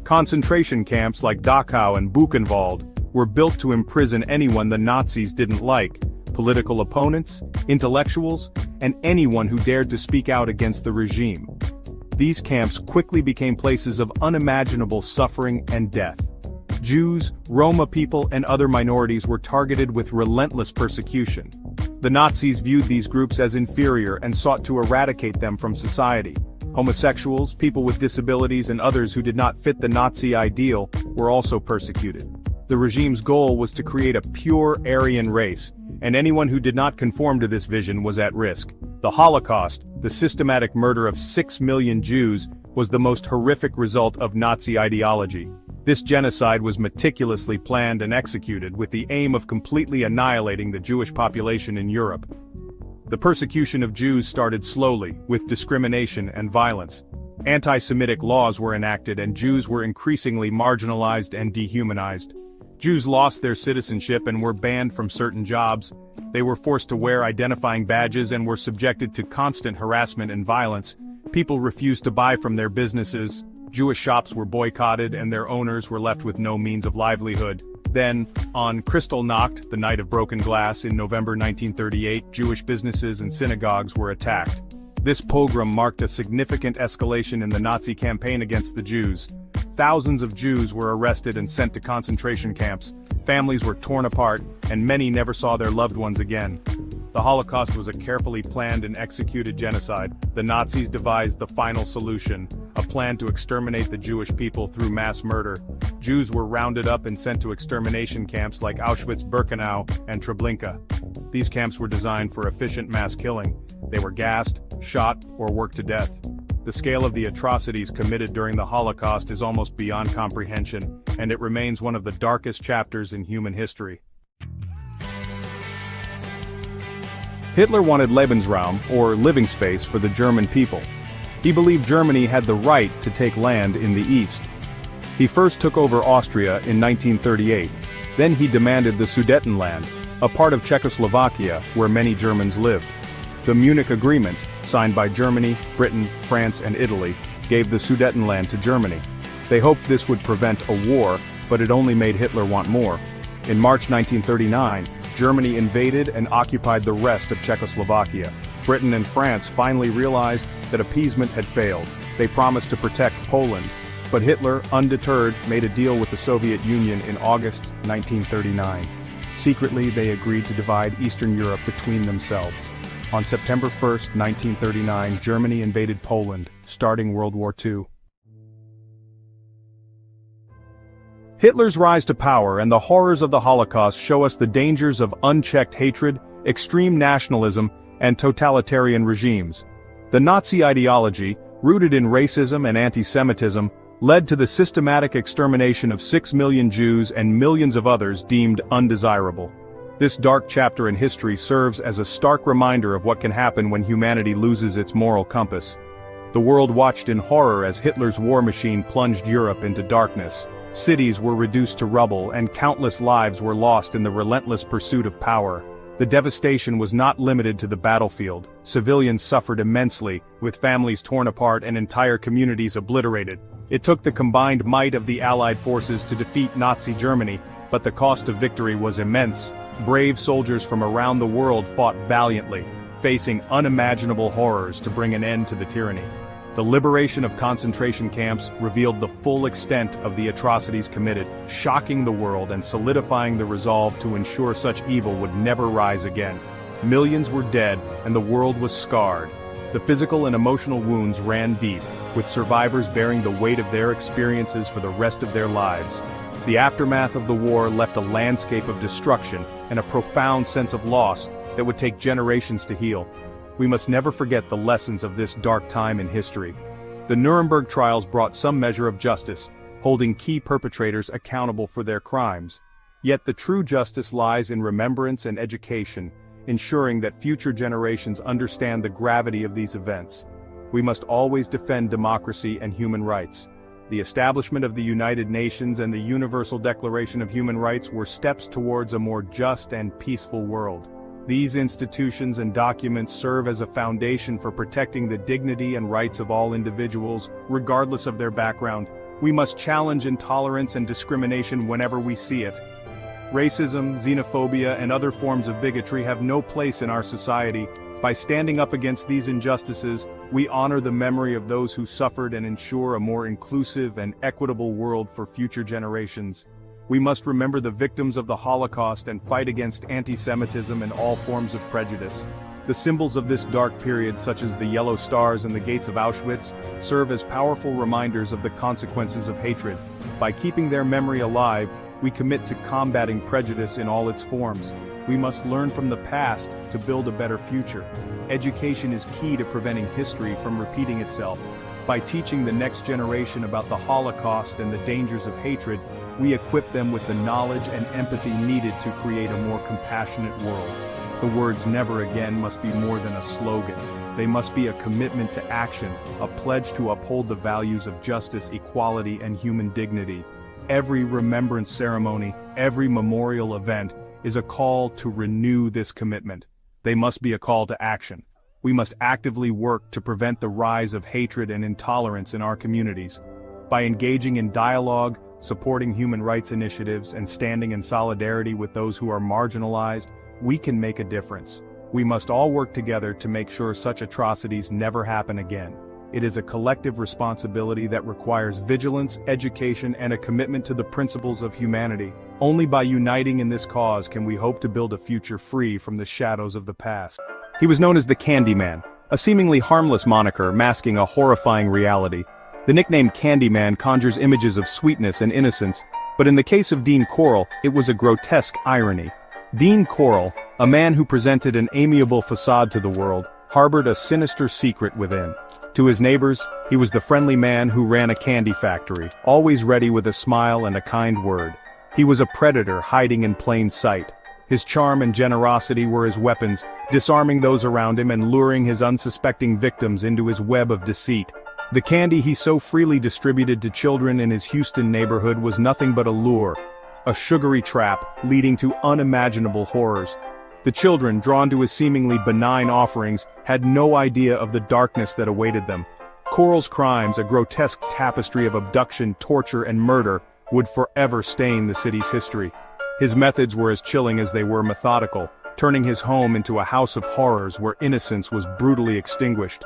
Concentration camps like Dachau and Buchenwald were built to imprison anyone the Nazis didn't like, political opponents, intellectuals, and anyone who dared to speak out against the regime. These camps quickly became places of unimaginable suffering and death. Jews, Roma people, and other minorities were targeted with relentless persecution. The Nazis viewed these groups as inferior and sought to eradicate them from society. Homosexuals, people with disabilities, and others who did not fit the Nazi ideal were also persecuted. The regime's goal was to create a pure Aryan race, and anyone who did not conform to this vision was at risk. The Holocaust, the systematic murder of 6 million Jews, was the most horrific result of Nazi ideology. This genocide was meticulously planned and executed with the aim of completely annihilating the Jewish population in Europe. The persecution of Jews started slowly, with discrimination and violence. Anti-Semitic laws were enacted and Jews were increasingly marginalized and dehumanized. Jews lost their citizenship and were banned from certain jobs. They were forced to wear identifying badges and were subjected to constant harassment and violence. People refused to buy from their businesses. Jewish shops were boycotted and their owners were left with no means of livelihood. Then, on Kristallnacht, the night of broken glass in November 1938, Jewish businesses and synagogues were attacked. This pogrom marked a significant escalation in the Nazi campaign against the Jews. Thousands of Jews were arrested and sent to concentration camps. Families were torn apart, and many never saw their loved ones again. The Holocaust was a carefully planned and executed genocide. The Nazis devised the final solution, a plan to exterminate the Jewish people through mass murder. Jews were rounded up and sent to extermination camps like Auschwitz-Birkenau and Treblinka. These camps were designed for efficient mass killing. They were gassed, shot, or worked to death. The scale of the atrocities committed during the Holocaust is almost beyond comprehension, and it remains one of the darkest chapters in human history. Hitler wanted Lebensraum, or living space, for the German people. He believed Germany had the right to take land in the east. He first took over Austria in 1938. Then he demanded the Sudetenland, a part of Czechoslovakia where many Germans lived. The Munich Agreement, signed by Germany, Britain, France, and Italy, gave the Sudetenland to Germany. They hoped this would prevent a war, but it only made Hitler want more. In March 1939, Germany invaded and occupied the rest of Czechoslovakia. Britain and France finally realized that appeasement had failed. They promised to protect Poland, but Hitler, undeterred, made a deal with the Soviet Union in August 1939. Secretly, they agreed to divide Eastern Europe between themselves. On September 1, 1939, Germany invaded Poland, starting World War II. Hitler's rise to power and the horrors of the Holocaust show us the dangers of unchecked hatred, extreme nationalism, and totalitarian regimes. The Nazi ideology, rooted in racism and anti-Semitism, led to the systematic extermination of 6 million Jews and millions of others deemed undesirable. This dark chapter in history serves as a stark reminder of what can happen when humanity loses its moral compass. The world watched in horror as Hitler's war machine plunged Europe into darkness. Cities were reduced to rubble and countless lives were lost in the relentless pursuit of power. The devastation was not limited to the battlefield. Civilians suffered immensely, with families torn apart and entire communities obliterated. It took the combined might of the Allied forces to defeat Nazi Germany, but the cost of victory was immense. Brave soldiers from around the world fought valiantly, facing unimaginable horrors to bring an end to the tyranny. The liberation of concentration camps revealed the full extent of the atrocities committed, shocking the world and solidifying the resolve to ensure such evil would never rise again. Millions were dead, and the world was scarred. The physical and emotional wounds ran deep, with survivors bearing the weight of their experiences for the rest of their lives. The aftermath of the war left a landscape of destruction and a profound sense of loss that would take generations to heal. We must never forget the lessons of this dark time in history. The Nuremberg trials brought some measure of justice, holding key perpetrators accountable for their crimes. Yet the true justice lies in remembrance and education, ensuring that future generations understand the gravity of these events. We must always defend democracy and human rights. The establishment of the United Nations and the Universal Declaration of Human Rights were steps towards a more just and peaceful world. These institutions and documents serve as a foundation for protecting the dignity and rights of all individuals, regardless of their background. We must challenge intolerance and discrimination whenever we see it. Racism, xenophobia, and other forms of bigotry have no place in our society. By standing up against these injustices, we honor the memory of those who suffered and ensure a more inclusive and equitable world for future generations. We must remember the victims of the Holocaust and fight against anti-Semitism and all forms of prejudice. The symbols of this dark period, such as the yellow stars and the gates of Auschwitz, serve as powerful reminders of the consequences of hatred. By keeping their memory alive, we commit to combating prejudice in all its forms. We must learn from the past to build a better future. Education is key to preventing history from repeating itself. By teaching the next generation about the Holocaust and the dangers of hatred, we equip them with the knowledge and empathy needed to create a more compassionate world. The words "never again" must be more than a slogan. They must be a commitment to action, a pledge to uphold the values of justice, equality, and human dignity. Every remembrance ceremony, every memorial event, is a call to renew this commitment. They must be a call to action. We must actively work to prevent the rise of hatred and intolerance in our communities. By engaging in dialogue, supporting human rights initiatives, and standing in solidarity with those who are marginalized, we can make a difference. We must all work together to make sure such atrocities never happen again. It is a collective responsibility that requires vigilance, education, and a commitment to the principles of humanity. Only by uniting in this cause can we hope to build a future free from the shadows of the past. He was known as the Candyman, a seemingly harmless moniker masking a horrifying reality. The nickname Candyman conjures images of sweetness and innocence, but in the case of Dean Corll, it was a grotesque irony. Dean Corll, a man who presented an amiable facade to the world, harbored a sinister secret within. To his neighbors, he was the friendly man who ran a candy factory, always ready with a smile and a kind word. He was a predator hiding in plain sight. His charm and generosity were his weapons, disarming those around him and luring his unsuspecting victims into his web of deceit. The candy he so freely distributed to children in his Houston neighborhood was nothing but a lure, a sugary trap leading to unimaginable horrors. The children, drawn to his seemingly benign offerings, had no idea of the darkness that awaited them. Corll's crimes, a grotesque tapestry of abduction, torture, and murder, would forever stain the city's history. His methods were as chilling as they were methodical, turning his home into a house of horrors where innocence was brutally extinguished.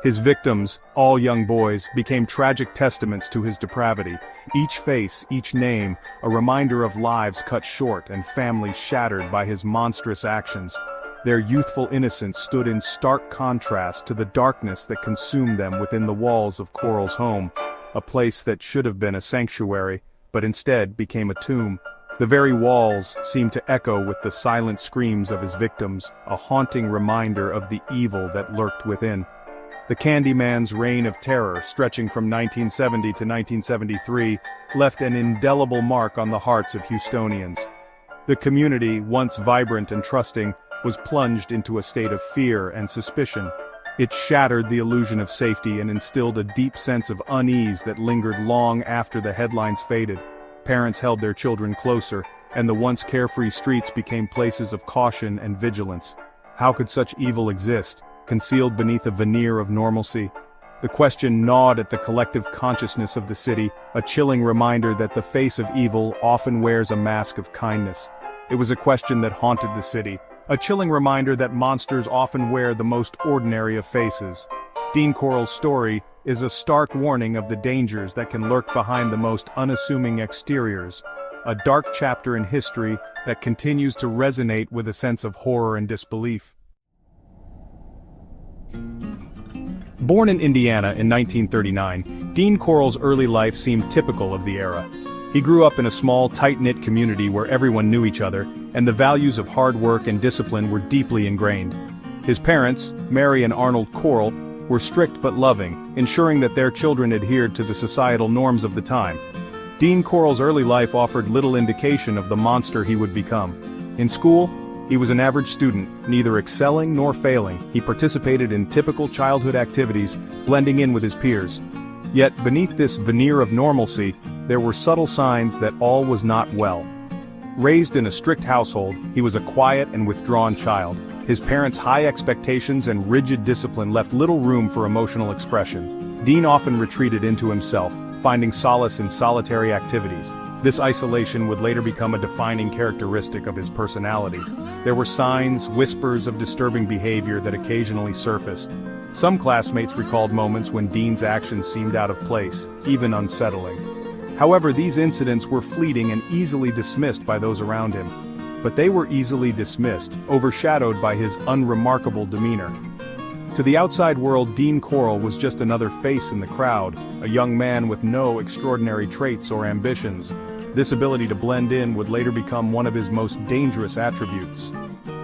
His victims, all young boys, became tragic testaments to his depravity. Each face, each name, a reminder of lives cut short and families shattered by his monstrous actions. Their youthful innocence stood in stark contrast to the darkness that consumed them within the walls of Corll's home, a place that should have been a sanctuary, but instead became a tomb. The very walls seemed to echo with the silent screams of his victims, a haunting reminder of the evil that lurked within. The Candyman's reign of terror, stretching from 1970 to 1973, left an indelible mark on the hearts of Houstonians. The community, once vibrant and trusting, was plunged into a state of fear and suspicion. It shattered the illusion of safety and instilled a deep sense of unease that lingered long after the headlines faded. Parents held their children closer, and the once carefree streets became places of caution and vigilance. How could such evil exist, concealed beneath a veneer of normalcy? The question gnawed at the collective consciousness of the city, a chilling reminder that the face of evil often wears a mask of kindness. It was a question that haunted the city, a chilling reminder that monsters often wear the most ordinary of faces. Dean Corll's story is a stark warning of the dangers that can lurk behind the most unassuming exteriors, a dark chapter in history that continues to resonate with a sense of horror and disbelief. Born in Indiana in 1939, Dean Corll's early life seemed typical of the era. He grew up in a small, tight-knit community where everyone knew each other, and the values of hard work and discipline were deeply ingrained. His parents, Mary and Arnold Corll, were strict but loving, ensuring that their children adhered to the societal norms of the time. Dean Corll's early life offered little indication of the monster he would become. In school, he was an average student, neither excelling nor failing. He participated in typical childhood activities, blending in with his peers. Yet, beneath this veneer of normalcy, there were subtle signs that all was not well. Raised in a strict household, he was a quiet and withdrawn child. His parents' high expectations and rigid discipline left little room for emotional expression. Dean often retreated into himself, finding solace in solitary activities. This isolation would later become a defining characteristic of his personality. There were signs, whispers of disturbing behavior that occasionally surfaced. Some classmates recalled moments when Dean's actions seemed out of place, even unsettling. However, these incidents were fleeting and easily dismissed by those around him. But they were easily dismissed, overshadowed by his unremarkable demeanor. To the outside world, Dean Corll was just another face in the crowd, a young man with no extraordinary traits or ambitions. This ability to blend in would later become one of his most dangerous attributes.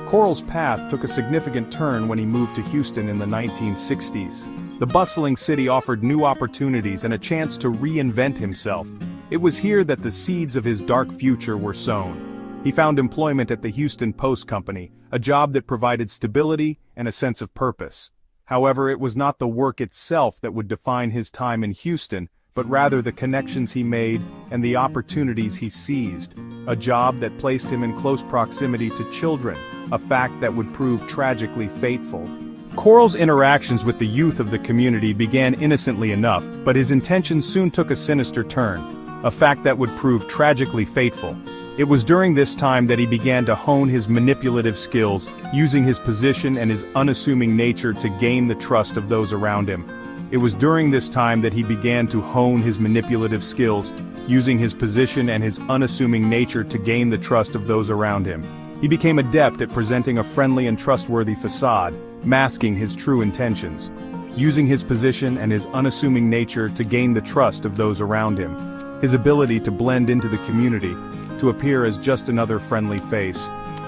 Corll's path took a significant turn when he moved to Houston in the 1960s. The bustling city offered new opportunities and a chance to reinvent himself. It was here that the seeds of his dark future were sown. He found employment at the Houston Post Company, a job that provided stability and a sense of purpose. However, it was not the work itself that would define his time in Houston, but rather the connections he made and the opportunities he seized. A job that placed him in close proximity to children, a fact that would prove tragically fateful. Corll's interactions with the youth of the community began innocently enough, but his intentions soon took a sinister turn, a fact that would prove tragically fateful. It was during this time that he began to hone his manipulative skills, using his position and his unassuming nature to gain the trust of those around him. It was during this time that he began to hone his manipulative skills, using his position and his unassuming nature to gain the trust of those around him. He became adept at presenting a friendly and trustworthy facade, masking his true intentions. Using his position and his unassuming nature to gain the trust of those around him. His ability to blend into the community, to appear as just another friendly face,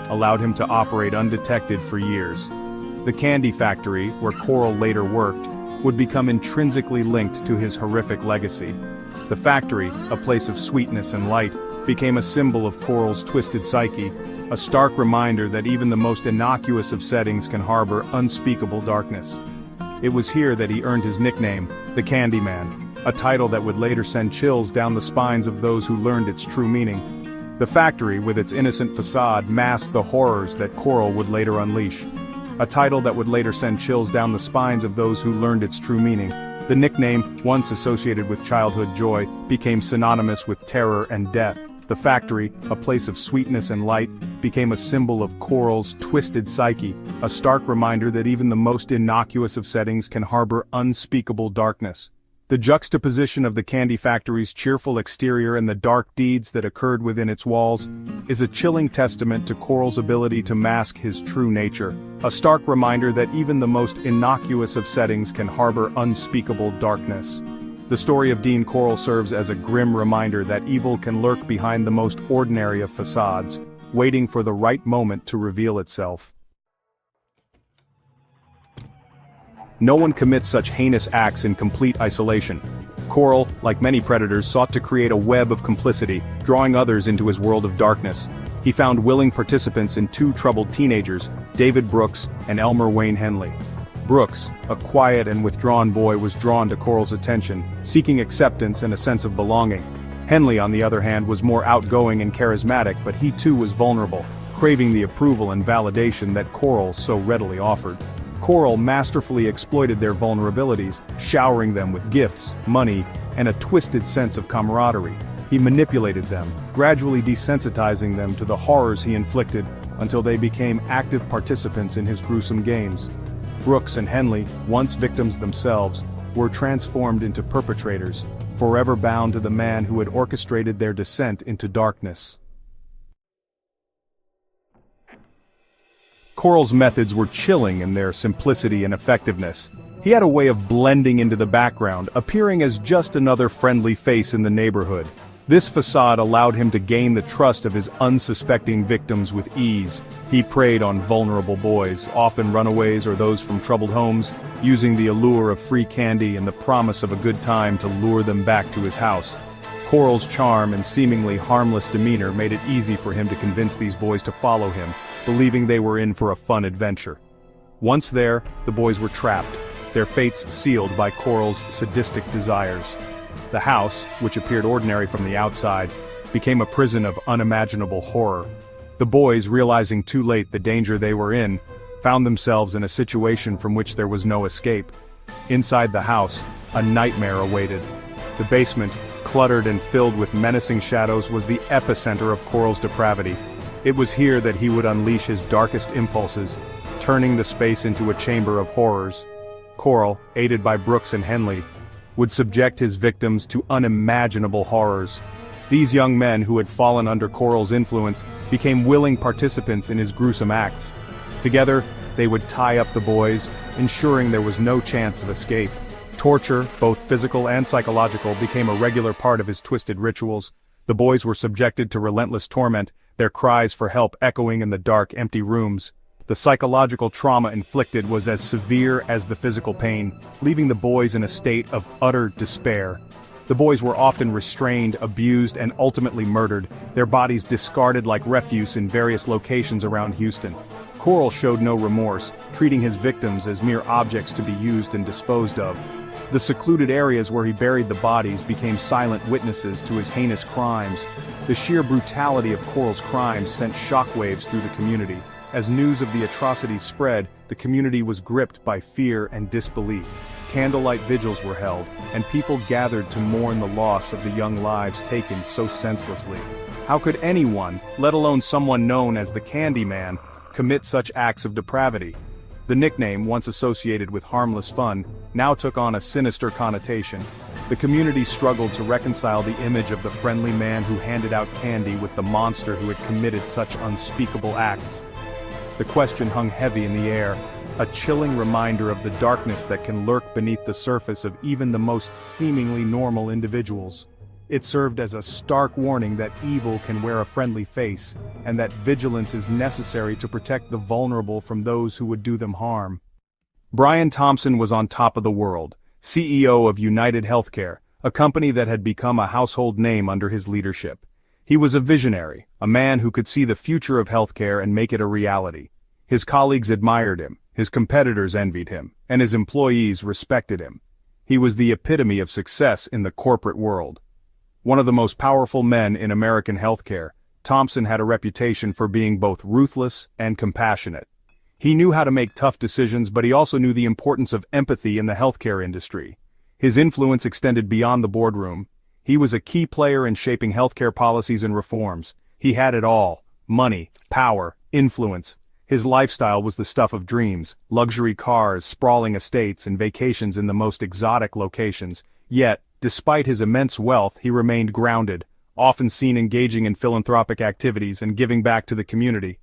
allowed him to operate undetected for years. The candy factory, where Corll later worked, would become intrinsically linked to his horrific legacy. The factory, a place of sweetness and light, became a symbol of Corll's twisted psyche, a stark reminder that even the most innocuous of settings can harbor unspeakable darkness. It was here that he earned his nickname, the Candyman, a title that would later send chills down the spines of those who learned its true meaning. The factory, with its innocent facade, masked the horrors that Corll would later unleash. A title that would later send chills down the spines of those who learned its true meaning. The nickname, once associated with childhood joy, became synonymous with terror and death. The factory, a place of sweetness and light, became a symbol of Corll's twisted psyche, a stark reminder that even the most innocuous of settings can harbor unspeakable darkness. The juxtaposition of the candy factory's cheerful exterior and the dark deeds that occurred within its walls is a chilling testament to Corll's ability to mask his true nature, a stark reminder that even the most innocuous of settings can harbor unspeakable darkness. The story of Dean Corll serves as a grim reminder that evil can lurk behind the most ordinary of facades, waiting for the right moment to reveal itself. No one commits such heinous acts in complete isolation. Corll, like many predators, sought to create a web of complicity, drawing others into his world of darkness. He found willing participants in two troubled teenagers, David Brooks and Elmer Wayne Henley. Brooks, a quiet and withdrawn boy, was drawn to Corll's attention, seeking acceptance and a sense of belonging. Henley, on the other hand, was more outgoing and charismatic, but he too was vulnerable, craving the approval and validation that Corll so readily offered. Corll masterfully exploited their vulnerabilities, showering them with gifts, money, and a twisted sense of camaraderie. He manipulated them, gradually desensitizing them to the horrors he inflicted until they became active participants in his gruesome games. Brooks and Henley, once victims themselves, were transformed into perpetrators, forever bound to the man who had orchestrated their descent into darkness. Corll's methods were chilling in their simplicity and effectiveness. He had a way of blending into the background, appearing as just another friendly face in the neighborhood. This facade allowed him to gain the trust of his unsuspecting victims with ease. He preyed on vulnerable boys, often runaways or those from troubled homes, using the allure of free candy and the promise of a good time to lure them back to his house. Coral's charm and seemingly harmless demeanor made it easy for him to convince these boys to follow him, believing they were in for a fun adventure. Once there, the boys were trapped, their fates sealed by Coral's sadistic desires. The house, which appeared ordinary from the outside, became a prison of unimaginable horror. The boys, realizing too late the danger they were in, found themselves in a situation from which there was no escape. Inside the house, a nightmare awaited. The basement, cluttered and filled with menacing shadows, was the epicenter of Coral's depravity. It was here that he would unleash his darkest impulses, turning the space into a chamber of horrors. Coral, aided by Brooks and Henley, would subject his victims to unimaginable horrors. These young men who had fallen under Coral's influence became willing participants in his gruesome acts. Together, they would tie up the boys, ensuring there was no chance of escape. Torture, both physical and psychological, became a regular part of his twisted rituals. The boys were subjected to relentless torment, their cries for help echoing in the dark, empty rooms. The psychological trauma inflicted was as severe as the physical pain, leaving the boys in a state of utter despair. The boys were often restrained, abused, and ultimately murdered, their bodies discarded like refuse in various locations around Houston. Coral showed no remorse, treating his victims as mere objects to be used and disposed of. The secluded areas where he buried the bodies became silent witnesses to his heinous crimes. The sheer brutality of Coral's crimes sent shockwaves through the community. As news of the atrocities spread, the community was gripped by fear and disbelief. Candlelight vigils were held, and people gathered to mourn the loss of the young lives taken so senselessly. How could anyone, let alone someone known as the Candyman, commit such acts of depravity? The nickname, once associated with harmless fun, now took on a sinister connotation. The community struggled to reconcile the image of the friendly man who handed out candy with the monster who had committed such unspeakable acts. The question hung heavy in the air, a chilling reminder of the darkness that can lurk beneath the surface of even the most seemingly normal individuals. It served as a stark warning that evil can wear a friendly face, and that vigilance is necessary to protect the vulnerable from those who would do them harm. Brian Thompson was on top of the world, CEO of United Healthcare, a company that had become a household name under his leadership. He was a visionary, a man who could see the future of healthcare and make it a reality. His colleagues admired him, his competitors envied him, and his employees respected him. He was the epitome of success in the corporate world. One of the most powerful men in American healthcare, Thompson had a reputation for being both ruthless and compassionate. He knew how to make tough decisions, but he also knew the importance of empathy in the healthcare industry. His influence extended beyond the boardroom. He was a key player in shaping healthcare policies and reforms. He had it all: money, power, influence. His lifestyle was the stuff of dreams: luxury cars, sprawling estates, and vacations in the most exotic locations. Yet, despite his immense wealth, he remained grounded, often seen engaging in philanthropic activities and giving back to the community.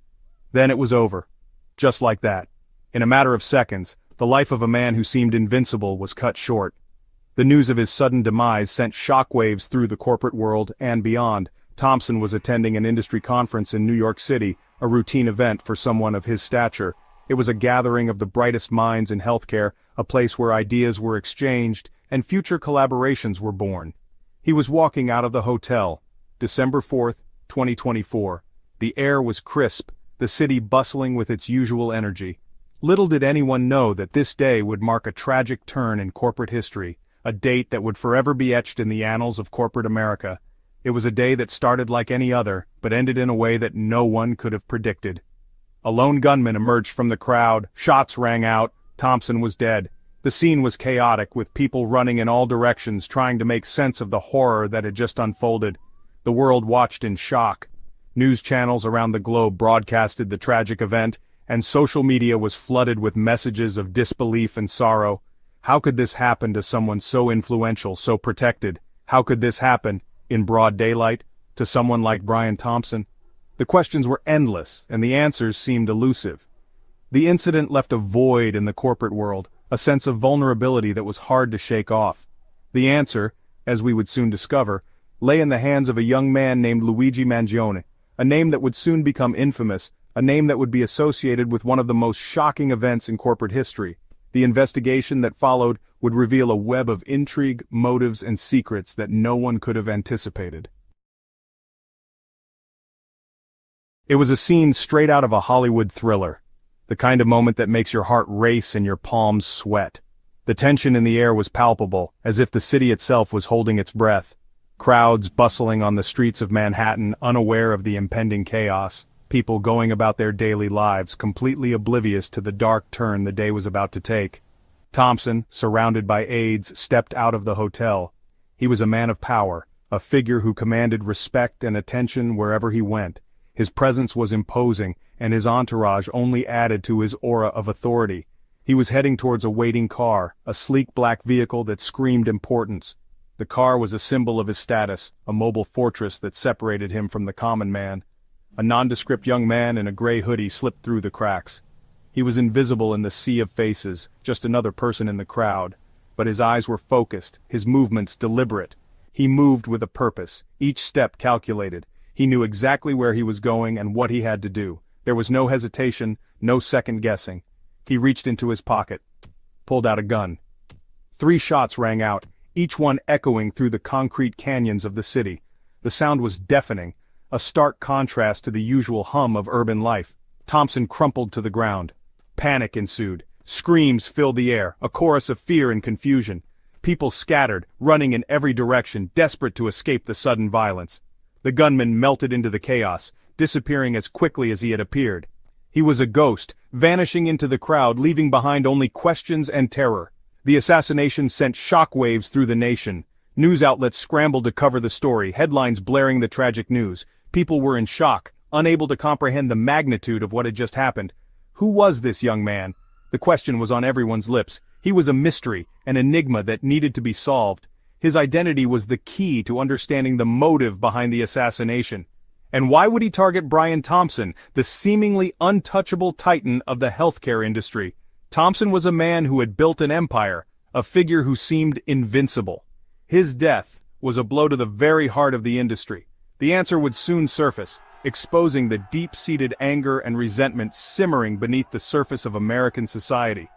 Then it was over. Just like that. In a matter of seconds, the life of a man who seemed invincible was cut short. The news of his sudden demise sent shockwaves through the corporate world and beyond. Thompson was attending an industry conference in New York City, a routine event for someone of his stature. It was a gathering of the brightest minds in healthcare, a place where ideas were exchanged and future collaborations were born. He was walking out of the hotel, December 4th, 2024. The air was crisp, the city bustling with its usual energy. Little did anyone know that this day would mark a tragic turn in corporate history, a date that would forever be etched in the annals of corporate America. It was a day that started like any other, but ended in a way that no one could have predicted. A lone gunman emerged from the crowd, shots rang out, Thompson was dead. The scene was chaotic, with people running in all directions trying to make sense of the horror that had just unfolded. The world watched in shock. News channels around the globe broadcasted the tragic event, and social media was flooded with messages of disbelief and sorrow. How could this happen to someone so influential, so protected? How could this happen, in broad daylight, to someone like Brian Thompson? The questions were endless, and the answers seemed elusive. The incident left a void in the corporate world, a sense of vulnerability that was hard to shake off. The answer, as we would soon discover, lay in the hands of a young man named Luigi Mangione, a name that would soon become infamous, a name that would be associated with one of the most shocking events in corporate history. The investigation that followed would reveal a web of intrigue, motives, and secrets that no one could have anticipated. It was a scene straight out of a Hollywood thriller, the kind of moment that makes your heart race and your palms sweat. The tension in the air was palpable, as if the city itself was holding its breath. Crowds bustling on the streets of Manhattan, unaware of the impending chaos. People going about their daily lives, completely oblivious to the dark turn the day was about to take. Thompson, surrounded by aides, stepped out of the hotel. He was a man of power, a figure who commanded respect and attention wherever he went. His presence was imposing, and his entourage only added to his aura of authority. He was heading towards a waiting car, a sleek black vehicle that screamed importance. The car was a symbol of his status, a mobile fortress that separated him from the common man. A nondescript young man in a gray hoodie slipped through the cracks. He was invisible in the sea of faces, just another person in the crowd. But his eyes were focused, his movements deliberate. He moved with a purpose, each step calculated. He knew exactly where he was going and what he had to do. There was no hesitation, no second guessing. He reached into his pocket, pulled out a gun. 3 shots rang out, each one echoing through the concrete canyons of the city. The sound was deafening, a stark contrast to the usual hum of urban life. Thompson crumpled to the ground. Panic ensued. Screams filled the air, a chorus of fear and confusion. People scattered, running in every direction, desperate to escape the sudden violence. The gunman melted into the chaos, disappearing as quickly as he had appeared. He was a ghost, vanishing into the crowd, leaving behind only questions and terror. The assassination sent shockwaves through the nation. News outlets scrambled to cover the story, headlines blaring the tragic news. People were in shock, unable to comprehend the magnitude of what had just happened. Who was this young man? The question was on everyone's lips. He was a mystery, an enigma that needed to be solved. His identity was the key to understanding the motive behind the assassination. And why would he target Brian Thompson, the seemingly untouchable titan of the healthcare industry? Thompson was a man who had built an empire, a figure who seemed invincible. His death was a blow to the very heart of the industry. The answer would soon surface, exposing the deep-seated anger and resentment simmering beneath the surface of American society.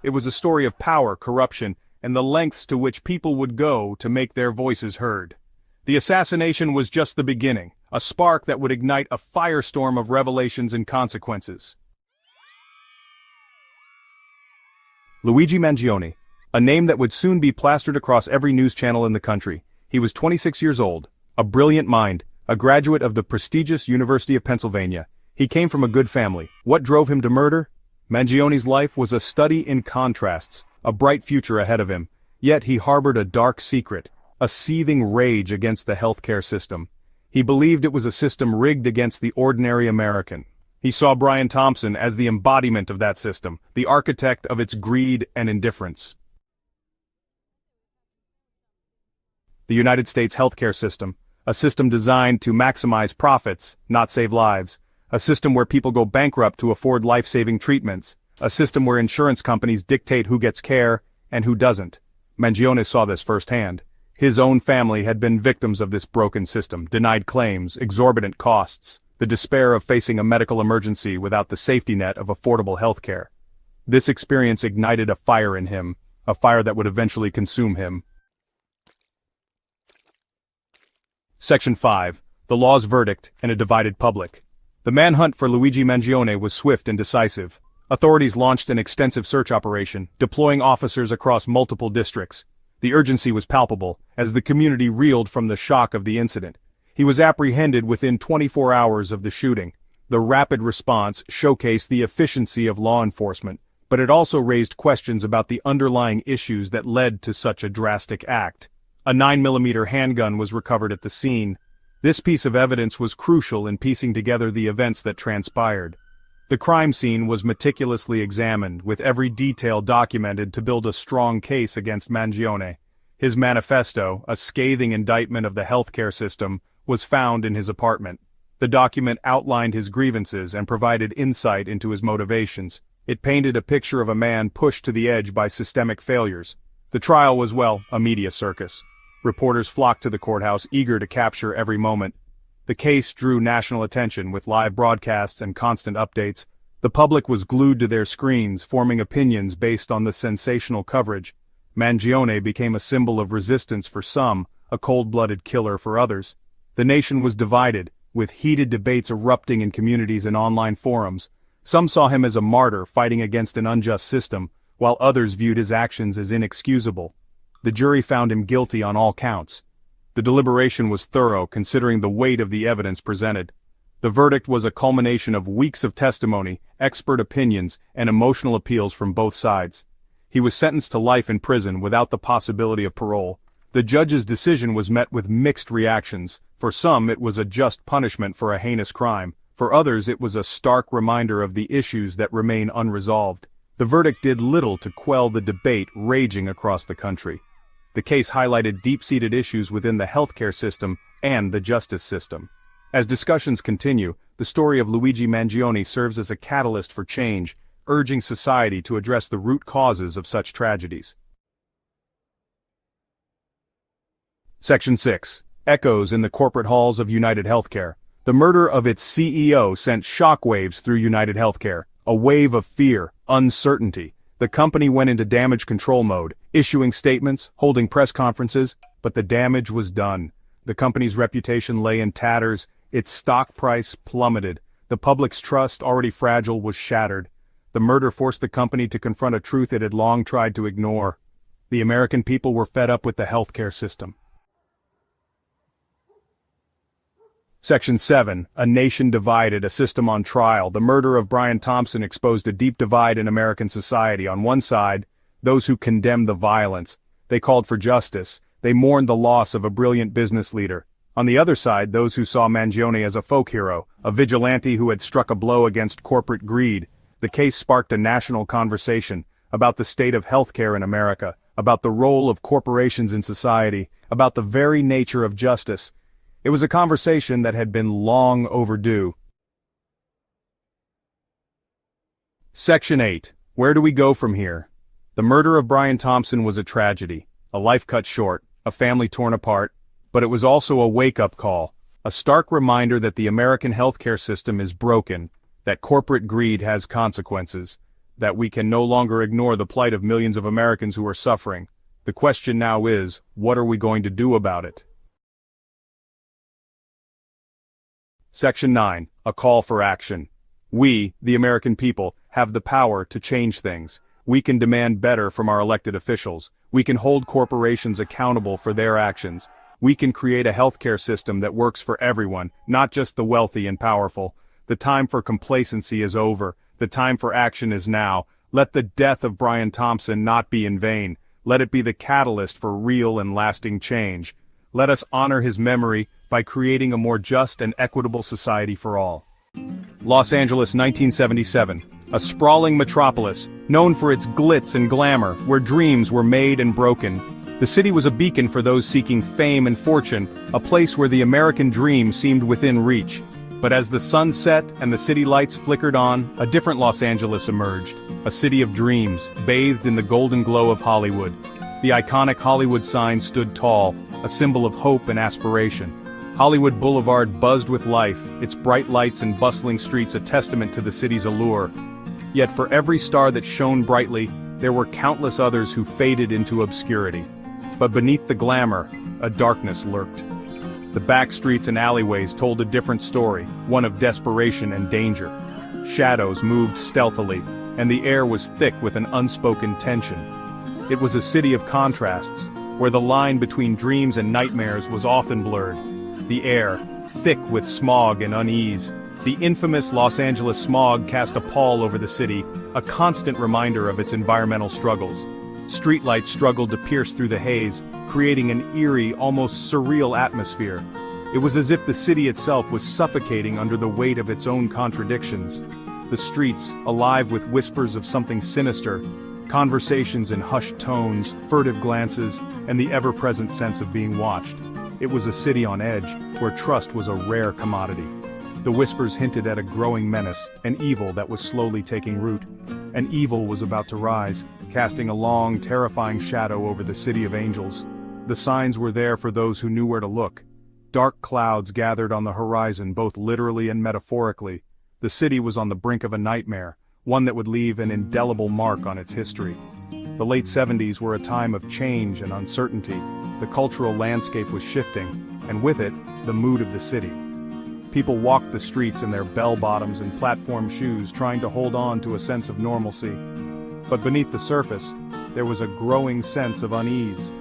It was a story of power, corruption, and the lengths to which people would go to make their voices heard. The assassination was just the beginning, a spark that would ignite a firestorm of revelations and consequences. Luigi Mangione, a name that would soon be plastered across every news channel in the country. He was 26 years old, a brilliant mind, a graduate of the prestigious University of Pennsylvania. He came from a good family. What drove him to murder? Mangione's life was a study in contrasts, a bright future ahead of him. Yet he harbored a dark secret, a seething rage against the healthcare system. He believed it was a system rigged against the ordinary American. He saw Brian Thompson as the embodiment of that system, the architect of its greed and indifference. The United States healthcare system, a system designed to maximize profits, not save lives, a system where people go bankrupt to afford life-saving treatments, a system where insurance companies dictate who gets care and who doesn't. Mangione saw this firsthand. His own family had been victims of this broken system, denied claims, exorbitant costs, the despair of facing a medical emergency without the safety net of affordable health care. This experience ignited a fire in him, a fire that would eventually consume him. Section 5. The Law's Verdict and a Divided Public. The manhunt for Luigi Mangione was swift and decisive. Authorities launched an extensive search operation, deploying officers across multiple districts. The urgency was palpable, as the community reeled from the shock of the incident. He was apprehended within 24 hours of the shooting. The rapid response showcased the efficiency of law enforcement, but it also raised questions about the underlying issues that led to such a drastic act. A 9mm handgun was recovered at the scene. This piece of evidence was crucial in piecing together the events that transpired. The crime scene was meticulously examined, with every detail documented to build a strong case against Mangione. His manifesto, a scathing indictment of the healthcare system, was found in his apartment. The document outlined his grievances and provided insight into his motivations. It painted a picture of a man pushed to the edge by systemic failures. The trial was, well, a media circus. Reporters flocked to the courthouse, eager to capture every moment. The case drew national attention with live broadcasts and constant updates. The public was glued to their screens, forming opinions based on the sensational coverage. Mangione became a symbol of resistance for some, a cold-blooded killer for others. The nation was divided, with heated debates erupting in communities and online forums. Some saw him as a martyr fighting against an unjust system, while others viewed his actions as inexcusable. The jury found him guilty on all counts. The deliberation was thorough, considering the weight of the evidence presented. The verdict was a culmination of weeks of testimony, expert opinions, and emotional appeals from both sides. He was sentenced to life in prison without the possibility of parole. The judge's decision was met with mixed reactions. For some, it was a just punishment for a heinous crime. For others, it was a stark reminder of the issues that remain unresolved. The verdict did little to quell the debate raging across the country. The case highlighted deep-seated issues within the healthcare system and the justice system. As discussions continue, the story of Luigi Mangione serves as a catalyst for change, urging society to address the root causes of such tragedies. Section 6. Echoes in the corporate halls of United Healthcare. The murder of its CEO sent shockwaves through United Healthcare, a wave of fear, uncertainty. The company went into damage control mode, issuing statements, holding press conferences, but the damage was done. The company's reputation lay in tatters, its stock price plummeted. The public's trust, already fragile, was shattered. The murder forced the company to confront a truth it had long tried to ignore. The American people were fed up with the healthcare system. Section 7. A nation divided, a system on trial. The murder of Brian Thompson exposed a deep divide in American society. On one side, those who condemned the violence. They called for justice. They mourned the loss of a brilliant business leader. On the other side, those who saw Mangione as a folk hero, a vigilante who had struck a blow against corporate greed. The case sparked a national conversation about the state of healthcare in America, about the role of corporations in society, about the very nature of justice. It was a conversation that had been long overdue. Section 8. Where do we go from here? The murder of Brian Thompson was a tragedy, a life cut short, a family torn apart, but it was also a wake-up call, a stark reminder that the American healthcare system is broken, that corporate greed has consequences, that we can no longer ignore the plight of millions of Americans who are suffering. The question now is, what are we going to do about it? Section 9. A call for action. We, the American people, have the power to change things. We can demand better from our elected officials. We can hold corporations accountable for their actions. We can create a healthcare system that works for everyone, not just the wealthy and powerful. The time for complacency is over. The time for action is now. Let the death of Brian Thompson not be in vain. Let it be the catalyst for real and lasting change. Let us honor his memory by creating a more just and equitable society for all. Los Angeles, 1977. A sprawling metropolis, known for its glitz and glamour, where dreams were made and broken. The city was a beacon for those seeking fame and fortune, a place where the American dream seemed within reach. But as the sun set and the city lights flickered on, a different Los Angeles emerged, a city of dreams, bathed in the golden glow of Hollywood. The iconic Hollywood sign stood tall, a symbol of hope and aspiration. Hollywood Boulevard buzzed with life, its bright lights and bustling streets a testament to the city's allure. Yet for every star that shone brightly, there were countless others who faded into obscurity. But beneath the glamour, a darkness lurked. The back streets and alleyways told a different story, one of desperation and danger. Shadows moved stealthily, and the air was thick with an unspoken tension. It was a city of contrasts, where the line between dreams and nightmares was often blurred. The air, thick with smog and unease. The infamous Los Angeles smog cast a pall over the city, a constant reminder of its environmental struggles. Streetlights struggled to pierce through the haze, creating an eerie, almost surreal atmosphere. It was as if the city itself was suffocating under the weight of its own contradictions. The streets, alive with whispers of something sinister, conversations in hushed tones, furtive glances, and the ever-present sense of being watched. It was a city on edge, where trust was a rare commodity. The whispers hinted at a growing menace, an evil that was slowly taking root. An evil was about to rise, casting a long, terrifying shadow over the city of angels. The signs were there for those who knew where to look. Dark clouds gathered on the horizon, both literally and metaphorically. The city was on the brink of a nightmare, one that would leave an indelible mark on its history. The late 70s were a time of change and uncertainty. The cultural landscape was shifting, and with it, the mood of the city. People walked the streets in their bell-bottoms and platform shoes, trying to hold on to a sense of normalcy. But beneath the surface, there was a growing sense of unease.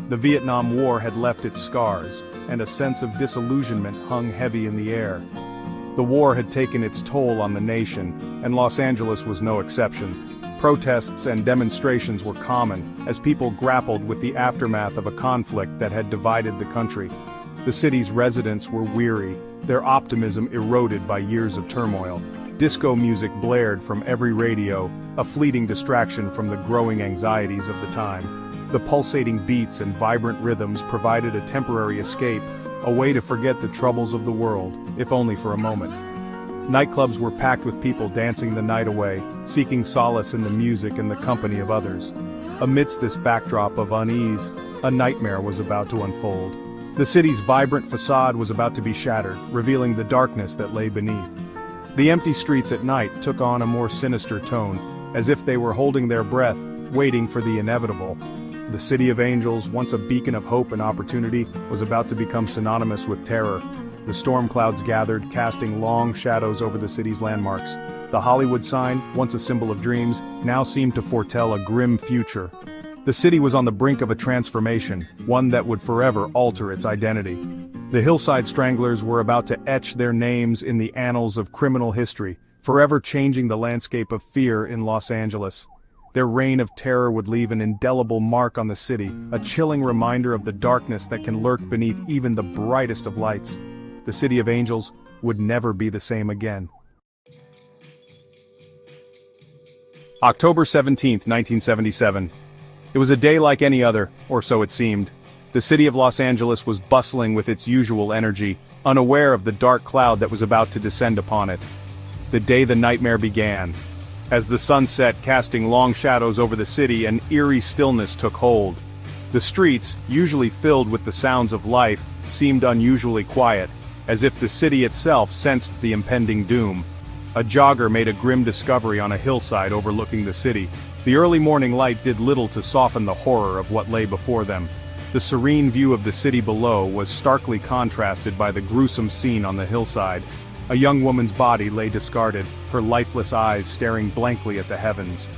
The Vietnam War had left its scars, and a sense of disillusionment hung heavy in the air. The war had taken its toll on the nation, and Los Angeles was no exception. Protests and demonstrations were common, as people grappled with the aftermath of a conflict that had divided the country. The city's residents were weary, their optimism eroded by years of turmoil. Disco music blared from every radio, a fleeting distraction from the growing anxieties of the time. The pulsating beats and vibrant rhythms provided a temporary escape, a way to forget the troubles of the world, if only for a moment. Nightclubs were packed with people dancing the night away, seeking solace in the music and the company of others. Amidst this backdrop of unease, a nightmare was about to unfold. The city's vibrant facade was about to be shattered, revealing the darkness that lay beneath. The empty streets at night took on a more sinister tone, as if they were holding their breath, waiting for the inevitable. The City of Angels, once a beacon of hope and opportunity, was about to become synonymous with terror. The storm clouds gathered, casting long shadows over the city's landmarks. The Hollywood sign, once a symbol of dreams, now seemed to foretell a grim future. The city was on the brink of a transformation, one that would forever alter its identity. The Hillside Stranglers were about to etch their names in the annals of criminal history, forever changing the landscape of fear in Los Angeles. Their reign of terror would leave an indelible mark on the city, a chilling reminder of the darkness that can lurk beneath even the brightest of lights. The City of Angels would never be the same again. October 17, 1977. It was a day like any other, or so it seemed. The city of Los Angeles was bustling with its usual energy, unaware of the dark cloud that was about to descend upon it. The day the nightmare began. As the sun set, casting long shadows over the city, an eerie stillness took hold. The streets, usually filled with the sounds of life, seemed unusually quiet, as if the city itself sensed the impending doom. A jogger made a grim discovery on a hillside overlooking the city. The early morning light did little to soften the horror of what lay before them. The serene view of the city below was starkly contrasted by the gruesome scene on the hillside. A young woman's body lay discarded, her lifeless eyes staring blankly at the heavens.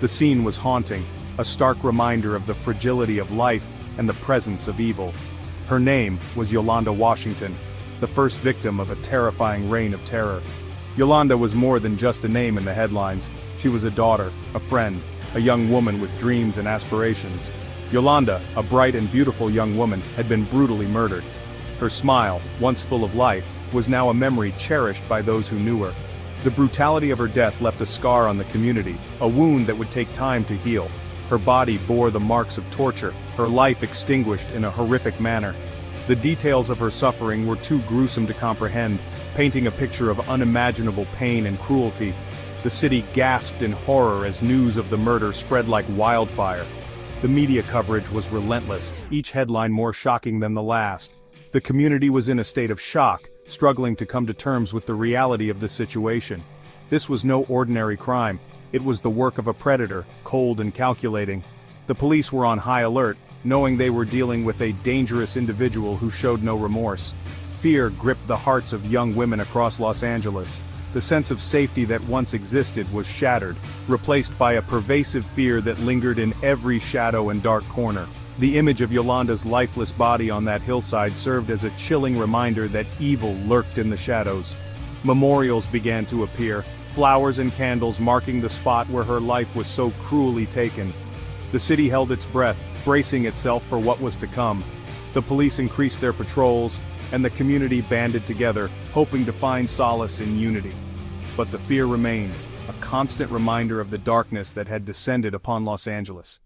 The scene was haunting, a stark reminder of the fragility of life and the presence of evil. Her name was Yolanda Washington, the first victim of a terrifying reign of terror. Yolanda was more than just a name in the headlines. She was a daughter, a friend, a young woman with dreams and aspirations. Yolanda, a bright and beautiful young woman, had been brutally murdered. Her smile, once full of life, was now a memory cherished by those who knew her. The brutality of her death left a scar on the community, a wound that would take time to heal. Her body bore the marks of torture, her life extinguished in a horrific manner. The details of her suffering were too gruesome to comprehend, painting a picture of unimaginable pain and cruelty. The city gasped in horror as news of the murder spread like wildfire. The media coverage was relentless, each headline more shocking than the last. The community was in a state of shock, struggling to come to terms with the reality of the situation. This was no ordinary crime. It was the work of a predator, cold and calculating. The police were on high alert, knowing they were dealing with a dangerous individual who showed no remorse. Fear gripped the hearts of young women across Los Angeles. The sense of safety that once existed was shattered, replaced by a pervasive fear that lingered in every shadow and dark corner. The image of Yolanda's lifeless body on that hillside served as a chilling reminder that evil lurked in the shadows. Memorials began to appear, flowers and candles marking the spot where her life was so cruelly taken. The city held its breath, bracing itself for what was to come. The police increased their patrols, and the community banded together, hoping to find solace in unity. But the fear remained, a constant reminder of the darkness that had descended upon Los Angeles.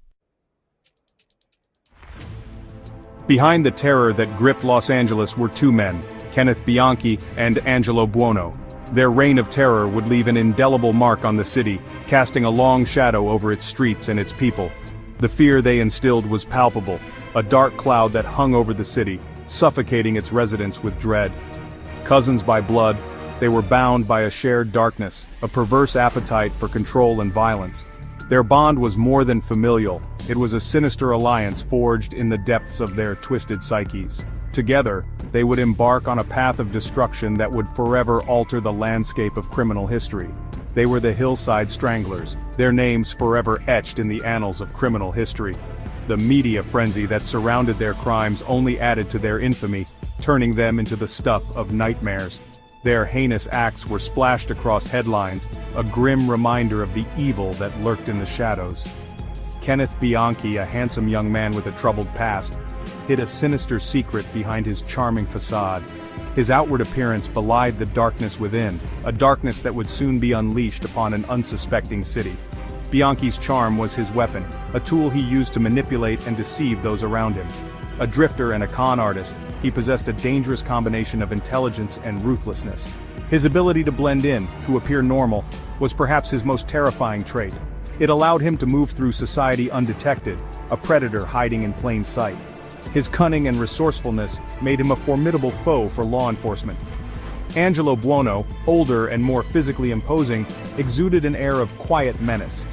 Behind the terror that gripped Los Angeles were two men, Kenneth Bianchi and Angelo Buono. Their reign of terror would leave an indelible mark on the city, casting a long shadow over its streets and its people. The fear they instilled was palpable. a dark cloud that hung over the city, suffocating its residents with dread. Cousins by blood, they were bound by a shared darkness, a perverse appetite for control and violence. Their bond was more than familial, it was a sinister alliance forged in the depths of their twisted psyches. Together, they would embark on a path of destruction that would forever alter the landscape of criminal history. They were the Hillside Stranglers, their names forever etched in the annals of criminal history. The media frenzy that surrounded their crimes only added to their infamy, turning them into the stuff of nightmares. Their heinous acts were splashed across headlines, a grim reminder of the evil that lurked in the shadows. Kenneth Bianchi, a handsome young man with a troubled past, hid a sinister secret behind his charming facade. His outward appearance belied the darkness within, a darkness that would soon be unleashed upon an unsuspecting city. Bianchi's charm was his weapon, a tool he used to manipulate and deceive those around him. A drifter and a con artist, he possessed a dangerous combination of intelligence and ruthlessness. His ability to blend in, to appear normal, was perhaps his most terrifying trait. It allowed him to move through society undetected, a predator hiding in plain sight. His cunning and resourcefulness made him a formidable foe for law enforcement. Angelo Buono, older and more physically imposing, exuded an air of quiet menace.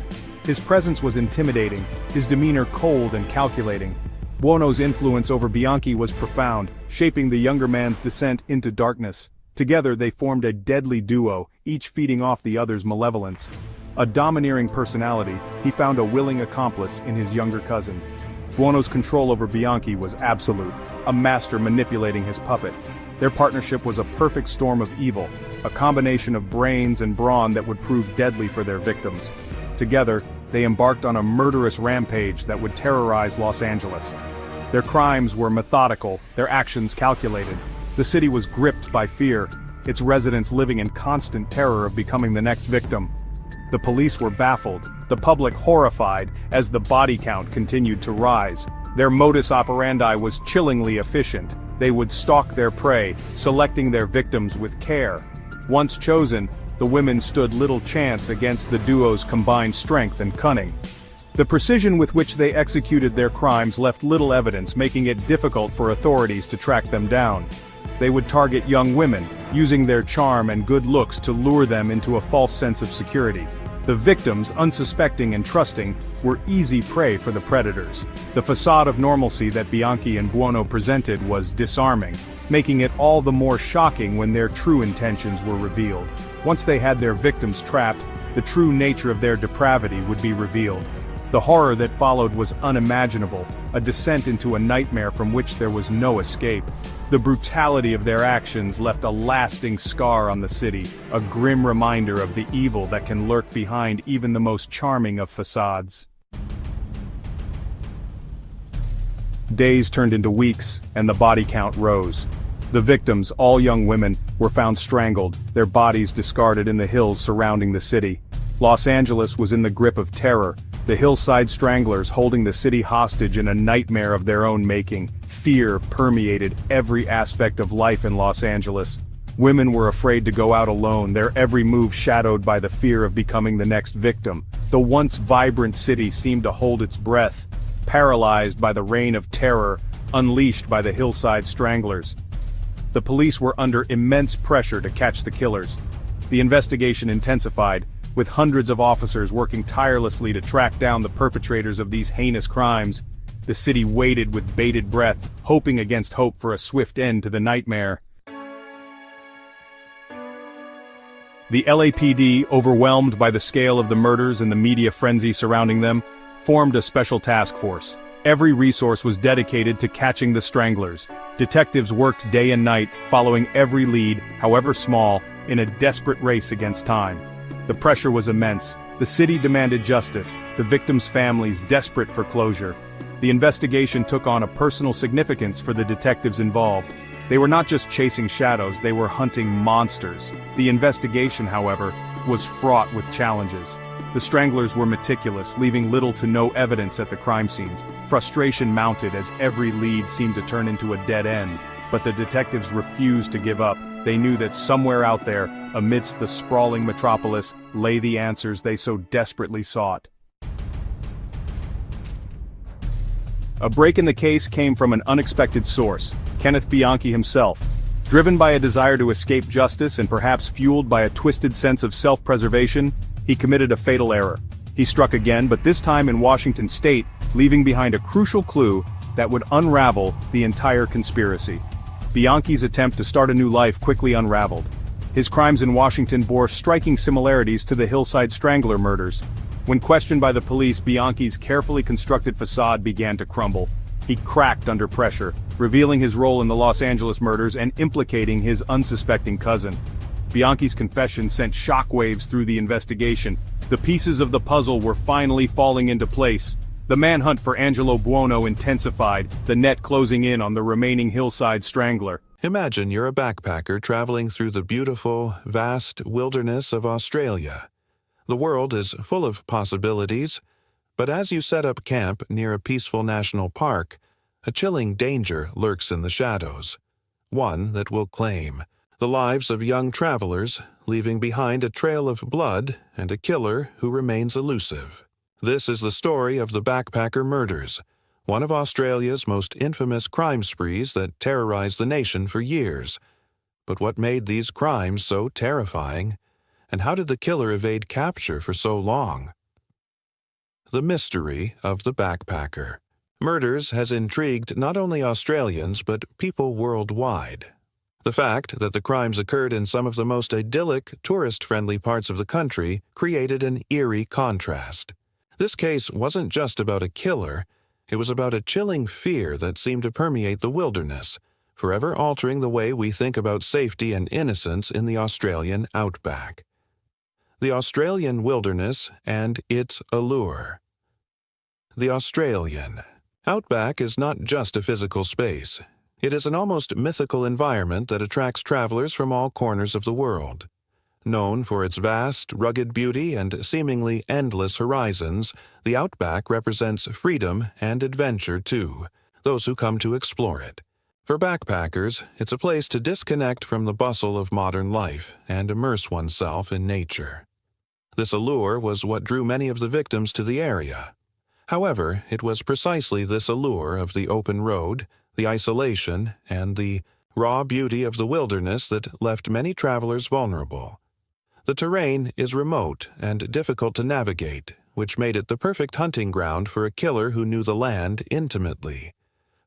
His presence was intimidating, his demeanor cold and calculating. Buono's influence over Bianchi was profound, shaping the younger man's descent into darkness. Together they formed a deadly duo, each feeding off the other's malevolence. A domineering personality, he found a willing accomplice in his younger cousin. Buono's control over Bianchi was absolute, a master manipulating his puppet. Their partnership was a perfect storm of evil, a combination of brains and brawn that would prove deadly for their victims. Together, they embarked on a murderous rampage that would terrorize Los Angeles. Their crimes were methodical, their actions calculated. The city was gripped by fear, its residents living in constant terror of becoming the next victim. The police were baffled, the public horrified, as the body count continued to rise. Their modus operandi was chillingly efficient. They would stalk their prey, selecting their victims with care. Once chosen, the women stood little chance against the duo's combined strength and cunning. The precision with which they executed their crimes left little evidence, making it difficult for authorities to track them down. They would target young women, using their charm and good looks to lure them into a false sense of security. The victims, unsuspecting and trusting, were easy prey for the predators. The facade of normalcy that Bianchi and Buono presented was disarming, making it all the more shocking when their true intentions were revealed. Once they had their victims trapped, the true nature of their depravity would be revealed. The horror that followed was unimaginable, a descent into a nightmare from which there was no escape. The brutality of their actions left a lasting scar on the city, a grim reminder of the evil that can lurk behind even the most charming of facades. Days turned into weeks, and the body count rose. The victims, all young women, were found strangled, their bodies discarded in the hills surrounding the city. Los Angeles was in the grip of terror, the Hillside Stranglers holding the city hostage in a nightmare of their own making. Fear permeated every aspect of life in Los Angeles. Women were afraid to go out alone, their every move shadowed by the fear of becoming the next victim. The once vibrant city seemed to hold its breath, paralyzed by the reign of terror unleashed by the Hillside Stranglers. The police were under immense pressure to catch the killers. The investigation intensified, with hundreds of officers working tirelessly to track down the perpetrators of these heinous crimes. The city waited with bated breath, hoping against hope for a swift end to the nightmare. The LAPD, overwhelmed by the scale of the murders and the media frenzy surrounding them, formed a special task force. Every resource was dedicated to catching the Stranglers. Detectives worked day and night, following every lead, however small, in a desperate race against time. The pressure was immense. The city demanded justice, the victims' families desperate for closure. The investigation took on a personal significance for the detectives involved. They were not just chasing shadows, they were hunting monsters. The investigation, however, was fraught with challenges. The Stranglers were meticulous, leaving little to no evidence at the crime scenes. Frustration mounted as every lead seemed to turn into a dead end. But the detectives refused to give up. They knew that somewhere out there, amidst the sprawling metropolis, lay the answers they so desperately sought. A break in the case came from an unexpected source, Kenneth Bianchi himself. Driven by a desire to escape justice and perhaps fueled by a twisted sense of self-preservation, he committed a fatal error. He struck again, but this time in Washington state, leaving behind a crucial clue that would unravel the entire conspiracy. Bianchi's attempt to start a new life quickly unraveled. His crimes in Washington bore striking similarities to the Hillside Strangler murders. When questioned by the police, Bianchi's carefully constructed facade began to crumble. He cracked under pressure, revealing his role in the Los Angeles murders and implicating his unsuspecting cousin. Bianchi's confession sent shockwaves through the investigation. The pieces of the puzzle were finally falling into place. The manhunt for Angelo Buono intensified, the net closing in on the remaining Hillside Strangler. Imagine you're a backpacker traveling through the beautiful, vast wilderness of Australia. The world is full of possibilities, but as you set up camp near a peaceful national park, a chilling danger lurks in the shadows. One that will claim the lives of young travelers, leaving behind a trail of blood and a killer who remains elusive. This is the story of the Backpacker Murders, one of Australia's most infamous crime sprees that terrorized the nation for years. But what made these crimes so terrifying? And how did the killer evade capture for so long? The mystery of the backpacker. Murders has intrigued not only Australians but people worldwide. The fact that the crimes occurred in some of the most idyllic, tourist-friendly parts of the country created an eerie contrast. This case wasn't just about a killer, it was about a chilling fear that seemed to permeate the wilderness, forever altering the way we think about safety and innocence in the Australian outback. The Australian wilderness and its allure. The Australian outback is not just a physical space. It is an almost mythical environment that attracts travelers from all corners of the world. Known for its vast, rugged beauty and seemingly endless horizons, the outback represents freedom and adventure too, those who come to explore it. For backpackers, it's a place to disconnect from the bustle of modern life and immerse oneself in nature. This allure was what drew many of the victims to the area. However, it was precisely this allure of the open road, the isolation, and the raw beauty of the wilderness that left many travelers vulnerable. The terrain is remote and difficult to navigate, which made it the perfect hunting ground for a killer who knew the land intimately.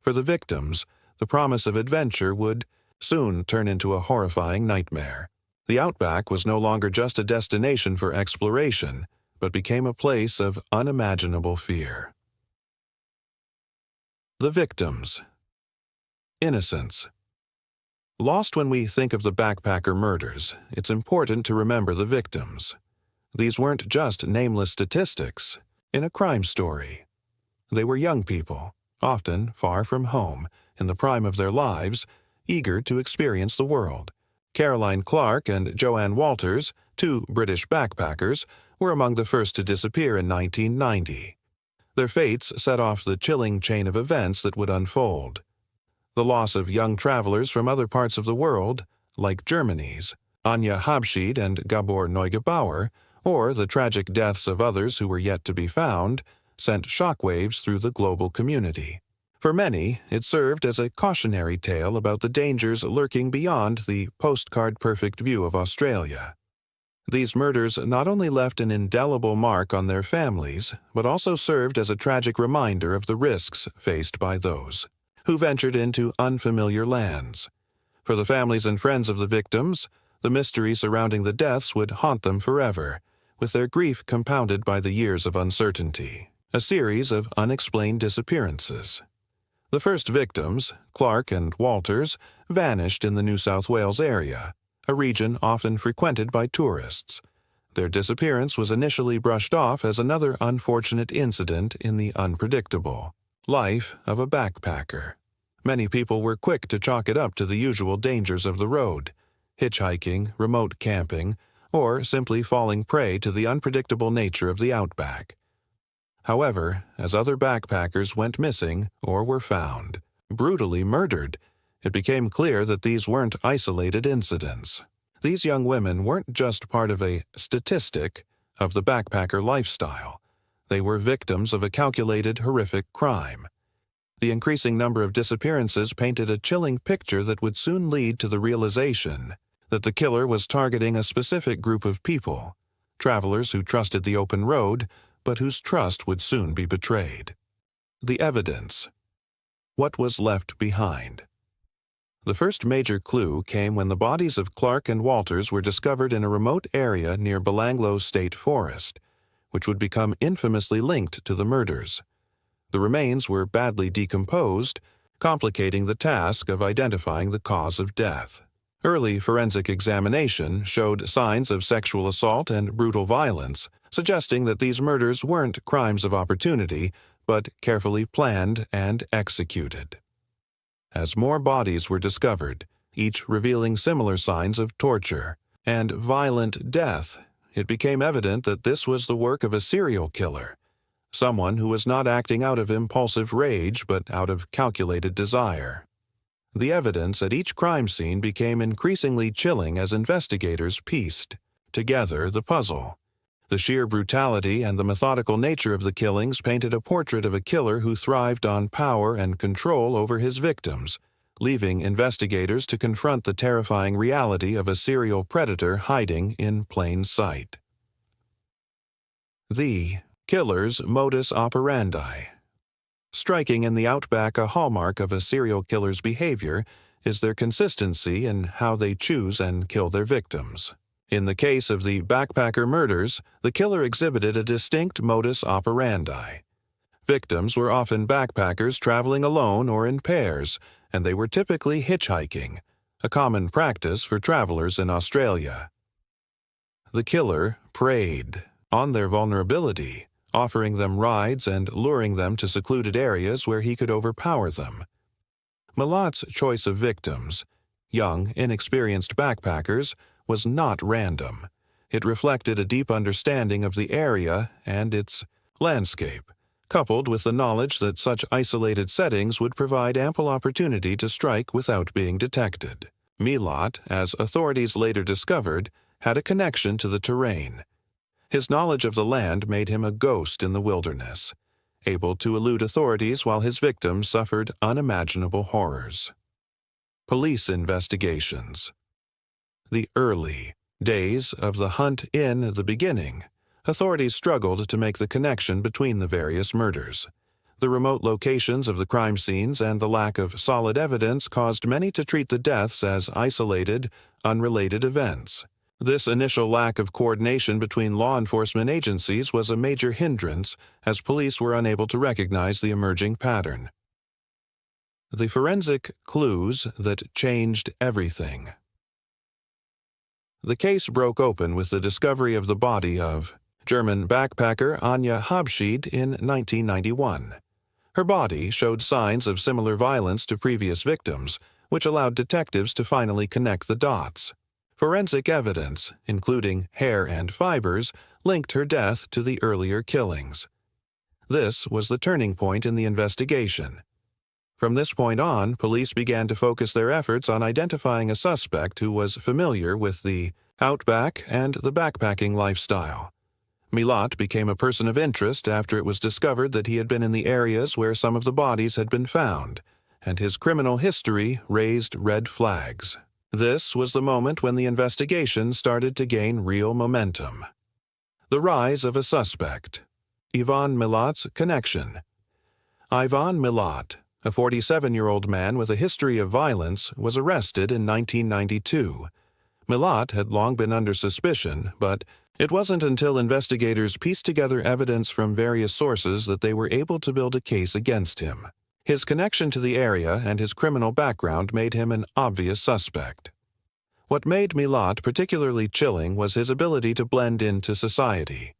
For the victims, the promise of adventure would soon turn into a horrifying nightmare. The outback was no longer just a destination for exploration, but became a place of unimaginable fear. The victims. Innocence. Lost when we think of the backpacker murders, it's important to remember the victims. These weren't just nameless statistics in a crime story. They were young people, often far from home, in the prime of their lives, eager to experience the world. Caroline Clark and Joanne Walters, two British backpackers, were among the first to disappear in 1990. Their fates set off the chilling chain of events that would unfold. The loss of young travelers from other parts of the world, like Germany's Anja Habschied and Gabor Neugebauer, or the tragic deaths of others who were yet to be found, sent shockwaves through the global community. For many, it served as a cautionary tale about the dangers lurking beyond the postcard-perfect view of Australia. These murders not only left an indelible mark on their families, but also served as a tragic reminder of the risks faced by those who ventured into unfamiliar lands. For the families and friends of the victims, the mystery surrounding the deaths would haunt them forever, with their grief compounded by the years of uncertainty, a series of unexplained disappearances. The first victims, Clark and Walters, vanished in the New South Wales area, a region often frequented by tourists. Their disappearance was initially brushed off as another unfortunate incident in the unpredictable life of a backpacker. Many people were quick to chalk it up to the usual dangers of the road, hitchhiking, remote camping, or simply falling prey to the unpredictable nature of the outback. However, as other backpackers went missing or were found, brutally murdered, it became clear that these weren't isolated incidents. These young women weren't just part of a statistic of the backpacker lifestyle. They were victims of a calculated, horrific crime. The increasing number of disappearances painted a chilling picture that would soon lead to the realization that the killer was targeting a specific group of people, travelers who trusted the open road, but whose trust would soon be betrayed. The evidence. What was left behind? The first major clue came when the bodies of Clark and Walters were discovered in a remote area near Belanglo State Forest, which would become infamously linked to the murders. The remains were badly decomposed, complicating the task of identifying the cause of death. Early forensic examination showed signs of sexual assault and brutal violence, suggesting that these murders weren't crimes of opportunity, but carefully planned and executed. As more bodies were discovered, each revealing similar signs of torture and violent death, it became evident that this was the work of a serial killer, someone who was not acting out of impulsive rage but out of calculated desire. The evidence at each crime scene became increasingly chilling as investigators pieced together the puzzle. The sheer brutality and the methodical nature of the killings painted a portrait of a killer who thrived on power and control over his victims, leaving investigators to confront the terrifying reality of a serial predator hiding in plain sight. The killer's modus operandi. Striking in the outback, a hallmark of a serial killer's behavior is their consistency in how they choose and kill their victims. In the case of the backpacker murders, the killer exhibited a distinct modus operandi. Victims were often backpackers traveling alone or in pairs, and they were typically hitchhiking, a common practice for travelers in Australia. The killer preyed on their vulnerability, offering them rides and luring them to secluded areas where he could overpower them. Milat's choice of victims, young, inexperienced backpackers, was not random. It reflected a deep understanding of the area and its landscape, coupled with the knowledge that such isolated settings would provide ample opportunity to strike without being detected. Milat, as authorities later discovered, had a connection to the terrain. His knowledge of the land made him a ghost in the wilderness, able to elude authorities while his victims suffered unimaginable horrors. Police investigations. The early days of the hunt in the beginning, authorities struggled to make the connection between the various murders. The remote locations of the crime scenes and the lack of solid evidence caused many to treat the deaths as isolated, unrelated events. This initial lack of coordination between law enforcement agencies was a major hindrance, as police were unable to recognize the emerging pattern. The forensic clues that changed everything. The case broke open with the discovery of the body of German backpacker Anja Habschied in 1991. Her body showed signs of similar violence to previous victims, which allowed detectives to finally connect the dots. Forensic evidence, including hair and fibers, linked her death to the earlier killings. This was the turning point in the investigation. From this point on, police began to focus their efforts on identifying a suspect who was familiar with the outback and the backpacking lifestyle. Milat became a person of interest after it was discovered that he had been in the areas where some of the bodies had been found, and his criminal history raised red flags. This was the moment when the investigation started to gain real momentum. The rise of a suspect. Ivan Milat's connection. Ivan Milat, a 47-year-old man with a history of violence, was arrested in 1992. Milat had long been under suspicion, but it wasn't until investigators pieced together evidence from various sources that they were able to build a case against him. His connection to the area and his criminal background made him an obvious suspect. What made Milat particularly chilling was his ability to blend into society.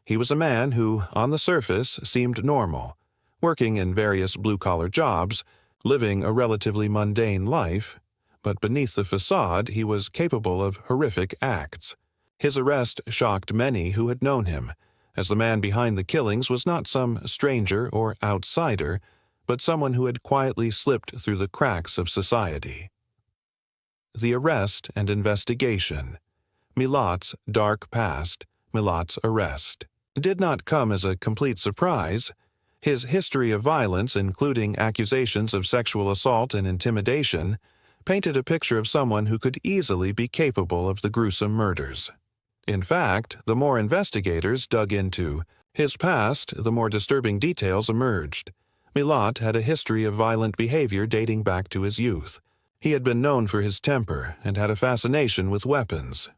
He was a man who, on the surface, seemed normal, working in various blue-collar jobs, living a relatively mundane life, but beneath the facade he was capable of horrific acts. His arrest shocked many who had known him, as the man behind the killings was not some stranger or outsider, but someone who had quietly slipped through the cracks of society. The arrest and investigation. Milat's dark past, Milat's arrest, did not come as a complete surprise. His history of violence, including accusations of sexual assault and intimidation, painted a picture of someone who could easily be capable of the gruesome murders. In fact, the more investigators dug into his past, the more disturbing details emerged. Milat had a history of violent behavior dating back to his youth. He had been known for his temper and had a fascination with weapons.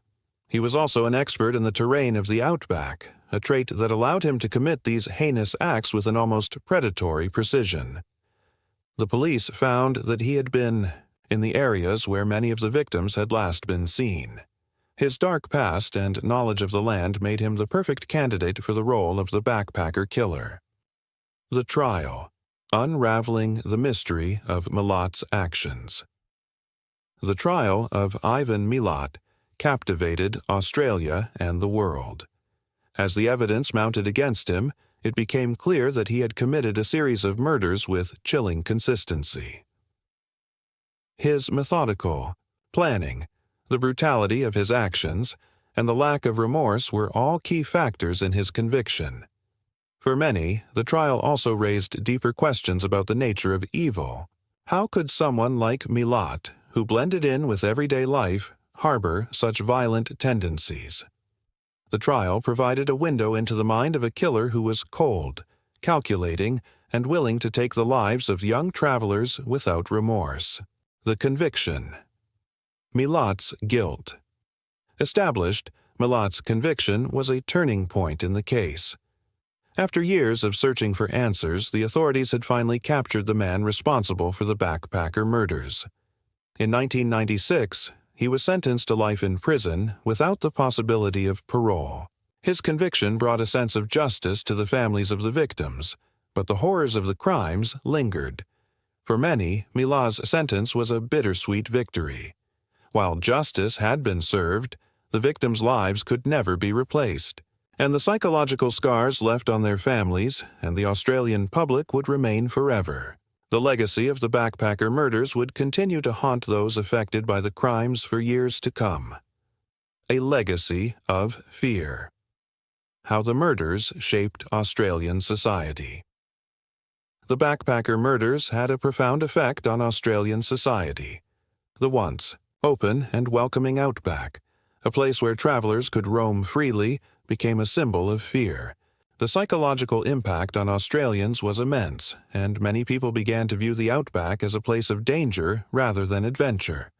He was also an expert in the terrain of the outback, a trait that allowed him to commit these heinous acts with an almost predatory precision. The police found that he had been in the areas where many of the victims had last been seen. His dark past and knowledge of the land made him the perfect candidate for the role of the backpacker killer. The trial, unraveling the mystery of Milat's actions. The trial of Ivan Milat captivated Australia and the world. As the evidence mounted against him, it became clear that he had committed a series of murders with chilling consistency. His methodical planning, the brutality of his actions, and the lack of remorse were all key factors in his conviction. For many, the trial also raised deeper questions about the nature of evil. How could someone like Milat, who blended in with everyday life, harbor such violent tendencies? The trial provided a window into the mind of a killer who was cold, calculating, and willing to take the lives of young travelers without remorse. The conviction. Milat's guilt. Established, Milat's conviction was a turning point in the case. After years of searching for answers, the authorities had finally captured the man responsible for the backpacker murders. In 1996, he was sentenced to life in prison without the possibility of parole. His conviction brought a sense of justice to the families of the victims, but the horrors of the crimes lingered. For many, Milat's sentence was a bittersweet victory. While justice had been served, the victims' lives could never be replaced, and the psychological scars left on their families and the Australian public would remain forever. The legacy of the backpacker murders would continue to haunt those affected by the crimes for years to come. A legacy of fear. How the murders shaped Australian society. The backpacker murders had a profound effect on Australian society. The once open and welcoming outback, a place where travelers could roam freely, became a symbol of fear. The psychological impact on Australians was immense, and many people began to view the outback as a place of danger rather than adventure.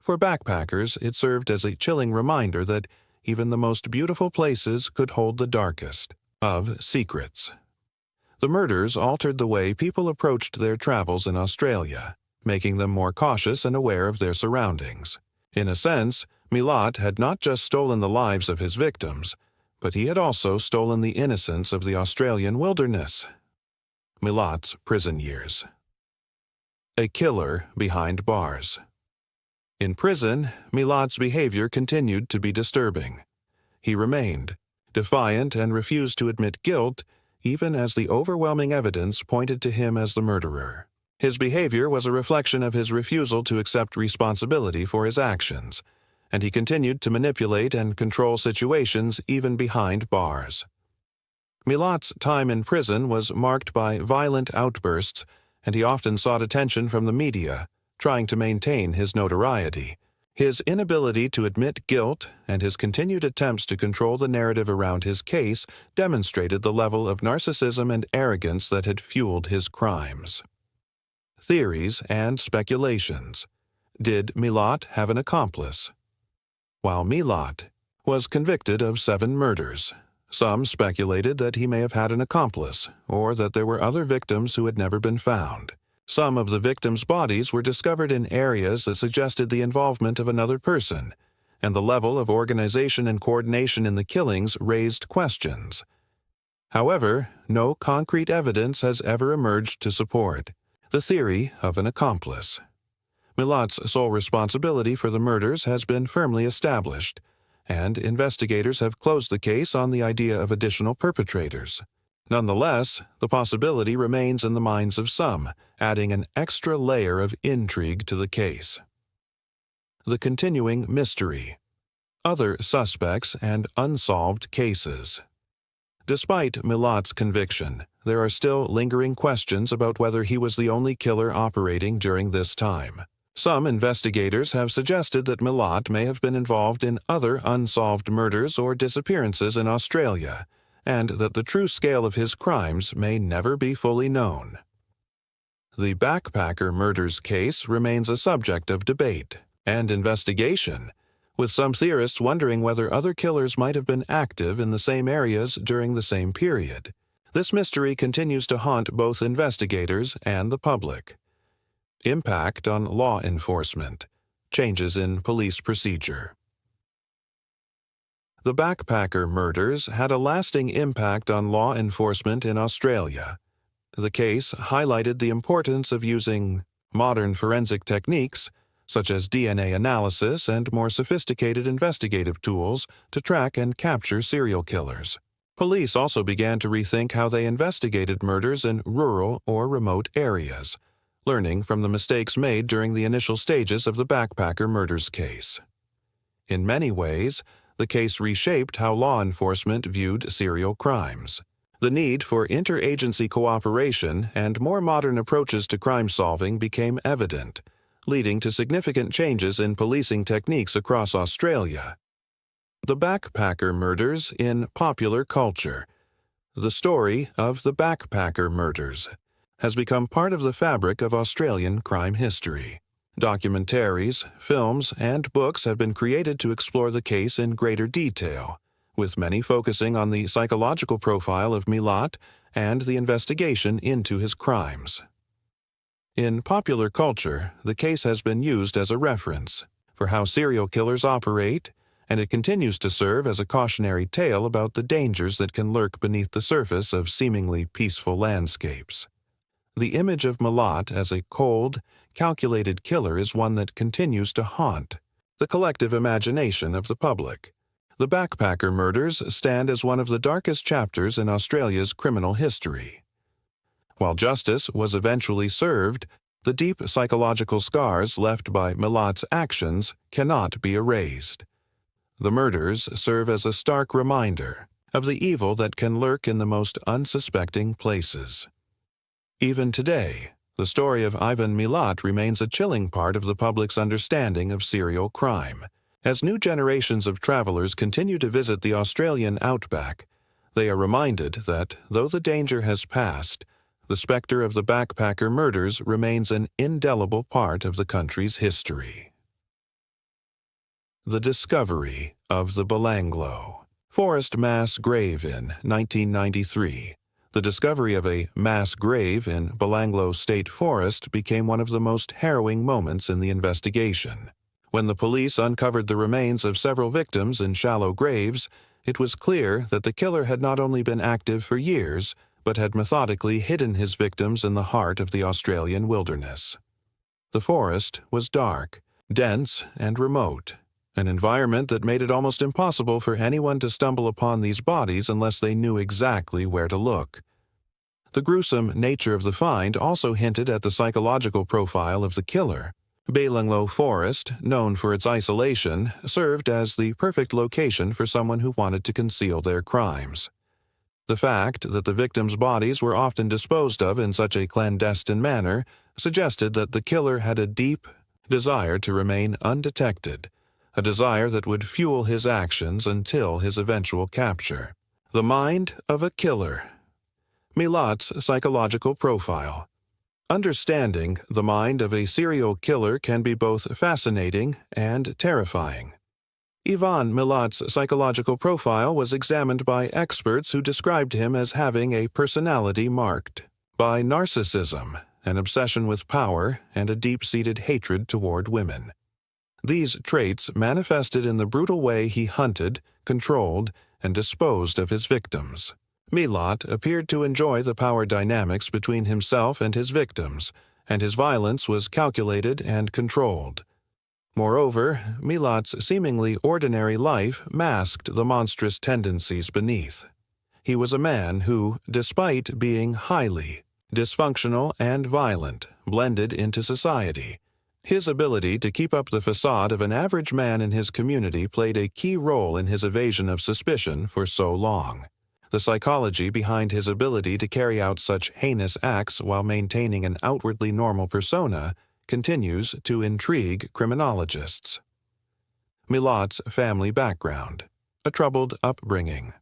For backpackers, it served as a chilling reminder that even the most beautiful places could hold the darkest of secrets. The murders altered the way people approached their travels in Australia, making them more cautious and aware of their surroundings. In a sense, Milat had not just stolen the lives of his victims, but he had also stolen the innocence of the Australian wilderness. Milat's prison years. A killer behind bars. In prison, Milat's behavior continued to be disturbing. He remained defiant and refused to admit guilt, even as the overwhelming evidence pointed to him as the murderer. His behavior was a reflection of his refusal to accept responsibility for his actions, and he continued to manipulate and control situations even behind bars. Milat's time in prison was marked by violent outbursts, and he often sought attention from the media, trying to maintain his notoriety. His inability to admit guilt and his continued attempts to control the narrative around his case demonstrated the level of narcissism and arrogance that had fueled his crimes. Theories and speculations. Did Milat have an accomplice? While Milat was convicted of 7 murders, some speculated that he may have had an accomplice or that there were other victims who had never been found. Some of the victims' bodies were discovered in areas that suggested the involvement of another person, and the level of organization and coordination in the killings raised questions. However, no concrete evidence has ever emerged to support the theory of an accomplice. Milat's sole responsibility for the murders has been firmly established, and investigators have closed the case on the idea of additional perpetrators. Nonetheless, the possibility remains in the minds of some, adding an extra layer of intrigue to the case. The continuing mystery. Other suspects and unsolved cases. Despite Milat's conviction, there are still lingering questions about whether he was the only killer operating during this time. Some investigators have suggested that Milat may have been involved in other unsolved murders or disappearances in Australia, and that the true scale of his crimes may never be fully known. The backpacker murders case remains a subject of debate and investigation, with some theorists wondering whether other killers might have been active in the same areas during the same period. This mystery continues to haunt both investigators and the public. Impact on law enforcement. Changes in police procedure. The backpacker murders had a lasting impact on law enforcement in Australia. The case highlighted the importance of using modern forensic techniques, such as DNA analysis and more sophisticated investigative tools, to track and capture serial killers. Police also began to rethink how they investigated murders in rural or remote areas, learning from the mistakes made during the initial stages of the backpacker murders case. In many ways, the case reshaped how law enforcement viewed serial crimes. The need for interagency cooperation and more modern approaches to crime solving became evident, leading to significant changes in policing techniques across Australia. The backpacker murders in popular culture. The story of the backpacker murders has become part of the fabric of Australian crime history. Documentaries, films, and books have been created to explore the case in greater detail, with many focusing on the psychological profile of Milat and the investigation into his crimes. In popular culture, the case has been used as a reference for how serial killers operate, and it continues to serve as a cautionary tale about the dangers that can lurk beneath the surface of seemingly peaceful landscapes. The image of Milat as a cold, calculated killer is one that continues to haunt the collective imagination of the public. The backpacker murders stand as one of the darkest chapters in Australia's criminal history. While justice was eventually served, the deep psychological scars left by Milat's actions cannot be erased. The murders serve as a stark reminder of the evil that can lurk in the most unsuspecting places. Even today, the story of Ivan Milat remains a chilling part of the public's understanding of serial crime. As new generations of travelers continue to visit the Australian outback, they are reminded that, though the danger has passed, the specter of the backpacker murders remains an indelible part of the country's history. The discovery of the Belanglo. Forest mass grave in 1993. The discovery of a mass grave in Belanglo State Forest became one of the most harrowing moments in the investigation. When the police uncovered the remains of several victims in shallow graves, it was clear that the killer had not only been active for years, but had methodically hidden his victims in the heart of the Australian wilderness. The forest was dark, dense, and remote, an environment that made it almost impossible for anyone to stumble upon these bodies unless they knew exactly where to look. The gruesome nature of the find also hinted at the psychological profile of the killer. Belanglo Forest, known for its isolation, served as the perfect location for someone who wanted to conceal their crimes. The fact that the victims' bodies were often disposed of in such a clandestine manner suggested that the killer had a deep desire to remain undetected, a desire that would fuel his actions until his eventual capture. The mind of a killer. Milat's psychological profile. Understanding the mind of a serial killer can be both fascinating and terrifying. Ivan Milat's psychological profile was examined by experts who described him as having a personality marked by narcissism, an obsession with power, and a deep-seated hatred toward women. These traits manifested in the brutal way he hunted, controlled, and disposed of his victims. Milat appeared to enjoy the power dynamics between himself and his victims, and his violence was calculated and controlled. Moreover, Milat's seemingly ordinary life masked the monstrous tendencies beneath. He was a man who, despite being highly dysfunctional and violent, blended into society. His ability to keep up the facade of an average man in his community played a key role in his evasion of suspicion for so long. The psychology behind his ability to carry out such heinous acts while maintaining an outwardly normal persona continues to intrigue criminologists. Milat's family background. A troubled upbringing.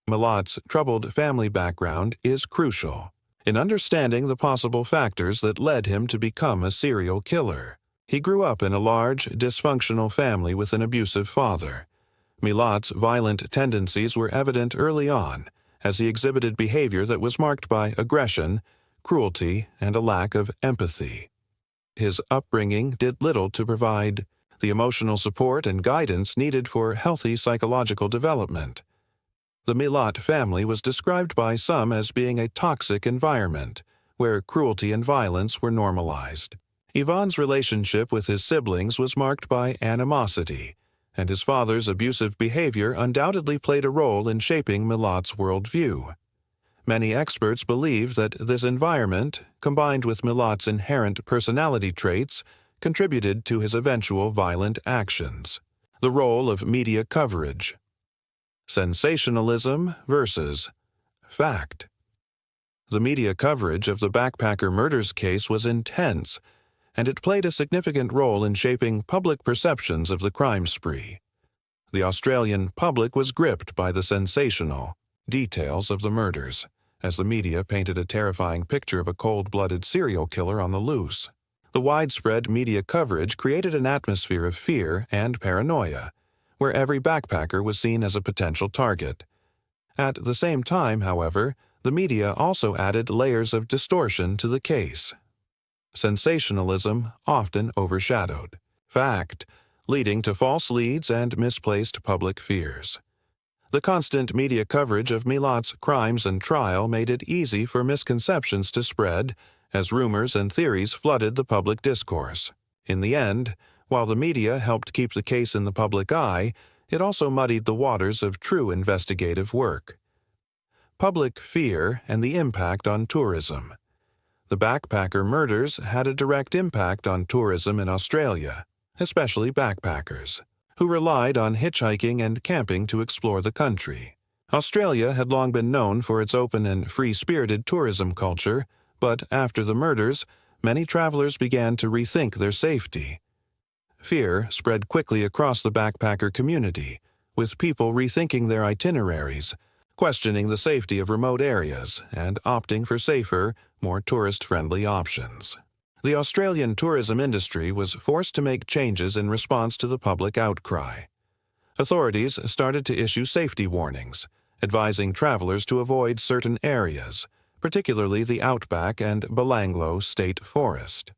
Milat's troubled family background is crucial in understanding the possible factors that led him to become a serial killer. He grew up in a large, dysfunctional family with an abusive father. Milat's violent tendencies were evident early on, as he exhibited behavior that was marked by aggression, cruelty, and a lack of empathy. His upbringing did little to provide the emotional support and guidance needed for healthy psychological development. The Milat family was described by some as being a toxic environment, where cruelty and violence were normalized. Ivan's relationship with his siblings was marked by animosity, and his father's abusive behavior undoubtedly played a role in shaping Milat's worldview. Many experts believe that this environment, combined with Milat's inherent personality traits, contributed to his eventual violent actions. The role of media coverage. Sensationalism versus fact. The media coverage of the backpacker murders case was intense, and it played a significant role in shaping public perceptions of the crime spree. The Australian public was gripped by the sensational details of the murders, as the media painted a terrifying picture of a cold-blooded serial killer on the loose. The widespread media coverage created an atmosphere of fear and paranoia, where every backpacker was seen as a potential target. At the same time, however, the media also added layers of distortion to the case. Sensationalism often overshadowed fact, leading to false leads and misplaced public fears. The constant media coverage of Milat's crimes and trial made it easy for misconceptions to spread, as rumors and theories flooded the public discourse. In the end, while the media helped keep the case in the public eye, it also muddied the waters of true investigative work. Public fear and the impact on tourism. The backpacker murders had a direct impact on tourism in Australia, especially backpackers, who relied on hitchhiking and camping to explore the country. Australia had long been known for its open and free-spirited tourism culture, but after the murders, many travelers began to rethink their safety. Fear spread quickly across the backpacker community, with people rethinking their itineraries, questioning the safety of remote areas, and opting for safer, more tourist-friendly options. The Australian tourism industry was forced to make changes in response to the public outcry. Authorities started to issue safety warnings, advising travelers to avoid certain areas, particularly the outback and Belanglo State Forest.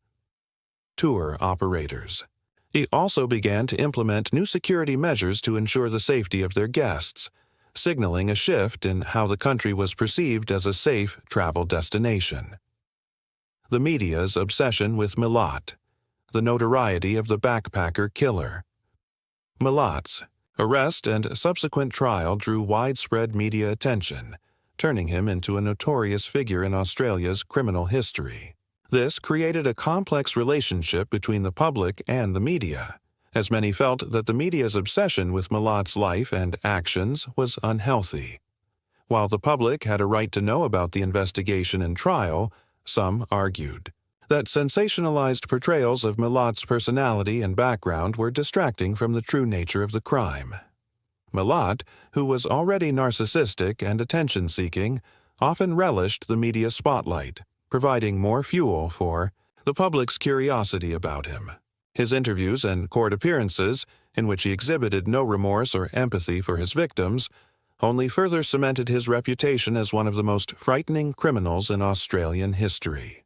Tour operators. He also began to implement new security measures to ensure the safety of their guests, signaling a shift in how the country was perceived as a safe travel destination. The media's obsession with Milat. The notoriety of the backpacker killer. Milat's arrest and subsequent trial drew widespread media attention, turning him into a notorious figure in Australia's criminal history. This created a complex relationship between the public and the media, as many felt that the media's obsession with Milat's life and actions was unhealthy. While the public had a right to know about the investigation and trial, some argued that sensationalized portrayals of Milat's personality and background were distracting from the true nature of the crime. Milat, who was already narcissistic and attention-seeking, often relished the media spotlight, providing more fuel for the public's curiosity about him. His interviews and court appearances, in which he exhibited no remorse or empathy for his victims, only further cemented his reputation as one of the most frightening criminals in Australian history.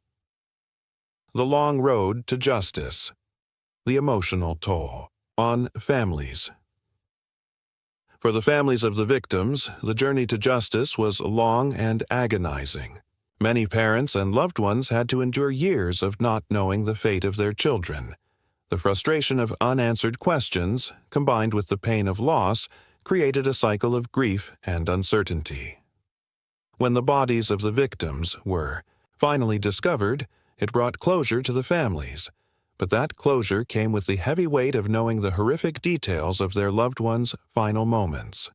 The long road to justice. The emotional toll on families. For the families of the victims, the journey to justice was long and agonizing. Many parents and loved ones had to endure years of not knowing the fate of their children. The frustration of unanswered questions, combined with the pain of loss, created a cycle of grief and uncertainty. When the bodies of the victims were finally discovered, it brought closure to the families, but that closure came with the heavy weight of knowing the horrific details of their loved ones' final moments.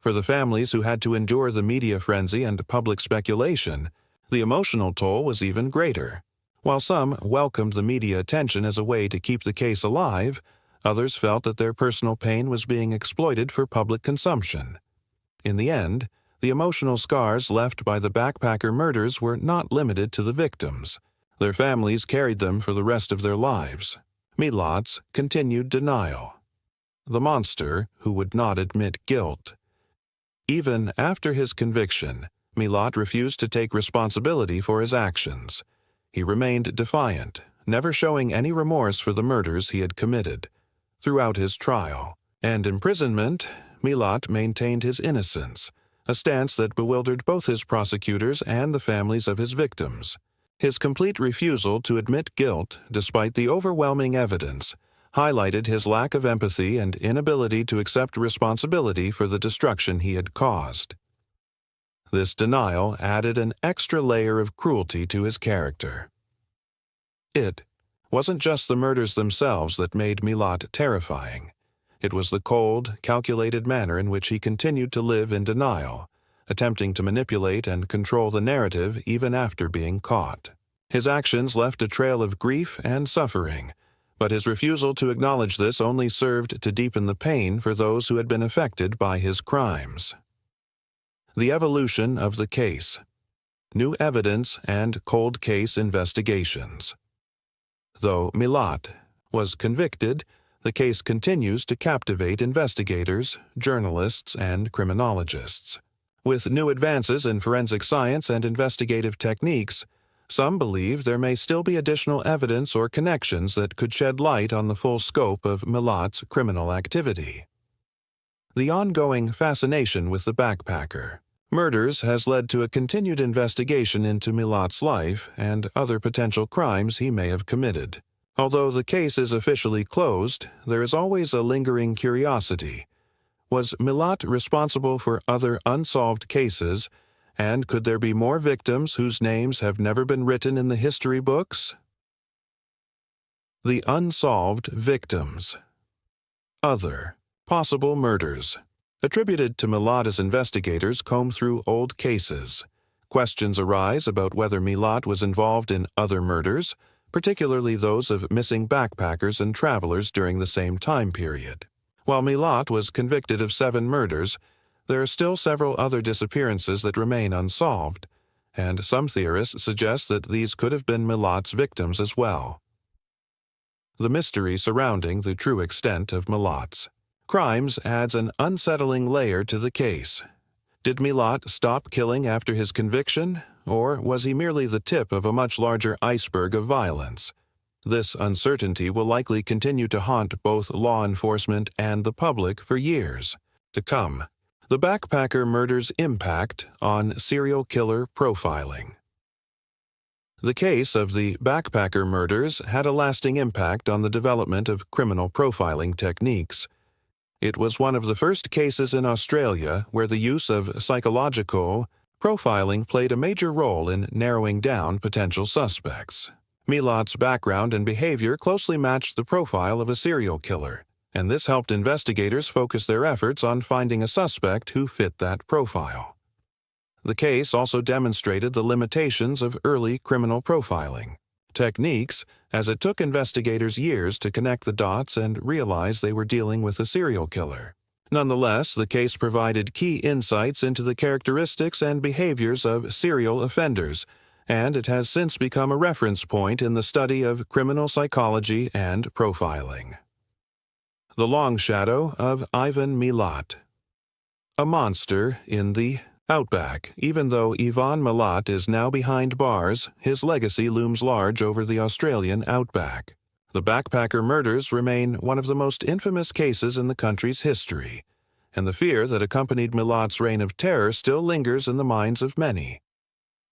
For the families who had to endure the media frenzy and public speculation, the emotional toll was even greater. While some welcomed the media attention as a way to keep the case alive, others felt that their personal pain was being exploited for public consumption. In the end, the emotional scars left by the backpacker murders were not limited to the victims. Their families carried them for the rest of their lives. Milat's continued denial. The monster who would not admit guilt. Even after his conviction, Milat refused to take responsibility for his actions. He remained defiant, never showing any remorse for the murders he had committed. Throughout his trial and imprisonment, Milat maintained his innocence, a stance that bewildered both his prosecutors and the families of his victims. His complete refusal to admit guilt, despite the overwhelming evidence, highlighted his lack of empathy and inability to accept responsibility for the destruction he had caused. This denial added an extra layer of cruelty to his character. It wasn't just the murders themselves that made Milat terrifying. It was the cold, calculated manner in which he continued to live in denial, attempting to manipulate and control the narrative even after being caught. His actions left a trail of grief and suffering, but his refusal to acknowledge this only served to deepen the pain for those who had been affected by his crimes. The evolution of the case. New evidence and cold case investigations. Though Milat was convicted, the case continues to captivate investigators, journalists, and criminologists. With new advances in forensic science and investigative techniques, some believe there may still be additional evidence or connections that could shed light on the full scope of Milat's criminal activity. The ongoing fascination with the backpacker murders has led to a continued investigation into Milat's life and other potential crimes he may have committed. Although the case is officially closed, there is always a lingering curiosity. Was Milat responsible for other unsolved cases, and could there be more victims whose names have never been written in the history books? The unsolved victims. Other possible murders. Attributed to Milat as investigators comb through old cases. Questions arise about whether Milat was involved in other murders, particularly those of missing backpackers and travelers during the same time period. While Milat was convicted of 7 murders, there are still several other disappearances that remain unsolved, and some theorists suggest that these could have been Milat's victims as well. The mystery surrounding the true extent of Milat's crimes adds an unsettling layer to the case. Did Milat stop killing after his conviction, or was he merely the tip of a much larger iceberg of violence? This uncertainty will likely continue to haunt both law enforcement and the public for years to come. The backpacker murders' impact on serial killer profiling. The case of the backpacker murders had a lasting impact on the development of criminal profiling techniques. It was one of the first cases in Australia where the use of psychological profiling played a major role in narrowing down potential suspects. Milat's background and behavior closely matched the profile of a serial killer, and this helped investigators focus their efforts on finding a suspect who fit that profile. The case also demonstrated the limitations of early criminal profiling techniques, as it took investigators years to connect the dots and realize they were dealing with a serial killer. Nonetheless, the case provided key insights into the characteristics and behaviors of serial offenders, and it has since become a reference point in the study of criminal psychology and profiling. The Long Shadow of Ivan Milat. A monster in the outback. Even though Ivan Milat is now behind bars, his legacy looms large over the Australian outback. The backpacker murders remain one of the most infamous cases in the country's history, and the fear that accompanied Milat's reign of terror still lingers in the minds of many.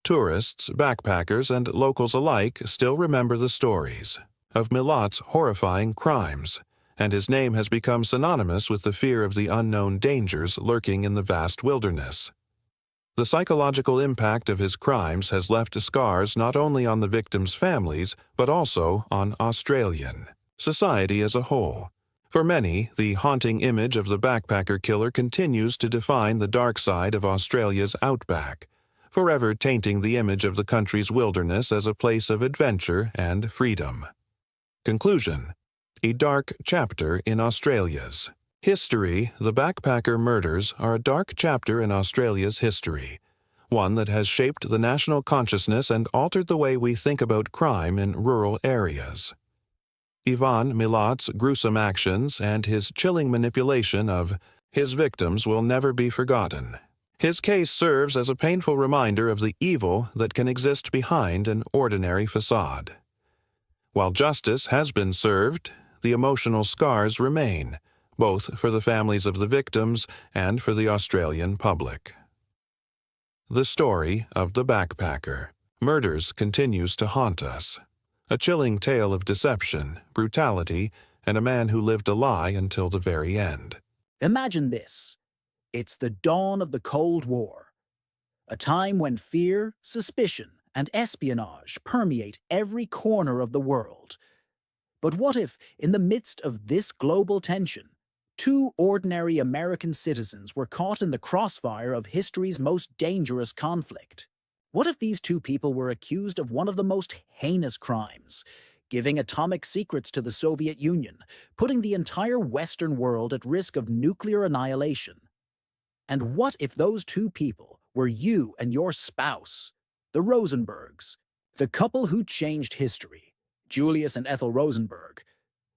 Tourists, backpackers, and locals alike still remember the stories of Milat's horrifying crimes, and his name has become synonymous with the fear of the unknown dangers lurking in the vast wilderness. The psychological impact of his crimes has left scars not only on the victims' families, but also on Australian society as a whole. For many, the haunting image of the backpacker killer continues to define the dark side of Australia's outback, forever tainting the image of the country's wilderness as a place of adventure and freedom. Conclusion: a dark chapter in Australia's history. The backpacker murders are a dark chapter in Australia's history, one that has shaped the national consciousness and altered the way we think about crime in rural areas. Ivan Milat's gruesome actions and his chilling manipulation of his victims will never be forgotten. His case serves as a painful reminder of the evil that can exist behind an ordinary facade. While justice has been served, the emotional scars remain, both for the families of the victims and for the Australian public. The story of the backpacker. Murders continues to haunt us. A chilling tale of deception, brutality, and a man who lived a lie until the very end. Imagine this. It's the dawn of the Cold War, a time when fear, suspicion, and espionage permeate every corner of the world. But what if, in the midst of this global tension, two ordinary American citizens were caught in the crossfire of history's most dangerous conflict? What if these two people were accused of one of the most heinous crimes, giving atomic secrets to the Soviet Union, putting the entire Western world at risk of nuclear annihilation? And what if those two people were you and your spouse, the Rosenbergs, the couple who changed history, Julius and Ethel Rosenberg,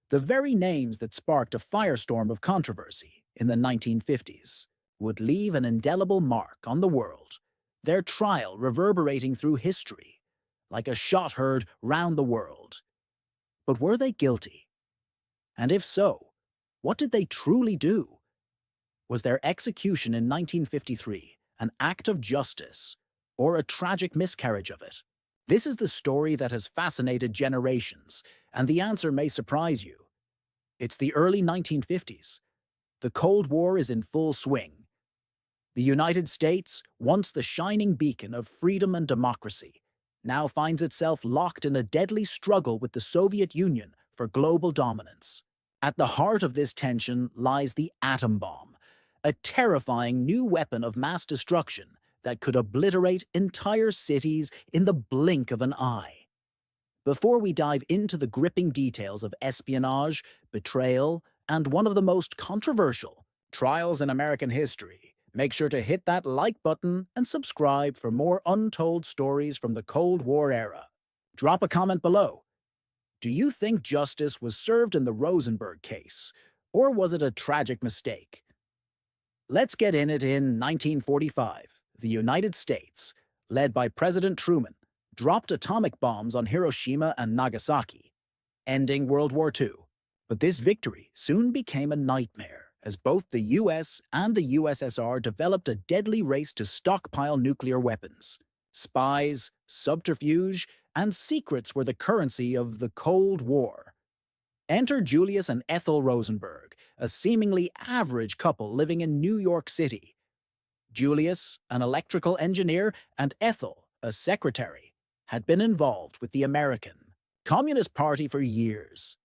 the very names that sparked a firestorm of controversy in the 1950s, would leave an indelible mark on the world, their trial reverberating through history, like a shot heard round the world. But were they guilty? And if so, what did they truly do? Was their execution in 1953 an act of justice, or a tragic miscarriage of it? This is the story that has fascinated generations, and the answer may surprise you. It's the early 1950s. The Cold War is in full swing. The United States, once the shining beacon of freedom and democracy, now finds itself locked in a deadly struggle with the Soviet Union for global dominance. At the heart of this tension lies the atom bomb, a terrifying new weapon of mass destruction that could obliterate entire cities in the blink of an eye. Before we dive into the gripping details of espionage, betrayal, and one of the most controversial trials in American history, make sure to hit that like button and subscribe for more untold stories from the Cold War era. Drop a comment below. Do you think justice was served in the Rosenberg case, or was it a tragic mistake? Let's get in it. In 1945, the United States, led by President Truman, dropped atomic bombs on Hiroshima and Nagasaki, ending World War II. But this victory soon became a nightmare, as both the US and the USSR developed a deadly race to stockpile nuclear weapons. Spies, subterfuge, and secrets were the currency of the Cold War. Enter Julius and Ethel Rosenberg, a seemingly average couple living in New York City. Julius, an electrical engineer, and Ethel, a secretary, had been involved with the American Communist Party for years.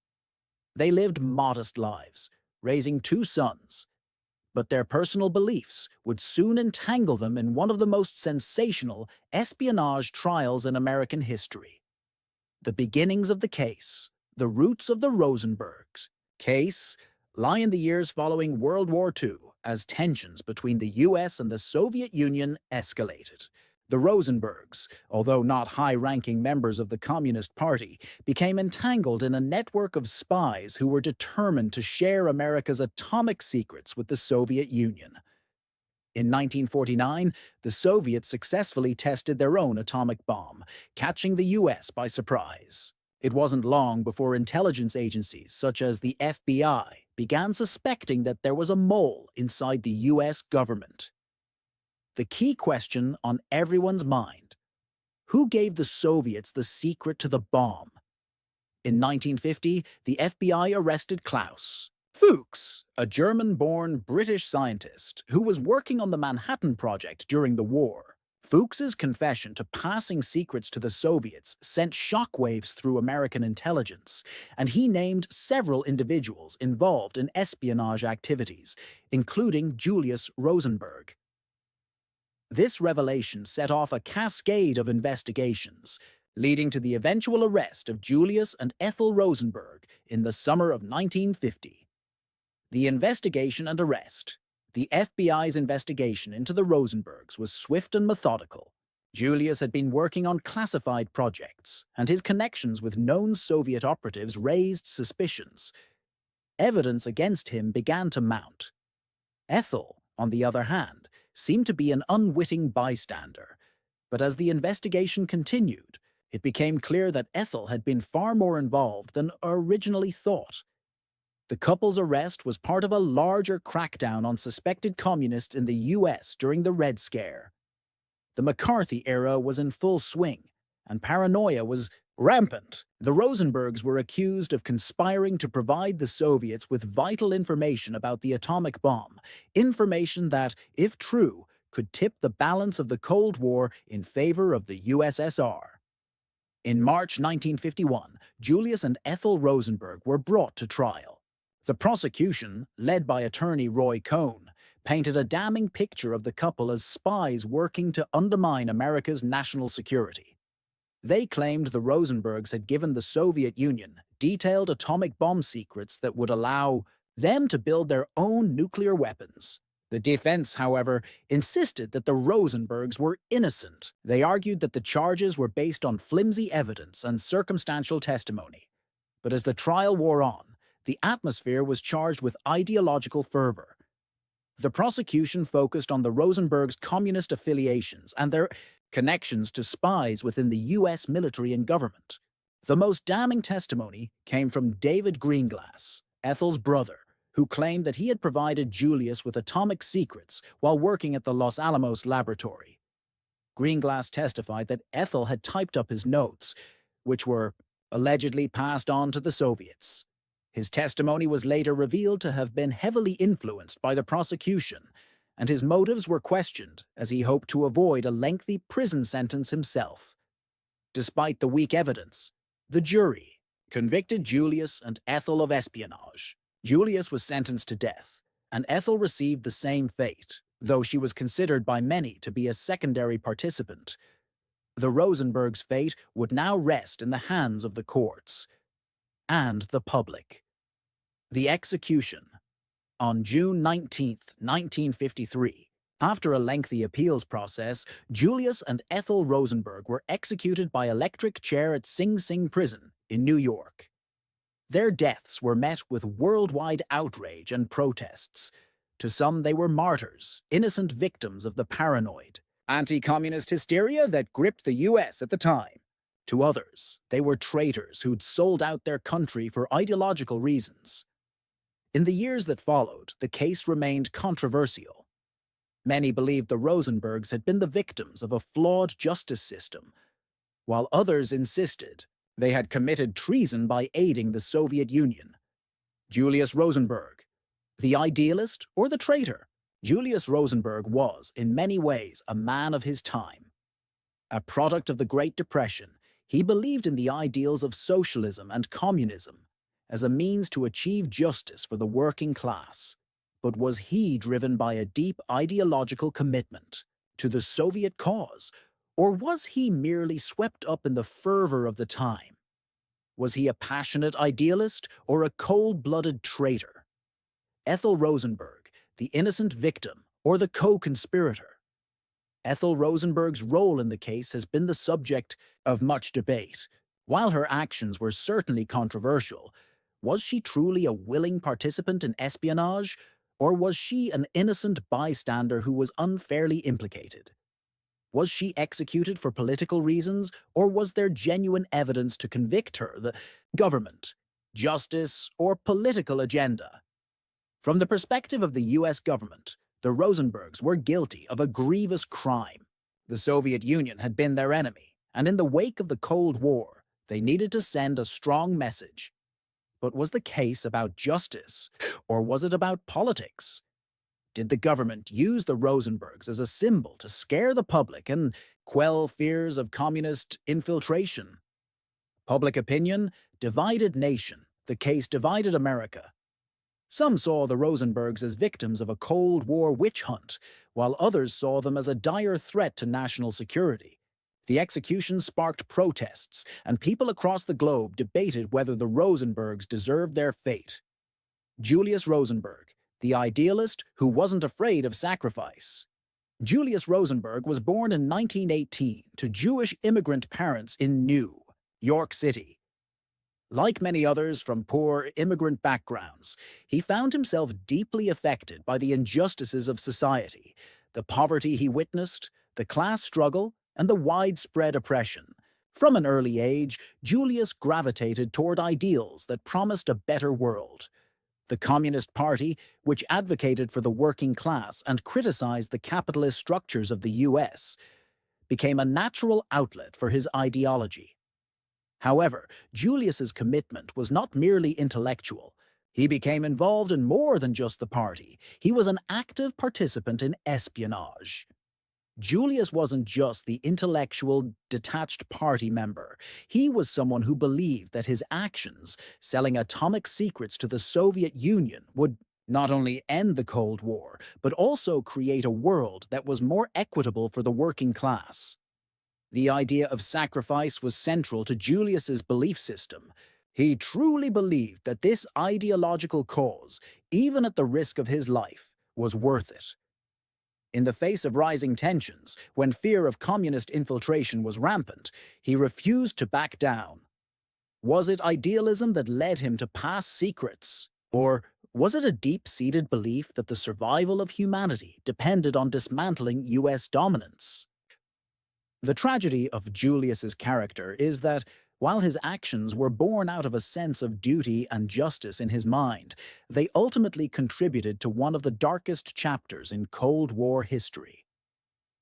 They lived modest lives, raising two sons, but their personal beliefs would soon entangle them in one of the most sensational espionage trials in American history. The beginnings of the case, the roots of the Rosenbergs case, lie in the years following World War II as tensions between the US and the Soviet Union escalated. The Rosenbergs, although not high-ranking members of the Communist Party, became entangled in a network of spies who were determined to share America's atomic secrets with the Soviet Union. In 1949, the Soviets successfully tested their own atomic bomb, catching the US by surprise. It wasn't long before intelligence agencies such as the FBI began suspecting that there was a mole inside the US government. The key question on everyone's mind: who gave the Soviets the secret to the bomb? In 1950, the FBI arrested Klaus Fuchs, a German-born British scientist who was working on the Manhattan Project during the war. Fuchs's confession to passing secrets to the Soviets sent shockwaves through American intelligence, and he named several individuals involved in espionage activities, including Julius Rosenberg. This revelation set off a cascade of investigations, leading to the eventual arrest of Julius and Ethel Rosenberg in the summer of 1950. The investigation and arrest. The FBI's investigation into the Rosenbergs was swift and methodical. Julius had been working on classified projects, and his connections with known Soviet operatives raised suspicions. Evidence against him began to mount. Ethel, on the other hand, seemed to be an unwitting bystander, but as the investigation continued, it became clear that Ethel had been far more involved than originally thought. The couple's arrest was part of a larger crackdown on suspected communists in the US during the Red Scare. The McCarthy era was in full swing, and paranoia was rampant. The Rosenbergs were accused of conspiring to provide the Soviets with vital information about the atomic bomb, information that, if true, could tip the balance of the Cold War in favor of the USSR. In March 1951, Julius and Ethel Rosenberg were brought to trial. The prosecution, led by attorney Roy Cohn, painted a damning picture of the couple as spies working to undermine America's national security. They claimed the Rosenbergs had given the Soviet Union detailed atomic bomb secrets that would allow them to build their own nuclear weapons. The defense, however, insisted that the Rosenbergs were innocent. They argued that the charges were based on flimsy evidence and circumstantial testimony. But as the trial wore on, the atmosphere was charged with ideological fervor. The prosecution focused on the Rosenbergs' communist affiliations and their connections to spies within the U.S. military and government. The most damning testimony came from David Greenglass, Ethel's brother, who claimed that he had provided Julius with atomic secrets while working at the Los Alamos laboratory. Greenglass testified that Ethel had typed up his notes, which were allegedly passed on to the Soviets. His testimony was later revealed to have been heavily influenced by the prosecution, and his motives were questioned as he hoped to avoid a lengthy prison sentence himself. Despite the weak evidence, the jury convicted Julius and Ethel of espionage. Julius was sentenced to death, and Ethel received the same fate, though she was considered by many to be a secondary participant. The Rosenbergs' fate would now rest in the hands of the courts and the public. The execution. On June 19, 1953, after a lengthy appeals process, Julius and Ethel Rosenberg were executed by electric chair at Sing Sing Prison in New York. Their deaths were met with worldwide outrage and protests. To some, they were martyrs, innocent victims of the paranoid, anti-communist hysteria that gripped the U.S. at the time. To others, they were traitors who'd sold out their country for ideological reasons. In the years that followed, the case remained controversial. Many believed the Rosenbergs had been the victims of a flawed justice system, while others insisted they had committed treason by aiding the Soviet Union. Julius Rosenberg, the idealist or the traitor? Julius Rosenberg was, in many ways, a man of his time. A product of the Great Depression, he believed in the ideals of socialism and communism as a means to achieve justice for the working class. But was he driven by a deep ideological commitment to the Soviet cause, or was he merely swept up in the fervor of the time? Was he a passionate idealist or a cold-blooded traitor? Ethel Rosenberg, the innocent victim or the co-conspirator? Ethel Rosenberg's role in the case has been the subject of much debate. While her actions were certainly controversial, was she truly a willing participant in espionage, or was she an innocent bystander who was unfairly implicated? Was she executed for political reasons, or was there genuine evidence to convict her, the government, justice, or political agenda? From the perspective of the U.S. government, the Rosenbergs were guilty of a grievous crime. The Soviet Union had been their enemy, and in the wake of the Cold War, they needed to send a strong message. But was the case about justice, or was it about politics? Did the government use the Rosenbergs as a symbol to scare the public and quell fears of communist infiltration? Public opinion, divided nation. The case divided America. Some saw the Rosenbergs as victims of a Cold War witch hunt, while others saw them as a dire threat to national security. The execution sparked protests, and people across the globe debated whether the Rosenbergs deserved their fate. Julius Rosenberg, the idealist who wasn't afraid of sacrifice. Julius Rosenberg was born in 1918 to Jewish immigrant parents in New York City. Like many others from poor immigrant backgrounds, he found himself deeply affected by the injustices of society, the poverty he witnessed, the class struggle, and the widespread oppression. From an early age, Julius gravitated toward ideals that promised a better world. The Communist Party, which advocated for the working class and criticized the capitalist structures of the U.S., became a natural outlet for his ideology. However, Julius's commitment was not merely intellectual. He became involved in more than just the party. He was an active participant in espionage. Julius wasn't just the intellectual, detached party member. He was someone who believed that his actions, selling atomic secrets to the Soviet Union, would not only end the Cold War, but also create a world that was more equitable for the working class. The idea of sacrifice was central to Julius's belief system. He truly believed that this ideological cause, even at the risk of his life, was worth it. In the face of rising tensions, when fear of communist infiltration was rampant, he refused to back down. Was it idealism that led him to pass secrets? Or was it a deep-seated belief that the survival of humanity depended on dismantling U.S. dominance? The tragedy of Julius's character is that, while his actions were born out of a sense of duty and justice in his mind, they ultimately contributed to one of the darkest chapters in Cold War history.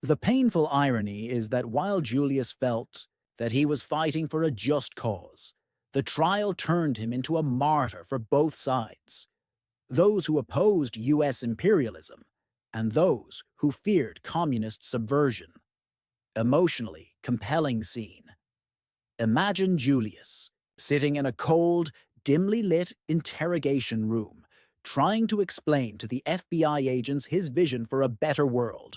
The painful irony is that while Julius felt that he was fighting for a just cause, the trial turned him into a martyr for both sides, those who opposed U.S. imperialism and those who feared communist subversion. Emotionally compelling scene. Imagine Julius sitting in a cold, dimly lit interrogation room, trying to explain to the FBI agents his vision for a better world.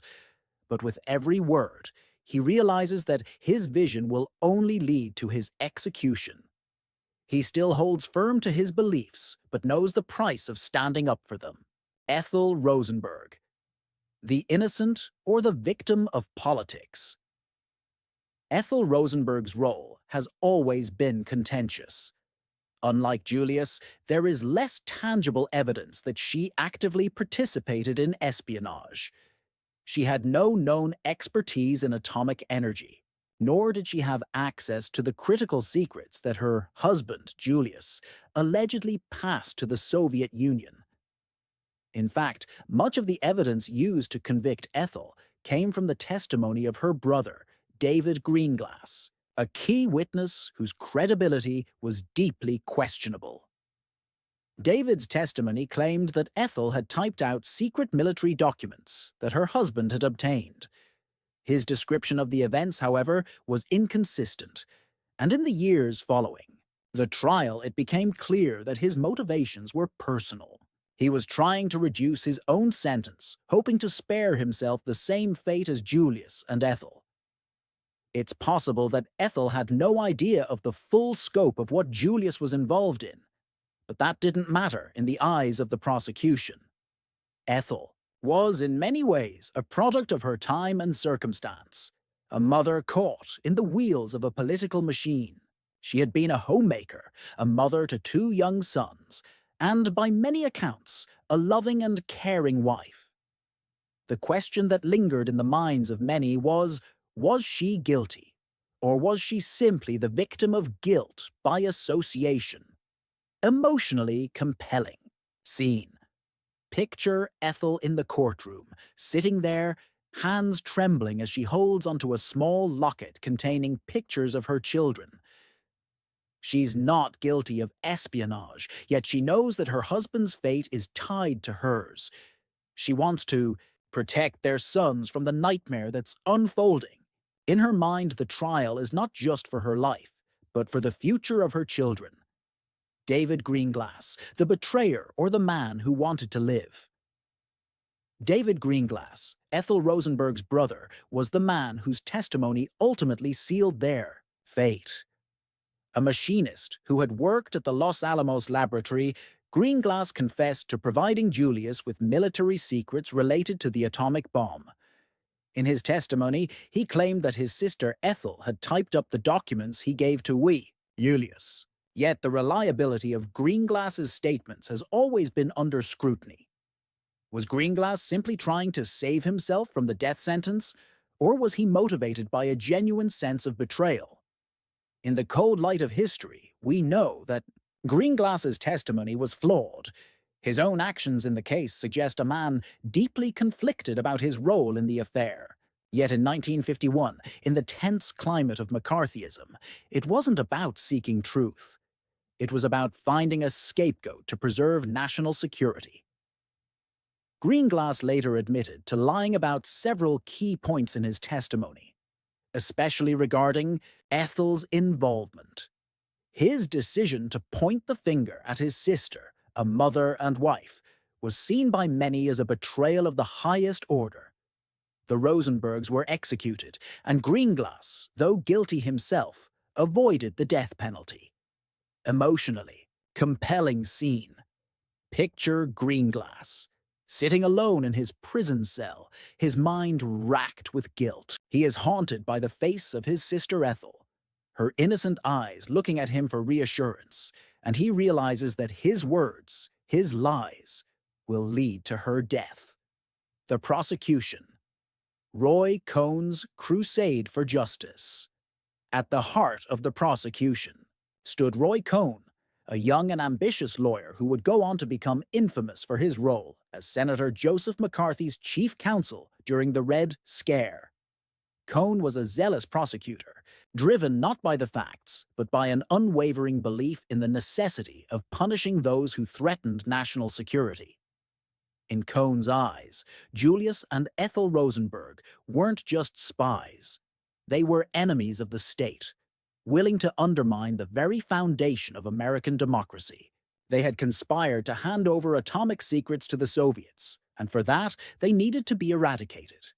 But with every word, he realizes that his vision will only lead to his execution. He still holds firm to his beliefs, but knows the price of standing up for them. Ethel Rosenberg. The innocent or the victim of politics? Ethel Rosenberg's role has always been contentious. Unlike Julius, there is less tangible evidence that she actively participated in espionage. She had no known expertise in atomic energy, nor did she have access to the critical secrets that her husband, Julius, allegedly passed to the Soviet Union. In fact, much of the evidence used to convict Ethel came from the testimony of her brother, David Greenglass, a key witness whose credibility was deeply questionable. David's testimony claimed that Ethel had typed out secret military documents that her husband had obtained. His description of the events, however, was inconsistent, and in the years following the trial, it became clear that his motivations were personal. He was trying to reduce his own sentence, hoping to spare himself the same fate as Julius and Ethel. It's possible that Ethel had no idea of the full scope of what Julius was involved in, but that didn't matter in the eyes of the prosecution. Ethel was in many ways a product of her time and circumstance, a mother caught in the wheels of a political machine. She had been a homemaker, a mother to 2 young sons, and by many accounts, a loving and caring wife. The question that lingered in the minds of many was she guilty, or was she simply the victim of guilt by association? Emotionally compelling scene. Picture Ethel in the courtroom, sitting there, hands trembling as she holds onto a small locket containing pictures of her children. She's not guilty of espionage, yet she knows that her husband's fate is tied to hers. She wants to protect their sons from the nightmare that's unfolding. In her mind, the trial is not just for her life, but for the future of her children. David Greenglass, the betrayer or the man who wanted to live. David Greenglass, Ethel Rosenberg's brother, was the man whose testimony ultimately sealed their fate. A machinist who had worked at the Los Alamos laboratory, Greenglass confessed to providing Julius with military secrets related to the atomic bomb. In his testimony, he claimed that his sister Ethel had typed up the documents he gave to Julius. Yet the reliability of Greenglass's statements has always been under scrutiny. Was Greenglass simply trying to save himself from the death sentence, or was he motivated by a genuine sense of betrayal? In the cold light of history, we know that Greenglass's testimony was flawed. His own actions in the case suggest a man deeply conflicted about his role in the affair. Yet in 1951, in the tense climate of McCarthyism, it wasn't about seeking truth. It was about finding a scapegoat to preserve national security. Greenglass later admitted to lying about several key points in his testimony, especially regarding Ethel's involvement. His decision to point the finger at his sister, a mother and wife, was seen by many as a betrayal of the highest order. The Rosenbergs were executed, and Greenglass, though guilty himself, avoided the death penalty. Emotionally, compelling scene. Picture Greenglass, sitting alone in his prison cell, his mind racked with guilt. He is haunted by the face of his sister Ethel, her innocent eyes looking at him for reassurance, and he realizes that his words, his lies, will lead to her death. The prosecution. Roy Cohn's crusade for justice. At the heart of the prosecution stood Roy Cohn, a young and ambitious lawyer who would go on to become infamous for his role as Senator Joseph McCarthy's chief counsel during the Red Scare. Cohn was a zealous prosecutor, driven not by the facts, but by an unwavering belief in the necessity of punishing those who threatened national security. In Cohn's eyes, Julius and Ethel Rosenberg weren't just spies. They were enemies of the state, willing to undermine the very foundation of American democracy. They had conspired to hand over atomic secrets to the Soviets, and for that, they needed to be eradicated.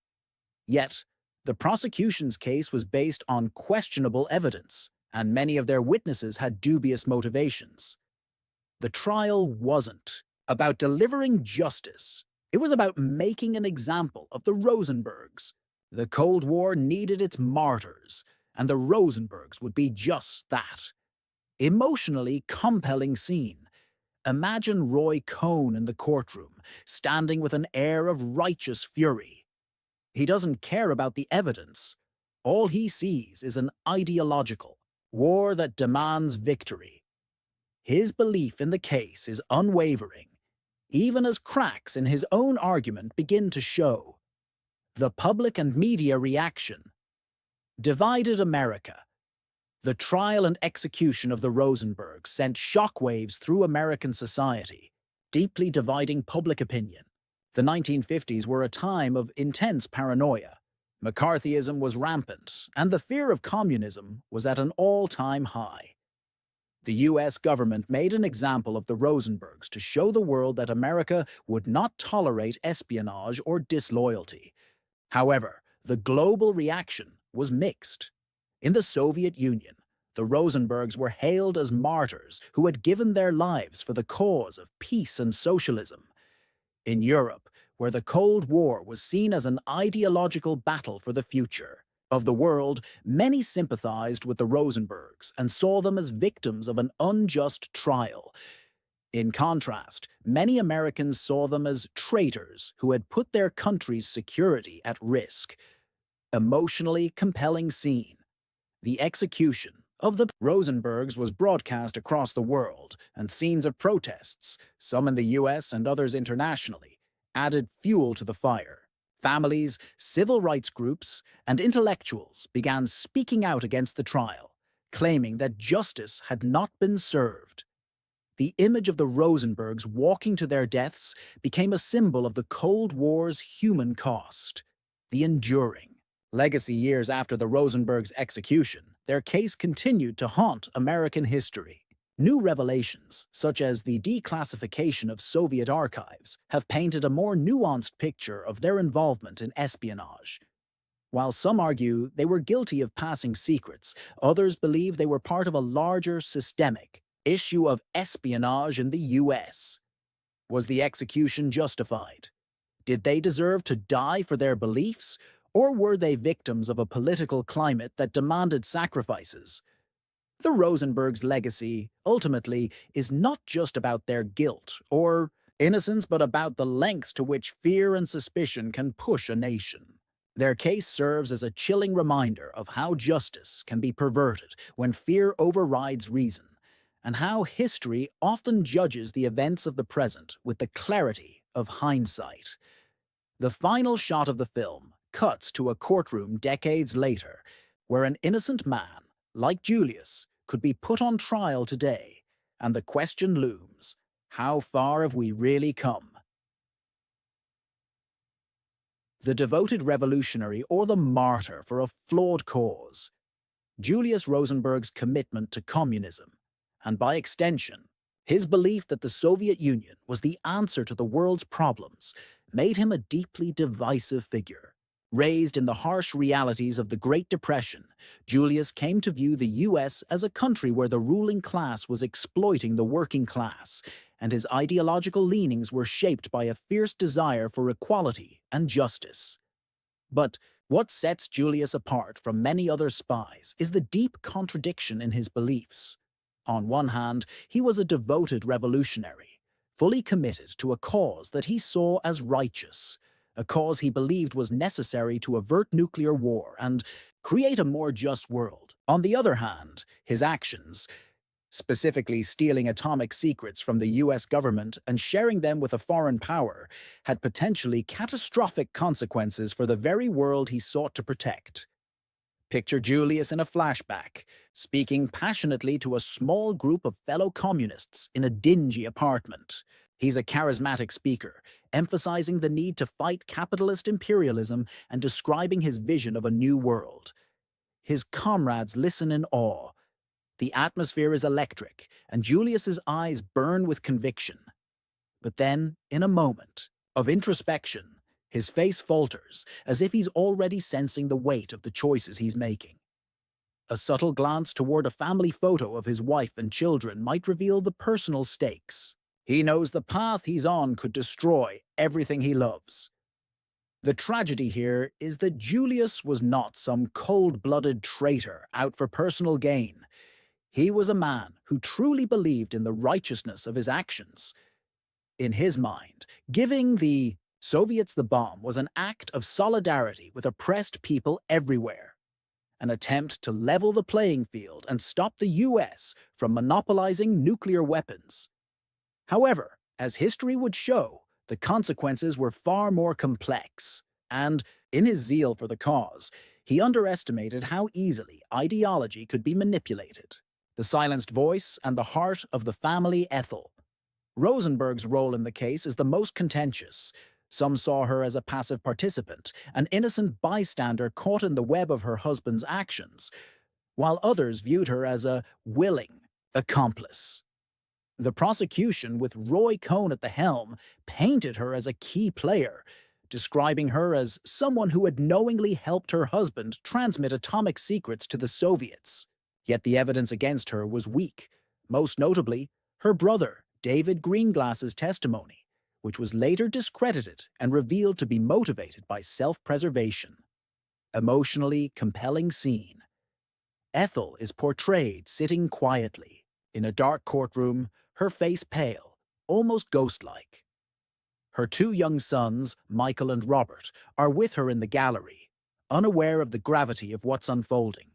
Yet, the prosecution's case was based on questionable evidence, and many of their witnesses had dubious motivations. The trial wasn't about delivering justice. It was about making an example of the Rosenbergs. The Cold War needed its martyrs, and the Rosenbergs would be just that. Emotionally compelling scene. Imagine Roy Cohn in the courtroom, standing with an air of righteous fury. He doesn't care about the evidence. All he sees is an ideological war that demands victory. His belief in the case is unwavering, even as cracks in his own argument begin to show. The public and media reaction. Divided America. The trial and execution of the Rosenbergs sent shockwaves through American society, deeply dividing public opinion. The 1950s were a time of intense paranoia. McCarthyism was rampant, and the fear of communism was at an all-time high. The U.S. government made an example of the Rosenbergs to show the world that America would not tolerate espionage or disloyalty. However, the global reaction was mixed. In the Soviet Union, the Rosenbergs were hailed as martyrs who had given their lives for the cause of peace and socialism. In Europe, where the Cold War was seen as an ideological battle for the future of the world, many sympathized with the Rosenbergs and saw them as victims of an unjust trial. In contrast, many Americans saw them as traitors who had put their country's security at risk. Emotionally compelling scene. The execution of the Rosenbergs was broadcast across the world, and scenes of protests, some in the U.S. and others internationally, added fuel to the fire. Families, civil rights groups, and intellectuals began speaking out against the trial, claiming that justice had not been served. The image of the Rosenbergs walking to their deaths became a symbol of the Cold War's human cost. The enduring legacy years after the Rosenbergs' execution, their case continued to haunt American history. New revelations, such as the declassification of Soviet archives, have painted a more nuanced picture of their involvement in espionage. While some argue they were guilty of passing secrets, others believe they were part of a larger systemic issue of espionage in the US. Was the execution justified? Did they deserve to die for their beliefs, or were they victims of a political climate that demanded sacrifices? The Rosenbergs' legacy, ultimately, is not just about their guilt or innocence, but about the lengths to which fear and suspicion can push a nation. Their case serves as a chilling reminder of how justice can be perverted when fear overrides reason, and how history often judges the events of the present with the clarity of hindsight. The final shot of the film cuts to a courtroom decades later, where an innocent man, like Julius, could be put on trial today, and the question looms, how far have we really come? The devoted revolutionary or the martyr for a flawed cause. Julius Rosenberg's commitment to communism, and by extension, his belief that the Soviet Union was the answer to the world's problems, made him a deeply divisive figure. Raised in the harsh realities of the Great Depression, Julius came to view the US as a country where the ruling class was exploiting the working class, and his ideological leanings were shaped by a fierce desire for equality and justice. But what sets Julius apart from many other spies is the deep contradiction in his beliefs. On one hand, he was a devoted revolutionary, fully committed to a cause that he saw as righteous, a cause he believed was necessary to avert nuclear war and create a more just world. On the other hand, his actions, specifically stealing atomic secrets from the US government and sharing them with a foreign power, had potentially catastrophic consequences for the very world he sought to protect. Picture Julius in a flashback, speaking passionately to a small group of fellow communists in a dingy apartment. He's a charismatic speaker, emphasizing the need to fight capitalist imperialism and describing his vision of a new world. His comrades listen in awe. The atmosphere is electric, and Julius's eyes burn with conviction. But then, in a moment of introspection, his face falters, as if he's already sensing the weight of the choices he's making. A subtle glance toward a family photo of his wife and children might reveal the personal stakes. He knows the path he's on could destroy everything he loves. The tragedy here is that Julius was not some cold-blooded traitor out for personal gain. He was a man who truly believed in the righteousness of his actions. In his mind, giving the Soviets the bomb was an act of solidarity with oppressed people everywhere, an attempt to level the playing field and stop the US from monopolizing nuclear weapons. However, as history would show, the consequences were far more complex, and, in his zeal for the cause, he underestimated how easily ideology could be manipulated. The silenced voice and the heart of the family Ethel. Rosenberg's role in the case is the most contentious. Some saw her as a passive participant, an innocent bystander caught in the web of her husband's actions, while others viewed her as a willing accomplice. The prosecution, with Roy Cohn at the helm, painted her as a key player, describing her as someone who had knowingly helped her husband transmit atomic secrets to the Soviets. Yet the evidence against her was weak, most notably her brother, David Greenglass's testimony, which was later discredited and revealed to be motivated by self-preservation. Emotionally compelling scene. Ethel is portrayed sitting quietly, in a dark courtroom, her face pale, almost ghost-like. Her two young sons, Michael and Robert, are with her in the gallery, unaware of the gravity of what's unfolding.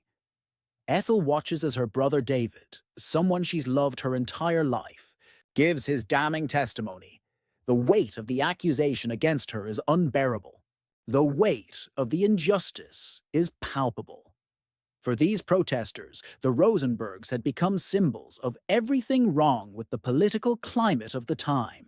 Ethel watches as her brother David, someone she's loved her entire life, gives his damning testimony. The weight of the accusation against her is unbearable. The weight of the injustice is palpable. For these protesters, the Rosenbergs had become symbols of everything wrong with the political climate of the time.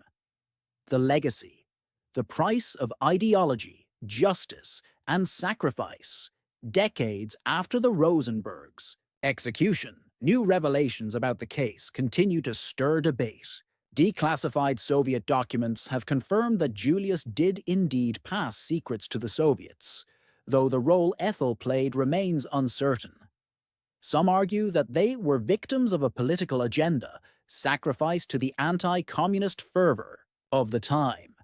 The legacy, the price of ideology, justice, and sacrifice. Decades after the Rosenbergs' execution, new revelations about the case continue to stir debate. Declassified Soviet documents have confirmed that Julius did indeed pass secrets to the Soviets, though the role Ethel played remains uncertain. Some argue that they were victims of a political agenda, sacrificed to the anti-communist fervor of the time.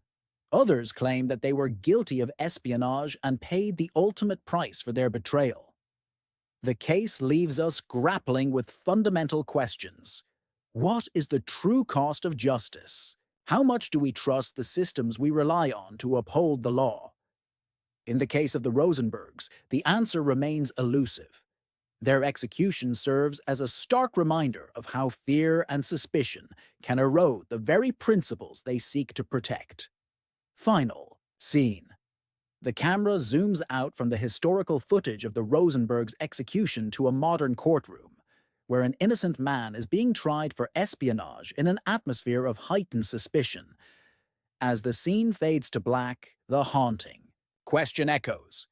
Others claim that they were guilty of espionage and paid the ultimate price for their betrayal. The case leaves us grappling with fundamental questions. What is the true cost of justice? How much do we trust the systems we rely on to uphold the law? In the case of the Rosenbergs, the answer remains elusive. Their execution serves as a stark reminder of how fear and suspicion can erode the very principles they seek to protect. Final scene. The camera zooms out from the historical footage of the Rosenbergs' execution to a modern courtroom, where an innocent man is being tried for espionage in an atmosphere of heightened suspicion. As the scene fades to black, the haunting question echoes.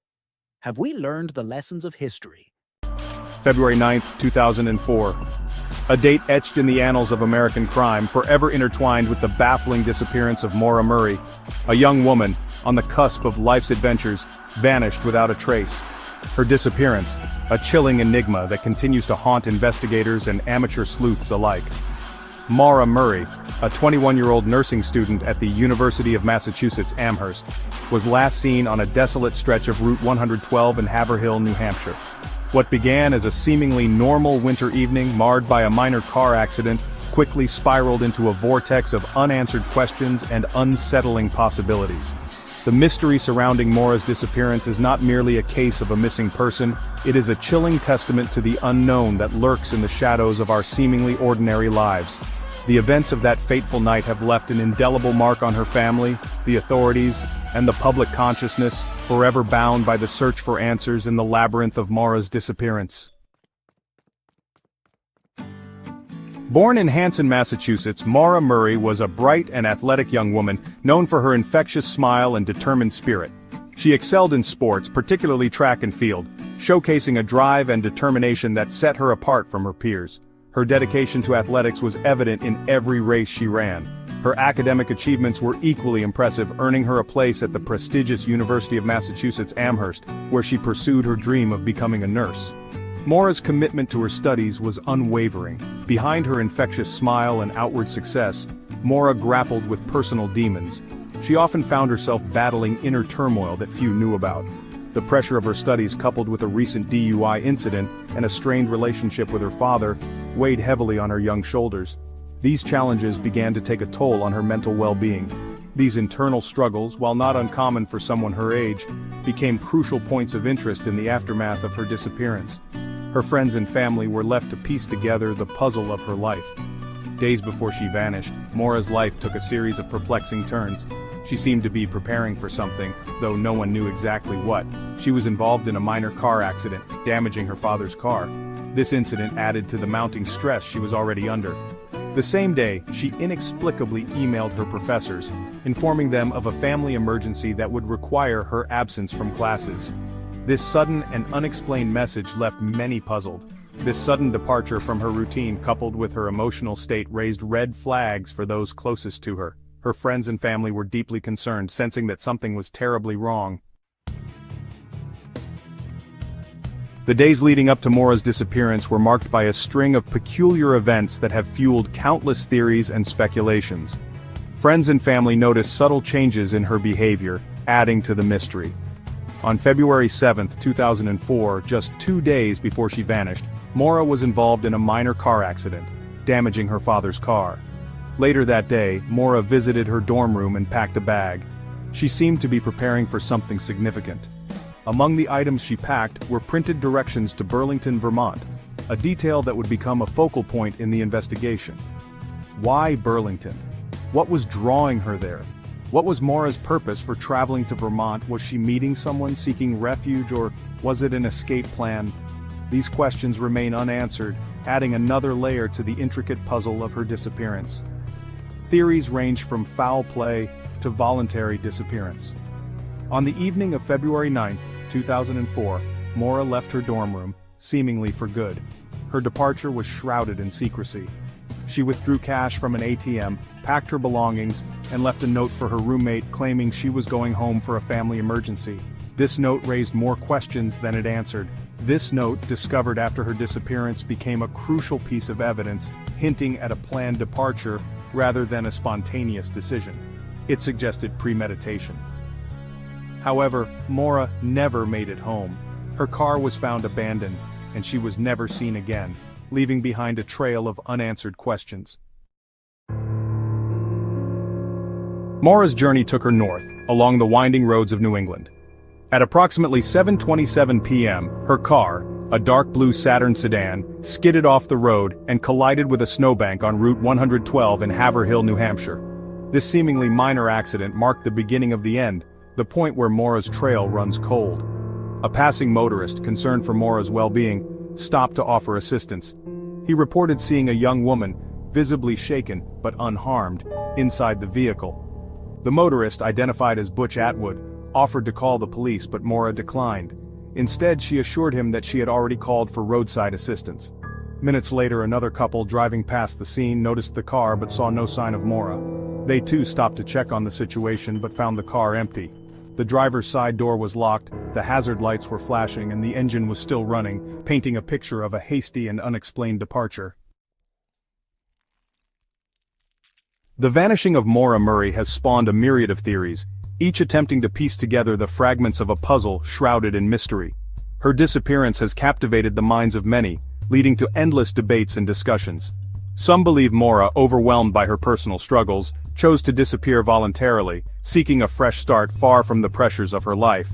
Have we learned the lessons of history? February 9, 2004. A date etched in the annals of American crime, forever intertwined with the baffling disappearance of Maura Murray, a young woman, on the cusp of life's adventures, vanished without a trace. Her disappearance, a chilling enigma that continues to haunt investigators and amateur sleuths alike. Maura Murray, a 21-year-old nursing student at the University of Massachusetts Amherst, was last seen on a desolate stretch of Route 112 in Haverhill, New Hampshire. What began as a seemingly normal winter evening marred by a minor car accident quickly spiraled into a vortex of unanswered questions and unsettling possibilities. The mystery surrounding Maura's disappearance is not merely a case of a missing person, it is a chilling testament to the unknown that lurks in the shadows of our seemingly ordinary lives. The events of that fateful night have left an indelible mark on her family, the authorities, and the public consciousness, forever bound by the search for answers in the labyrinth of Maura's disappearance. Born in Hanson, Massachusetts, Maura Murray was a bright and athletic young woman, known for her infectious smile and determined spirit. She excelled in sports, particularly track and field, showcasing a drive and determination that set her apart from her peers. Her dedication to athletics was evident in every race she ran. Her academic achievements were equally impressive, earning her a place at the prestigious University of Massachusetts Amherst, where she pursued her dream of becoming a nurse. Maura's commitment to her studies was unwavering. Behind her infectious smile and outward success, Maura grappled with personal demons. She often found herself battling inner turmoil that few knew about. The pressure of her studies, coupled with a recent DUI incident and a strained relationship with her father, weighed heavily on her young shoulders. These challenges began to take a toll on her mental well-being. These internal struggles, while not uncommon for someone her age, became crucial points of interest in the aftermath of her disappearance. Her friends and family were left to piece together the puzzle of her life. Days before she vanished, Maura's life took a series of perplexing turns. She seemed to be preparing for something, though no one knew exactly what. She was involved in a minor car accident, damaging her father's car. This incident added to the mounting stress she was already under. The same day, she inexplicably emailed her professors, informing them of a family emergency that would require her absence from classes. This sudden and unexplained message left many puzzled. This sudden departure from her routine, coupled with her emotional state, raised red flags for those closest to her. Her friends and family were deeply concerned, sensing that something was terribly wrong. The days leading up to Maura's disappearance were marked by a string of peculiar events that have fueled countless theories and speculations. Friends and family noticed subtle changes in her behavior, adding to the mystery. On February 7, 2004, just 2 days before she vanished, Maura was involved in a minor car accident, damaging her father's car. Later that day, Maura visited her dorm room and packed a bag. She seemed to be preparing for something significant. Among the items she packed were printed directions to Burlington, Vermont, a detail that would become a focal point in the investigation. Why Burlington? What was drawing her there? What was Maura's purpose for traveling to Vermont? Was she meeting someone seeking refuge, or was it an escape plan? these questions remain unanswered, adding another layer to the intricate puzzle of her disappearance. Theories range from foul play to voluntary disappearance. On the evening of February 9, 2004, Maura left her dorm room, seemingly for good. Her departure was shrouded in secrecy. She withdrew cash from an ATM, packed her belongings, and left a note for her roommate claiming she was going home for a family emergency. This note raised more questions than it answered. This note, discovered after her disappearance, became a crucial piece of evidence, hinting at a planned departure rather than a spontaneous decision. It suggested premeditation. However, Maura never made it home. Her car was found abandoned, and she was never seen again, leaving behind a trail of unanswered questions. Maura's journey took her north, along the winding roads of New England. At approximately 7:27 p.m., her car, a dark blue Saturn sedan, skidded off the road and collided with a snowbank on Route 112 in Haverhill, New Hampshire. This seemingly minor accident marked the beginning of the end, the point where Maura's trail runs cold. A passing motorist, concerned for Maura's well-being, stopped to offer assistance. He reported seeing a young woman, visibly shaken but unharmed, inside the vehicle. The motorist, identified as Butch Atwood, offered to call the police, but Maura declined. Instead, she assured him that she had already called for roadside assistance. Minutes later, another couple driving past the scene noticed the car but saw no sign of Maura. They too stopped to check on the situation but found the car empty. The driver's side door was locked, the hazard lights were flashing, and the engine was still running, painting a picture of a hasty and unexplained departure. The vanishing of Maura Murray has spawned a myriad of theories, each attempting to piece together the fragments of a puzzle shrouded in mystery. Her disappearance has captivated the minds of many, leading to endless debates and discussions. Some believe Maura, overwhelmed by her personal struggles, chose to disappear voluntarily, seeking a fresh start far from the pressures of her life.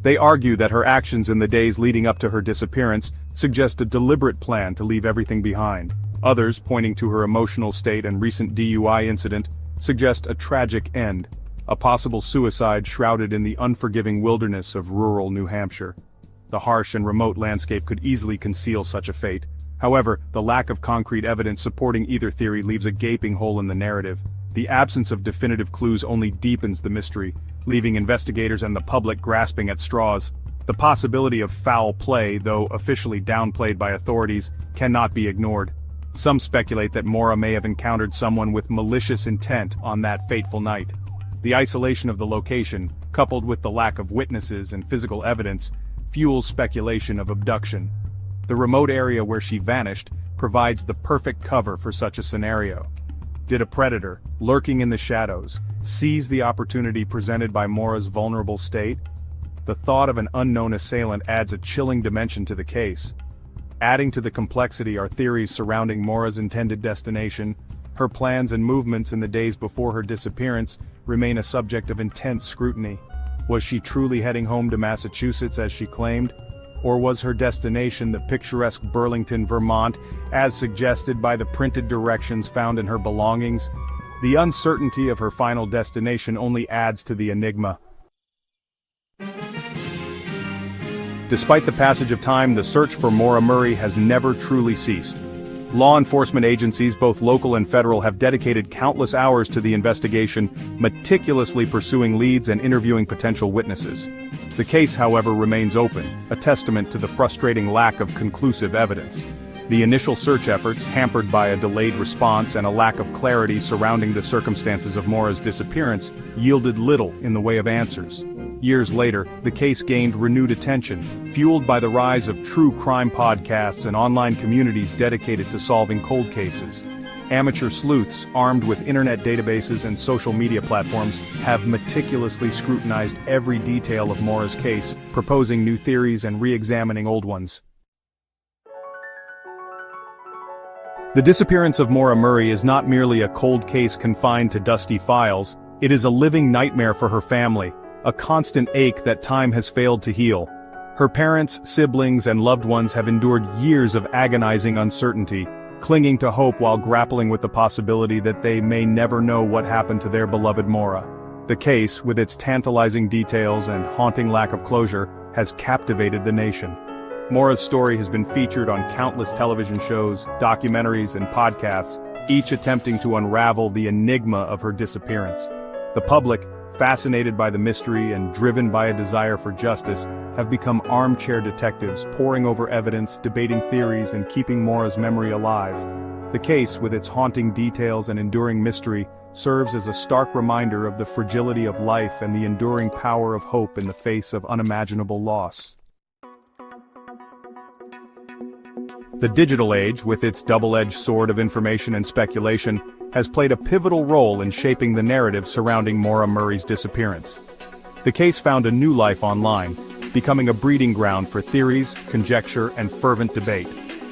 They argue that her actions in the days leading up to her disappearance suggest a deliberate plan to leave everything behind. Others, pointing to her emotional state and recent DUI incident, suggest a tragic end, a possible suicide shrouded in the unforgiving wilderness of rural New Hampshire. The harsh and remote landscape could easily conceal such a fate. However, the lack of concrete evidence supporting either theory leaves a gaping hole in the narrative. The absence of definitive clues only deepens the mystery, leaving investigators and the public grasping at straws. The possibility of foul play, though officially downplayed by authorities, cannot be ignored. Some speculate that Maura may have encountered someone with malicious intent on that fateful night. The isolation of the location, coupled with the lack of witnesses and physical evidence, fuels speculation of abduction. The remote area where she vanished provides the perfect cover for such a scenario. Did a predator, lurking in the shadows, seize the opportunity presented by Maura's vulnerable state? The thought of an unknown assailant adds a chilling dimension to the case. Adding to the complexity are theories surrounding Maura's intended destination. Her plans and movements in the days before her disappearance remain a subject of intense scrutiny. Was she truly heading home to Massachusetts as she claimed? Or was her destination the picturesque Burlington, Vermont, as suggested by the printed directions found in her belongings? The uncertainty of her final destination only adds to the enigma. Despite the passage of time, the search for Maura Murray has never truly ceased. Law enforcement agencies, both local and federal, have dedicated countless hours to the investigation, meticulously pursuing leads and interviewing potential witnesses. The case, however, remains open, a testament to the frustrating lack of conclusive evidence. The initial search efforts, hampered by a delayed response and a lack of clarity surrounding the circumstances of Maura's disappearance, yielded little in the way of answers. Years later, the case gained renewed attention, fueled by the rise of true crime podcasts and online communities dedicated to solving cold cases. Amateur sleuths, armed with internet databases and social media platforms, have meticulously scrutinized every detail of Maura's case, proposing new theories and re-examining old ones. The disappearance of Maura Murray is not merely a cold case confined to dusty files, it is a living nightmare for her family, a constant ache that time has failed to heal. Her parents, siblings, and loved ones have endured years of agonizing uncertainty, clinging to hope while grappling with the possibility that they may never know what happened to their beloved Maura. The case, with its tantalizing details and haunting lack of closure, has captivated the nation. Maura's story has been featured on countless television shows, documentaries, and podcasts, each attempting to unravel the enigma of her disappearance. The public, fascinated by the mystery and driven by a desire for justice, have become armchair detectives, poring over evidence, debating theories, and keeping Maura's memory alive. The case, with its haunting details and enduring mystery, serves as a stark reminder of the fragility of life and the enduring power of hope in the face of unimaginable loss. The digital age, with its double-edged sword of information and speculation, has played a pivotal role in shaping the narrative surrounding Maura Murray's disappearance. The case found a new life online, becoming a breeding ground for theories, conjecture, and fervent debate.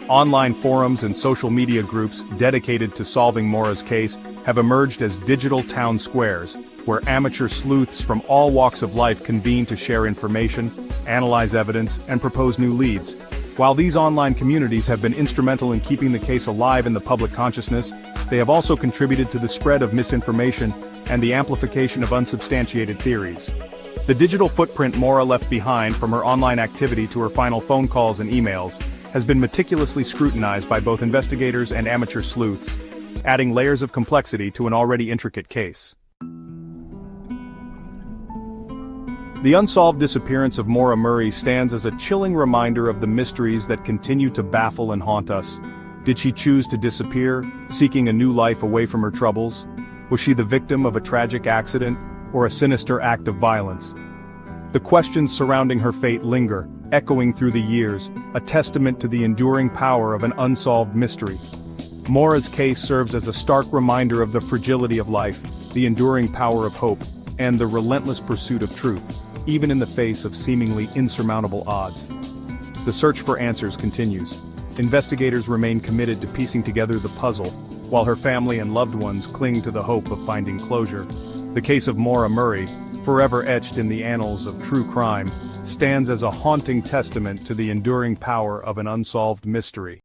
Online forums and social media groups dedicated to solving Maura's case have emerged as digital town squares, where amateur sleuths from all walks of life convene to share information, analyze evidence, and propose new leads. While these online communities have been instrumental in keeping the case alive in the public consciousness, they have also contributed to the spread of misinformation and the amplification of unsubstantiated theories. The digital footprint Maura left behind, from her online activity to her final phone calls and emails, has been meticulously scrutinized by both investigators and amateur sleuths, adding layers of complexity to an already intricate case. The unsolved disappearance of Maura Murray stands as a chilling reminder of the mysteries that continue to baffle and haunt us. Did she choose to disappear, seeking a new life away from her troubles? Was she the victim of a tragic accident, or a sinister act of violence? The questions surrounding her fate linger, echoing through the years, a testament to the enduring power of an unsolved mystery. Maura's case serves as a stark reminder of the fragility of life, the enduring power of hope, and the relentless pursuit of truth, even in the face of seemingly insurmountable odds. The search for answers continues. Investigators remain committed to piecing together the puzzle, while her family and loved ones cling to the hope of finding closure. The case of Maura Murray, forever etched in the annals of true crime, stands as a haunting testament to the enduring power of an unsolved mystery.